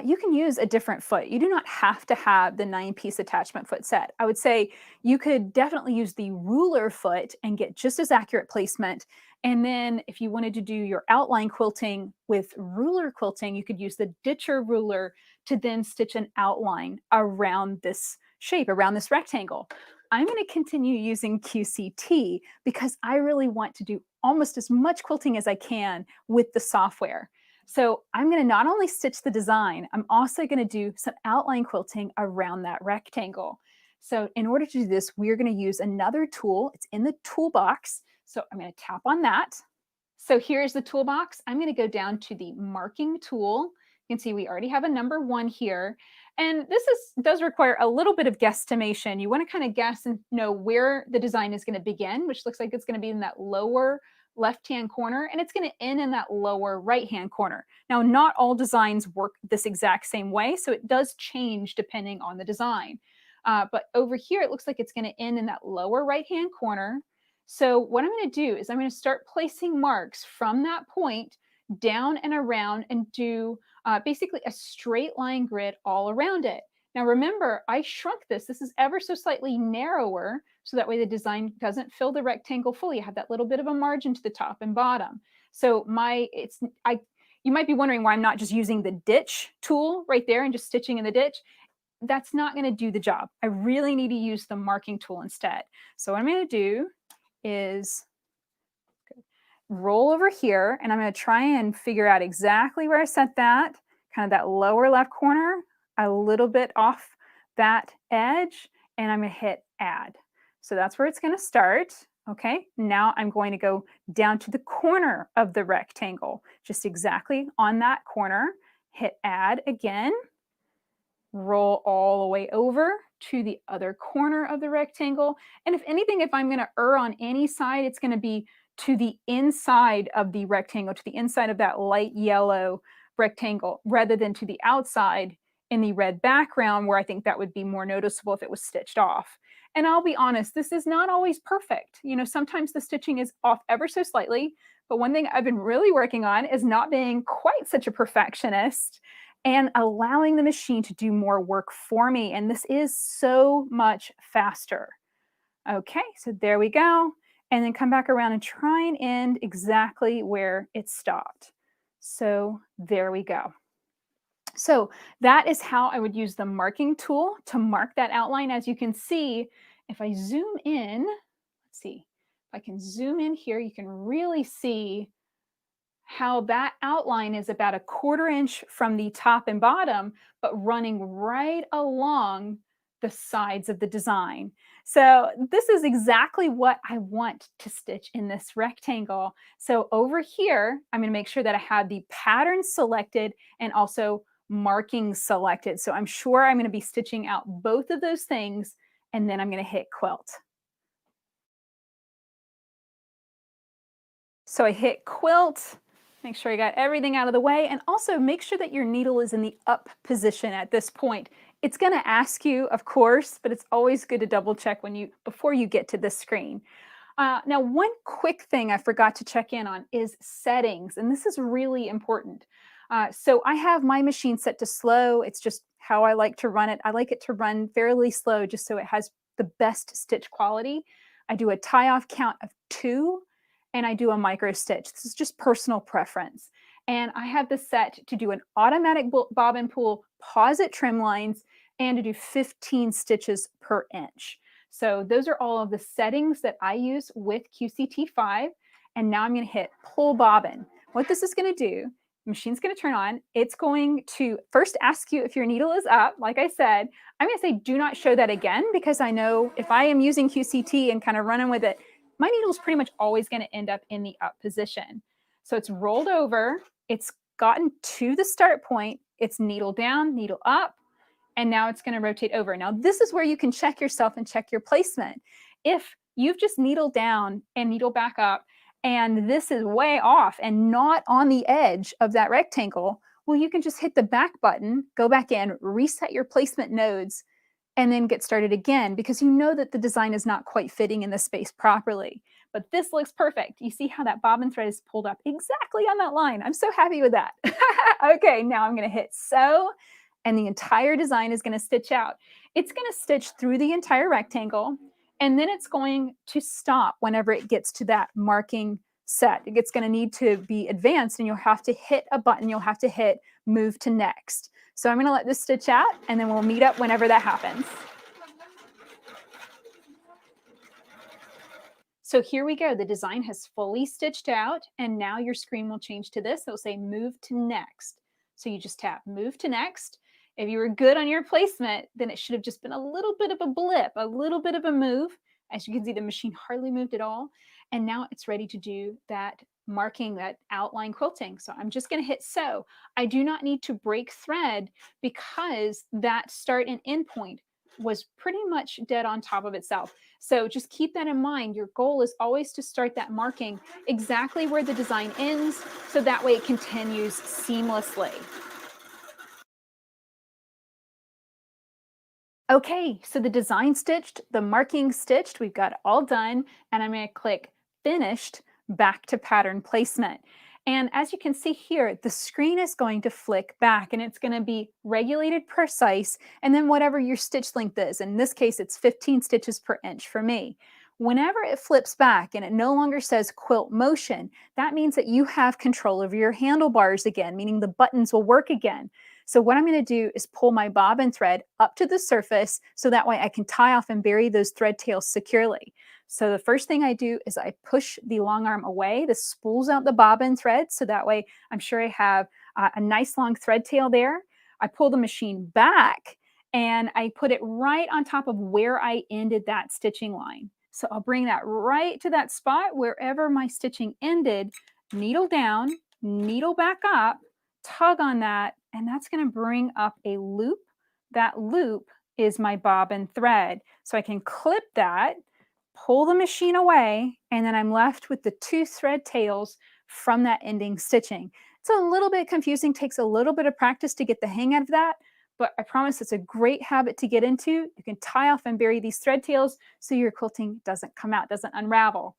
you can use a different foot. You do not have to have the 9-piece attachment foot set. I would say you could definitely use the ruler foot and get just as accurate placement. And then if you wanted to do your outline quilting with ruler quilting, you could use the ditcher ruler to then stitch an outline around this shape, around this rectangle. I'm going to continue using QCT because I really want to do almost as much quilting as I can with the software. So I'm going to not only stitch the design, I'm also going to do some outline quilting around that rectangle. So in order to do this, we're going to use another tool. It's in the toolbox. So I'm going to tap on that. So here's the toolbox. I'm going to go down to the marking tool. You can see we already have a number 1 here. And this does require a little bit of guesstimation. You want to kind of guess and know where the design is going to begin, which looks like it's going to be in that lower left-hand corner, and it's going to end in that lower right-hand corner. Now, not all designs work this exact same way, so it does change depending on the design. But over here, it looks like it's going to end in that lower right-hand corner. So what I'm going to do is I'm going to start placing marks from that point down and around and do basically a straight line grid all around it. Now remember, I shrunk this. This is ever so slightly narrower, so that way the design doesn't fill the rectangle fully. I have that little bit of a margin to the top and bottom. So you might be wondering why I'm not just using the ditch tool right there and just stitching in the ditch. That's not going to do the job. I really need to use the marking tool instead. So what I'm going to do is roll over here, and I'm going to try and figure out exactly where I set that, kind of that lower left corner, a little bit off that edge, and I'm going to hit add. So that's where it's going to start. Okay, now I'm going to go down to the corner of the rectangle, just exactly on that corner, hit add again, roll all the way over to the other corner of the rectangle. And if anything, if I'm going to err on any side, it's going to be to the inside of the rectangle, to the inside of that light yellow rectangle, rather than to the outside in the red background, where I think that would be more noticeable if it was stitched off. And I'll be honest, this is not always perfect. You know, sometimes the stitching is off ever so slightly, but one thing I've been really working on is not being quite such a perfectionist and allowing the machine to do more work for me. And this is so much faster. Okay, so there we go. And then come back around and try and end exactly where it stopped. So there we go. So that is how I would use the marking tool to mark that outline. As you can see, if I zoom in, let's see, if I can zoom in here, you can really see how that outline is about 1/4 inch from the top and bottom, but running right along the sides of the design. So this is exactly what I want to stitch in this rectangle. So over here, I'm going to make sure that I have the pattern selected and also marking selected. So I'm sure I'm going to be stitching out both of those things, and then I'm going to hit quilt. So I hit quilt. Make sure you got everything out of the way, and also make sure that your needle is in the up position at this point. It's going to ask you, of course, but it's always good to double check before you get to this screen. Now, one quick thing I forgot to check in on is settings, and this is really important. So I have my machine set to slow. It's just how I like to run it. I like it to run fairly slow just so it has the best stitch quality. I do a tie-off count of 2. And I do a micro stitch. This is just personal preference. And I have this set to do an automatic bobbin pull, pause at trim lines, and to do 15 stitches per inch. So those are all of the settings that I use with QCT5. And now I'm going to hit pull bobbin. What this is going to do, the machine's going to turn on. It's going to first ask you if your needle is up. Like I said, I'm going to say do not show that again, because I know if I am using QCT and kind of running with it, my needle is pretty much always going to end up in the up position. So it's rolled over, it's gotten to the start point, it's needle down, needle up, and now it's going to rotate over. Now this is where you can check yourself and check your placement. If you've just needle down and needle back up, and this is way off and not on the edge of that rectangle, well, you can just hit the back button, go back in, reset your placement nodes, and then get started again, because you know that the design is not quite fitting in the space properly. but this looks perfect. You see how that bobbin thread is pulled up exactly on that line. I'm so happy with that. Okay, now I'm going to hit sew, and the entire design is going to stitch out. It's going to stitch through the entire rectangle, and then it's going to stop whenever it gets to that marking set. It's going to need to be advanced, and you'll have to hit a button. You'll have to hit move to next. So I'm going to let this stitch out, and then we'll meet up whenever that happens. So here we go. The design has fully stitched out, and now your screen will change to this. It'll say move to next. So you just tap move to next. If you were good on your placement, then it should have just been a little bit of a blip, a little bit of a move. As you can see, the machine hardly moved at all. And now it's ready to do that marking, that outline quilting. So I'm just going to hit sew. I do not need to break thread because that start and end point was pretty much dead on top of itself. So just keep that in mind. Your goal is always to start that marking exactly where the design ends, so that way it continues seamlessly. Okay, so the design stitched, the marking stitched, we've got it all done, and I'm going to click finished, back to pattern placement. And as you can see here, the screen is going to flick back, and it's going to be regulated precise, and then whatever your stitch length is. In this case, it's 15 stitches per inch for me. Whenever it flips back and it no longer says quilt motion, that means that you have control over your handlebars again, meaning the buttons will work again. So what I'm going to do is pull my bobbin thread up to the surface so that way I can tie off and bury those thread tails securely. So the first thing I do is I push the long arm away. This spools out the bobbin thread, so that way I'm sure I have a nice long thread tail there. I pull the machine back and I put it right on top of where I ended that stitching line. So I'll bring that right to that spot wherever my stitching ended, needle down, needle back up, tug on that, and that's going to bring up a loop. That loop is my bobbin thread. So I can clip that, pull the machine away, and then I'm left with the 2 thread tails from that ending stitching. It's a little bit confusing, takes a little bit of practice to get the hang of that, but I promise it's a great habit to get into. You can tie off and bury these thread tails so your quilting doesn't come out, doesn't unravel.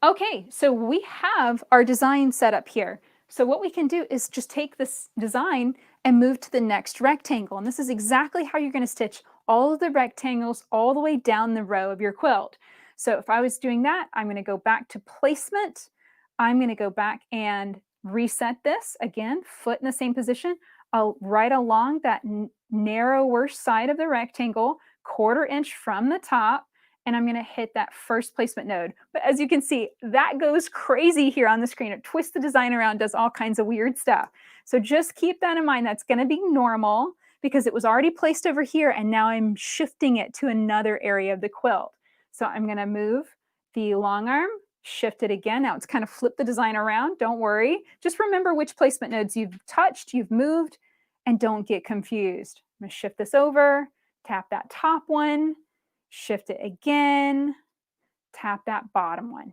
Okay, so we have our design set up here. So what we can do is just take this design and move to the next rectangle. And this is exactly how you're going to stitch all of the rectangles all the way down the row of your quilt. So if I was doing that, I'm going to go back to placement. I'm going to go back and reset this again, foot in the same position. I'll right along that narrower side of the rectangle, 1/4 inch from the top, and I'm going to hit that first placement node. But as you can see, that goes crazy here on the screen. It twists the design around, does all kinds of weird stuff. So just keep that in mind. That's going to be normal because it was already placed over here, and now I'm shifting it to another area of the quilt. So I'm going to move the long arm, shift it again. Now it's kind of flipped the design around. Don't worry. Just remember which placement nodes you've touched, you've moved, and don't get confused. I'm going to shift this over, tap that top one, shift it again, tap that bottom one.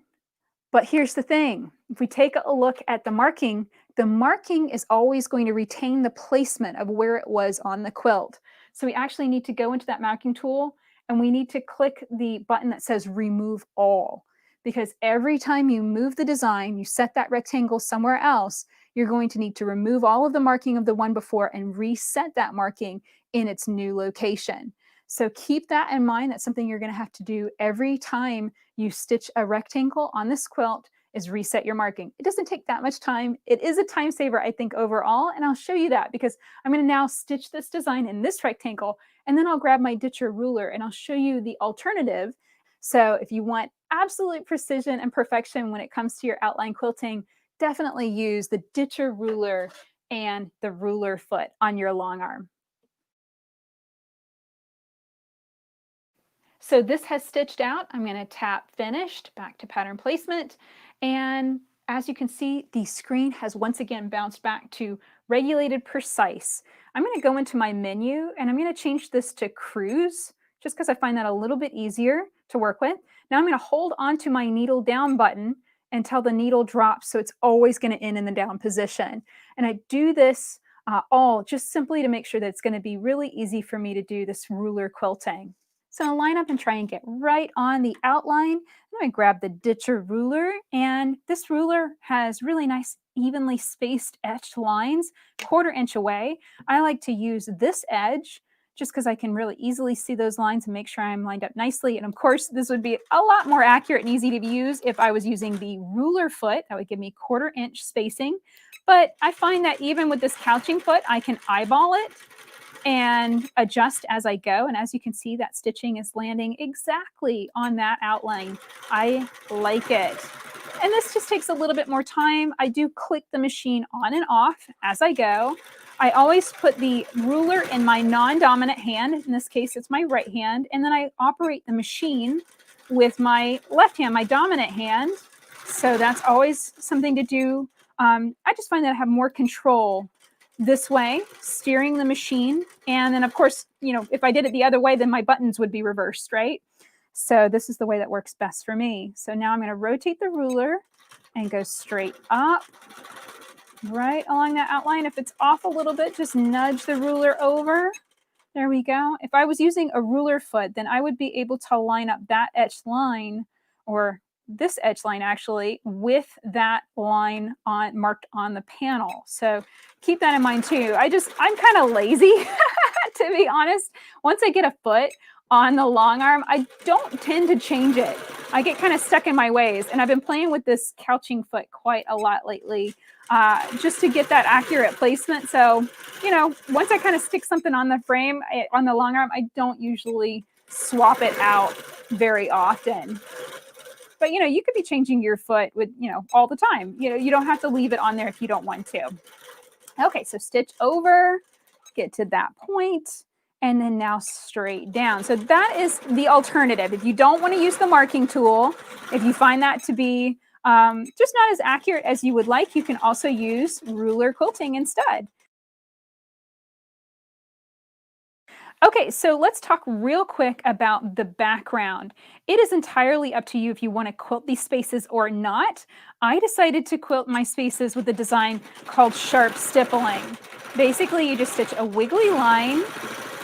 But here's the thing. If we take a look at the marking is always going to retain the placement of where it was on the quilt. So we actually need to go into that marking tool and we need to click the button that says remove all. Because every time you move the design, you set that rectangle somewhere else, you're going to need to remove all of the marking of the one before and reset that marking in its new location. So keep that in mind. That's something you're going to have to do every time you stitch a rectangle on this quilt, is reset your marking. It doesn't take that much time. It is a time saver, I think, overall, and I'll show you that because I'm going to now stitch this design in this rectangle, and then I'll grab my ditcher ruler and I'll show you the alternative. So if you want absolute precision and perfection when it comes to your outline quilting, definitely use the ditcher ruler and the ruler foot on your long arm. So this has stitched out. I'm going to tap finished, back to pattern placement. And as you can see, the screen has once again bounced back to regulated precise. I'm going to go into my menu and I'm going to change this to cruise just because I find that a little bit easier to work with. Now I'm going to hold onto my needle down button until the needle drops, so it's always going to end in the down position. And I do this all just simply to make sure that it's going to be really easy for me to do this ruler quilting. So I'll line up and try and get right on the outline. I'm going to grab the ditcher ruler, and this ruler has really nice evenly spaced etched lines, 1/4 inch away. I like to use this edge just because I can really easily see those lines and make sure I'm lined up nicely. And of course, this would be a lot more accurate and easy to use if I was using the ruler foot. That would give me 1/4 inch spacing. But I find that even with this couching foot, I can eyeball it and adjust as I go. And as you can see, that stitching is landing exactly on that outline. I like it. And this just takes a little bit more time. I do click the machine on and off as I go. I always put the ruler in my non-dominant hand. In this case, it's my right hand. And then I operate the machine with my left hand, my dominant hand. So that's always something to do. I just find that I have more control this way, steering the machine. And then of course, you know, if I did it the other way, then my buttons would be reversed, right? So this is the way that works best for me. So now I'm going to rotate the ruler and go straight up, right along that outline. If it's off a little bit, just nudge the ruler over. There we go. If I was using a ruler foot, then I would be able to line up that etched line, or this edge line actually, with that line on marked on the panel. So keep that in mind too. I'm kind of lazy to be honest. Once I get a foot on the long arm, I don't tend to change it. I get kind of stuck in my ways, and I've been playing with this couching foot quite a lot lately, just to get that accurate placement. So, you know, once I kind of stick something on the frame, on the long arm, I don't usually swap it out very often. But, you know, you could be changing your foot with, you know, all the time. You know, you don't have to leave it on there if you don't want to. Okay, so stitch over, get to that point, and then now straight down. So that is the alternative. If you don't want to use the marking tool, if you find that to be just not as accurate as you would like, you can also use ruler quilting instead. Okay, so let's talk real quick about the background. It is entirely up to you if you want to quilt these spaces or not. I decided to quilt my spaces with a design called sharp stippling. Basically, you just stitch a wiggly line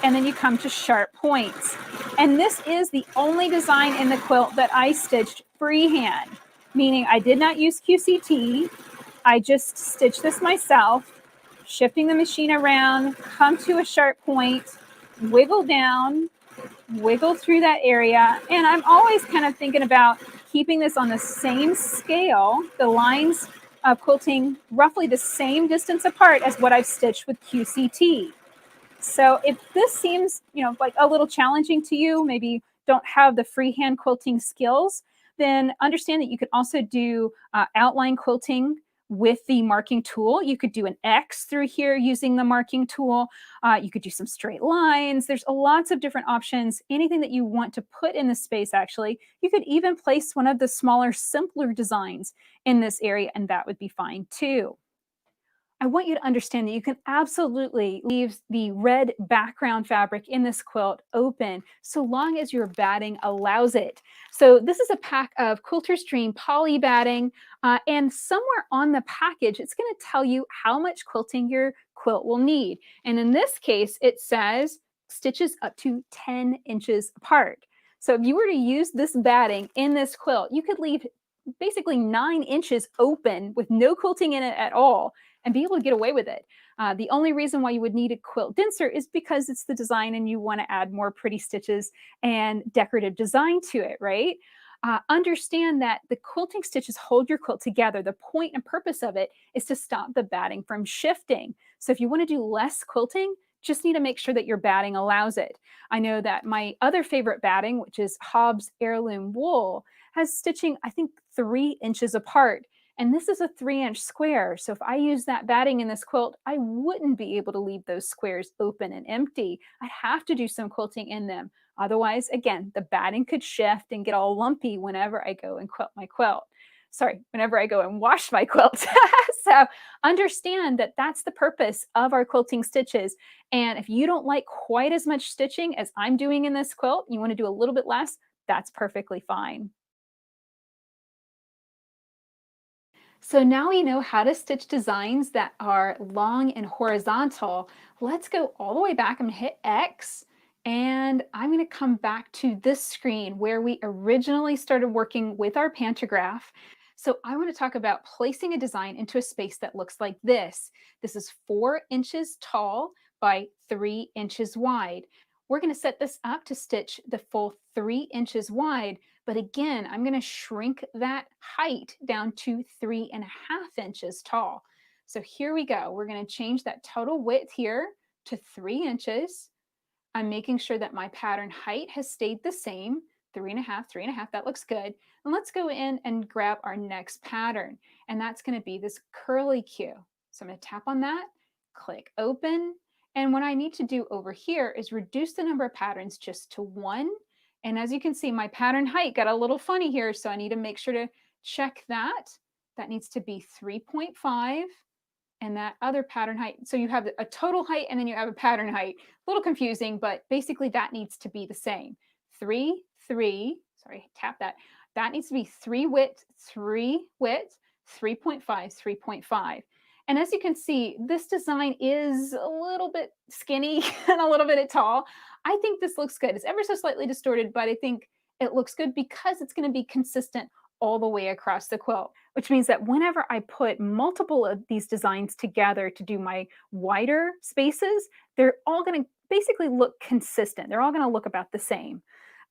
and then you come to sharp points. And this is the only design in the quilt that I stitched freehand, meaning I did not use QCT. I just stitched this myself, shifting the machine around, come to a sharp point, wiggle down, wiggle through that area. And I'm always kind of thinking about keeping this on the same scale, the lines of quilting roughly the same distance apart as what I've stitched with QCT. So if this seems, you know, like a little challenging to you, maybe don't have the freehand quilting skills, then understand that you can also do outline quilting with the marking tool. You could do an X through here using the marking tool. You could do some straight lines. There's lots of different options. Anything that you want to put in the space, actually. You could even place one of the smaller, simpler designs in this area, and that would be fine too. I want you to understand that you can absolutely leave the red background fabric in this quilt open so long as your batting allows it. So this is a pack of Quilter's Dream poly batting, and somewhere on the package, it's going to tell you how much quilting your quilt will need. And in this case, it says stitches up to 10 inches apart. So if you were to use this batting in this quilt, you could leave basically 9 inches open with no quilting in it at all and be able to get away with it. The only reason why you would need a quilt denser is because it's the design and you want to add more pretty stitches and decorative design to it, right? Understand that the quilting stitches hold your quilt together. The point and purpose of it is to stop the batting from shifting. So if you want to do less quilting, just need to make sure that your batting allows it. I know that my other favorite batting, which is Hobbs Heirloom Wool, has stitching, I think, 3 inches apart. And this is a 3-inch square. So if I use that batting in this quilt, I wouldn't be able to leave those squares open and empty. I'd have to do some quilting in them. Otherwise, again, the batting could shift and get all lumpy whenever I go and quilt my quilt. Sorry, whenever I go and wash my quilt. So understand that that's the purpose of our quilting stitches. And if you don't like quite as much stitching as I'm doing in this quilt, you want to do a little bit less, that's perfectly fine. So now we know how to stitch designs that are long and horizontal. Let's go all the way back. I'm going to hit X And I'm going to come back to this screen where we originally started working with our pantograph. So I want to talk about placing a design into a space that looks like this. This is 4 inches tall by 3 inches wide. We're going to set this up to stitch the full 3 inches wide. But again, I'm going to shrink that height down to 3.5 inches tall. So here we go. We're going to change that total width here to 3 inches. I'm making sure that my pattern height has stayed the same, 3.5, 3.5, that looks good. And let's go in and grab our next pattern. And that's going to be this curly Q. So I'm going to tap on that, click open. And what I need to do over here is reduce the number of patterns just to 1. And as you can see, my pattern height got a little funny here. So I need to make sure to check that. That needs to be 3.5. And that other pattern height. So you have a total height and then you have a pattern height. A little confusing, but basically that needs to be the same. 3, 3, sorry, tap that. That needs to be 3 width, 3.5, 3.5. And as you can see, this design is a little bit skinny and a little bit tall. I think this looks good. It's ever so slightly distorted, but I think it looks good because it's going to be consistent all the way across the quilt, which means that whenever I put multiple of these designs together to do my wider spaces, they're all going to basically look consistent. They're all going to look about the same.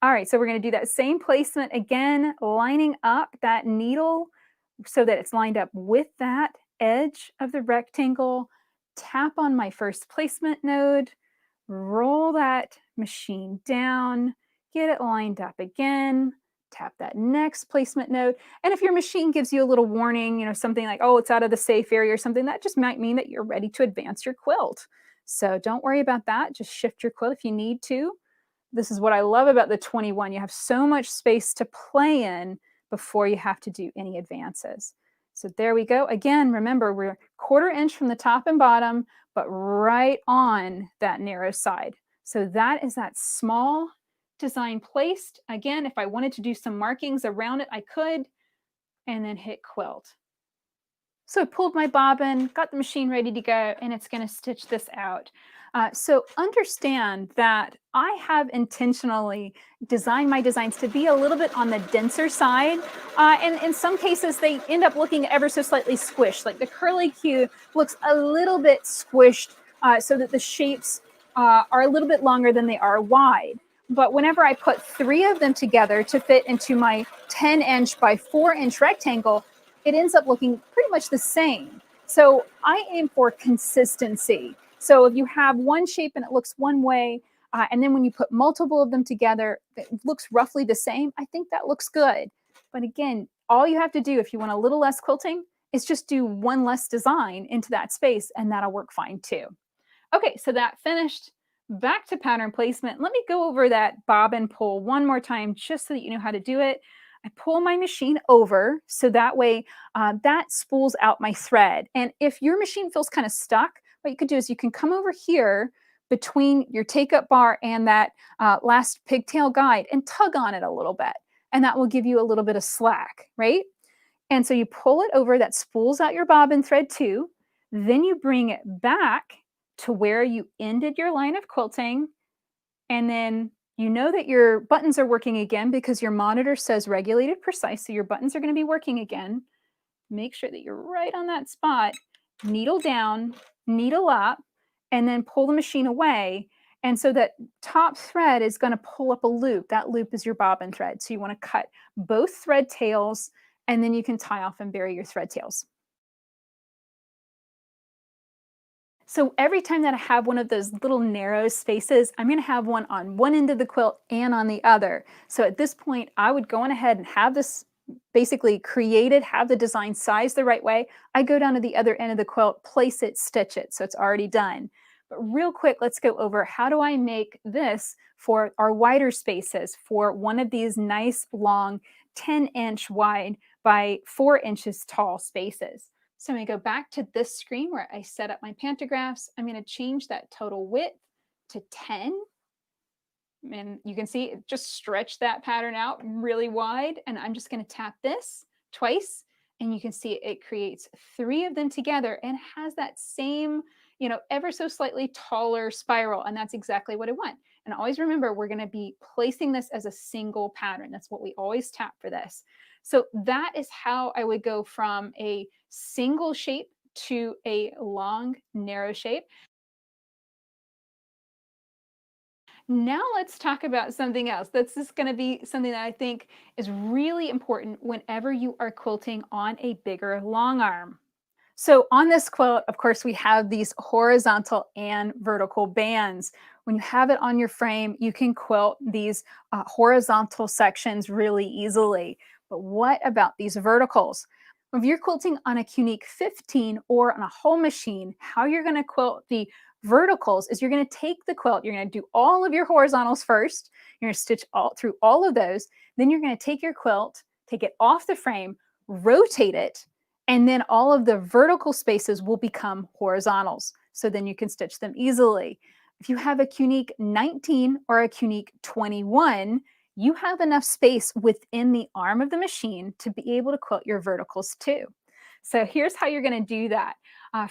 All right, so we're going to do that same placement again, lining up that needle so that it's lined up with that edge of the rectangle. Tap on my first placement node, roll that machine down, get it lined up again. Tap that next placement node. And if your machine gives you a little warning, something like, oh, it's out of the safe area or something, that just might mean that you're ready to advance your quilt. So don't worry about that. Just shift your quilt if you need to. This is what I love about the 21. You have so much space to play in before you have to do any advances. So there we go. Again, remember, we're 1/4 inch from the top and bottom, but right on that narrow side. So that is that small design placed. Again, if I wanted to do some markings around it, I could, and then hit quilt. So I pulled my bobbin, got the machine ready to go, and it's going to stitch this out. So understand that I have intentionally designed my designs to be a little bit on the denser side. And in some cases, they end up looking ever so slightly squished. Like the curly Q looks a little bit squished so that the shapes are a little bit longer than they are wide. But whenever I put 3 of them together to fit into my 10-inch by 4-inch rectangle, it ends up looking pretty much the same. So I aim for consistency. So if you have one shape and it looks one way, and then when you put multiple of them together, it looks roughly the same, I think that looks good. But again, all you have to do if you want a little less quilting is just do one less design into that space, and that'll work fine too. Okay, so that finished. Back to pattern placement. Let me go over that bobbin pull one more time just so that you know how to do it. I pull my machine over so that way that spools out my thread. And if your machine feels kind of stuck, what you could do is you can come over here between your take-up bar and that last pigtail guide and tug on it a little bit. And that will give you a little bit of slack, right? And so you pull it over, that spools out your bobbin thread too. Then you bring it back to where you ended your line of quilting. And then you know that your buttons are working again because your monitor says regulated precise. So your buttons are going to be working again. Make sure that you're right on that spot. Needle down, needle up, and then pull the machine away. And so that top thread is going to pull up a loop. That loop is your bobbin thread. So you want to cut both thread tails, and then you can tie off and bury your thread tails. So every time that I have one of those little narrow spaces, I'm going to have one on one end of the quilt and on the other. So at this point, I would go on ahead and have this basically created, have the design sized the right way. I go down to the other end of the quilt, place it, stitch it. So it's already done. But real quick, let's go over how do I make this for our wider spaces for one of these nice long 10-inch wide by 4 inches tall spaces. So I'm going to go back to this screen where I set up my pantographs. I'm going to change that total width to 10. And you can see it just stretched that pattern out really wide. And I'm just going to tap this twice. And you can see it creates 3 of them together and has that same, ever so slightly taller spiral. And that's exactly what I want. And always remember, we're going to be placing this as a single pattern. That's what we always tap for this. So that is how I would go from a single shape to a long, narrow shape. Now let's talk about something else. That's just going to be something that I think is really important whenever you are quilting on a bigger long arm. So on this quilt, of course, we have these horizontal and vertical bands. When you have it on your frame, you can quilt these horizontal sections really easily. But what about these verticals? If you're quilting on a Keynote 15 or on a home machine, how you're going to quilt the verticals is you're going to take the quilt, you're going to do all of your horizontals first, you're going to stitch through all of those, then you're going to take your quilt, take it off the frame, rotate it, and then all of the vertical spaces will become horizontals. So then you can stitch them easily. If you have a Keynote 19 or a Keynote 21, you have enough space within the arm of the machine to be able to quilt your verticals too. So here's how you're going to do that.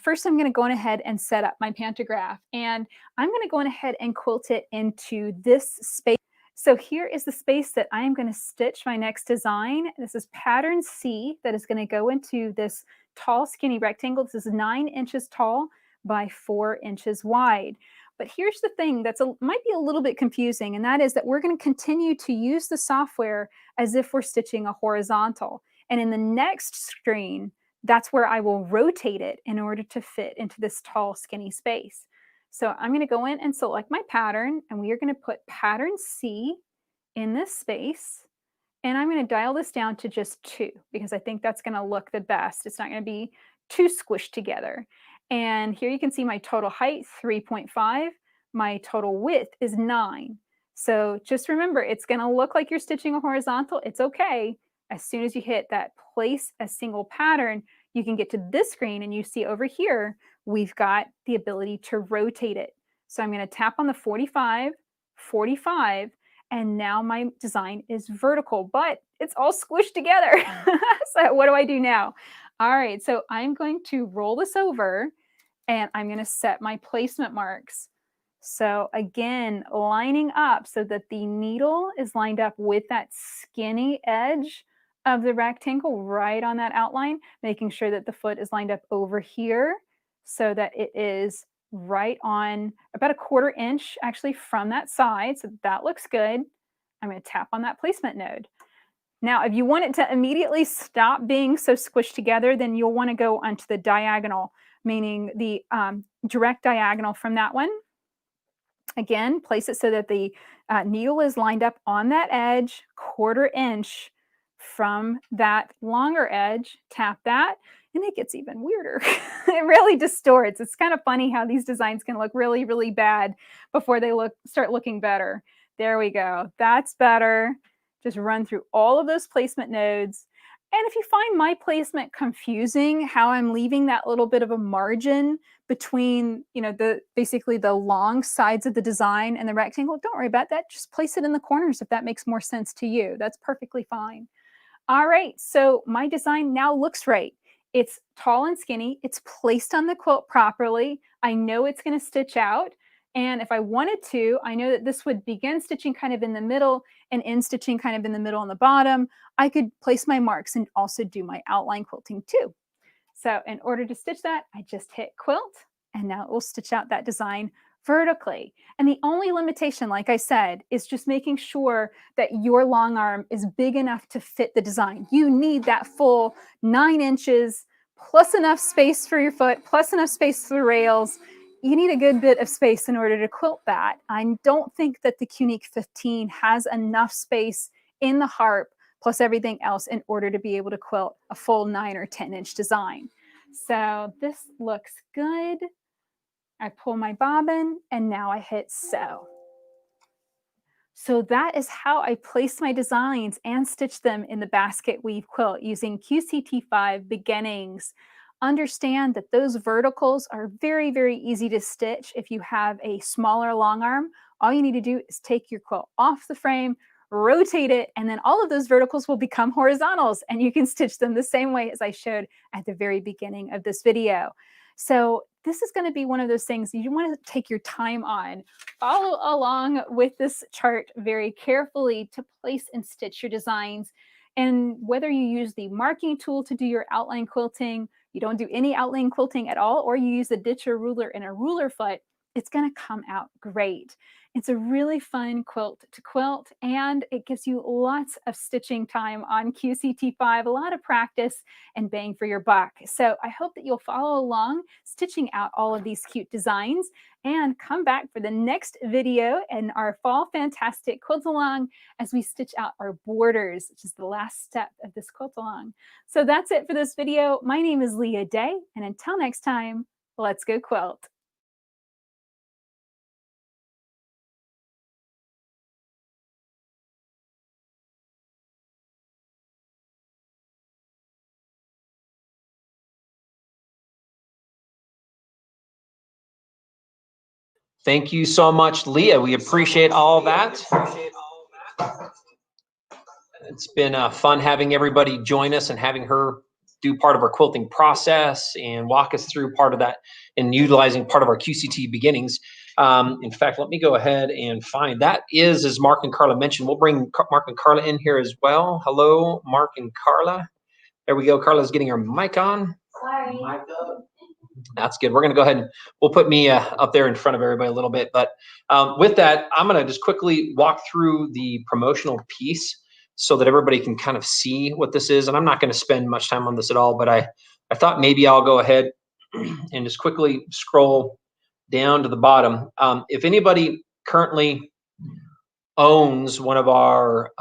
First, I'm going to go on ahead and set up my pantograph, and I'm going to go on ahead and quilt it into this space. So here is the space that I am going to stitch my next design. This is pattern C that is going to go into this tall, skinny rectangle. This is 9 inches tall by 4 inches wide. But here's the thing that might be a little bit confusing, and that is that we're going to continue to use the software as if we're stitching a horizontal. And in the next screen, that's where I will rotate it in order to fit into this tall, skinny space. So I'm going to go in and select my pattern, and we are going to put pattern C in this space. And I'm going to dial this down to just 2 because I think that's going to look the best. It's not going to be too squished together. And here you can see my total height, 3.5. My total width is 9. So just remember, it's going to look like you're stitching a horizontal. It's okay. As soon as you hit that place a single pattern, you can get to this screen and you see over here, we've got the ability to rotate it. So I'm going to tap on the 45, 45, and now my design is vertical, but it's all squished together. So what do I do now? All right, so I'm going to roll this over and I'm going to set my placement marks. So again, lining up so that the needle is lined up with that skinny edge of the rectangle right on that outline, making sure that the foot is lined up over here so that it is right on about 1/4 inch actually from that side. So that looks good. I'm going to tap on that placement node. Now, if you want it to immediately stop being so squished together, then you'll want to go onto the diagonal, meaning the direct diagonal from that one. Again, place it so that the needle is lined up on that edge, 1/4 inch from that longer edge. Tap that, and it gets even weirder. It really distorts. It's kind of funny how these designs can look really, really bad before they start looking better. There we go. That's better. Just run through all of those placement nodes. And if you find my placement confusing, how I'm leaving that little bit of a margin between, basically the long sides of the design and the rectangle, don't worry about that. Just place it in the corners if that makes more sense to you. That's perfectly fine. All right, so my design now looks right. It's tall and skinny. It's placed on the quilt properly. I know it's going to stitch out. And if I wanted to, I know that this would begin stitching kind of in the middle and end stitching kind of in the middle on the bottom. I could place my marks and also do my outline quilting too. So in order to stitch that, I just hit quilt, and now it will stitch out that design vertically. And the only limitation, like I said, is just making sure that your long arm is big enough to fit the design. You need that full 9 inches plus enough space for your foot, plus enough space for the rails. You need a good bit of space in order to quilt that. I don't think that the Keynote 15 has enough space in the harp plus everything else in order to be able to quilt a full 9 or 10 inch design. So this looks good. I pull my bobbin and now I hit sew. So that is how I place my designs and stitch them in the basket weave quilt using QCT5 beginnings. Understand that those verticals are very, very easy to stitch. If you have a smaller long arm, all you need to do is take your quilt off the frame, rotate it, and then all of those verticals will become horizontals, and you can stitch them the same way as I showed at the very beginning of this video. So this is going to be one of those things you want to take your time on. Follow along with this chart very carefully to place and stitch your designs. And whether you use the marking tool to do your outline quilting, you don't do any outline quilting at all, or you use a ditcher ruler and a ruler foot, it's going to come out great. It's a really fun quilt to quilt, and it gives you lots of stitching time on QCT5, a lot of practice and bang for your buck. So I hope that you'll follow along, stitching out all of these cute designs, and come back for the next video in our Fall Fantastic Quilt-along as we stitch out our borders, which is the last step of this quilt-along. So that's it for this video. My name is Leah Day, and until next time, let's go quilt. Thank you so much, Leah. We appreciate all that. It's been fun having everybody join us and having her do part of our quilting process and walk us through part of that and utilizing part of our QCT beginnings. In fact, let me go ahead and find that is, as Mark and Carla mentioned, we'll bring Mark and Carla in here as well. Hello, Mark and Carla. There we go. Carla's getting her mic on. Sorry. Mic up. That's good. We're going to go ahead and we'll put me up there in front of everybody a little bit. But with that, I'm going to just quickly walk through the promotional piece so that everybody can kind of see what this is. And I'm not going to spend much time on this at all, but I thought maybe I'll go ahead and just quickly scroll down to the bottom. If anybody currently owns one of our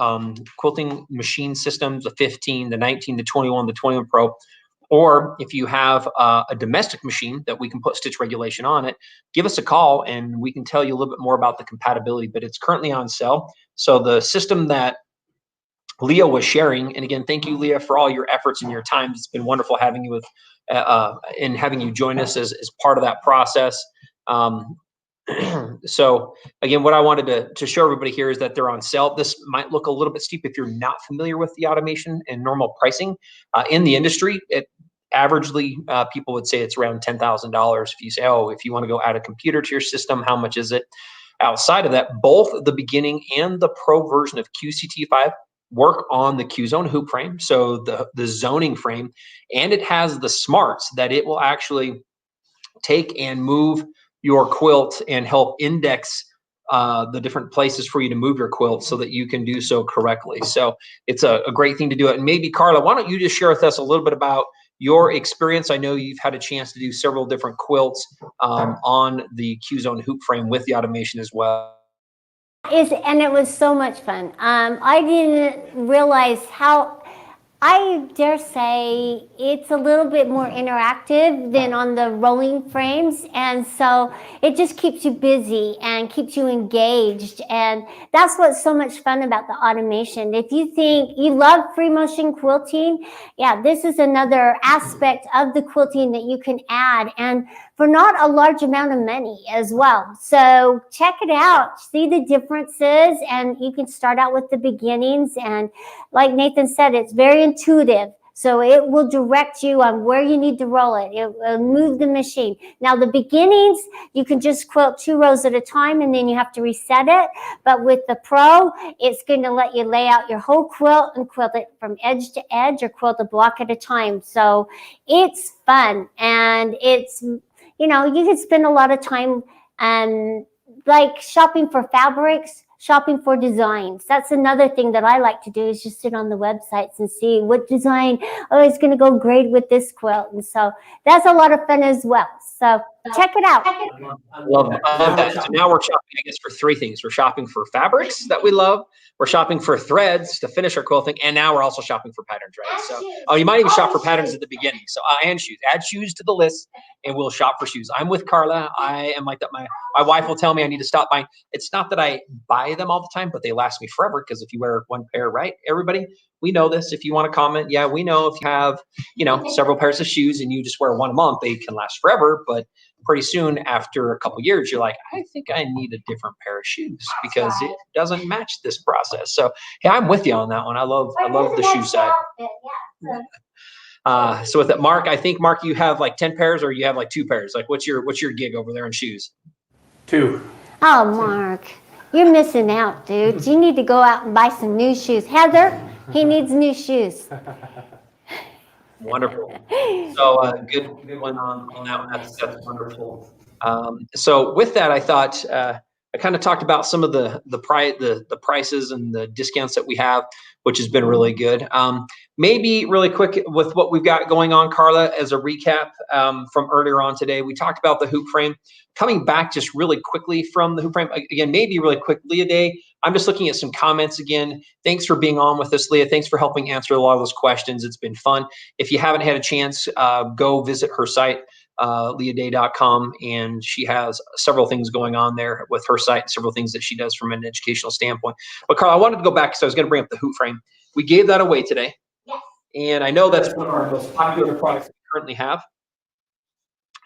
quilting machine systems, the 15, the 19, the 21, the 21 Pro, or if you have a domestic machine that we can put stitch regulation on it, give us a call and we can tell you a little bit more about the compatibility, but it's currently on sale. So the system that Leah was sharing, and again, thank you, Leah, for all your efforts and your time. It's been wonderful having you with and having you join us as part of that process. So again, what I wanted to show everybody here is that they're on sale. This might look a little bit steep if you're not familiar with the automation and normal pricing in the industry. Averagely, people would say it's around $10,000. If you say, oh, if you want to go add a computer to your system, how much is it? Outside of that, both the beginning and the pro version of QCT5 work on the Q-Zone hoop frame, so the zoning frame, and it has the smarts that it will actually take and move your quilt and help index the different places for you to move your quilt so that you can do so correctly. So it's a great thing to do it. And maybe Carla, why don't you just share with us a little bit about your experience? I know you've had a chance to do several different quilts on the Q-Zone hoop frame with the automation as well. And it was so much fun. I didn't realize how, I dare say it's a little bit more interactive than on the rolling frames, and so it just keeps you busy and keeps you engaged, and that's what's so much fun about the automation. If you think you love free motion quilting, yeah, this is another aspect of the quilting that you can add, and for not a large amount of money as well. So check it out, see the differences, and you can start out with the beginnings, and like Nathan said, it's very intuitive. So it will direct you on where you need to roll it. It will move the machine. Now the beginnings, you can just quilt 2 rows at a time and then you have to reset it. But with the Pro, it's going to let you lay out your whole quilt and quilt it from edge to edge or quilt a block at a time. So it's fun, and it's, you know, you can spend a lot of time like shopping for fabrics, shopping for designs. That's another thing that I like to do, is just sit on the websites and see what design, oh, it's going to go great with this quilt. And so that's a lot of fun as well. So check it out. I love that. So now we're shopping, I guess, for 3 things. We're shopping for fabrics that we love. We're shopping for threads to finish our quilting. And now we're also shopping for patterns, right? So you might even shop for patterns at the beginning. So and shoes. Add shoes to the list and we'll shop for shoes. I'm with Carla. I am like that. My wife will tell me I need to stop buying. It's not that I buy them all the time, but they last me forever, because if you wear 1 pair, right? Everybody, we know this. If you want to comment, yeah, we know if you have, you know, several pairs of shoes and you just wear 1 a month, they can last forever. But pretty soon, after a couple years, you're like, I think I need a different pair of shoes because it doesn't match this process. So yeah, I'm with you on that one. I love the shoe side. So with that, Mark, I think Mark, you have like 10 pairs, or you have like 2 pairs. Like, what's your gig over there in shoes? 2. Oh, Mark, you're missing out, dude. You need to go out and buy some new shoes. Heather, he needs new shoes. Wonderful. So good one on that one. That's wonderful. So with that, I thought I kind of talked about some of the prices and the discounts that we have, which has been really good. Maybe really quick with what we've got going on, Carla, as a recap from earlier on today, we talked about the hoop frame. Coming back just really quickly from the hoop frame, again, maybe really quick, Leah Day, I'm just looking at some comments again. Thanks for being on with us, Leah. Thanks for helping answer a lot of those questions. It's been fun. If you haven't had a chance, go visit her site, leahday.com, and she has several things going on there with her site and several things that she does from an educational standpoint. But Carl, I wanted to go back, so I was going to bring up the hoop frame. We gave that away today. Yes. And I know that's one of our most popular products we currently have.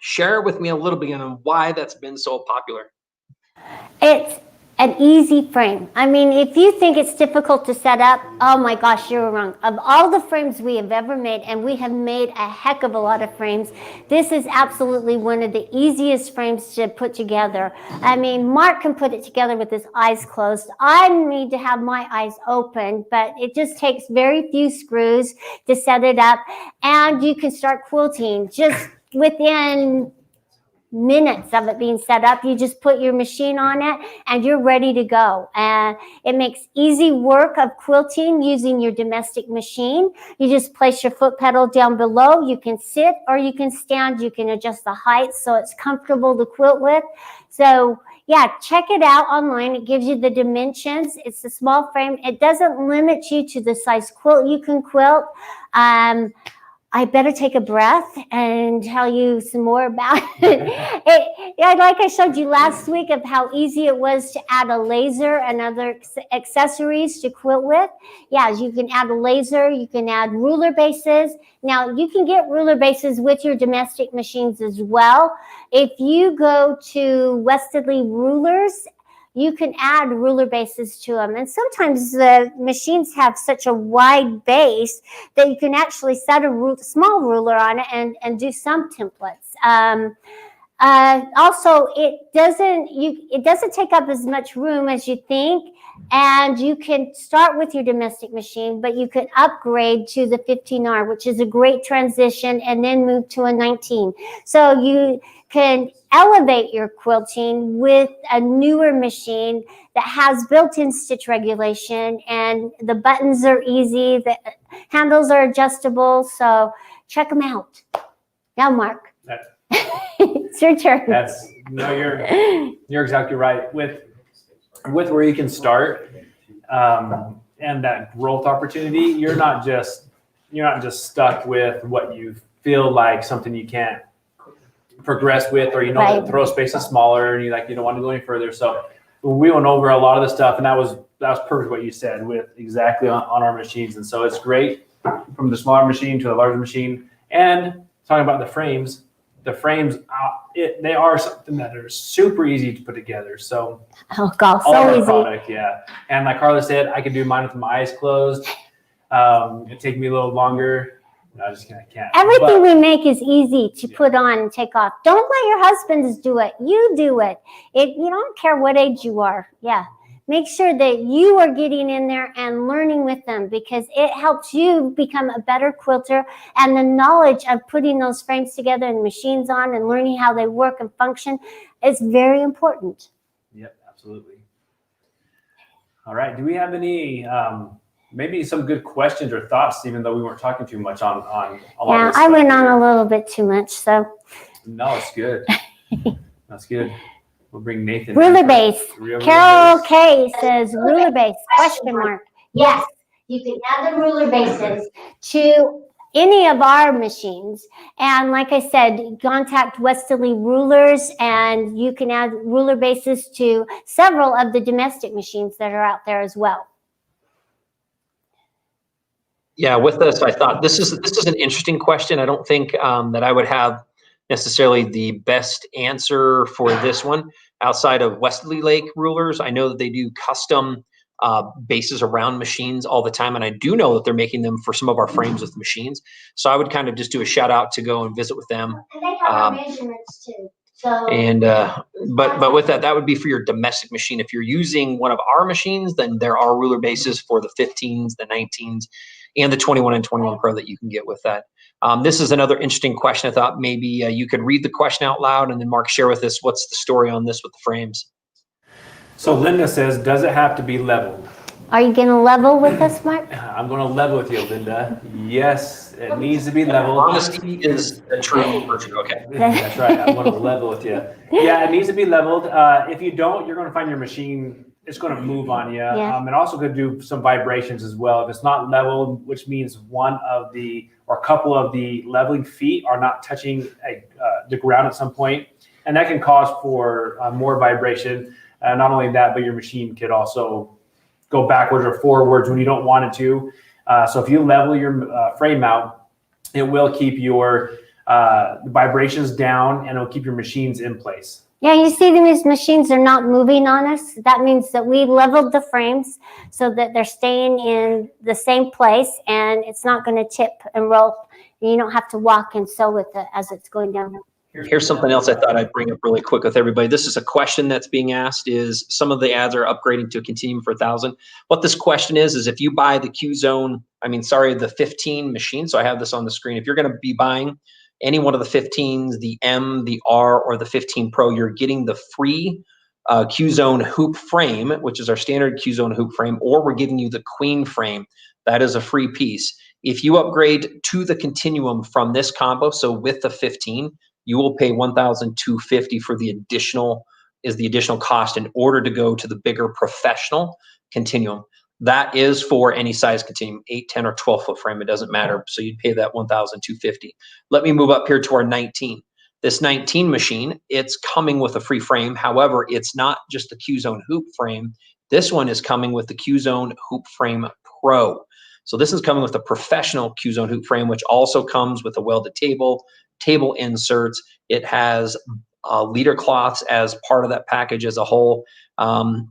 Share with me a little bit on why that's been so popular. It's an easy frame. I mean, if you think it's difficult to set up, oh my gosh, you're wrong. Of all the frames we have ever made, and we have made a heck of a lot of frames, this is absolutely one of the easiest frames to put together. I mean, Mark can put it together with his eyes closed. I need to have my eyes open, but it just takes very few screws to set it up, and you can start quilting just within minutes of it being set up. You just put your machine on it and you're ready to go. And it makes easy work of quilting using your domestic machine. You just place your foot pedal down below. You can sit or you can stand. You can adjust the height so it's comfortable to quilt with. So yeah, check it out online. It gives you the dimensions. It's a small frame. It doesn't limit you to the size quilt you can quilt. I better take a breath and tell you some more about it. Yeah, like I showed you last week of how easy it was to add a laser and other accessories to quilt with. Yeah, you can add a laser, you can add ruler bases. Now, you can get ruler bases with your domestic machines as well. If you go to Westedly Rulers, you can add ruler bases to them. And sometimes the machines have such a wide base that you can actually set a small ruler on it and do some templates. Also, it doesn't take up as much room as you think. And you can start with your domestic machine, but you could upgrade to the 15R, which is a great transition, and then move to a 19. So you can elevate your quilting with a newer machine that has built-in stitch regulation, and the buttons are easy, the handles are adjustable, so check them out. Now, Mark, it's your turn. You're exactly right. With where you can start and that growth opportunity, you're not just stuck with what you feel like something you can't progress with, or that throw space is smaller and you don't want to go any further. So we went over a lot of the stuff, and that was perfect what you said with exactly on our machines. And so it's great from the smaller machine to the larger machine. And talking about the frames, they are something that are super easy to put together. So so easy. Product, yeah. And like Carla said, I can do mine with my eyes closed. It'd take me a little longer. No, I can't. Everything we make is easy to put on and take off. Don't let your husbands do it. You do it. You don't care what age you are. Yeah. Make sure that you are getting in there and learning with them, because it helps you become a better quilter, and the knowledge of putting those frames together and machines on and learning how they work and function is very important. Yep, absolutely. All right. Do we have any maybe some good questions or thoughts, even though we weren't talking too much on a lot of this I stuff went on here? a little bit too much, so. No, it's good. That's good. We'll bring Nathan. Ruler base. Carol K says ruler base, question mark. Yes, you can add the ruler bases to any of our machines. And like I said, contact Westedly Rulers, and you can add ruler bases to several of the domestic machines that are out there as well. Yeah, with this, I thought this is an interesting question. I don't think that I would have necessarily the best answer for this one outside of Westedly Lake Rulers. I know that they do custom bases around machines all the time. And I do know that they're making them for some of our frames with machines. So I would kind of just do a shout out to go and visit with them. And they have our measurements too. So And but with that would be for your domestic machine. If you're using one of our machines, then there are ruler bases for the 15s, the 19s, and the 21 and 21 Pro that you can get with that. This is another interesting question. I thought maybe you could read the question out loud, and then Mark, share with us what's the story on this with the frames. So Linda says, does it have to be leveled? are you going to level with us, Mark? I'm going to level with you, Linda. Yes, it needs to be leveled. Honesty is a true virtue. Okay. That's right. I'm going to level with you. Yeah, it needs to be leveled. If you don't, you're going to find your machine, it's going to move on you. Yeah. And also going to do some vibrations as well. If it's not leveled, which means one of the, or a couple of the leveling feet are not touching the ground at some point. And that can cause for more vibration. Not only that, but your machine could also go backwards or forwards when you don't want it to. So if you level your frame mount, it will keep your vibrations down and it'll keep your machines in place. Yeah, you see these machines are not moving on us. That means that we leveled the frames so that they're staying in the same place and it's not going to tip and roll. And you don't have to walk and sew with it as it's going down. Here's something else I thought I'd bring up really quick with everybody. This is a question that's being asked, is some of the ads are upgrading to a Continuum for 1,000. What this question is if you buy the the 15 machine, so I have this on the screen. If you're going to be buying any one of the 15s, the M, the R, or the 15 Pro, you're getting the free Q-Zone hoop frame, which is our standard Q-Zone hoop frame, or we're giving you the Queen frame. That is a free piece. If you upgrade to the Continuum from this combo, so with the 15, you will pay $1,250 for the additional cost in order to go to the bigger professional Continuum. That is for any size Continuum, 8, 10, or 12 foot frame. It doesn't matter. So you'd pay that $1,250. Let me move up here to our 19. This 19 machine, it's coming with a free frame. However, it's not just the Q-Zone hoop frame. This one is coming with the Q-Zone Hoop Frame Pro. So this is coming with a professional Q-Zone hoop frame, which also comes with a welded table inserts. It has leader cloths as part of that package as a whole. And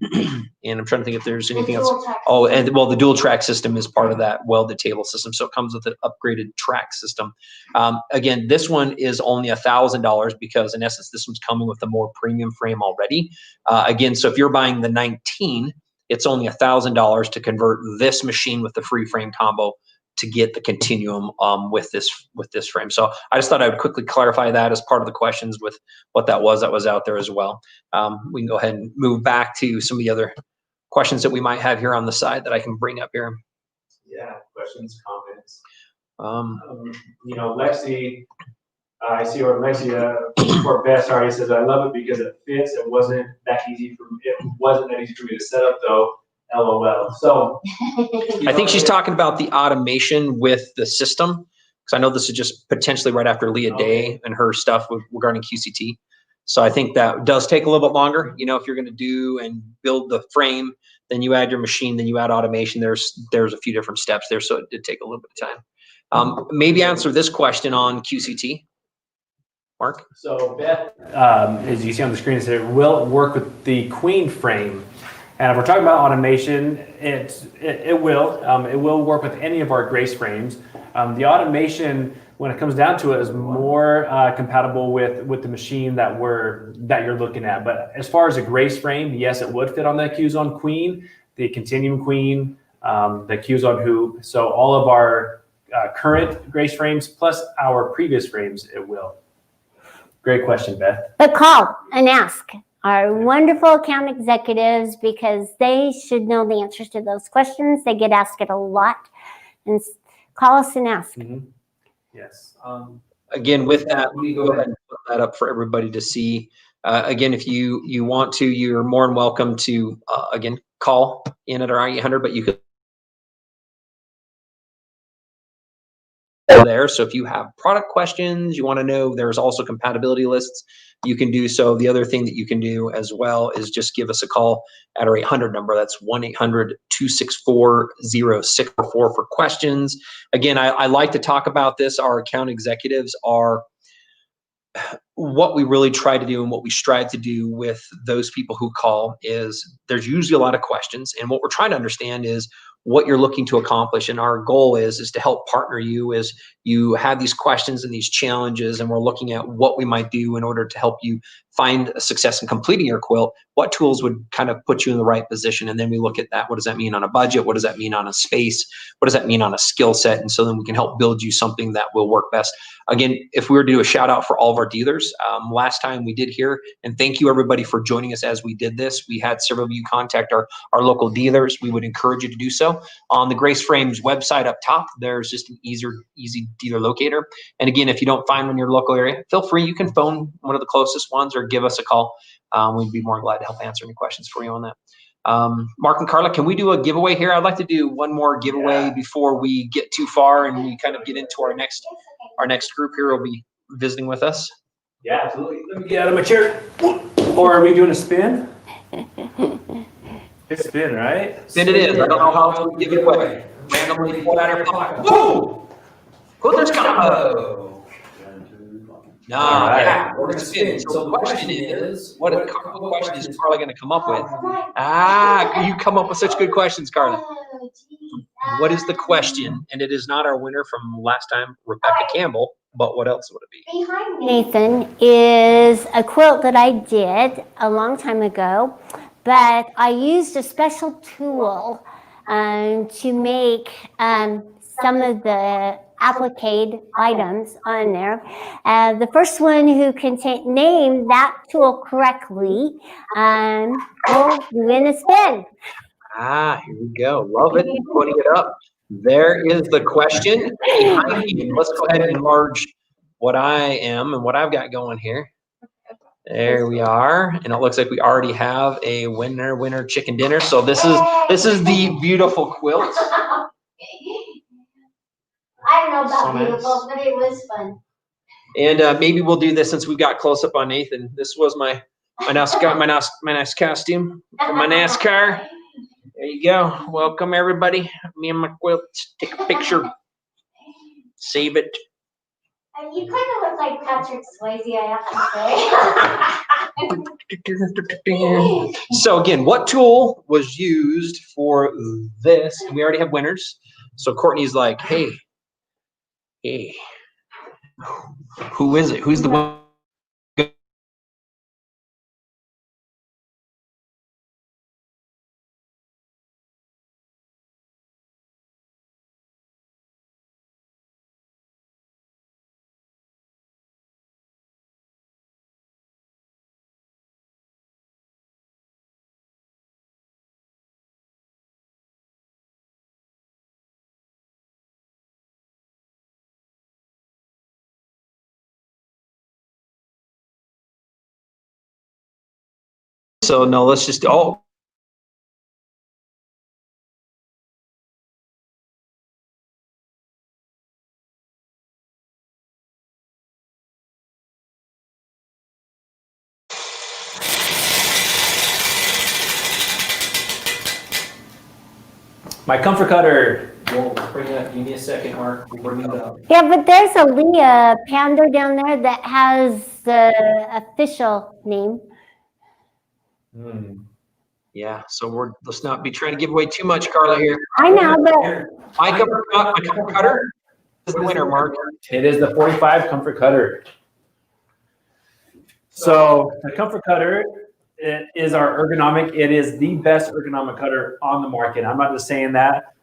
I'm trying to think if there's anything else. Oh, and well, the dual track system is part of that welded table system. So it comes with an upgraded track system. Again, this one is only $1,000 because in essence, this one's coming with a more premium frame already. Again, so if you're buying the 19, it's only $1,000 to convert this machine with the free frame combo to get the Continuum with this frame. So I just thought I would quickly clarify that as part of the questions with what that was out there as well. We can go ahead and move back to some of the other questions that we might have here on the side that I can bring up here. Yeah, questions, comments. Lexi, I see where Lexi for Beth, sorry, says I love it because it fits. It wasn't that easy for me to set up though. LOL. So I think she's talking about the automation with the system, because I know this is just potentially right after Leah Day and her stuff regarding QCT. So I think that does take a little bit longer. If you're going to do and build the frame, then you add your machine, then you add automation. There's a few different steps there, so it did take a little bit of time. Maybe answer this question on QCT, Mark. So Beth, as you see on the screen, it will work with the Queen frame. And if we're talking about automation, it will work with any of our Grace frames. The automation, when it comes down to it, is more compatible with the machine that you're looking at. But as far as a Grace frame, yes, it would fit on the Q-Zone Queen, the Continuum Queen, the Q-Zone Hoop. So all of our current Grace frames plus our previous frames, it will. Great question, Beth. But call and ask our wonderful account executives, because they should know the answers to those questions. They get asked it a lot. And call us and ask. Mm-hmm. Yes. Again, with that, let me go ahead and put that up for everybody to see. Again, if you want to, you're more than welcome to, again, call in at our 800, but you could there. So if you have product questions, you want to know, there's also compatibility lists, you can do so. The other thing that you can do as well is just give us a call at our 800 number. That's 1-800-264-0644 for questions. Again, I like to talk about this. Our account executives are what we really try to do and what we strive to do with those people who call is there's usually a lot of questions, and what we're trying to understand is what you're looking to accomplish. And our goal is to help partner you as you have these questions and these challenges, and we're looking at what we might do in order to help you find success in completing your quilt. What tools would kind of put you in the right position? And then we look at that. What does that mean on a budget? What does that mean on a space? What does that mean on a skill set? And so then we can help build you something that will work best. Again, if we were to do a shout out for all of our dealers, last time we did here, and thank you everybody for joining us as we did this. We had several of you contact our local dealers. We would encourage you to do so. On the Grace Frames website up top, there's just an easy dealer locator. And again, if you don't find one in your local area, feel free, you can phone one of the closest ones or give us a call. We'd be more than glad to help answer any questions for you on that. Mark and Carla, can we do a giveaway here? I'd like to do one more giveaway before we get too far and we kind of get into our next group here will be visiting with us. Yeah, absolutely. Let me get out of my chair. Or are we doing a spin? It's spin, right? Spin it is. I don't know how to give it away. Randomly pull out your pocket. Woo! Quilter's combo. No, yeah, we're gonna spin it. So the question is, what question is Carla gonna come up with? You come up with such good questions, Carla. What is the question? And it is not our winner from last time, Rebecca Campbell, but what else would it be? Behind Nathan is a quilt that I did a long time ago, but I used a special tool to make some of the applique items on there. The first one who can name that tool correctly will win a spin. Here we go. Love it. Putting it up. There is the question. Behind me. Let's go ahead and enlarge what I am and what I've got going here. There we are. And it looks like we already have a winner chicken dinner. So this is the beautiful quilt. I don't know about beautiful, but it was fun. And maybe we'll do this since we've got close up on Nathan. This was my nice costume for my NASCAR. There you go. Welcome everybody. Me and my quilt. Take a picture. Save it. You kind of look like Patrick Swayze, I have to say. So again, what tool was used for this? And we already have winners. So Courtney's like, hey, who is it? Who's the winner? So no, let's just My comfort cutter. We'll bring it up. Give me a second, Mark. We'll bring it up. Yeah, but there's a Leah panda down there that has the official name. Yeah, so let's not be trying to give away too much, Carla, here. I know, but My comfort cutter is the winner, Mark. It is the 45 comfort cutter. So the comfort cutter, it is our ergonomic. It is the best ergonomic cutter on the market. I'm not just saying that.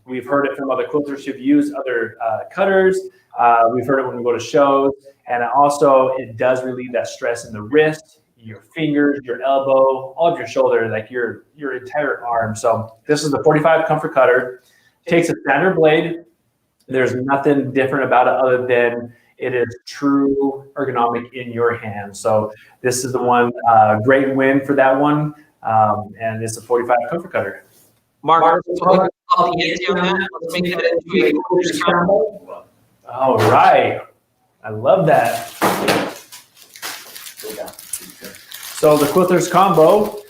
We've heard it from other quilters who've used other cutters. We've heard it when we go to shows. And also it does relieve that stress in the wrist, your fingers, your elbow, all of your shoulder, like your entire arm. So this is the 45 comfort cutter. Takes a standard blade. There's nothing different about it other than it is true ergonomic in your hand. So this is the one, great win for that one. And it's a 45 comfort cutter. Mark, let's make that into a quilter's combo. All right. I love that. So the quilter's combo,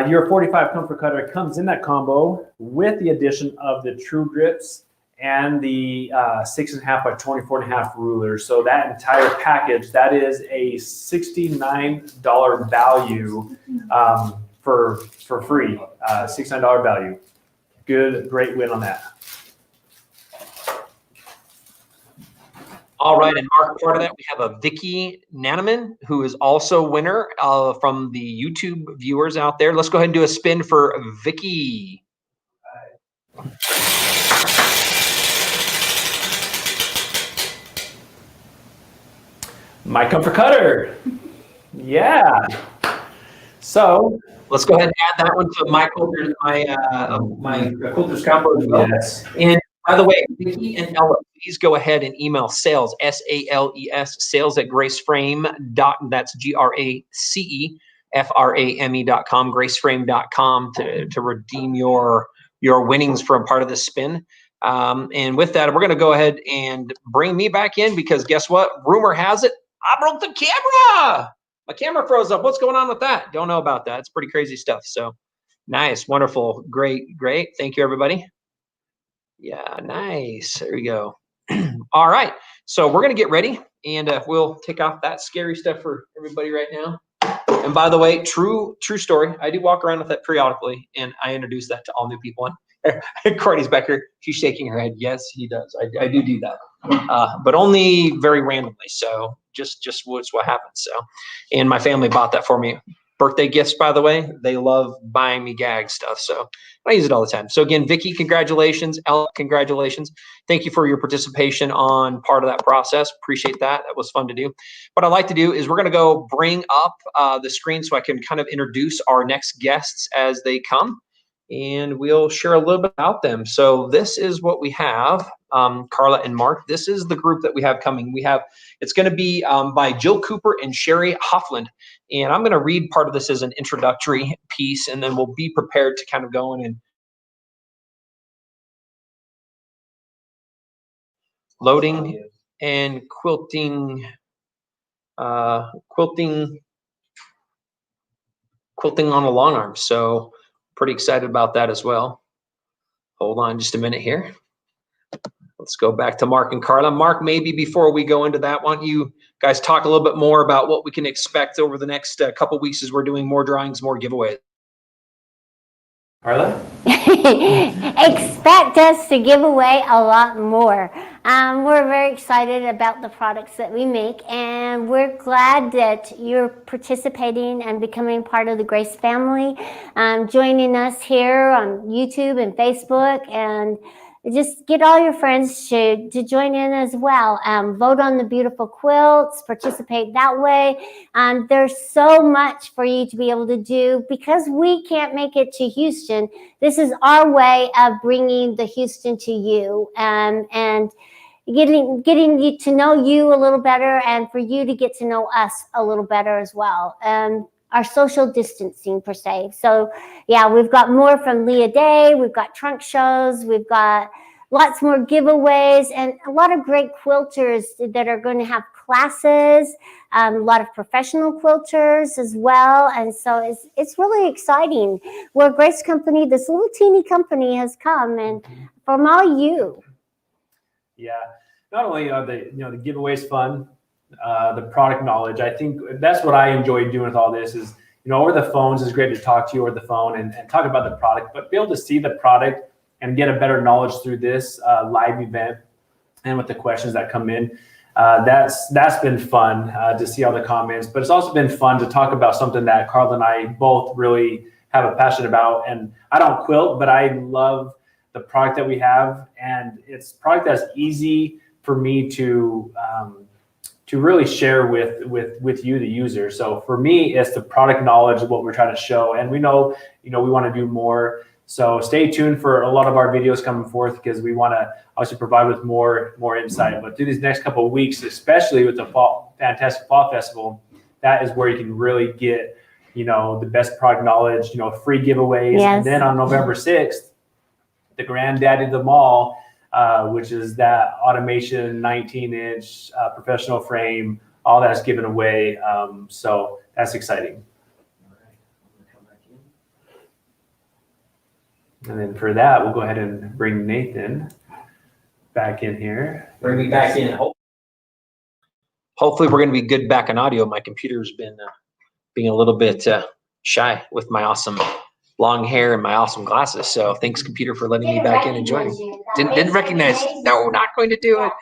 your 45 comfort cutter comes in that combo with the addition of the true grips and the 6.5 by 24.5 ruler. So that entire package, that is a $69 value for free. $69 value. Good, great win on that. All right, and Mark, part of that, we have a Vicky Nanaman, who is also a winner from the YouTube viewers out there. Let's go ahead and do a spin for Vicky. My comfort cutter. Yeah. So let's go ahead and add that one to my quilter, my quilter's combo as well. Yes. And by the way, Vicky and Ella, please go ahead and email sales, SALES, sales at graceframe. That's GRACEFRAME.com, graceframe.com to redeem your winnings for a part of this spin. And with that, we're going to go ahead and bring me back in because guess what? Rumor has it, I broke the camera. My camera froze up. What's going on with that? Don't know about that. It's pretty crazy stuff. So nice, wonderful, great. Thank you, everybody. Yeah, nice. There we go. All right. So we're going to get ready and we'll take off that scary stuff for everybody right now. And by the way, true story. I do walk around with that periodically and I introduce that to all new people. And Courtney's back here. She's shaking her head. Yes, he does. I do that. But only very randomly. So just what's what happens. So, and my family bought that for me. Birthday gifts, by the way. They love buying me gag stuff. So I use it all the time. So again, Vicky, congratulations. Ella, congratulations. Thank you for your participation on part of that process. Appreciate that. That was fun to do. What I'd like to do is we're going to go bring up the screen so I can kind of introduce our next guests as they come. And we'll share a little bit about them. So this is what we have, Carla and Mark. This is the group that we have coming. It's going to be by Jill Cooper and Sherri Holland. And I'm going to read part of this as an introductory piece, and then we'll be prepared to kind of go in and loading and quilting on a long arm. So pretty excited about that as well. Hold on just a minute here. Let's go back to Mark and Carla. Mark, maybe before we go into that, why don't you guys talk a little bit more about what we can expect over the next couple weeks as we're doing more drawings, more giveaways. Carla? Expect us to give away a lot more. We're very excited about the products that we make, and we're glad that you're participating and becoming part of the Grace family, joining us here on YouTube and Facebook, and just get all your friends to join in as well. Vote on the beautiful quilts, participate that way. There's so much for you to be able to do because we can't make it to Houston. This is our way of bringing the Houston to you and getting you to know you a little better and for you to get to know us a little better as well. Our social distancing per se. So yeah, we've got more from Leah Day. We've got trunk shows. We've got lots more giveaways and a lot of great quilters that are going to have classes, a lot of professional quilters as well. And so it's really exciting where Grace Company, this little teeny company has come and from all you. Yeah, not only are the giveaways fun, the product knowledge. I think that's what I enjoy doing with all this is, over the phones is great to talk to you over the phone and talk about the product, but be able to see the product and get a better knowledge through this live event and with the questions that come in. That's been fun to see all the comments, but it's also been fun to talk about something that Carla and I both really have a passion about. And I don't quilt, but I love the product that we have, and it's a product that's easy for me to really share with you, the user. So for me, it's the product knowledge of what we're trying to show. And we know, we want to do more. So stay tuned for a lot of our videos coming forth because we want to obviously provide with more insight. But through these next couple of weeks, especially with the Fantastic Fall Festival, that is where you can really get, the best product knowledge, free giveaways. Yes. And then on November 6th, the granddaddy of them all, which is that automation 19-inch professional frame, all that's given away. So that's exciting. And then for that, we'll go ahead and bring Nathan back in here. Bring me back in. Hopefully we're going to be good back in audio. My computer's been being a little bit shy with my awesome long hair and my awesome glasses. So thanks, computer, for letting me back in and join. Didn't recognize. No, not going to do it.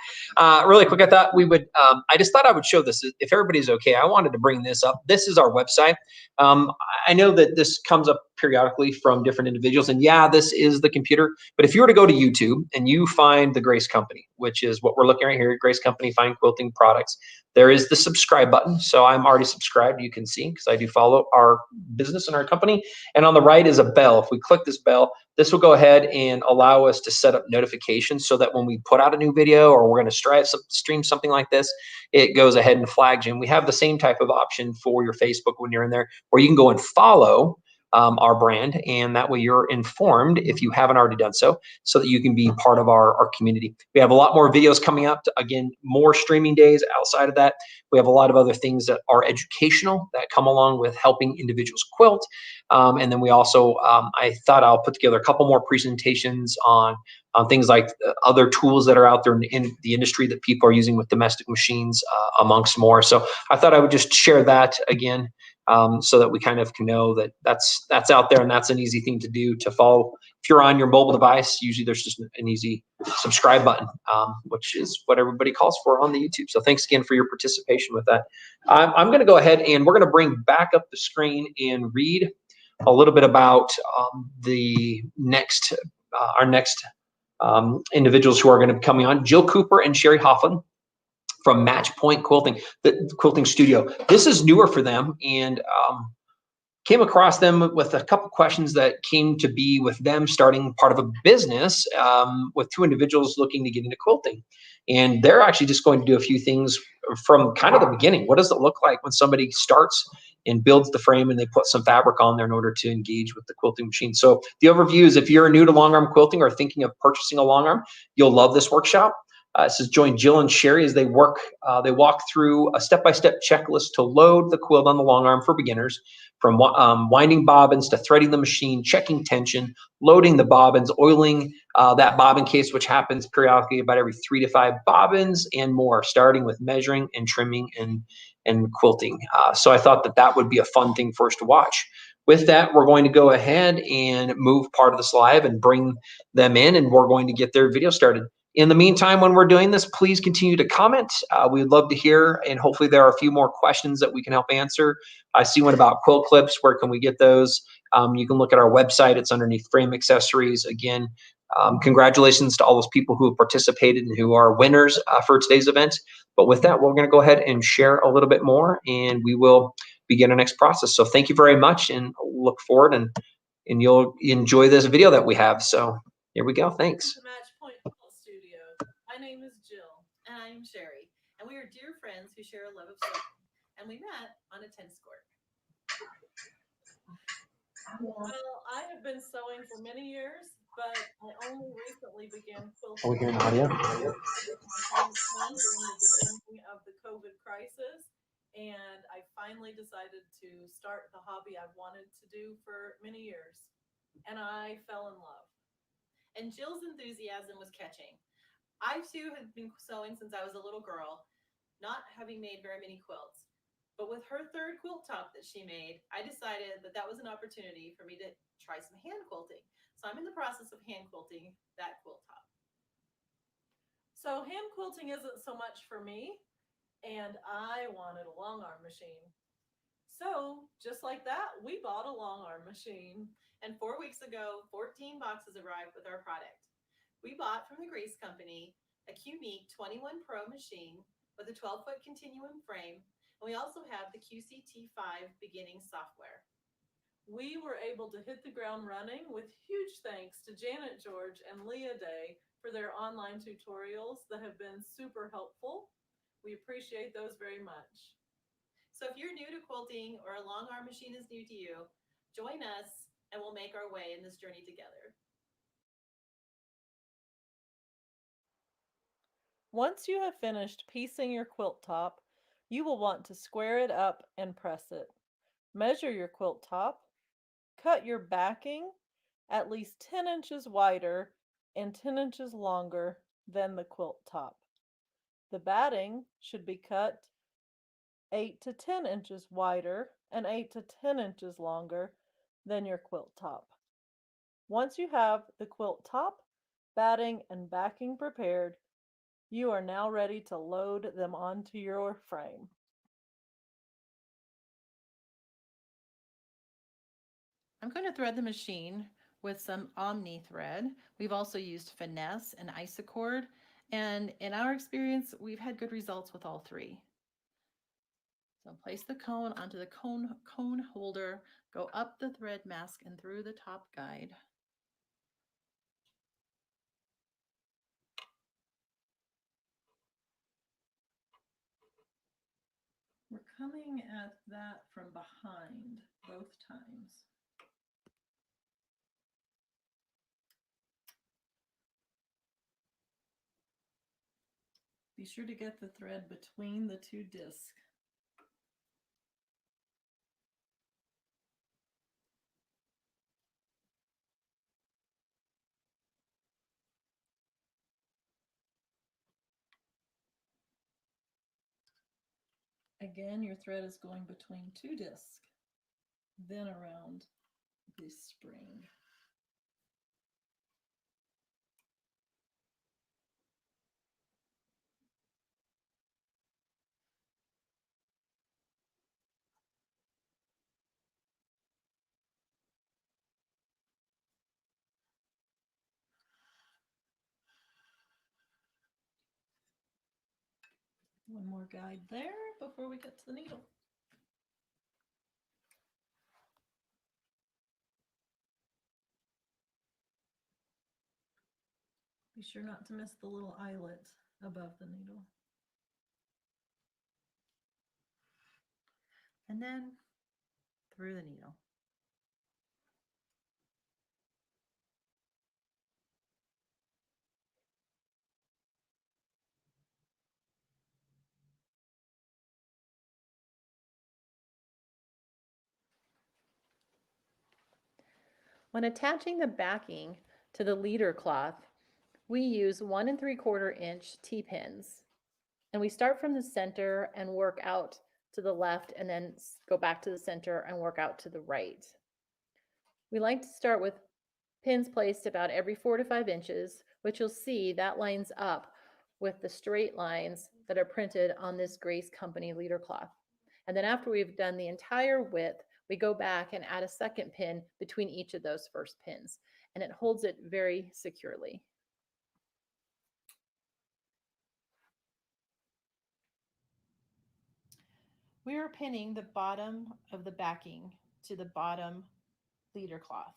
Really quick, I thought we would. I just thought I would show this. If everybody's okay, I wanted to bring this up. This is our website. I know that this comes up periodically from different individuals, and yeah, this is the computer. But if you were to go to YouTube and you find the Grace Company, which is what we're looking at here, Grace Company Fine Quilting Products, there is the subscribe button. So I'm already subscribed. You can see because I do follow our business and our company. And on the right is a bell. If we click this bell, this will go ahead and allow us to set up notifications so that when we put out a new video or we're going to stream something like this, it goes ahead and flags you. And we have the same type of option for your Facebook when you're in there, where you can go and follow our brand, and that way you're informed if you haven't already done so that you can be part of our community. We have a lot more videos coming up, again, more streaming days. Outside of that, we have a lot of other things that are educational that come along with helping individuals quilt. And then we also, I thought I'll put together a couple more presentations on things like other tools that are out there in the industry that people are using with domestic machines, amongst more. So I thought I would just share that again, so that we kind of can know that that's out there, and that's an easy thing to do to follow. If you're on your mobile device, usually there's just an easy subscribe button, which is what everybody calls for on the YouTube. So thanks again for your participation with that. I'm going to go ahead and we're going to bring back up the screen and read a little bit about the next, our next individuals who are going to be coming on. Jill Cooper and Sherri Holland from Match Point Quilting, the quilting studio. This is newer for them, and came across them with a couple questions that came to be with them starting part of a business with two individuals looking to get into quilting. And they're actually just going to do a few things from kind of the beginning. What does it look like when somebody starts and builds the frame and they put some fabric on there in order to engage with the quilting machine? So the overview is, if you're new to long arm quilting or thinking of purchasing a long arm, you'll love this workshop. It says join Jill and Sherri as they walk through a step-by-step checklist to load the quilt on the long arm for beginners, from winding bobbins to threading the machine, checking tension, loading the bobbins, oiling that bobbin case, which happens periodically about every 3 to 5 bobbins, and more, starting with measuring and trimming and quilting. So I thought that would be a fun thing for us to watch. With that, we're going to go ahead and move part of this live and bring them in, and we're going to get their video started. In the meantime, when we're doing this, please continue to comment. We'd love to hear, and hopefully there are a few more questions that we can help answer. I see one about quilt clips. Where can we get those? You can look at our website. It's underneath frame accessories. Again, congratulations to all those people who have participated and who are winners for today's event. But with that, we're going to go ahead and share a little bit more, and we will begin our next process. So thank you very much, and look forward, and you'll enjoy this video that we have. So here we go. Thanks. My name is Jill. And I'm Sherri. And we are dear friends who share a love of sewing. And we met on a tennis court. Well, I have been sewing for many years, but I only recently began quilting. Are we hearing audio? During the beginning of the COVID crisis. And I finally decided to start the hobby I've wanted to do for many years. And I fell in love. And Jill's enthusiasm was catching. I too have been sewing since I was a little girl, not having made very many quilts. But with her third quilt top that she made, I decided that was an opportunity for me to try some hand quilting. So I'm in the process of hand quilting that quilt top. So hand quilting isn't so much for me, and I wanted a long arm machine. So just like that, we bought a long arm machine. And 4 weeks ago, 14 boxes arrived with our product. We bought from the Grace Company a QMeek 21 Pro machine with a 12-foot continuum frame, and we also have the QCT5 beginning software. We were able to hit the ground running with huge thanks to Janet George and Leah Day for their online tutorials that have been super helpful. We appreciate those very much. So if you're new to quilting or a long arm machine is new to you, join us and we'll make our way in this journey together. Once you have finished piecing your quilt top, you will want to square it up and press it. Measure your quilt top, cut your backing at least 10 inches wider and 10 inches longer than the quilt top. The batting should be cut 8 to 10 inches wider and 8 to 10 inches longer than your quilt top. Once you have the quilt top, batting, and backing prepared, you are now ready to load them onto your frame. I'm going to thread the machine with some Omni thread. We've also used Finesse and Isacord, and in our experience, we've had good results with all three. So place the cone onto the cone holder, go up the thread mask and through the top guide. We're coming at that from behind both times. Be sure to get the thread between the two discs. Again, your thread is going between two discs, then around the spring. One more guide there before we get to the needle. Be sure not to miss the little eyelet above the needle. And then through the needle. When attaching the backing to the leader cloth, we use 1 3/4 inch T-pins. And we start from the center and work out to the left and then go back to the center and work out to the right. We like to start with pins placed about every 4 to 5 inches, which you'll see that lines up with the straight lines that are printed on this Grace Company leader cloth. And then after we've done the entire width, we go back and add a second pin between each of those first pins, and it holds it very securely. We are pinning the bottom of the backing to the bottom leader cloth.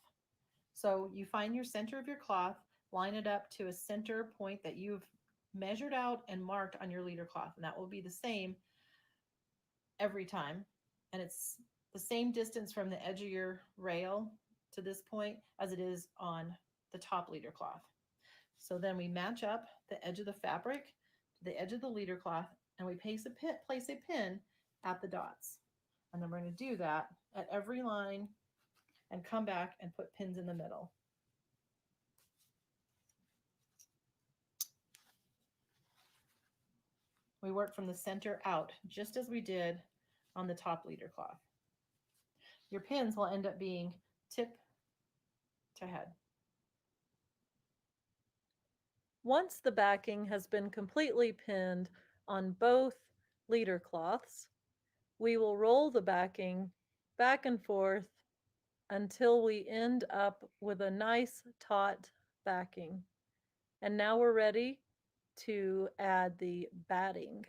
So you find your center of your cloth, line it up to a center point that you've measured out and marked on your leader cloth, and that will be the same every time. And it's the same distance from the edge of your rail to this point as it is on the top leader cloth. So then we match up the edge of the fabric to the edge of the leader cloth, and we place a pin at the dots. And then we're going to do that at every line and come back and put pins in the middle. We work from the center out, just as we did on the top leader cloth. Your pins will end up being tip to head. Once the backing has been completely pinned on both leader cloths, we will roll the backing back and forth until we end up with a nice taut backing. And now we're ready to add the batting.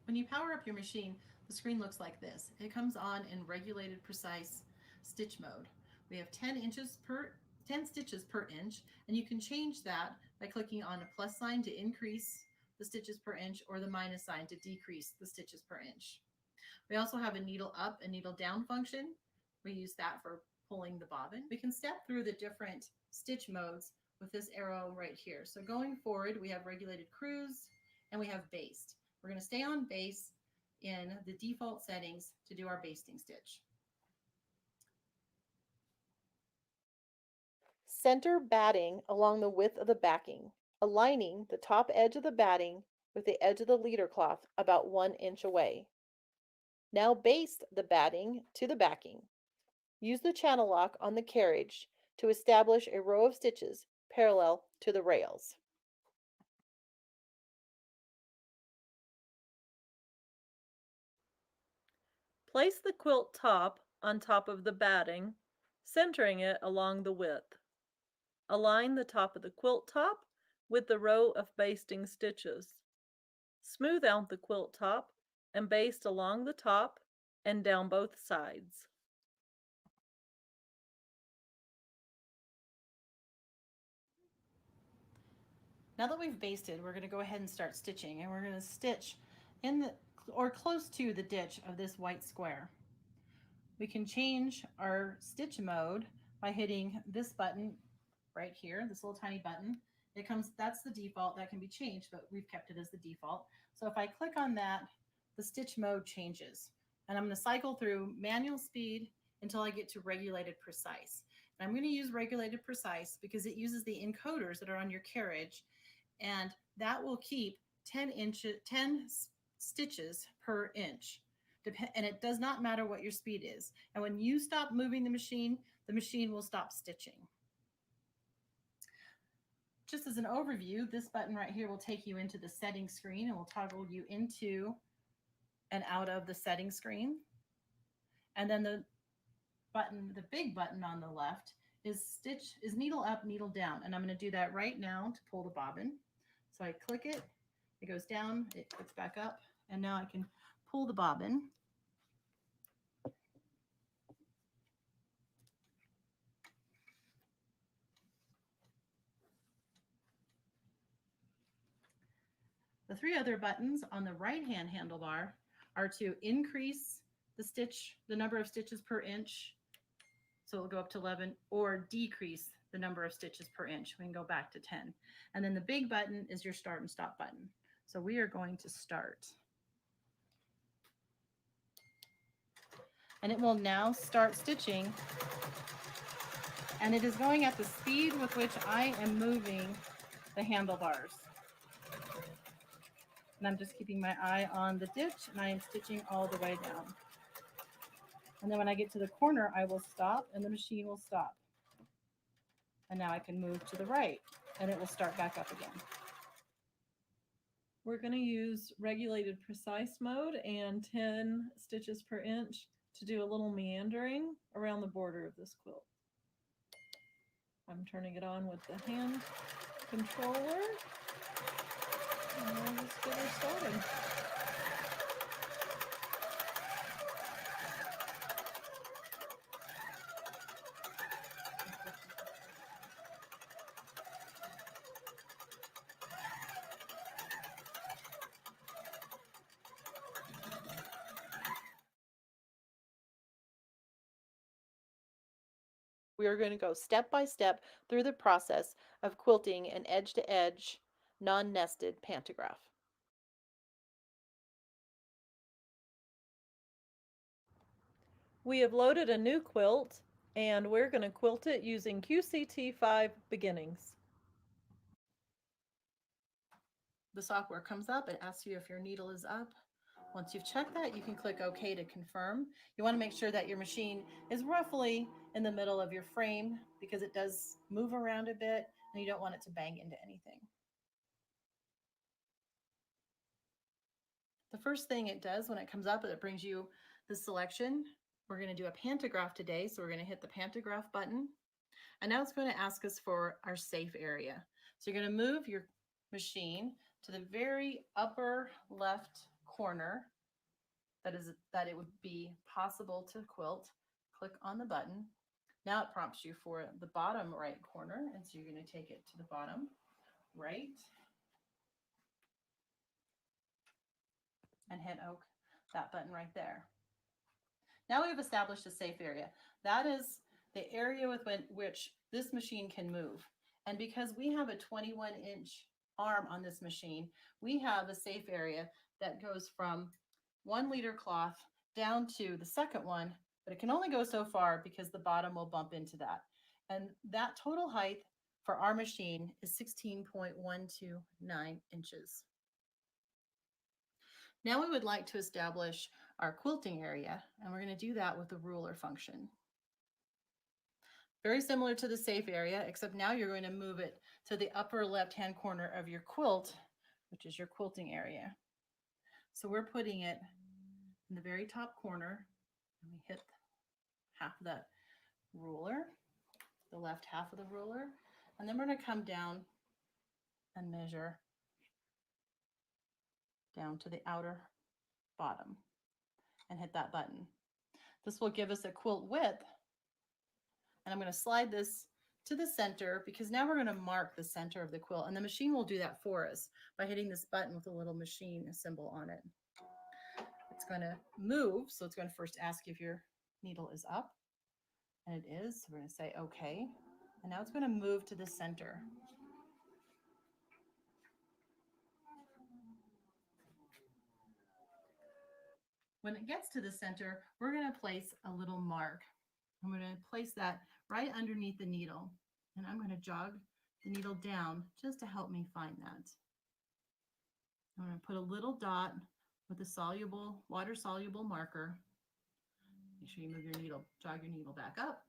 When you power up your machine, the screen looks like this. It comes on in regulated precise stitch mode. We have 10 stitches per inch, and you can change that by clicking on a plus sign to increase the stitches per inch or the minus sign to decrease the stitches per inch. We also have a needle up and needle down function. We use that for pulling the bobbin. We can step through the different stitch modes with this arrow right here. So going forward, we have regulated cruise and we have based. We're going to stay on base in the default settings to do our basting stitch. Center batting along the width of the backing, aligning the top edge of the batting with the edge of the leader cloth about 1 inch away. Now baste the batting to the backing. Use the channel lock on the carriage to establish a row of stitches parallel to the rails. Place the quilt top on top of the batting, centering it along the width. Align the top of the quilt top with the row of basting stitches. Smooth out the quilt top and baste along the top and down both sides. Now that we've basted, we're going to go ahead and start stitching, and we're going to stitch in the or close to the ditch of this white square. We can change our stitch mode by hitting this button right here, this little tiny button. That's the default. That can be changed, but we've kept it as the default. So if I click on that, the stitch mode changes. And I'm going to cycle through manual speed until I get to regulated precise. And I'm going to use regulated precise because it uses the encoders that are on your carriage, and that will keep 10 stitches per inch. And it does not matter what your speed is. And when you stop moving the machine will stop stitching. Just as an overview, this button right here will take you into the settings screen and will toggle you into and out of the settings screen. And then the big button on the left is needle up, needle down. And I'm going to do that right now to pull the bobbin. So I click it, it goes down, it clicks back up, and now I can pull the bobbin. The 3 other buttons on the right-hand handlebar are to increase the number of stitches per inch, so it'll go up to 11, or decrease the number of stitches per inch. We can go back to 10. And then the big button is your start and stop button. So we are going to start. And it will now start stitching. And it is going at the speed with which I am moving the handlebars. And I'm just keeping my eye on the ditch, and I am stitching all the way down. And then when I get to the corner, I will stop and the machine will stop. And now I can move to the right and it will start back up again. We're going to use regulated precise mode and 10 stitches per inch to do a little meandering around the border of this quilt. I'm turning it on with the hand controller. And we'll just get her started. We are going to go step by step through the process of quilting an edge-to-edge, non-nested pantograph. We have loaded a new quilt, and we're going to quilt it using QCT5 beginnings. The software comes up, it asks you if your needle is up. Once you've checked that, you can click OK to confirm. You want to make sure that your machine is roughly in the middle of your frame because it does move around a bit and you don't want it to bang into anything. The first thing it does when it comes up, it brings you the selection. We're going to do a pantograph today, so we're going to hit the pantograph button. And now it's going to ask us for our safe area. So you're going to move your machine to the very upper left corner that it would be possible to quilt. Click on the button. Now it prompts you for the bottom right corner, and so you're going to take it to the bottom right and hit that button right there. Now we've established a safe area. That is the area with which this machine can move. And because we have a 21-inch arm on this machine, we have a safe area that goes from 1 leader cloth down to the second one, but it can only go so far because the bottom will bump into that. And that total height for our machine is 16.129 inches. Now we would like to establish our quilting area, and we're going to do that with the ruler function. Very similar to the safe area, except now you're going to move it to the upper left-hand corner of your quilt, which is your quilting area. So we're putting it in the very top corner, and we hit half of that ruler, the left half of the ruler, and then we're going to come down and measure down to the outer bottom and hit that button. This will give us a quilt width, and I'm going to slide this to the center because now we're going to mark the center of the quilt, and the machine will do that for us by hitting this button with a little machine symbol on it. It's going to move, so it's going to first ask if your needle is up, and it is. So we're going to say okay, and now it's going to move to the center. When it gets to the center, we're going to place a little mark. I'm going to place that right underneath the needle, and I'm going to jog the needle down just to help me find that. I'm going to put a little dot with a soluble, water-soluble marker. Make sure you move your needle, jog your needle back up.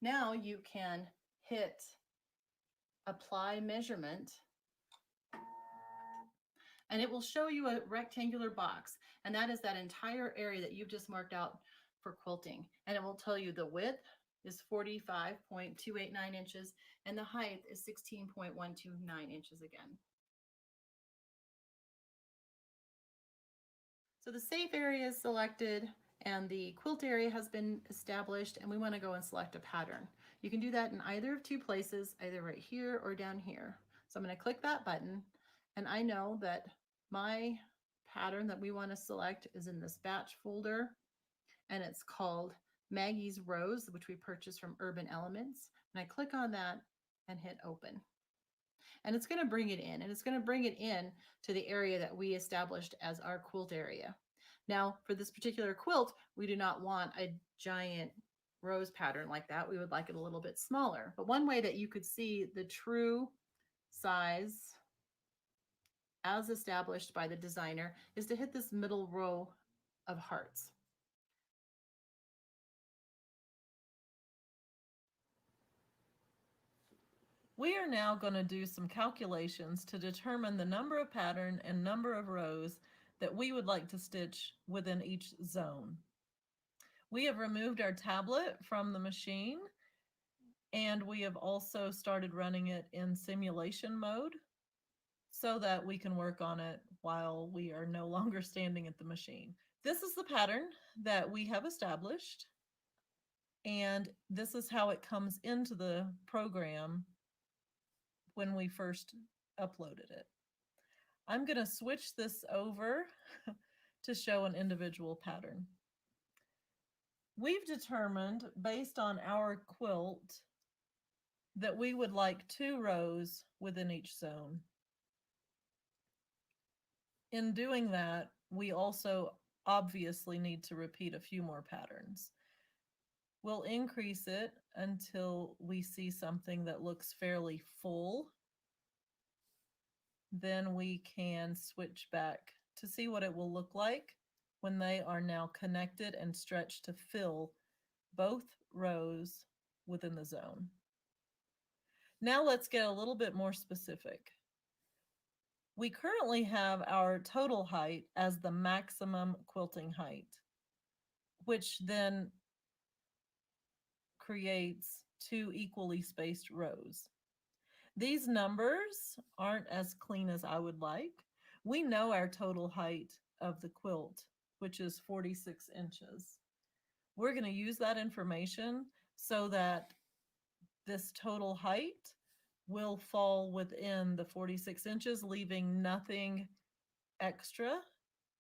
Now you can hit apply measurement, and it will show you a rectangular box, and that is that entire area that you've just marked out for quilting. And it will tell you the width is 45.289 inches and the height is 16.129 inches again. So the safe area is selected and the quilt area has been established, and we want to go and select a pattern. You can do that in either of two places, either right here or down here. So I'm going to click that button, and I know that my pattern that we want to select is in this batch folder, and it's called Maggie's Rose, which we purchased from Urban Elements. And I click on that and hit open. And it's going to bring it in, and it's going to bring it in to the area that we established as our quilt area. Now, for this particular quilt, we do not want a giant rose pattern like that. We would like it a little bit smaller. But one way that you could see the true size as established by the designer is to hit this middle row of hearts. We are now going to do some calculations to determine the number of pattern and number of rows that we would like to stitch within each zone. We have removed our tablet from the machine, and we have also started running it in simulation mode so that we can work on it while we are no longer standing at the machine. This is the pattern that we have established, and this is how it comes into the program when we first uploaded it. I'm going to switch this over to show an individual pattern. We've determined, based on our quilt, that we would like 2 rows within each zone. In doing that, we also obviously need to repeat a few more patterns. We'll increase it until we see something that looks fairly full. Then we can switch back to see what it will look like when they are now connected and stretched to fill both rows within the zone. Now let's get a little bit more specific. We currently have our total height as the maximum quilting height, which then creates 2 equally spaced rows. These numbers aren't as clean as I would like. We know our total height of the quilt, which is 46 inches. We're going to use that information so that this total height will fall within the 46 inches, leaving nothing extra.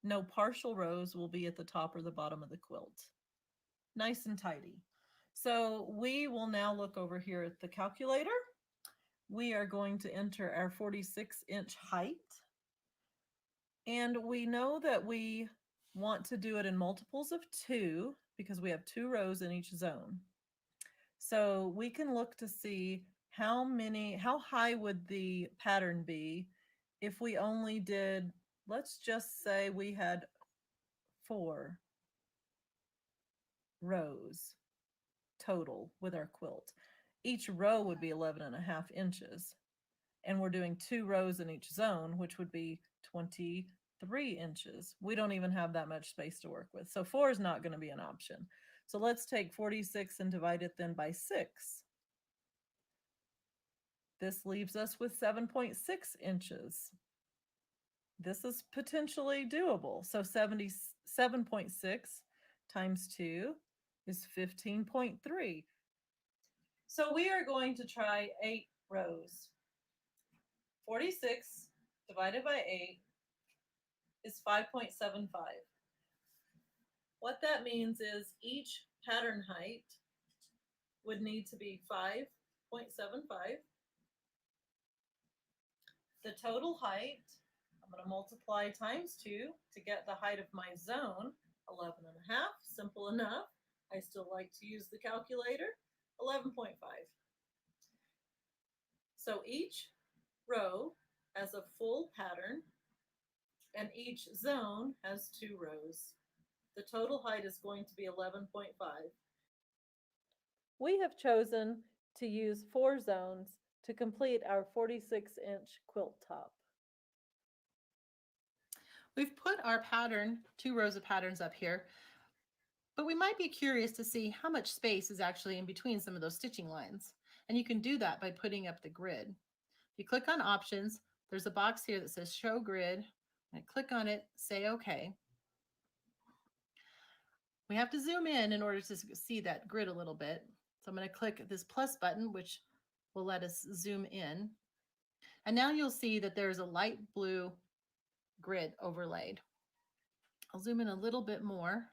No partial rows will be at the top or the bottom of the quilt. Nice and tidy. So we will now look over here at the calculator. We are going to enter our 46-inch height. And we know that we want to do it in multiples of 2 because we have 2 rows in each zone. So we can look to see how high would the pattern be if we only did, let's just say we had 4 rows total with our quilt. Each row would be 11.5 inches. And we're doing 2 rows in each zone, which would be 23 inches. We don't even have that much space to work with. So 4 is not going to be an option. So let's take 46 and divide it then by 6. This leaves us with 7.6 inches. This is potentially doable. So 77.6 times 2 is 15.3. So we are going to try 8 rows. 46 divided by 8 is 5.75. What that means is each pattern height would need to be 5.75. The total height, I'm going to multiply times 2 to get the height of my zone, 11.5. Simple enough. I still like to use the calculator, 11.5. So each row has a full pattern and each zone has 2 rows. The total height is going to be 11.5. We have chosen to use 4 zones to complete our 46-inch quilt top. We've put our pattern, 2 rows of patterns up here, but we might be curious to see how much space is actually in between some of those stitching lines. And you can do that by putting up the grid. If you click on options, there's a box here that says show grid. I click on it, say okay. We have to zoom in order to see that grid a little bit. So I'm going to click this plus button, which will let us zoom in. And now you'll see that there's a light blue grid overlaid. I'll zoom in a little bit more.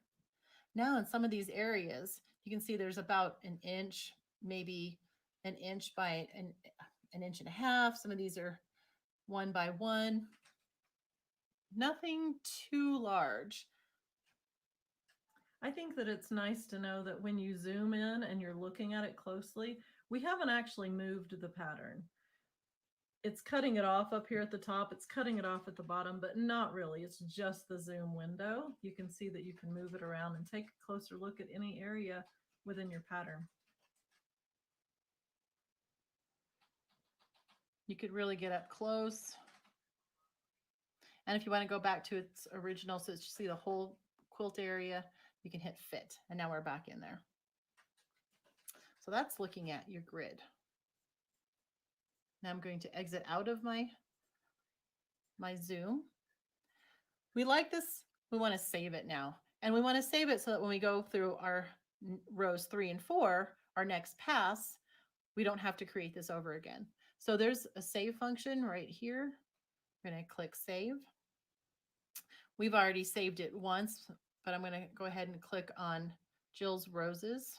Now in some of these areas, you can see there's about an inch, maybe an inch by an inch and a half. Some of these are 1 by 1. Nothing too large. I think that it's nice to know that when you zoom in and you're looking at it closely, we haven't actually moved the pattern. It's cutting it off up here at the top. It's cutting it off at the bottom, but not really. It's just the zoom window. You can see that you can move it around and take a closer look at any area within your pattern. You could really get up close. And if you want to go back to its original, so that you see the whole quilt area, you can hit fit. And now we're back in there. So that's looking at your grid. Now I'm going to exit out of my zoom. We like this. We want to save it now. And we want to save it so that when we go through our rows 3 and 4, our next pass, we don't have to create this over again. So there's a save function right here. I'm going to click save. We've already saved it once, but I'm going to go ahead and click on Jill's Roses.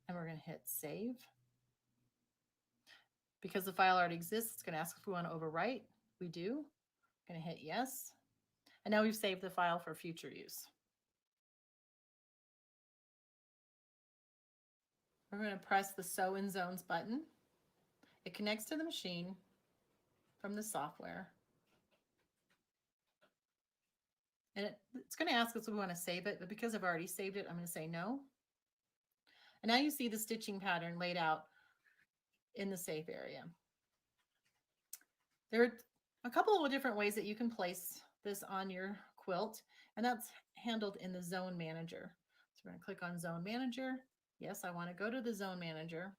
And we're going to hit save. Because the file already exists, it's going to ask if we want to overwrite. We do. I'm going to hit yes. And now we've saved the file for future use. We're going to press the Sew in Zones button. It connects to the machine from the software. And it's going to ask us if we want to save it, but because I've already saved it, I'm going to say no. And now you see the stitching pattern laid out in the save area. There are a couple of different ways that you can place this on your quilt, and that's handled in the Zone Manager. So we're going to click on Zone Manager. Yes, I want to go to the Zone Manager.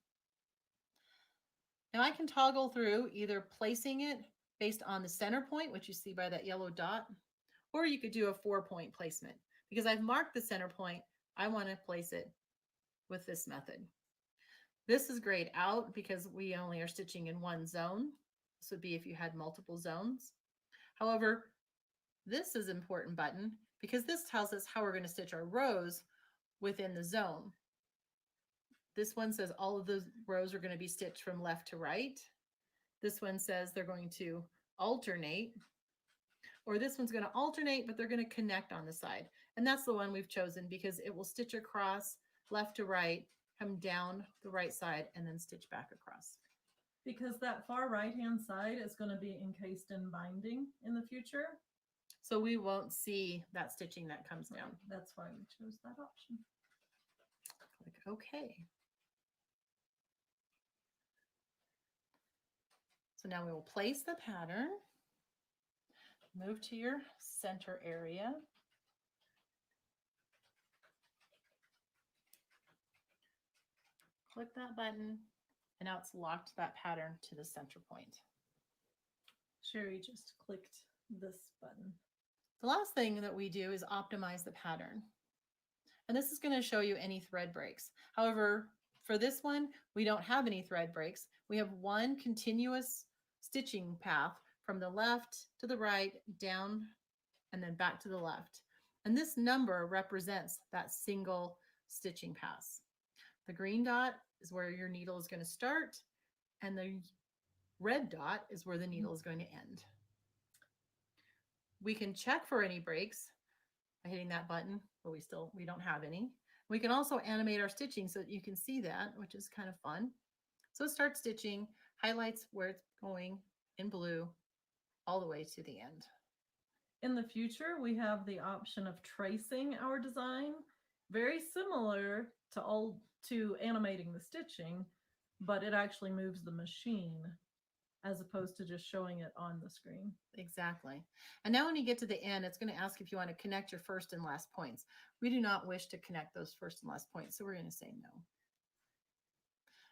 Now I can toggle through either placing it based on the center point, which you see by that yellow dot, or you could do a 4-point placement. Because I've marked the center point, I want to place it with this method. This is grayed out because we only are stitching in one zone. This would be if you had multiple zones. However, this is an important button because this tells us how we're going to stitch our rows within the zone. This one says all of the rows are going to be stitched from left to right. This one says they're going to alternate, or this one's going to alternate, but they're going to connect on the side. And that's the one we've chosen because it will stitch across left to right, come down the right side, and then stitch back across. Because that far right-hand side is going to be encased in binding in the future. So we won't see that stitching that comes down. That's why we chose that option. Click OK. So now we will place the pattern, move to your center area. Click that button, and now it's locked that pattern to the center point. Sherri just clicked this button. The last thing that we do is optimize the pattern. And this is going to show you any thread breaks. However, for this one, we don't have any thread breaks. We have one continuous stitching path from the left to the right, down, and then back to the left. And this number represents that single stitching pass. The green dot is where your needle is going to start, and the red dot is where the needle is going to end. We can check for any breaks by hitting that button, but we don't have any. We can also animate our stitching so that you can see that, which is kind of fun. So start stitching, highlights where it's going in blue all the way to the end. In the future, we have the option of tracing our design, very similar to animating the stitching, but it actually moves the machine as opposed to just showing it on the screen. Exactly. And now when you get to the end, it's going to ask if you want to connect your first and last points. We do not wish to connect those first and last points, so we're going to say no.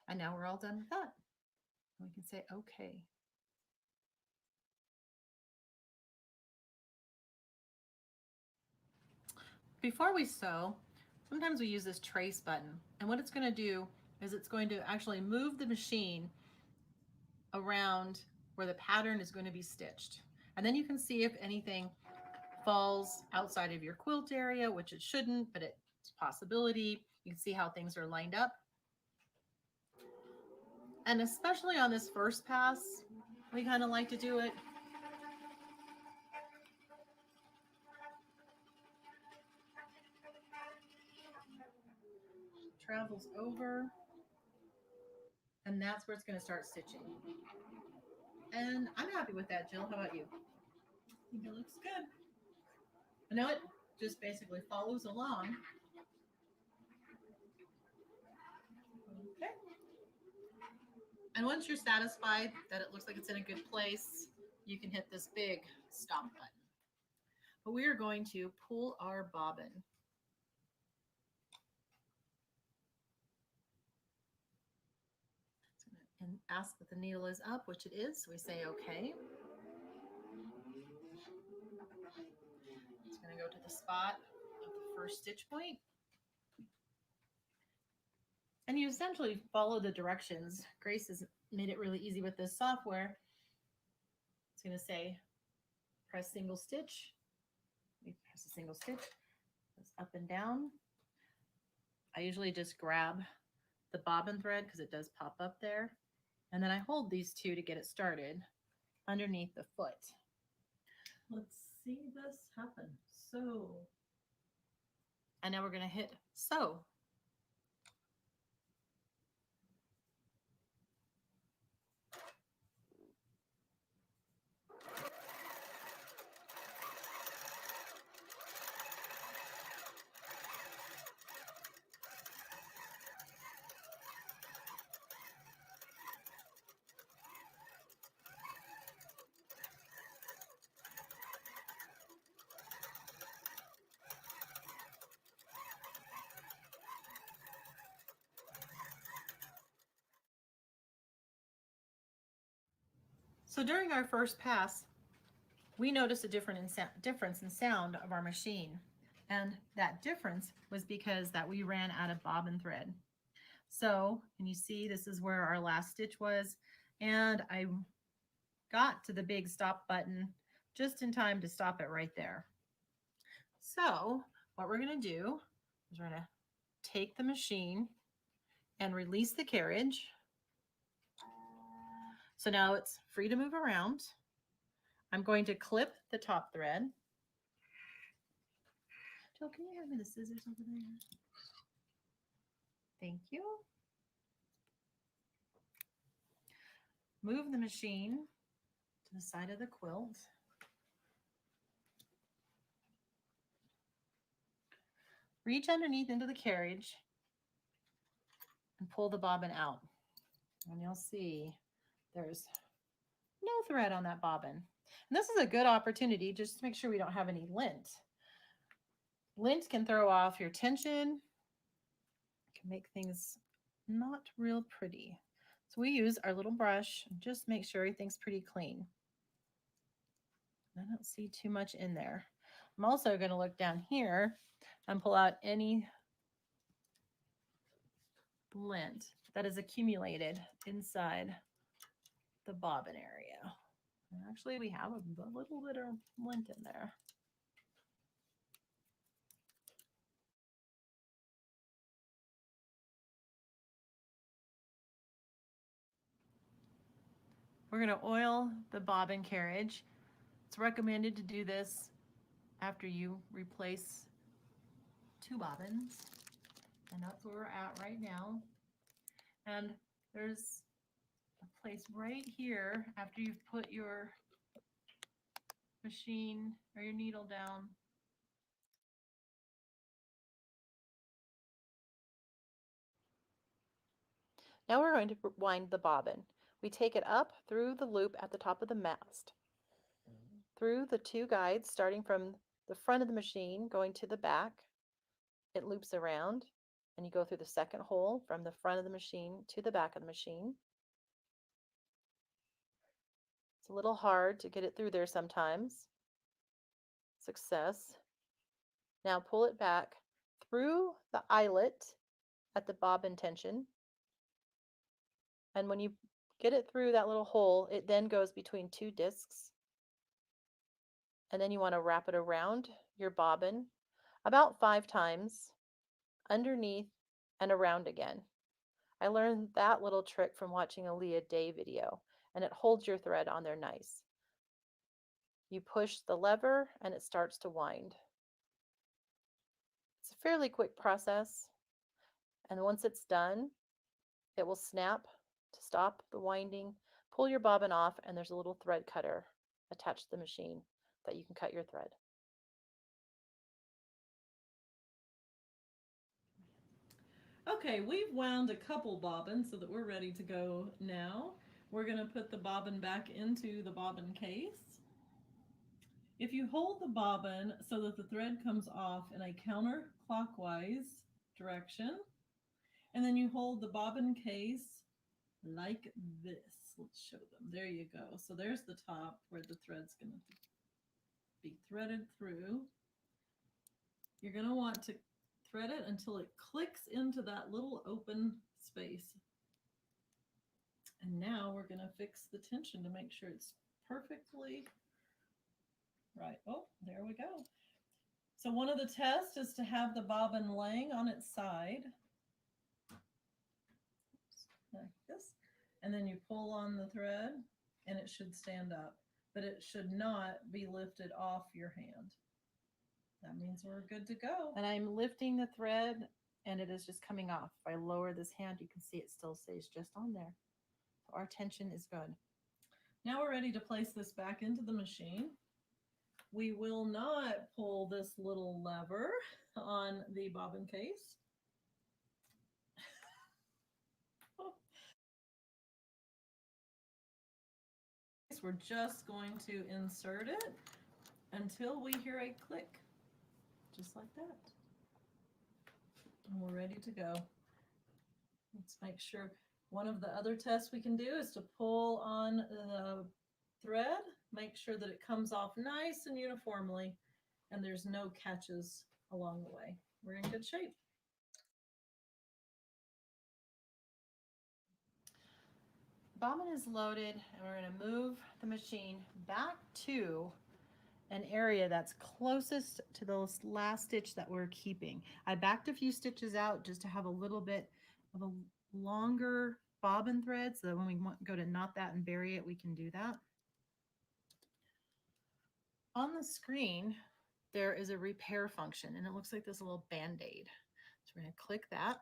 And now we're all done with that. We can say okay. Before we sew, sometimes we use this trace button. And what it's going to do is it's going to actually move the machine around where the pattern is going to be stitched. And then you can see if anything falls outside of your quilt area, which it shouldn't, but it's a possibility. You can see how things are lined up. And especially on this first pass, we kind of like to do it travels over, and that's where it's going to start stitching. And I'm happy with that, Jill. How about you? I think it looks good. I know it just basically follows along. Okay. And once you're satisfied that it looks like it's in a good place, you can hit this big stop button. But we are going to pull our bobbin. And ask that the needle is up, which it is, so we say okay. It's going to go to the spot of the first stitch point. And you essentially follow the directions. Grace has made it really easy with this software. It's going to say press single stitch. We press a single stitch, goes up and down. I usually just grab the bobbin thread because it does pop up there. And then I hold these two to get it started underneath the foot. Let's see this happen. So. And now we're going to hit sew. So during our first pass, we noticed a difference in sound of our machine. And that difference was because that we ran out of bobbin thread. So, and you see this is where our last stitch was. And I got to the big stop button just in time to stop it right there. So what we're going to do is we're going to take the machine and release the carriage. So now it's free to move around. I'm going to clip the top thread. Jill, can you hand me the scissors over there? Thank you. Move the machine to the side of the quilt. Reach underneath into the carriage and pull the bobbin out. And you'll see there's no thread on that bobbin. And this is a good opportunity just to make sure we don't have any lint. Lint can throw off your tension, can make things not real pretty. So we use our little brush and just make sure everything's pretty clean. I don't see too much in there. I'm also going to look down here and pull out any lint that is accumulated inside the bobbin area. And actually, we have a little bit of lint in there. We're going to oil the bobbin carriage. It's recommended to do this after you replace 2 bobbins. And that's where we're at right now. And there's a place right here after you've put your machine or your needle down. Now we're going to wind the bobbin. We take it up through the loop at the top of the mast, through the 2 guides starting from the front of the machine going to the back. It loops around and you go through the second hole from the front of the machine to the back of the machine. It's a little hard to get it through there sometimes. Success. Now pull it back through the eyelet at the bobbin tension. And when you get it through that little hole, it then goes between 2 discs. And then you want to wrap it around your bobbin about 5 times, underneath and around again. I learned that little trick from watching a Leah Day video, and it holds your thread on there nice. You push the lever and it starts to wind. It's a fairly quick process, and once it's done, it will snap to stop the winding. Pull your bobbin off and there's a little thread cutter attached to the machine that you can cut your thread. Okay, we've wound a couple bobbins so that we're ready to go now. We're going to put the bobbin back into the bobbin case. If you hold the bobbin so that the thread comes off in a counterclockwise direction, and then you hold the bobbin case like this. Let's show them. There you go. So there's the top where the thread's going to be threaded through. You're going to want to thread it until it clicks into that little open space. And now we're going to fix the tension to make sure it's perfectly right. Oh, there we go. So one of the tests is to have the bobbin laying on its side like this, and then you pull on the thread and it should stand up, but it should not be lifted off your hand. That means we're good to go. And I'm lifting the thread and it is just coming off. If I lower this hand, you can see it still stays just on there. So our tension is good. Now we're ready to place this back into the machine. We will not pull this little lever on the bobbin case. We're just going to insert it until we hear a click, just like that. And we're ready to go. Let's make sure. One of the other tests we can do is to pull on the thread, make sure that it comes off nice and uniformly, and there's no catches along the way. We're in good shape. Bobbin is loaded, and we're going to move the machine back to an area that's closest to those last stitch that we're keeping. I backed a few stitches out just to have a little bit of a longer bobbin thread so that when we go to knot that and bury it, we can do that. On the screen, there is a repair function, and it looks like this little Band-Aid. So we're going to click that.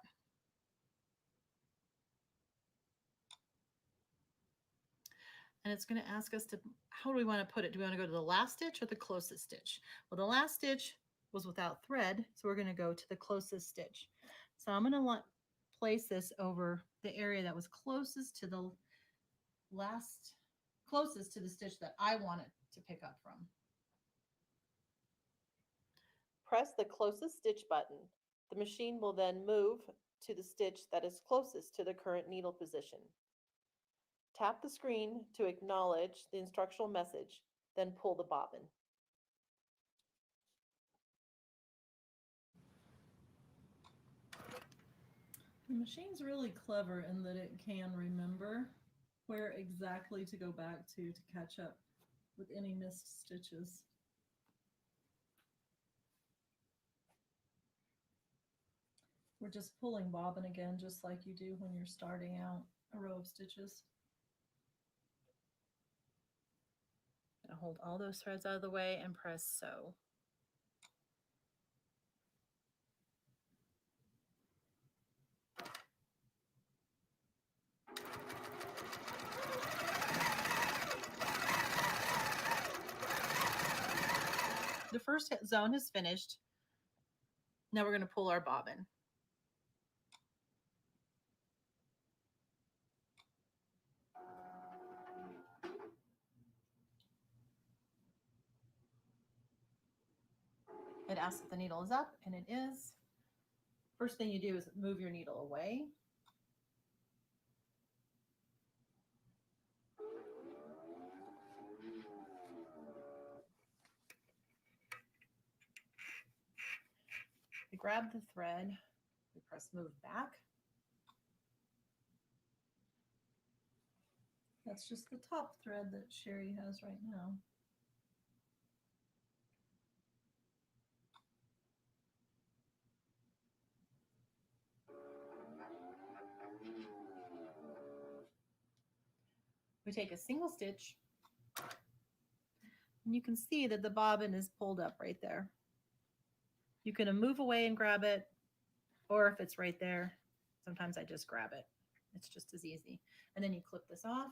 And it's going to ask us to, how do we want to put it? Do we want to go to the last stitch or the closest stitch? Well, the last stitch was without thread, so we're going to go to the closest stitch. So I'm going to place this over the area that was closest to the stitch that I wanted to pick up from. Press the closest stitch button. The machine will then move to the stitch that is closest to the current needle position. Tap the screen to acknowledge the instructional message, then pull the bobbin. The machine's really clever in that it can remember where exactly to go back to catch up with any missed stitches. We're just pulling bobbin again, just like you do when you're starting out a row of stitches. I'm gonna hold all those threads out of the way and press sew. The first zone is finished. Now we're going to pull our bobbin. It asks if the needle is up, and it is. First thing you do is move your needle away. We grab the thread, we press move back. That's just the top thread that Sherri has right now. We take a single stitch, and you can see that the bobbin is pulled up right there. You can move away and grab it, or if it's right there, sometimes I just grab it. It's just as easy. And then you clip this off.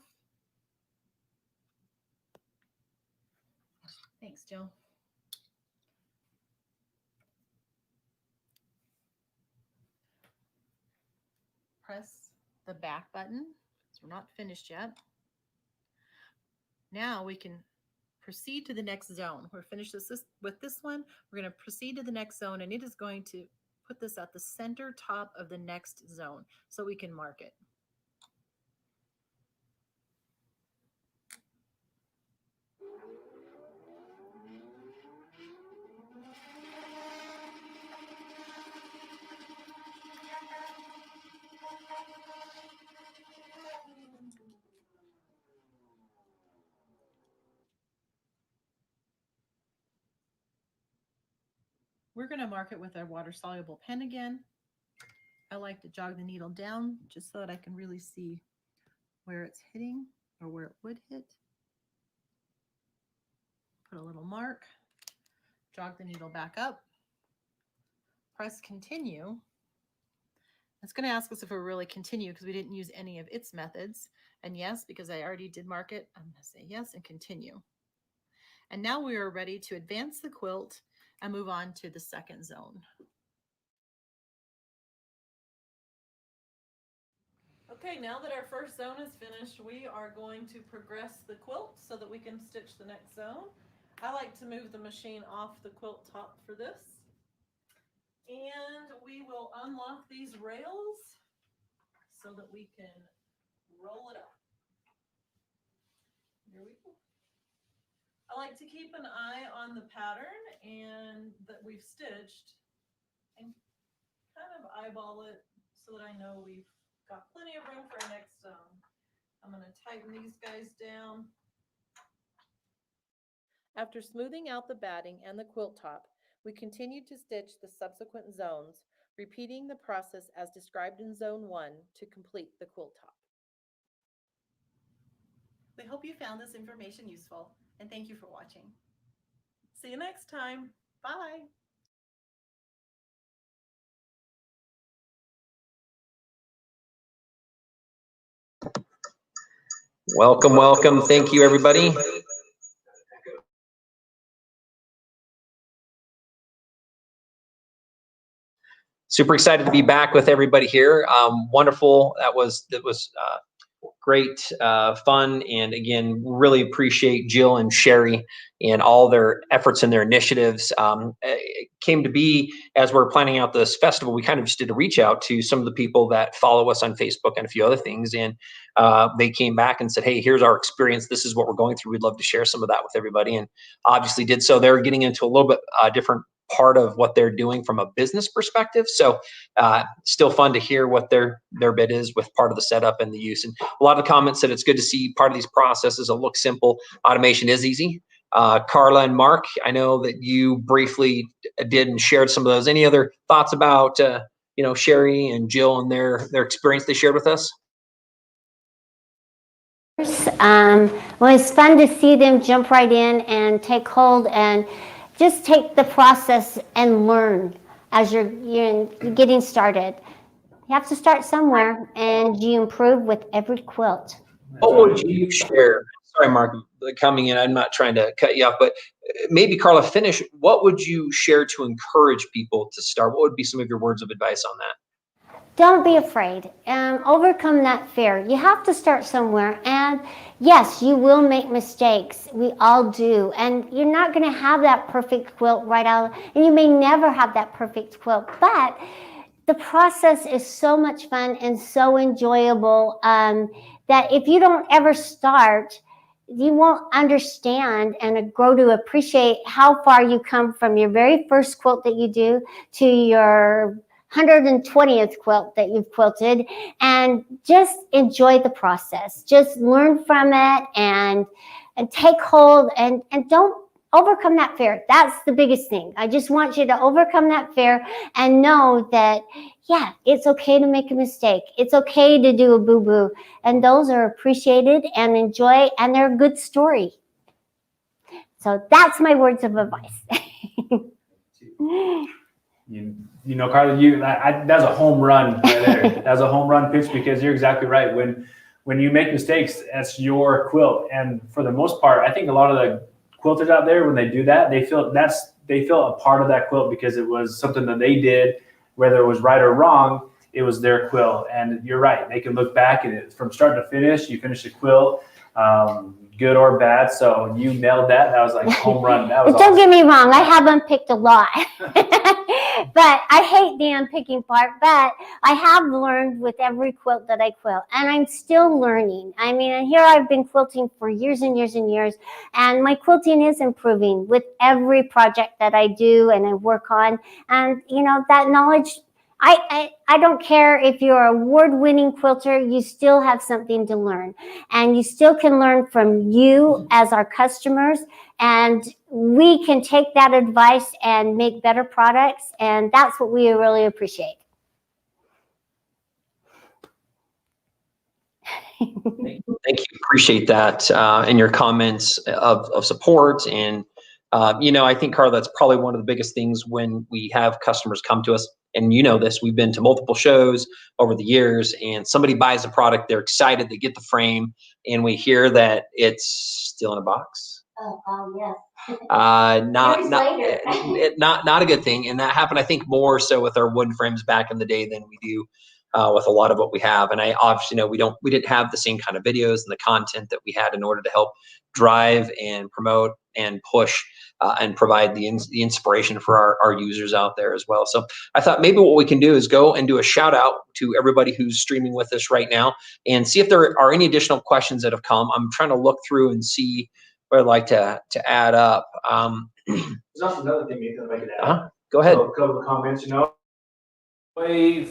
Thanks, Jill. Press the back button. So we're not finished yet. Now we can proceed to the next zone. We're finished with this one. We're going to proceed to the next zone, and it is going to put this at the center top of the next zone so we can mark it. We're going to mark it with our water-soluble pen again. I like to jog the needle down just so that I can really see where it's hitting or where it would hit. Put a little mark, jog the needle back up, press continue. It's going to ask us if we're really continue because we didn't use any of its methods. And yes, because I already did mark it, I'm going to say yes and continue. And now we are ready to advance the quilt and move on to the second zone. Okay, now that our first zone is finished, we are going to progress the quilt so that we can stitch the next zone. I like to move the machine off the quilt top for this. And we will unlock these rails so that we can roll it up. Here we go. I like to keep an eye on the pattern and that we've stitched and kind of eyeball it so that I know we've got plenty of room for our next zone. I'm going to tighten these guys down. After smoothing out the batting and the quilt top, we continue to stitch the subsequent zones, repeating the process as described in Zone 1 to complete the quilt top. We hope you found this information useful, and thank you for watching. See you next time. Bye. Bye. Welcome, welcome. Thank you, everybody. Super excited to be back with everybody here. Wonderful. That was great fun. And again, really appreciate Jill and Sherri and all their efforts and their initiatives. It came to be, as we're planning out this festival, we kind of just did a reach out to some of the people that follow us on Facebook and a few other things. And they came back and said, hey, here's our experience. This is what we're going through. We'd love to share some of that with everybody. And obviously did so. They're getting into a little bit different part of what they're doing from a business perspective. So still fun to hear what their bit is with part of the setup and the use. And a lot of the comments said it's good to see part of these processes that look simple. Automation is easy. Carla and Mark, I know that you briefly did and shared some of those. Any other thoughts about Sherri and Jill and their experience they shared with us? Well, it's fun to see them jump right in and take hold and just take the process and learn as you're getting started. You have to start somewhere, and you improve with every quilt. What would you share? Sorry, Mark, coming in. I'm not trying to cut you off, but maybe Carla, finish. What would you share to encourage people to start? What would be some of your words of advice on that? Don't be afraid. Overcome that fear. You have to start somewhere. And yes, you will make mistakes. We all do. And you're not going to have that perfect quilt right out. And you may never have that perfect quilt. But the process is so much fun and so enjoyable that if you don't ever start, you won't understand and grow to appreciate how far you come from your very first quilt that you do to your 120th quilt that you've quilted, and just enjoy the process. Just learn from it and take hold and don't overcome that fear. That's the biggest thing. I just want you to overcome that fear and know that, yeah, it's okay to make a mistake. It's okay to do a boo-boo, and those are appreciated and enjoy, and they're a good story. So that's my words of advice. Carla, that's a home run right there. That's a home run pitch, because you're exactly right. When you make mistakes, that's your quilt. And for the most part, I think a lot of the quilters out there, when they do that, they feel a part of that quilt because it was something that they did, whether it was right or wrong, it was their quilt. And you're right. They can look back and it, from start to finish, you finish the quilt, good or bad. So you nailed that. That was like a home run. That was Don't get me wrong. I have unpicked a lot, but I hate the unpicking part. But I have learned with every quilt that I quilt, and I'm still learning. I mean, here I've been quilting for years and years and years, and my quilting is improving with every project that I do and I work on. And that knowledge, I don't care if you're an award-winning quilter, you still have something to learn. And you still can learn from you as our customers. And we can take that advice and make better products. And that's what we really appreciate. Thank you. Appreciate that and your comments of support. And, I think, Carla, that's probably one of the biggest things when we have customers come to us. And this, we've been to multiple shows over the years, and somebody buys a product, they're excited, they get the frame, and we hear that it's still in a box. Yes. Not a good thing. And that happened, I think, more so with our wood frames back in the day than we do with a lot of what we have. And I obviously know we didn't have the same kind of videos and the content that we had in order to help drive and promote and push and provide the inspiration for our users out there as well. So I thought maybe what we can do is go and do a shout out to everybody who's streaming with us right now and see if there are any additional questions that have come. I'm trying to look through and see what I'd like to add up. There's also another thing, Nathan, that I could add. Go ahead. So a couple of comments,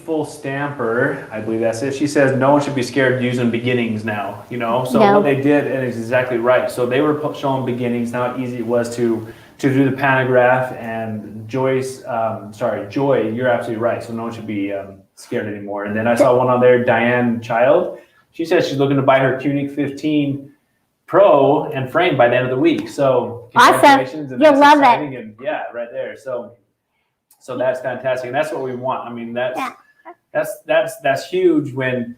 Full Stamper, I believe that's it. She says no one should be scared using beginnings now, So No. what they did, and it's exactly right. So they were showing beginnings, how easy it was to do the pantograph. And Joy, you're absolutely right. So no one should be scared anymore. And then I saw one on there, Diane Child. She says she's looking to buy her Tunic 15 pro and frame by the end of the week. So Awesome. congratulations, and You'll that's love it. exciting. And yeah, right there. So that's fantastic, and that's what we want. I mean, that's huge when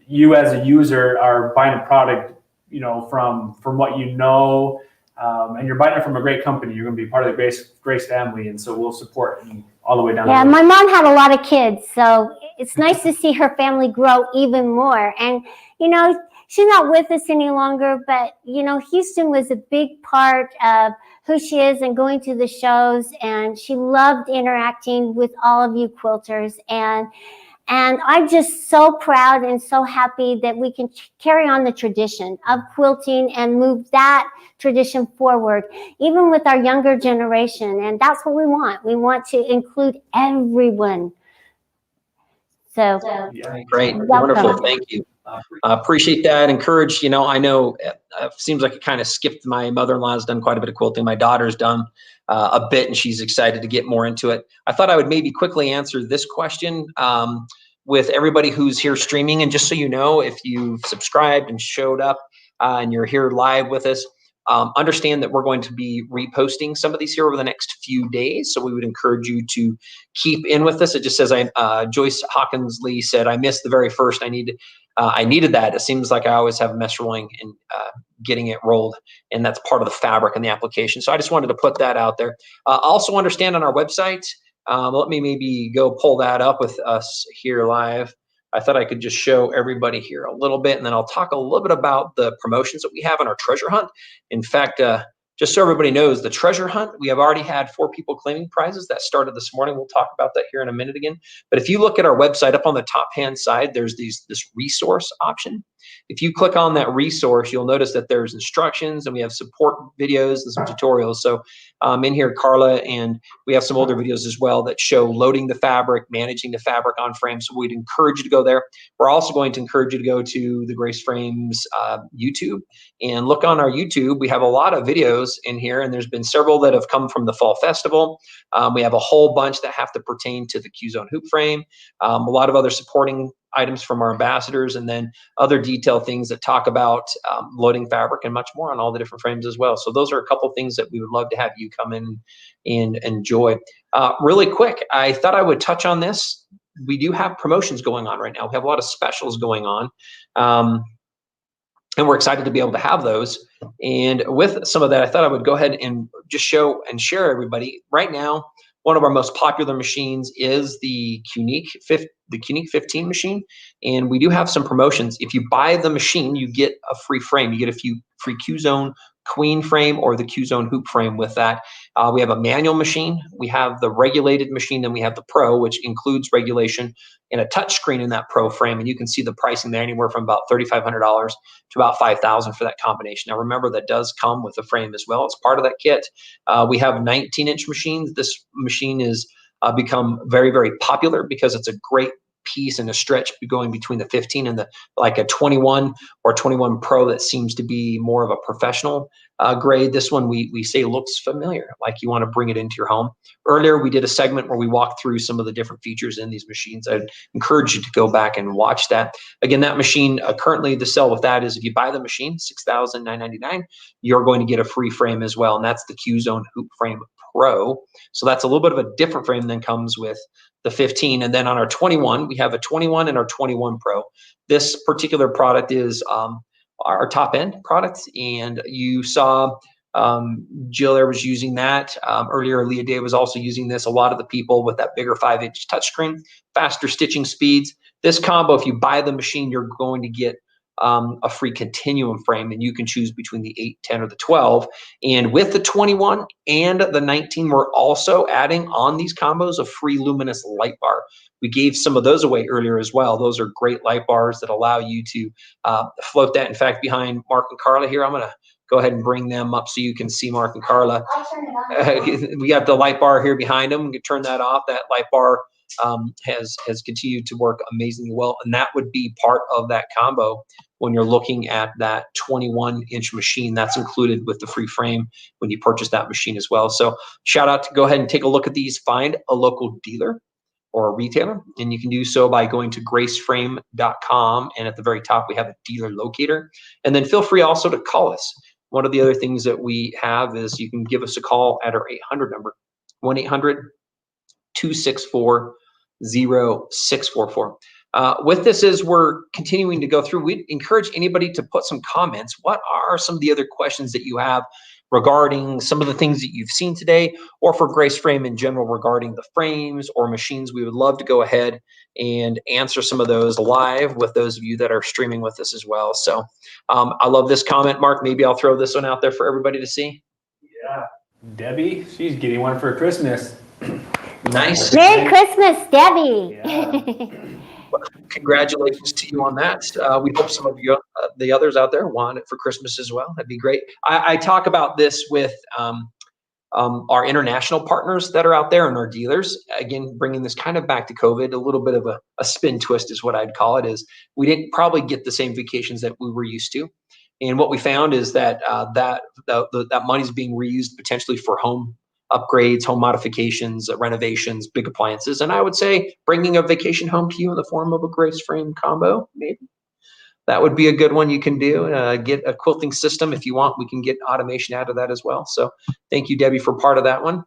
you as a user are buying a product, you know, from what you know, and you're buying it from a great company. You're going to be part of the Grace family, and so we'll support you all the way down. Yeah, the road. my mom had a lot of kids, so it's nice to see her family grow even more. And, you know, she's not with us any longer, but, you know, Houston was a big part of who she is and going to the shows, and she loved interacting with all of you quilters. And I'm just so proud and so happy that we can carry on the tradition of quilting and move that tradition forward, even with our younger generation. And that's what we want. We want to include everyone. So Great, welcome. wonderful, thank you. Appreciate that. Encourage, you know, I know it seems like it kind of skipped. My mother-in-law's done quite a bit of quilting. My daughter's done a bit, and she's excited to get more into it. I thought I would maybe quickly answer this question with everybody who's here streaming. And just so you know, if you've subscribed and showed up and you're here live with us, understand that we're going to be reposting some of these here over the next few days. So we would encourage you to keep in with us. It just says, Joyce Hawkins Lee said, I missed the very first. I needed that. It seems like I always have a mess rolling and getting it rolled, and that's part of the fabric and the application. So I just wanted to put that out there. Also understand on our website, let me maybe go pull that up with us here live. I thought I could just show everybody here a little bit, and then I'll talk a little bit about the promotions that we have on our treasure hunt. In fact, just so everybody knows, the treasure hunt, we have already had 4 people claiming prizes. That started this morning. We'll talk about that here in a minute again. But if you look at our website, up on the top-hand side, there's this resource option. If you click on that resource, you'll notice that there's instructions, and we have support videos and some tutorials. So in here, Carla, and we have some older videos as well that show loading the fabric, managing the fabric on frame. So we'd encourage you to go there. We're also going to encourage you to go to the Grace Frames YouTube and look on our YouTube. We have a lot of videos in here, and there's been several that have come from the Fall Festival. We have a whole bunch that have to pertain to the Q-Zone hoop frame, a lot of other supporting items from our ambassadors, and then other detailed things that talk about loading fabric and much more on all the different frames as well. So those are a couple things that we would love to have you come in and enjoy. Really quick, I thought I would touch on this. We do have promotions going on right now. We have a lot of specials going on. And we're excited to be able to have those. And with some of that, I thought I would go ahead and just show and share everybody. Right now, one of our most popular machines is the Keynote 15 machine. And we do have some promotions. If you buy the machine, you get a free frame. You get a few free Q-Zone Queen frame or the Q-Zone hoop frame with that. We have a manual machine. We have the regulated machine. Then we have the Pro, which includes regulation and a touch screen in that Pro frame. And you can see the pricing there, anywhere from about $3,500 to about $5,000 for that combination. Now remember, that does come with a frame as well. It's part of that kit. We have 19-inch machines. This machine is become very, very popular because it's a great piece and a stretch going between the 15 and the like a 21 or 21 Pro that seems to be more of a professional grade. This one we say looks familiar, like you want to bring it into your home. Earlier we did a segment where we walked through some of the different features in these machines. I'd encourage you to go back and watch that. Again, that machine currently the sell with that is if you buy the machine $6,999, you're going to get a free frame as well, and that's the Q-Zone Hoop Frame Pro. So that's a little bit of a different frame than comes with the 15. And then on our 21, we have a 21 and our 21 Pro. This particular product is our top end product, and you saw Jill there was using that earlier. Leah Day was also using this. A lot of the people with that bigger 5-inch touchscreen, faster stitching speeds. This combo, if you buy the machine, you're going to get a free continuum frame, and you can choose between the 8, 10, or the 12. And with the 21 and the 19, we're also adding on these combos a free luminous light bar. We gave some of those away earlier as well. Those are great light bars that allow you to float that. In fact, behind Mark and Carla here, I'm going to go ahead and bring them up so you can see Mark and Carla. We got the light bar here behind them. We can turn that off. That light bar has continued to work amazingly well, and that would be part of that combo when you're looking at that 21-inch machine. That's included with the free frame when you purchase that machine as well. So shout out to go ahead and take a look at these. Find a local dealer or a retailer. And you can do so by going to graceframe.com. And at the very top, we have a dealer locator. And then feel free also to call us. One of the other things that we have is you can give us a call at our 800 number, 1-800-264-0644. With this, as we're continuing to go through, we'd encourage anybody to put some comments. What are some of the other questions that you have regarding some of the things that you've seen today, or for Grace Frame in general regarding the frames or machines? We would love to go ahead and answer some of those live with those of you that are streaming with us as well. So I love this comment, Mark. Maybe I'll throw this one out there for everybody to see. Yeah, Debbie, she's getting one for Christmas. Nice. Merry Christmas, Debbie. Congratulations to you on that. We hope some of you, the others out there, want it for Christmas as well. That'd be great. I talk about this with our international partners that are out there and our dealers. Again, bringing this kind of back to COVID, a little bit of a spin twist is what I'd call it, is we didn't probably get the same vacations that we were used to. And what we found is that that money is being reused potentially for home upgrades, home modifications, renovations, big appliances. And I would say bringing a vacation home to you in the form of a Grace Frame combo, maybe. That would be a good one you can do. Get a quilting system if you want. We can get automation out of that as well. So thank you, Debbie, for part of that one.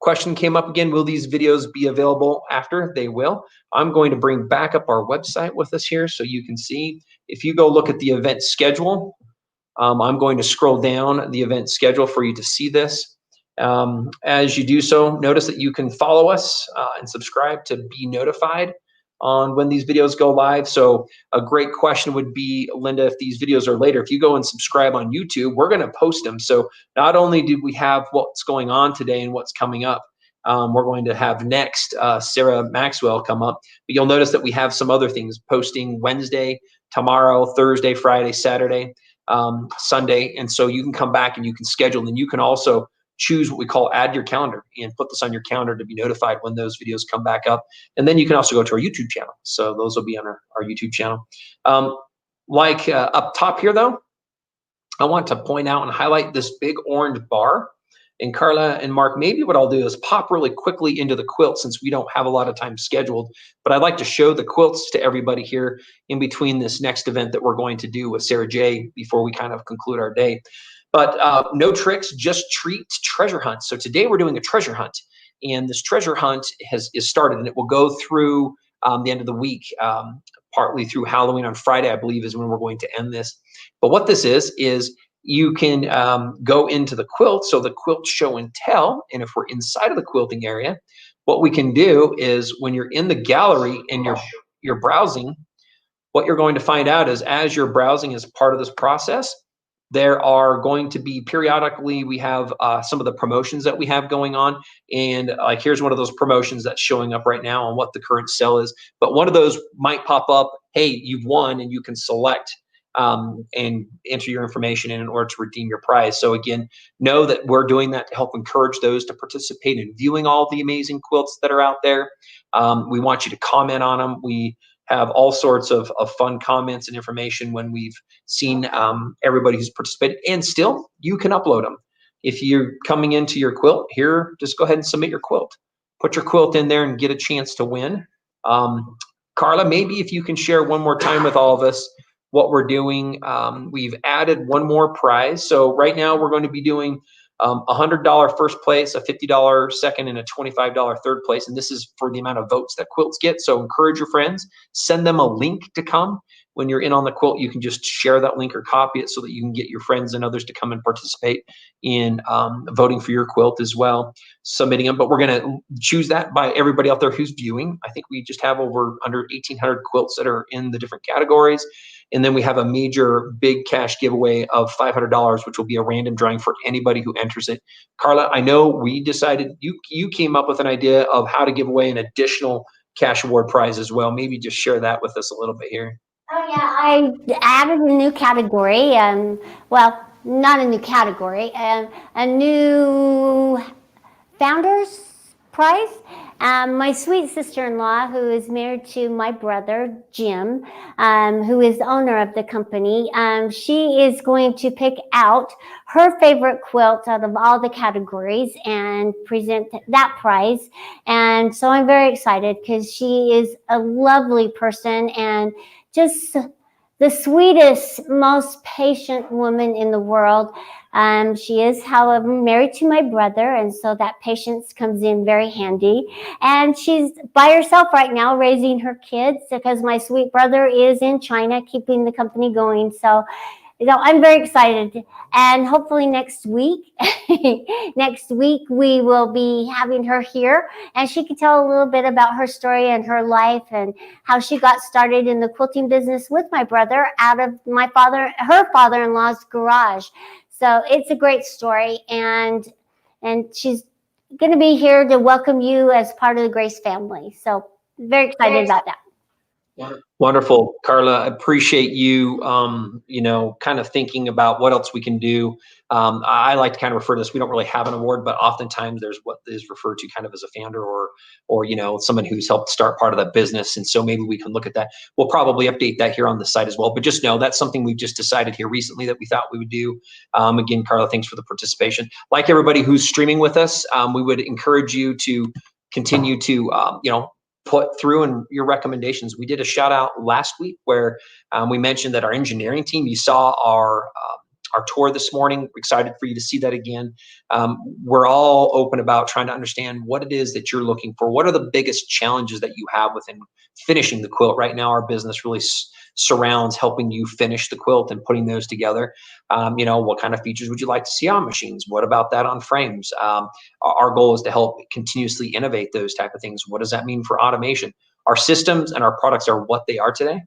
Question came up again, will these videos be available after? They will. I'm going to bring back up our website with us here so you can see. If you go look at the event schedule, I'm going to scroll down the event schedule for you to see this. As you do so, notice that you can follow us and subscribe to be notified on when these videos go live. So a great question would be, Linda, if these videos are later, if you go and subscribe on YouTube, we're going to post them. So not only did we have what's going on today and what's coming up, we're going to have next Sarah Maxwell come up, but you'll notice that we have some other things posting Wednesday, tomorrow, Thursday, Friday, Saturday, Sunday. And so you can come back and you can schedule, and you can also choose what we call add your calendar and put this on your calendar to be notified when those videos come back up. And then you can also go to our YouTube channel. So those will be on our YouTube channel. Up top here though, I want to point out and highlight this big orange bar. And Carla and Mark, maybe what I'll do is pop really quickly into the quilt since we don't have a lot of time scheduled, but I'd like to show the quilts to everybody here in between this next event that we're going to do with Sarah J before we kind of conclude our day. But no tricks, just treats, treasure hunt. So today we're doing a treasure hunt, and this treasure hunt is started, and it will go through the end of the week, partly through Halloween on Friday, I believe is when we're going to end this. But what this is you can go into the quilt, so the quilt show and tell, and if we're inside of the quilting area, what we can do is when you're in the gallery and you're browsing, what you're going to find out is as you're browsing as part of this process, there are going to be periodically, we have some of the promotions that we have going on. And like, here's one of those promotions that's showing up right now on what the current sell is. But one of those might pop up, hey, you've won, and you can select and enter your information in order to redeem your prize. So again, know that we're doing that to help encourage those to participate in viewing all the amazing quilts that are out there. We want you to comment on them. We have all sorts of fun comments and information when we've seen everybody who's participated, and still you can upload them. If you're coming into your quilt here, just go ahead and submit your quilt. Put your quilt in there and get a chance to win. Carla, maybe if you can share one more time with all of us what we're doing. We've added one more prize. So right now we're going to be doing $100 first place, a $50 second, and a $25 third place. And this is for the amount of votes that quilts get. So encourage your friends, send them a link to come. When you're in on the quilt, you can just share that link or copy it so that you can get your friends and others to come and participate in voting for your quilt as well, submitting them. But we're going to choose that by everybody out there who's viewing. I think we just have under 1,800 quilts that are in the different categories. And then we have a major big cash giveaway of $500, which will be a random drawing for anybody who enters it. Carla, I know we decided, you came up with an idea of how to give away an additional cash award prize as well. Maybe just share that with us a little bit here. Oh yeah, I added a new category, well, not a new category, a new founders prize. My sweet sister-in-law, who is married to my brother, Jim, who is the owner of the company, she is going to pick out her favorite quilt out of all the categories and present that prize. And so I'm very excited because she is a lovely person and just the sweetest, most patient woman in the world. She is, however, married to my brother, and so that patience comes in very handy. And she's by herself right now raising her kids because my sweet brother is in China keeping the company going. So, I'm very excited. And hopefully next week, we will be having her here and she can tell a little bit about her story and her life and how she got started in the quilting business with my brother out of her father-in-law's garage. So it's a great story, and she's going to be here to welcome you as part of the Grace family. So very excited about that. Wonderful, Carla. I appreciate you, kind of thinking about what else we can do. I like to kind of refer to this. We don't really have an award, but oftentimes there's what is referred to kind of as a founder or someone who's helped start part of that business. And so maybe we can look at that. We'll probably update that here on the site as well. But just know that's something we've just decided here recently that we thought we would do. Again, Carla, thanks for the participation. Like everybody who's streaming with us, we would encourage you to continue to, put through in your recommendations. We did a shout out last week where we mentioned that our engineering team, you saw our tour this morning. We're excited for you to see that again. We're all open about trying to understand what it is that you're looking for. What are the biggest challenges that you have within finishing the quilt? Right now, our business really surrounds helping you finish the quilt and putting those together. What kind of features would you like to see on machines? What about that on frames? Our goal is to help continuously innovate those type of things. What does that mean for automation? Our systems and our products are what they are today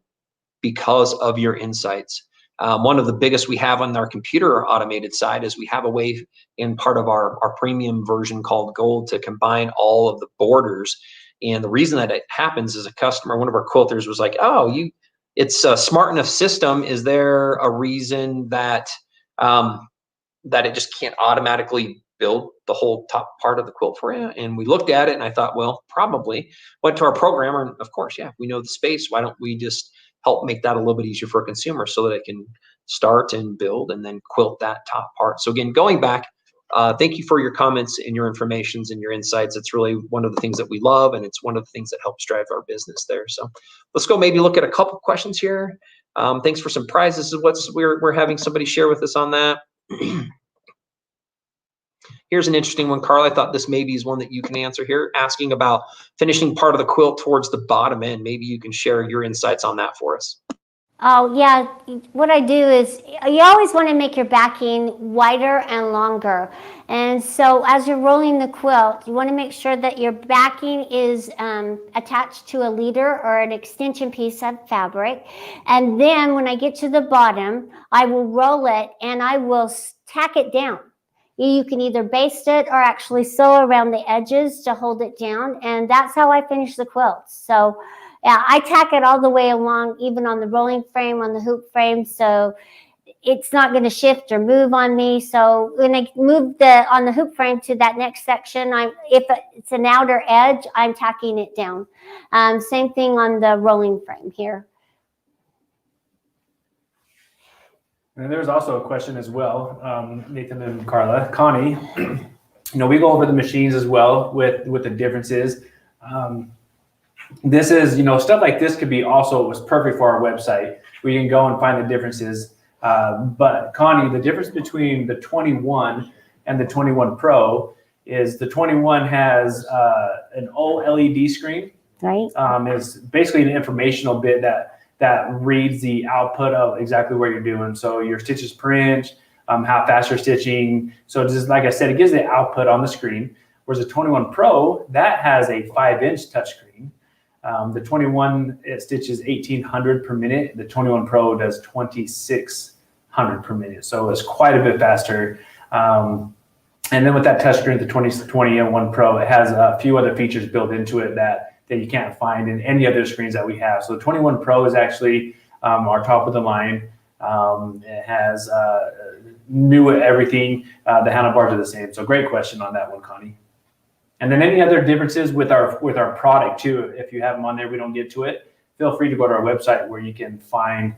because of your insights. One of the biggest we have on our computer automated side is we have a way in part of our premium version called Gold to combine all of the borders. And the reason that it happens is a customer, one of our quilters was like, it's a smart enough system. Is there a reason that that it just can't automatically build the whole top part of the quilt for you? And we looked at it and I thought, well, probably. Went to our programmer and of course, yeah, we know the space. Why don't we just help make that a little bit easier for a consumer so that it can start and build and then quilt that top part. So again, going back, thank you for your comments and your informations and your insights. It's really one of the things that we love, and it's one of the things that helps drive our business there. So let's go maybe look at a couple questions here. Thanks for some prizes. We're having somebody share with us on that. Here's an interesting one, Carl. I thought this maybe is one that you can answer here, asking about finishing part of the quilt towards the bottom end. Maybe you can share your insights on that for us. Oh, yeah. What I do is you always want to make your backing wider and longer. And so as you're rolling the quilt, you want to make sure that your backing is attached to a leader or an extension piece of fabric. And then when I get to the bottom, I will roll it and I will tack it down. You can either baste it or actually sew around the edges to hold it down. And that's how I finish the quilt. So yeah, I tack it all the way along, even on the rolling frame, on the hoop frame. So it's not going to shift or move on me. So when I move on the hoop frame to that next section, if it's an outer edge, I'm tacking it down. Same thing on the rolling frame here. And there's also a question as well, Nathan and Carla. Connie, we go over the machines as well with the differences. This is, stuff like this could be also, it was perfect for our website. We can go and find the differences. But Connie, the difference between the 21 and the 21 Pro is the 21 has an OLED screen. Right. It's basically an informational bit that reads the output of exactly what you're doing. So your stitches per inch, how fast you're stitching. So just like I said, it gives the output on the screen. Whereas the 21 Pro, that has a 5-inch touchscreen. The 21, it stitches 1,800 per minute. The 21 Pro does 2,600 per minute. So it's quite a bit faster. And then with that touchscreen, the 21 Pro, it has a few other features built into it that you can't find in any other screens that we have. So the 21 Pro is actually our top of the line. It has new everything. The handlebars are the same. So great question on that one, Connie. And then any other differences with our product too, if you have them on there, we don't get to it, feel free to go to our website where you can find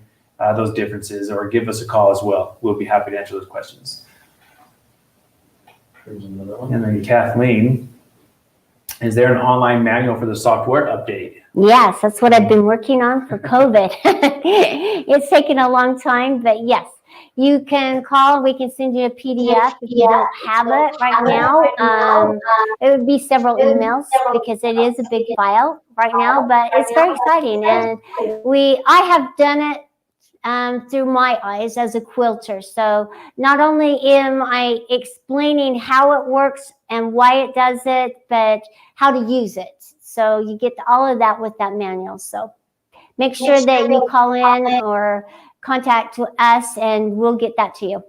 those differences, or give us a call as well. We'll be happy to answer those questions. And then Kathleen, is there an online manual for the software update? Yes, that's what I've been working on for COVID. It's taken a long time, but yes, you can call. We can send you a PDF if you don't have it right now. It would be several emails because it is a big file right now, but it's very exciting. And I have done it through my eyes as a quilter. So not only am I explaining how it works and why it does it, but how to use it. So you get all of that with that manual. So make sure that you call in or contact us and we'll get that to you.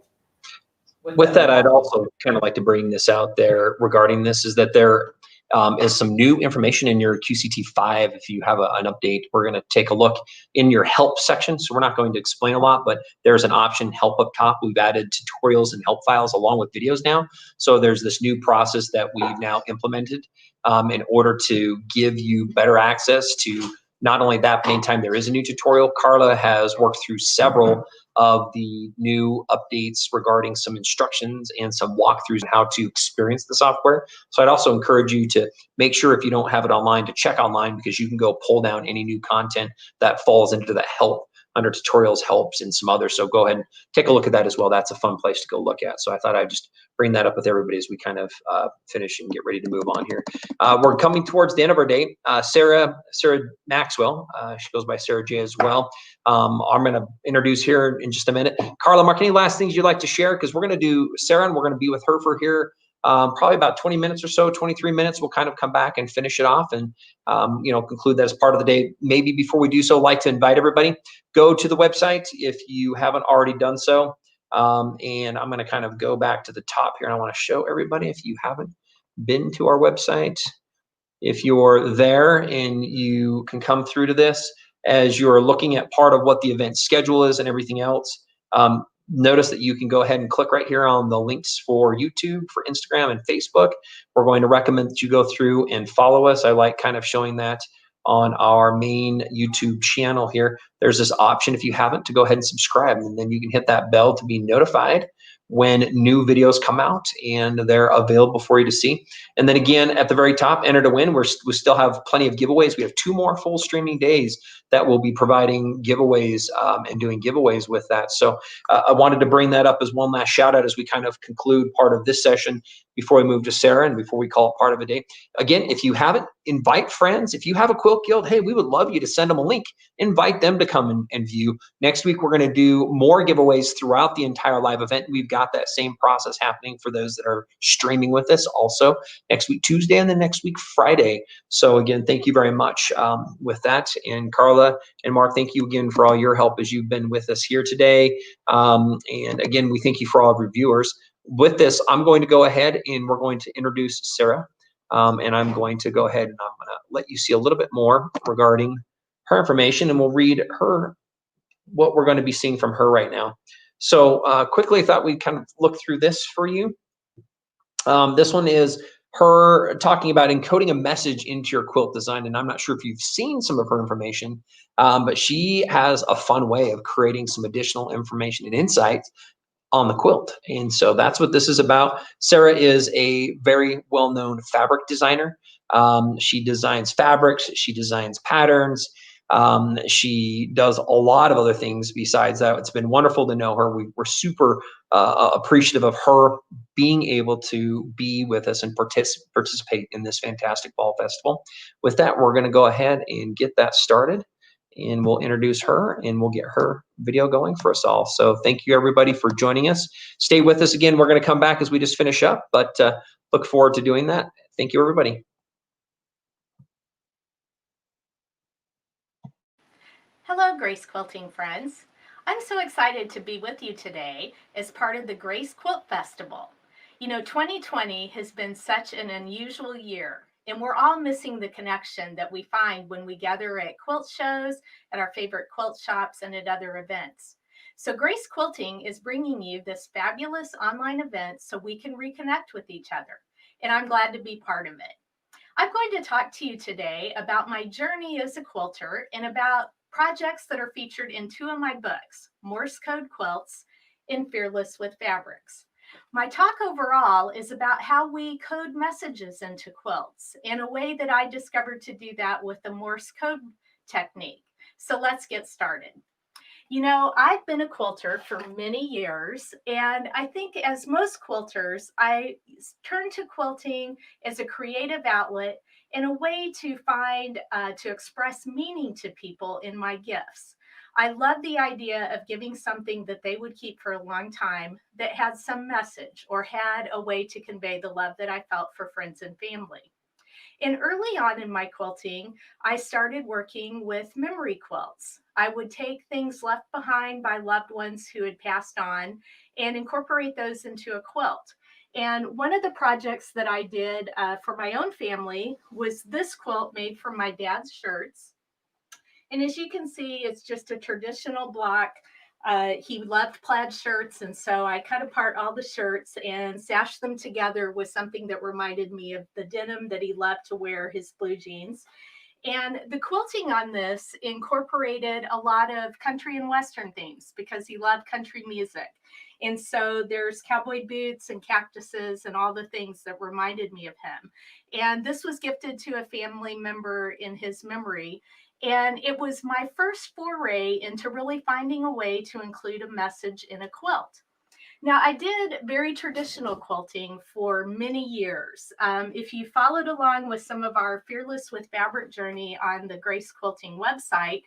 With that, I'd also kind of like to bring this out there regarding this, is that there is some new information in your QCT5. If you have an update, we're going to take a look in your help section. So we're not going to explain a lot, but there's an option, help up top. We've added tutorials and help files along with videos now. So there's this new process that we've now implemented in order to give you better access to not only that, but anytime there is a new tutorial. Carla has worked through several of the new updates regarding some instructions and some walkthroughs on how to experience the software. So I'd also encourage you to make sure, if you don't have it online, to check online, because you can go pull down any new content that falls into the help under tutorials, helps, and some others. So go ahead and take a look at that as well. That's a fun place to go look at. So I thought I'd just bring that up with everybody as we kind of finish and get ready to move on here. We're coming towards the end of our day. Sarah Maxwell, she goes by Sarah J as well. I'm going to introduce here in just a minute. Carla, Mark, any last things you'd like to share? Because we're going to do Sarah, and we're going to be with her for here probably about 20 minutes or so, 23 minutes. We'll kind of come back and finish it off and conclude that as part of the day. Maybe before we do so, I'd like to invite everybody, go to the website if you haven't already done so. And I'm going to kind of go back to the top here, and I want to show everybody, if you haven't been to our website, if you're there and you can come through to this as you're looking at part of what the event schedule is and everything else. Notice that you can go ahead and click right here on the links for YouTube, for Instagram, and Facebook. We're going to recommend that you go through and follow us. I like kind of showing that on our main YouTube channel here. There's this option, if you haven't, to go ahead and subscribe, and then you can hit that bell to be notified when new videos come out and they're available for you to see. And then again, at the very top, enter to win. We still have plenty of giveaways. We have 2 more full streaming days that will be providing giveaways and doing giveaways with that. So I wanted to bring that up as one last shout out as we kind of conclude part of this session before we move to Sarah and before we call it part of a day. Again, if you haven't, invite friends. If you have a quilt guild, hey, we would love you to send them a link. Invite them to come and view. Next week, we're going to do more giveaways throughout the entire live event. We've got that same process happening for those that are streaming with us also next week, Tuesday, and then next week, Friday. So again, thank you very much with that. And Carla and Mark, thank you again for all your help as you've been with us here today. And again, we thank you for all of your viewers. With this, I'm going to go ahead and we're going to introduce Sarah. And I'm going to go ahead and I'm going to let you see a little bit more regarding her information, and we'll read her what we're going to be seeing from her right now. So quickly, I thought we'd kind of look through this for you. This one is her talking about encoding a message into your quilt design. And I'm not sure if you've seen some of her information, but she has a fun way of creating some additional information and insight on the quilt. And so that's what this is about. Sarah is a very well-known fabric designer. She designs fabrics, she designs patterns. She does a lot of other things besides that. It's been wonderful to know her. We're super appreciative of her being able to be with us and participate in this fantastic fall festival. With that, we're going to go ahead and get that started, and we'll introduce her and we'll get her video going for us all. So thank you everybody for joining us. Stay with us again. We're going to come back as we just finish up, but look forward to doing that. Thank you everybody. Hello, Grace Quilting friends. I'm so excited to be with you today as part of the Grace Quilt Festival. You know, 2020 has been such an unusual year, and we're all missing the connection that we find when we gather at quilt shows, at our favorite quilt shops, and at other events. So Grace Quilting is bringing you this fabulous online event so we can reconnect with each other, and I'm glad to be part of it. I'm going to talk to you today about my journey as a quilter and about projects that are featured in 2 of my books, Morse Code Quilts and Fearless with Fabrics. My talk overall is about how we code messages into quilts and a way that I discovered to do that with the Morse code technique. So let's get started. You know, I've been a quilter for many years, and I think as most quilters, I turned to quilting as a creative outlet and a way to find, to express meaning to people in my gifts. I love the idea of giving something that they would keep for a long time that had some message or had a way to convey the love that I felt for friends and family. And early on in my quilting, I started working with memory quilts. I would take things left behind by loved ones who had passed on and incorporate those into a quilt. And one of the projects that I did for my own family was this quilt made from my dad's shirts. And as you can see, it's just a traditional block. He loved plaid shirts, and so I cut apart all the shirts and sashed them together with something that reminded me of the denim that he loved to wear, his blue jeans. And the quilting on this incorporated a lot of country and Western themes because he loved country music. And so there's cowboy boots and cactuses and all the things that reminded me of him. And this was gifted to a family member in his memory. And it was my first foray into really finding a way to include a message in a quilt. Now, I did very traditional quilting for many years. If you followed along with some of our Fearless with Fabric journey on the Grace Quilting website,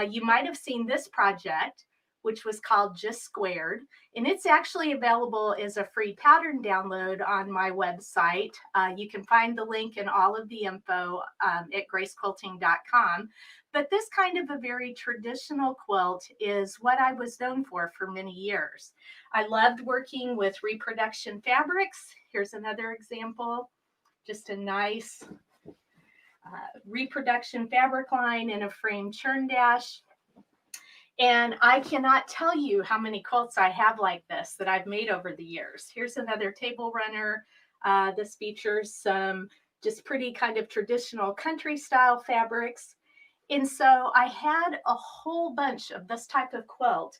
you might have seen this project, which was called Just Squared. And it's actually available as a free pattern download on my website. You can find the link and all of the info at gracequilting.com. But this kind of a very traditional quilt is what I was known for many years. I loved working with reproduction fabrics. Here's another example, just a nice reproduction fabric line in a frame churn dash. And I cannot tell you how many quilts I have like this that I've made over the years. Here's another table runner. This features some just pretty kind of traditional country style fabrics. And so I had a whole bunch of this type of quilt,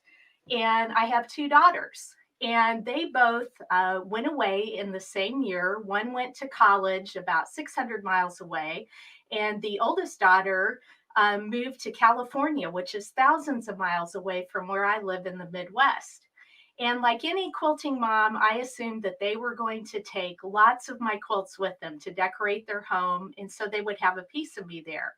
and I have 2 daughters, and they both went away in the same year. One went to college about 600 miles away, and the oldest daughter moved to California, which is thousands of miles away from where I live in the Midwest. And like any quilting mom, I assumed that they were going to take lots of my quilts with them to decorate their home, and so they would have a piece of me there.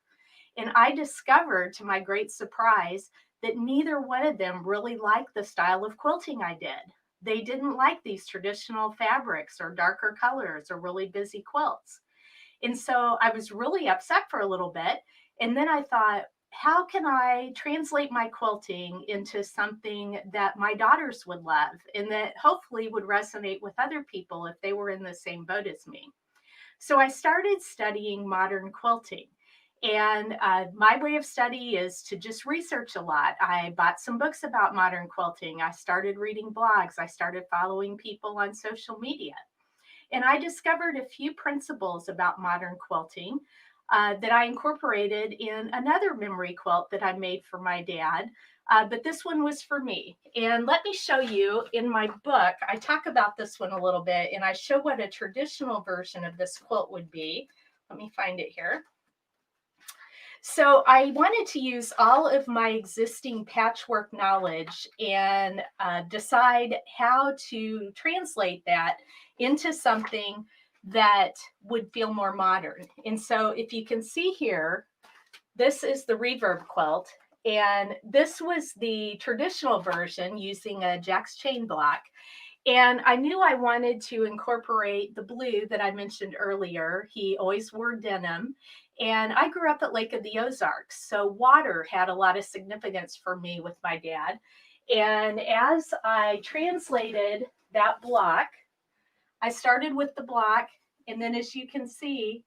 And I discovered, to my great surprise, that neither one of them really liked the style of quilting I did. They didn't like these traditional fabrics or darker colors or really busy quilts. And so I was really upset for a little bit. And then I thought, how can I translate my quilting into something that my daughters would love and that hopefully would resonate with other people if they were in the same boat as me? So I started studying modern quilting. And my way of study is to just research a lot. I bought some books about modern quilting. I started reading blogs. I started following people on social media. And I discovered a few principles about modern quilting that I incorporated in another memory quilt that I made for my dad. But this one was for me. And let me show you in my book, I talk about this one a little bit, and I show what a traditional version of this quilt would be. Let me find it here. So I wanted to use all of my existing patchwork knowledge and decide how to translate that into something that would feel more modern. And so if you can see here, this is the reverb quilt. And this was the traditional version using a Jack's chain block. And I knew I wanted to incorporate the blue that I mentioned earlier. He always wore denim. And I grew up at Lake of the Ozarks, so water had a lot of significance for me with my dad. And as I translated that block, I started with the block. And then as you can see,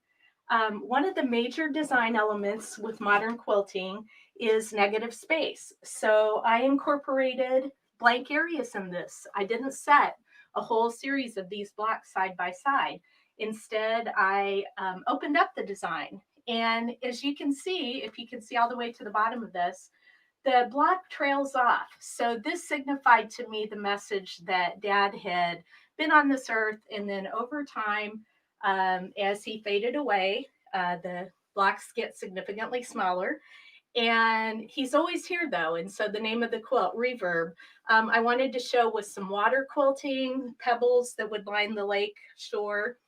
one of the major design elements with modern quilting is negative space. So I incorporated blank areas in this. I didn't set a whole series of these blocks side by side. Instead, I opened up the design. And as you can see, if you can see all the way to the bottom of this, the block trails off. So this signified to me the message that Dad had been on this earth, and then over time, as he faded away, the blocks get significantly smaller. And he's always here though. And so the name of the quilt, Reverb, I wanted to show with some water quilting, pebbles that would line the lake shore.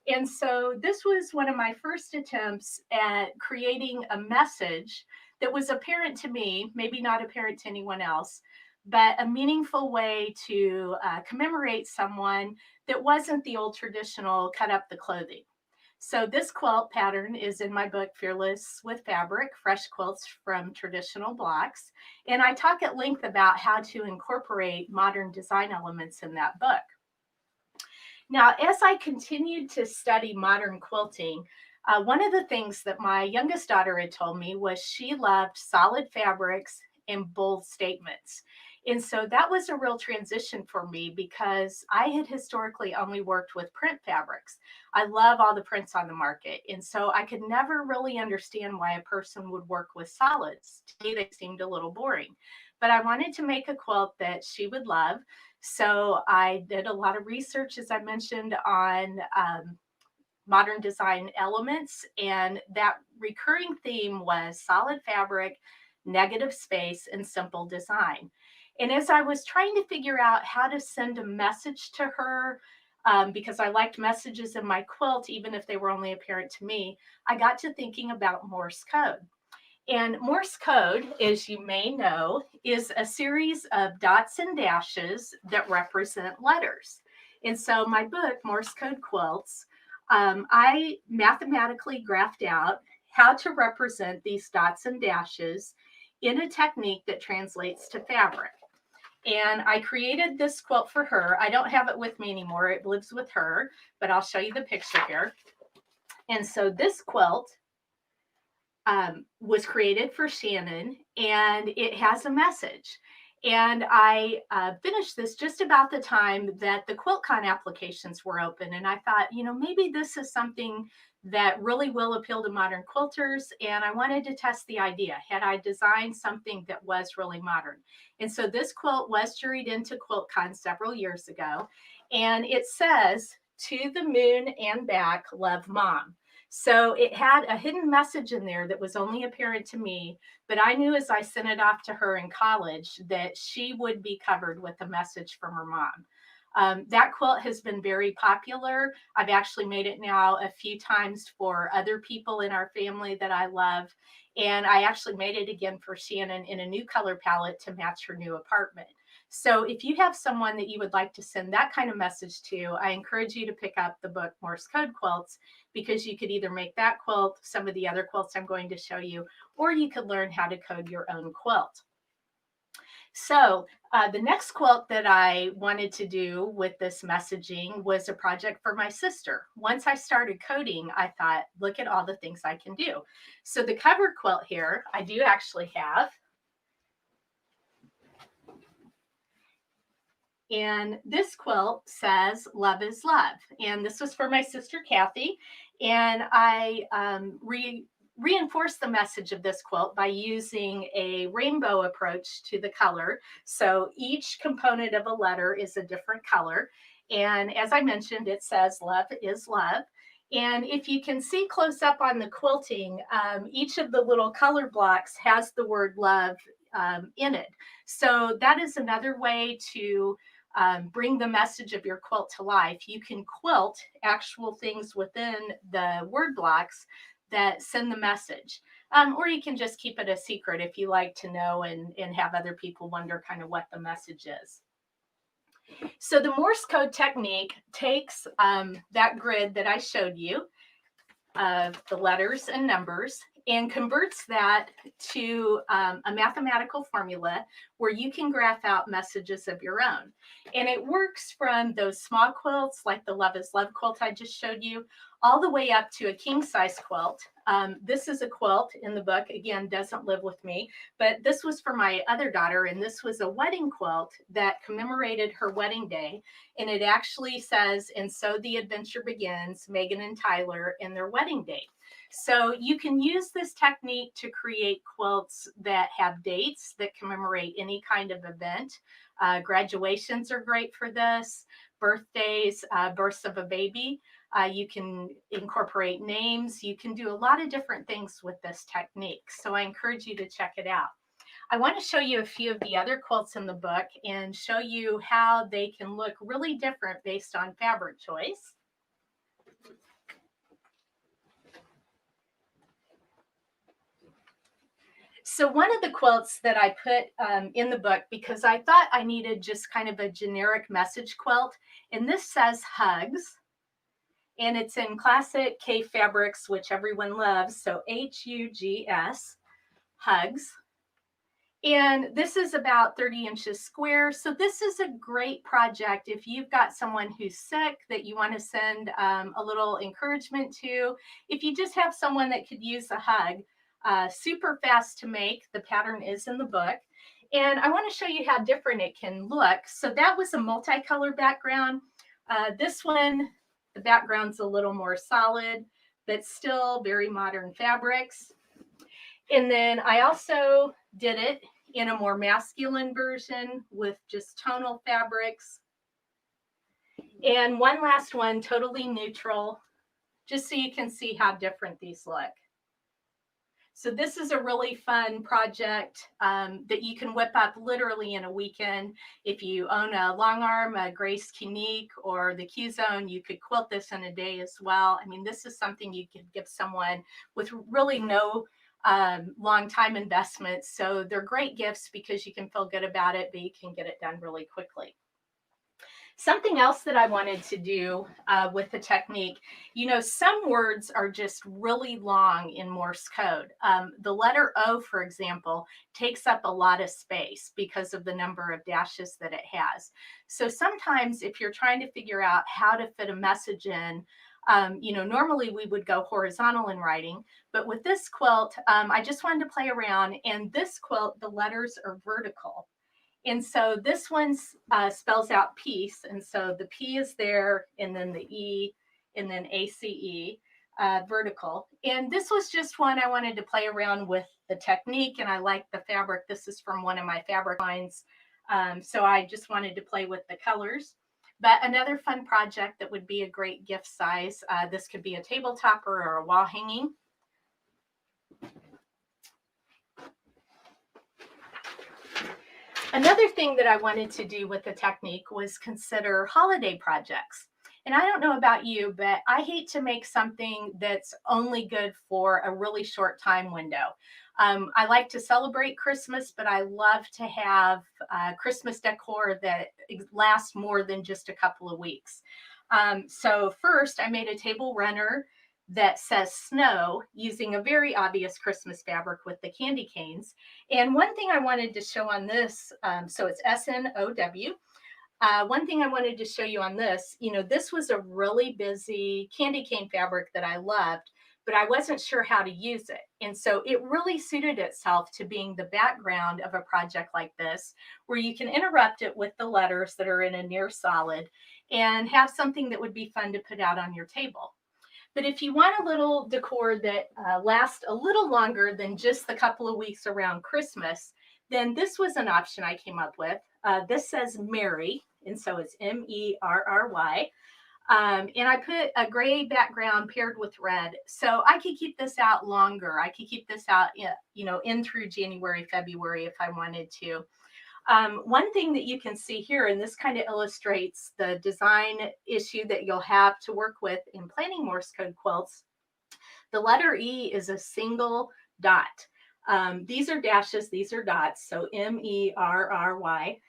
And so this was one of my first attempts at creating a message that was apparent to me, maybe not apparent to anyone else, but a meaningful way to commemorate someone that wasn't the old traditional cut up the clothing. So this quilt pattern is in my book, Fearless with Fabric, Fresh Quilts from Traditional Blocks. And I talk at length about how to incorporate modern design elements in that book. Now, as I continued to study modern quilting, one of the things that my youngest daughter had told me was she loved solid fabrics and bold statements. And so that was a real transition for me because I had historically only worked with print fabrics. I love all the prints on the market. And so I could never really understand why a person would work with solids. To me, they seemed a little boring. But I wanted to make a quilt that she would love. So I did a lot of research, as I mentioned, on modern design elements. And that recurring theme was solid fabric, negative space, and simple design. And as I was trying to figure out how to send a message to her, because I liked messages in my quilt, even if they were only apparent to me, I got to thinking about Morse code. And Morse code, as you may know, is a series of dots and dashes that represent letters. And so my book, Morse Code Quilts, I mathematically graphed out how to represent these dots and dashes in a technique that translates to fabric. And I created this quilt for her. I don't have it with me anymore. It lives with her, but I'll show you the picture here. And so this quilt was created for Shannon, and it has a message. And I finished this just about the time that the QuiltCon applications were open. And I thought, you know, maybe this is something that really will appeal to modern quilters. And I wanted to test the idea. Had I designed something that was really modern? And so this quilt was juried into QuiltCon several years ago. And it says, "To the moon and back, love, Mom." So it had a hidden message in there that was only apparent to me, but I knew as I sent it off to her in college that she would be covered with a message from her mom. That quilt has been very popular. I've actually made it now a few times for other people in our family that I love. And I actually made it again for Shannon in a new color palette to match her new apartment. So if you have someone that you would like to send that kind of message to, I encourage you to pick up the book Morse Code Quilts, because you could either make that quilt, some of the other quilts I'm going to show you, or you could learn how to code your own quilt. So the next quilt that I wanted to do with this messaging was a project for my sister. Once I started coding, I thought, look at all the things I can do. So the cover quilt here, I do actually have. And this quilt says, "Love is love." And this was for my sister, Kathy. And I reinforced the message of this quilt by using a rainbow approach to the color. So each component of a letter is a different color. And as I mentioned, it says, "Love is love." And if you can see close up on the quilting, each of the little color blocks has the word love in it. So that is another way to bring the message of your quilt to life. You can quilt actual things within the word blocks that send the message. Or you can just keep it a secret if you like to know and have other people wonder kind of what the message is. So the Morse code technique takes that grid that I showed you of the letters and numbers, and converts that to a mathematical formula where you can graph out messages of your own. And it works from those small quilts like the Love is Love quilt I just showed you, all the way up to a king size quilt. This is a quilt in the book, again, doesn't live with me, but this was for my other daughter, and this was a wedding quilt that commemorated her wedding day. And it actually says, "And so the adventure begins, Megan and Tyler and their wedding date." So you can use this technique to create quilts that have dates that commemorate any kind of event. Graduations are great for this, birthdays, births of a baby. You can incorporate names. You can do a lot of different things with this technique. So I encourage you to check it out. I want to show you a few of the other quilts in the book and show you how they can look really different based on fabric choice. So one of the quilts that I put in the book, because I thought I needed just kind of a generic message quilt, and this says Hugs, and it's in classic K fabrics, which everyone loves. So Hugs, Hugs. And this is about 30 inches square. So this is a great project if you've got someone who's sick that you want to send a little encouragement to. If you just have someone that could use a hug, super fast to make. The pattern is in the book. And I want to show you how different it can look. So that was a multicolor background. This one, the background's a little more solid, but still very modern fabrics. And then I also did it in a more masculine version with just tonal fabrics. And one last one, totally neutral, just so you can see how different these look. So this is a really fun project that you can whip up literally in a weekend. If you own a long arm, a Grace Unique, or the Q Zone, you could quilt this in a day as well. I mean, this is something you could give someone with really no long time investments. So they're great gifts because you can feel good about it, but you can get it done really quickly. Something else that I wanted to do with the technique, you know, some words are just really long in Morse code. The letter O, for example, takes up a lot of space because of the number of dashes that it has. So sometimes if you're trying to figure out how to fit a message in, you know, normally we would go horizontal in writing, but with this quilt, I just wanted to play around. And this quilt, the letters are vertical. And so this one spells out peace. And so the P is there, and then the E, and then ACE, vertical. And this was just one I wanted to play around with the technique, and I like the fabric. This is from one of my fabric lines. So I just wanted to play with the colors. But another fun project that would be a great gift size. This could be a table topper or a wall hanging. Another thing that I wanted to do with the technique was consider holiday projects. And I don't know about you, but I hate to make something that's only good for a really short time window. I like to celebrate Christmas, but I love to have Christmas decor that lasts more than just a couple of weeks. So first, I made a table runner that says snow using a very obvious Christmas fabric with the candy canes. And one thing I wanted to show on this, so it's SNOW. One thing I wanted to show you on this, you know, this was a really busy candy cane fabric that I loved, but I wasn't sure how to use it. And so it really suited itself to being the background of a project like this, where you can interrupt it with the letters that are in a near solid and have something that would be fun to put out on your table. But if you want a little decor that lasts a little longer than just the couple of weeks around Christmas, then this was an option I came up with. This says Merry, and so it's MERRY. And I put a gray background paired with red. So I could keep this out longer. I could keep this out, you know, in through January, February if I wanted to. One thing that you can see here, and this kind of illustrates the design issue that you'll have to work with in planning Morse code quilts. The letter E is a single dot. These are dashes, these are dots, so MERRY.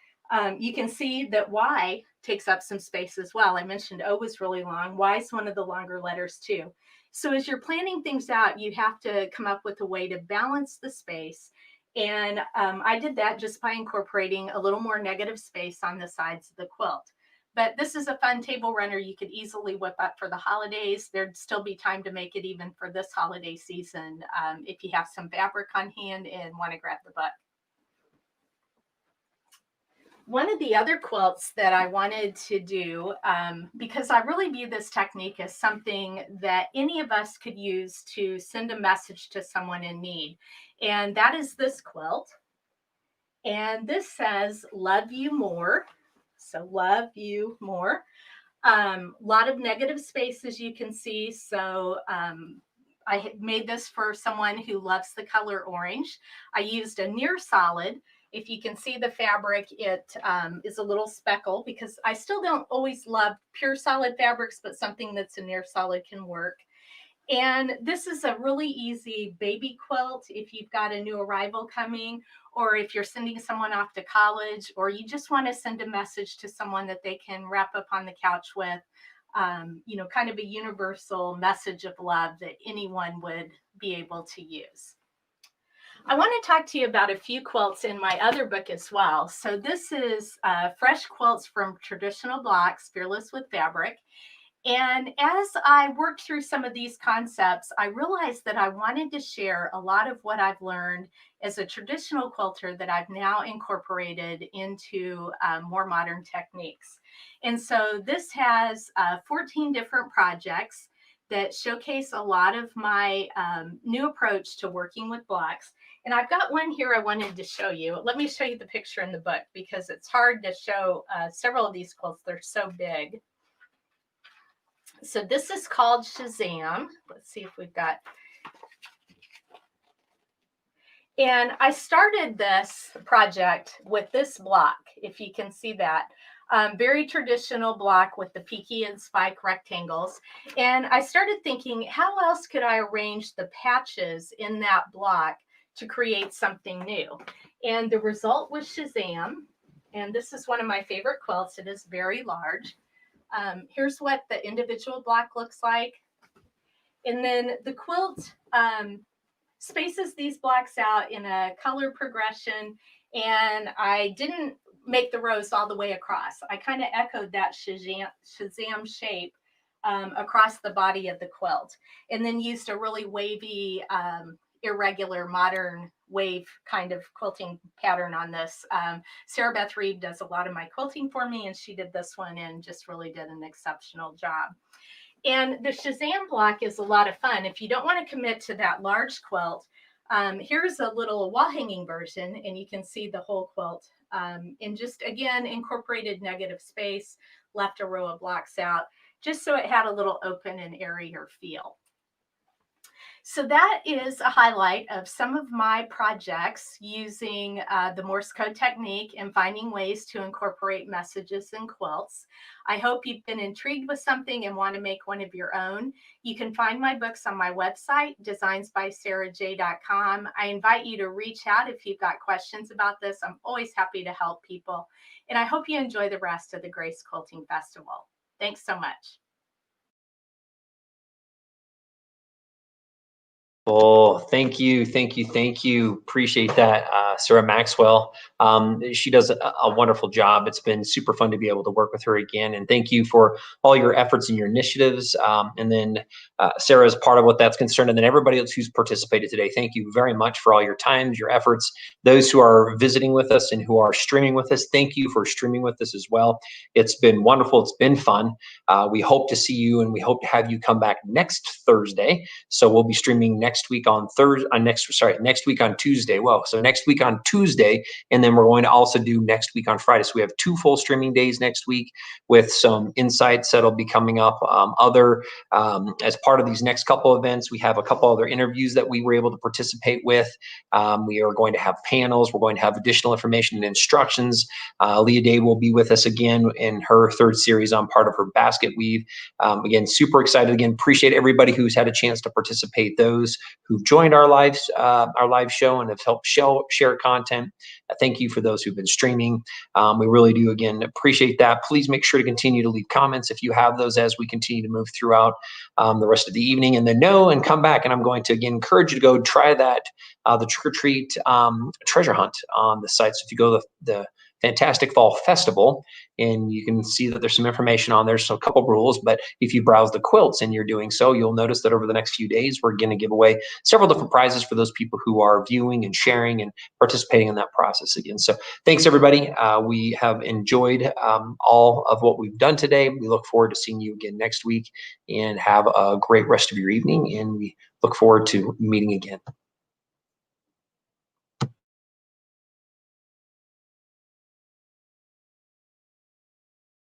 You can see that Y takes up some space as well. I mentioned O was really long. Y is one of the longer letters too. So as you're planning things out, you have to come up with a way to balance the space. And I did that just by incorporating a little more negative space on the sides of the quilt. But this is a fun table runner you could easily whip up for the holidays. There'd still be time to make it even for this holiday season if you have some fabric on hand and want to grab the book. One of the other quilts that I wanted to do, because I really view this technique as something that any of us could use to send a message to someone in need. And that is this quilt. And this says, love you more. So love you more. Lot of negative space, as you can see. So I made this for someone who loves the color orange. I used a near solid. If you can see the fabric, it is a little speckle because I still don't always love pure solid fabrics, but something that's a near solid can work. And this is a really easy baby quilt if you've got a new arrival coming, or if you're sending someone off to college, or you just want to send a message to someone that they can wrap up on the couch with, you know, kind of a universal message of love that anyone would be able to use. I want to talk to you about a few quilts in my other book as well. So this is Fresh Quilts from Traditional Blocks, Fearless with Fabric. And as I worked through some of these concepts, I realized that I wanted to share a lot of what I've learned as a traditional quilter that I've now incorporated into more modern techniques. And so this has 14 different projects that showcase a lot of my new approach to working with blocks. And I've got one here I wanted to show you. Let me show you the picture in the book because it's hard to show several of these quilts. They're so big. So this is called Shazam. Let's see if we've got. And I started this project with this block, if you can see that. Very traditional block with the peaky and spike rectangles. And I started thinking, how else could I arrange the patches in that block to create something new? And the result was Shazam. And this is one of my favorite quilts. It is very large. Here's what the individual block looks like. And then the quilt spaces these blocks out in a color progression. And I didn't make the rows all the way across. I kind of echoed that Shazam shape across the body of the quilt. And then used a really wavy, irregular, modern wave kind of quilting pattern on this. Sarah Beth Reed does a lot of my quilting for me, and she did this one and just really did an exceptional job. And the Shazam block is a lot of fun. If you don't want to commit to that large quilt, here's a little wall hanging version, and you can see the whole quilt. And just, again, incorporated negative space, left a row of blocks out, just so it had a little open and airier feel. So that is a highlight of some of my projects using the Morse code technique and finding ways to incorporate messages in quilts. I hope you've been intrigued with something and want to make one of your own. You can find my books on my website, designsbysarahj.com. I invite you to reach out if you've got questions about this. I'm always happy to help people. And I hope you enjoy the rest of the Grace Quilting Festival. Thanks so much. Oh, thank you, thank you, thank you. Appreciate that, Sarah Maxwell. She does a wonderful job. It's been super fun to be able to work with her again. And thank you for all your efforts and your initiatives. And then Sarah is part of what that's concerned. And then everybody else who's participated today, thank you very much for all your time, your efforts. Those who are visiting with us and who are streaming with us, thank you for streaming with us as well. It's been wonderful. It's been fun. We hope to see you, and we hope to have you come back next Thursday. So we'll be streaming next week on next week on Tuesday. Whoa, so next week on Tuesday, and then we're going to also do next week on Friday. So we have 2 full streaming days next week with some insights that'll be coming up. As part of these next couple of events, we have a couple other interviews that we were able to participate with. We are going to have panels. We're going to have additional information and instructions. Leah Day will be with us again in her 3rd series on part of her basket weave. Again, super excited. Again, appreciate everybody who's had a chance to participate. Those who've joined our live show and have helped share content. Thank you for those who've been streaming. We really do, again, appreciate that. Please make sure to continue to leave comments if you have those as we continue to move throughout the rest of the evening. And then and come back. And I'm going to, again, encourage you to go try that, the Trick or Treat treasure hunt on the site. So if you go to the Fantastic Fall Festival, and you can see that there's some information on there, so a couple rules, but if you browse the quilts and you're doing so, you'll notice that over the next few days, we're going to give away several different prizes for those people who are viewing and sharing and participating in that process again. So thanks, everybody. We have enjoyed all of what we've done today. We look forward to seeing you again next week, and have a great rest of your evening, and we look forward to meeting again.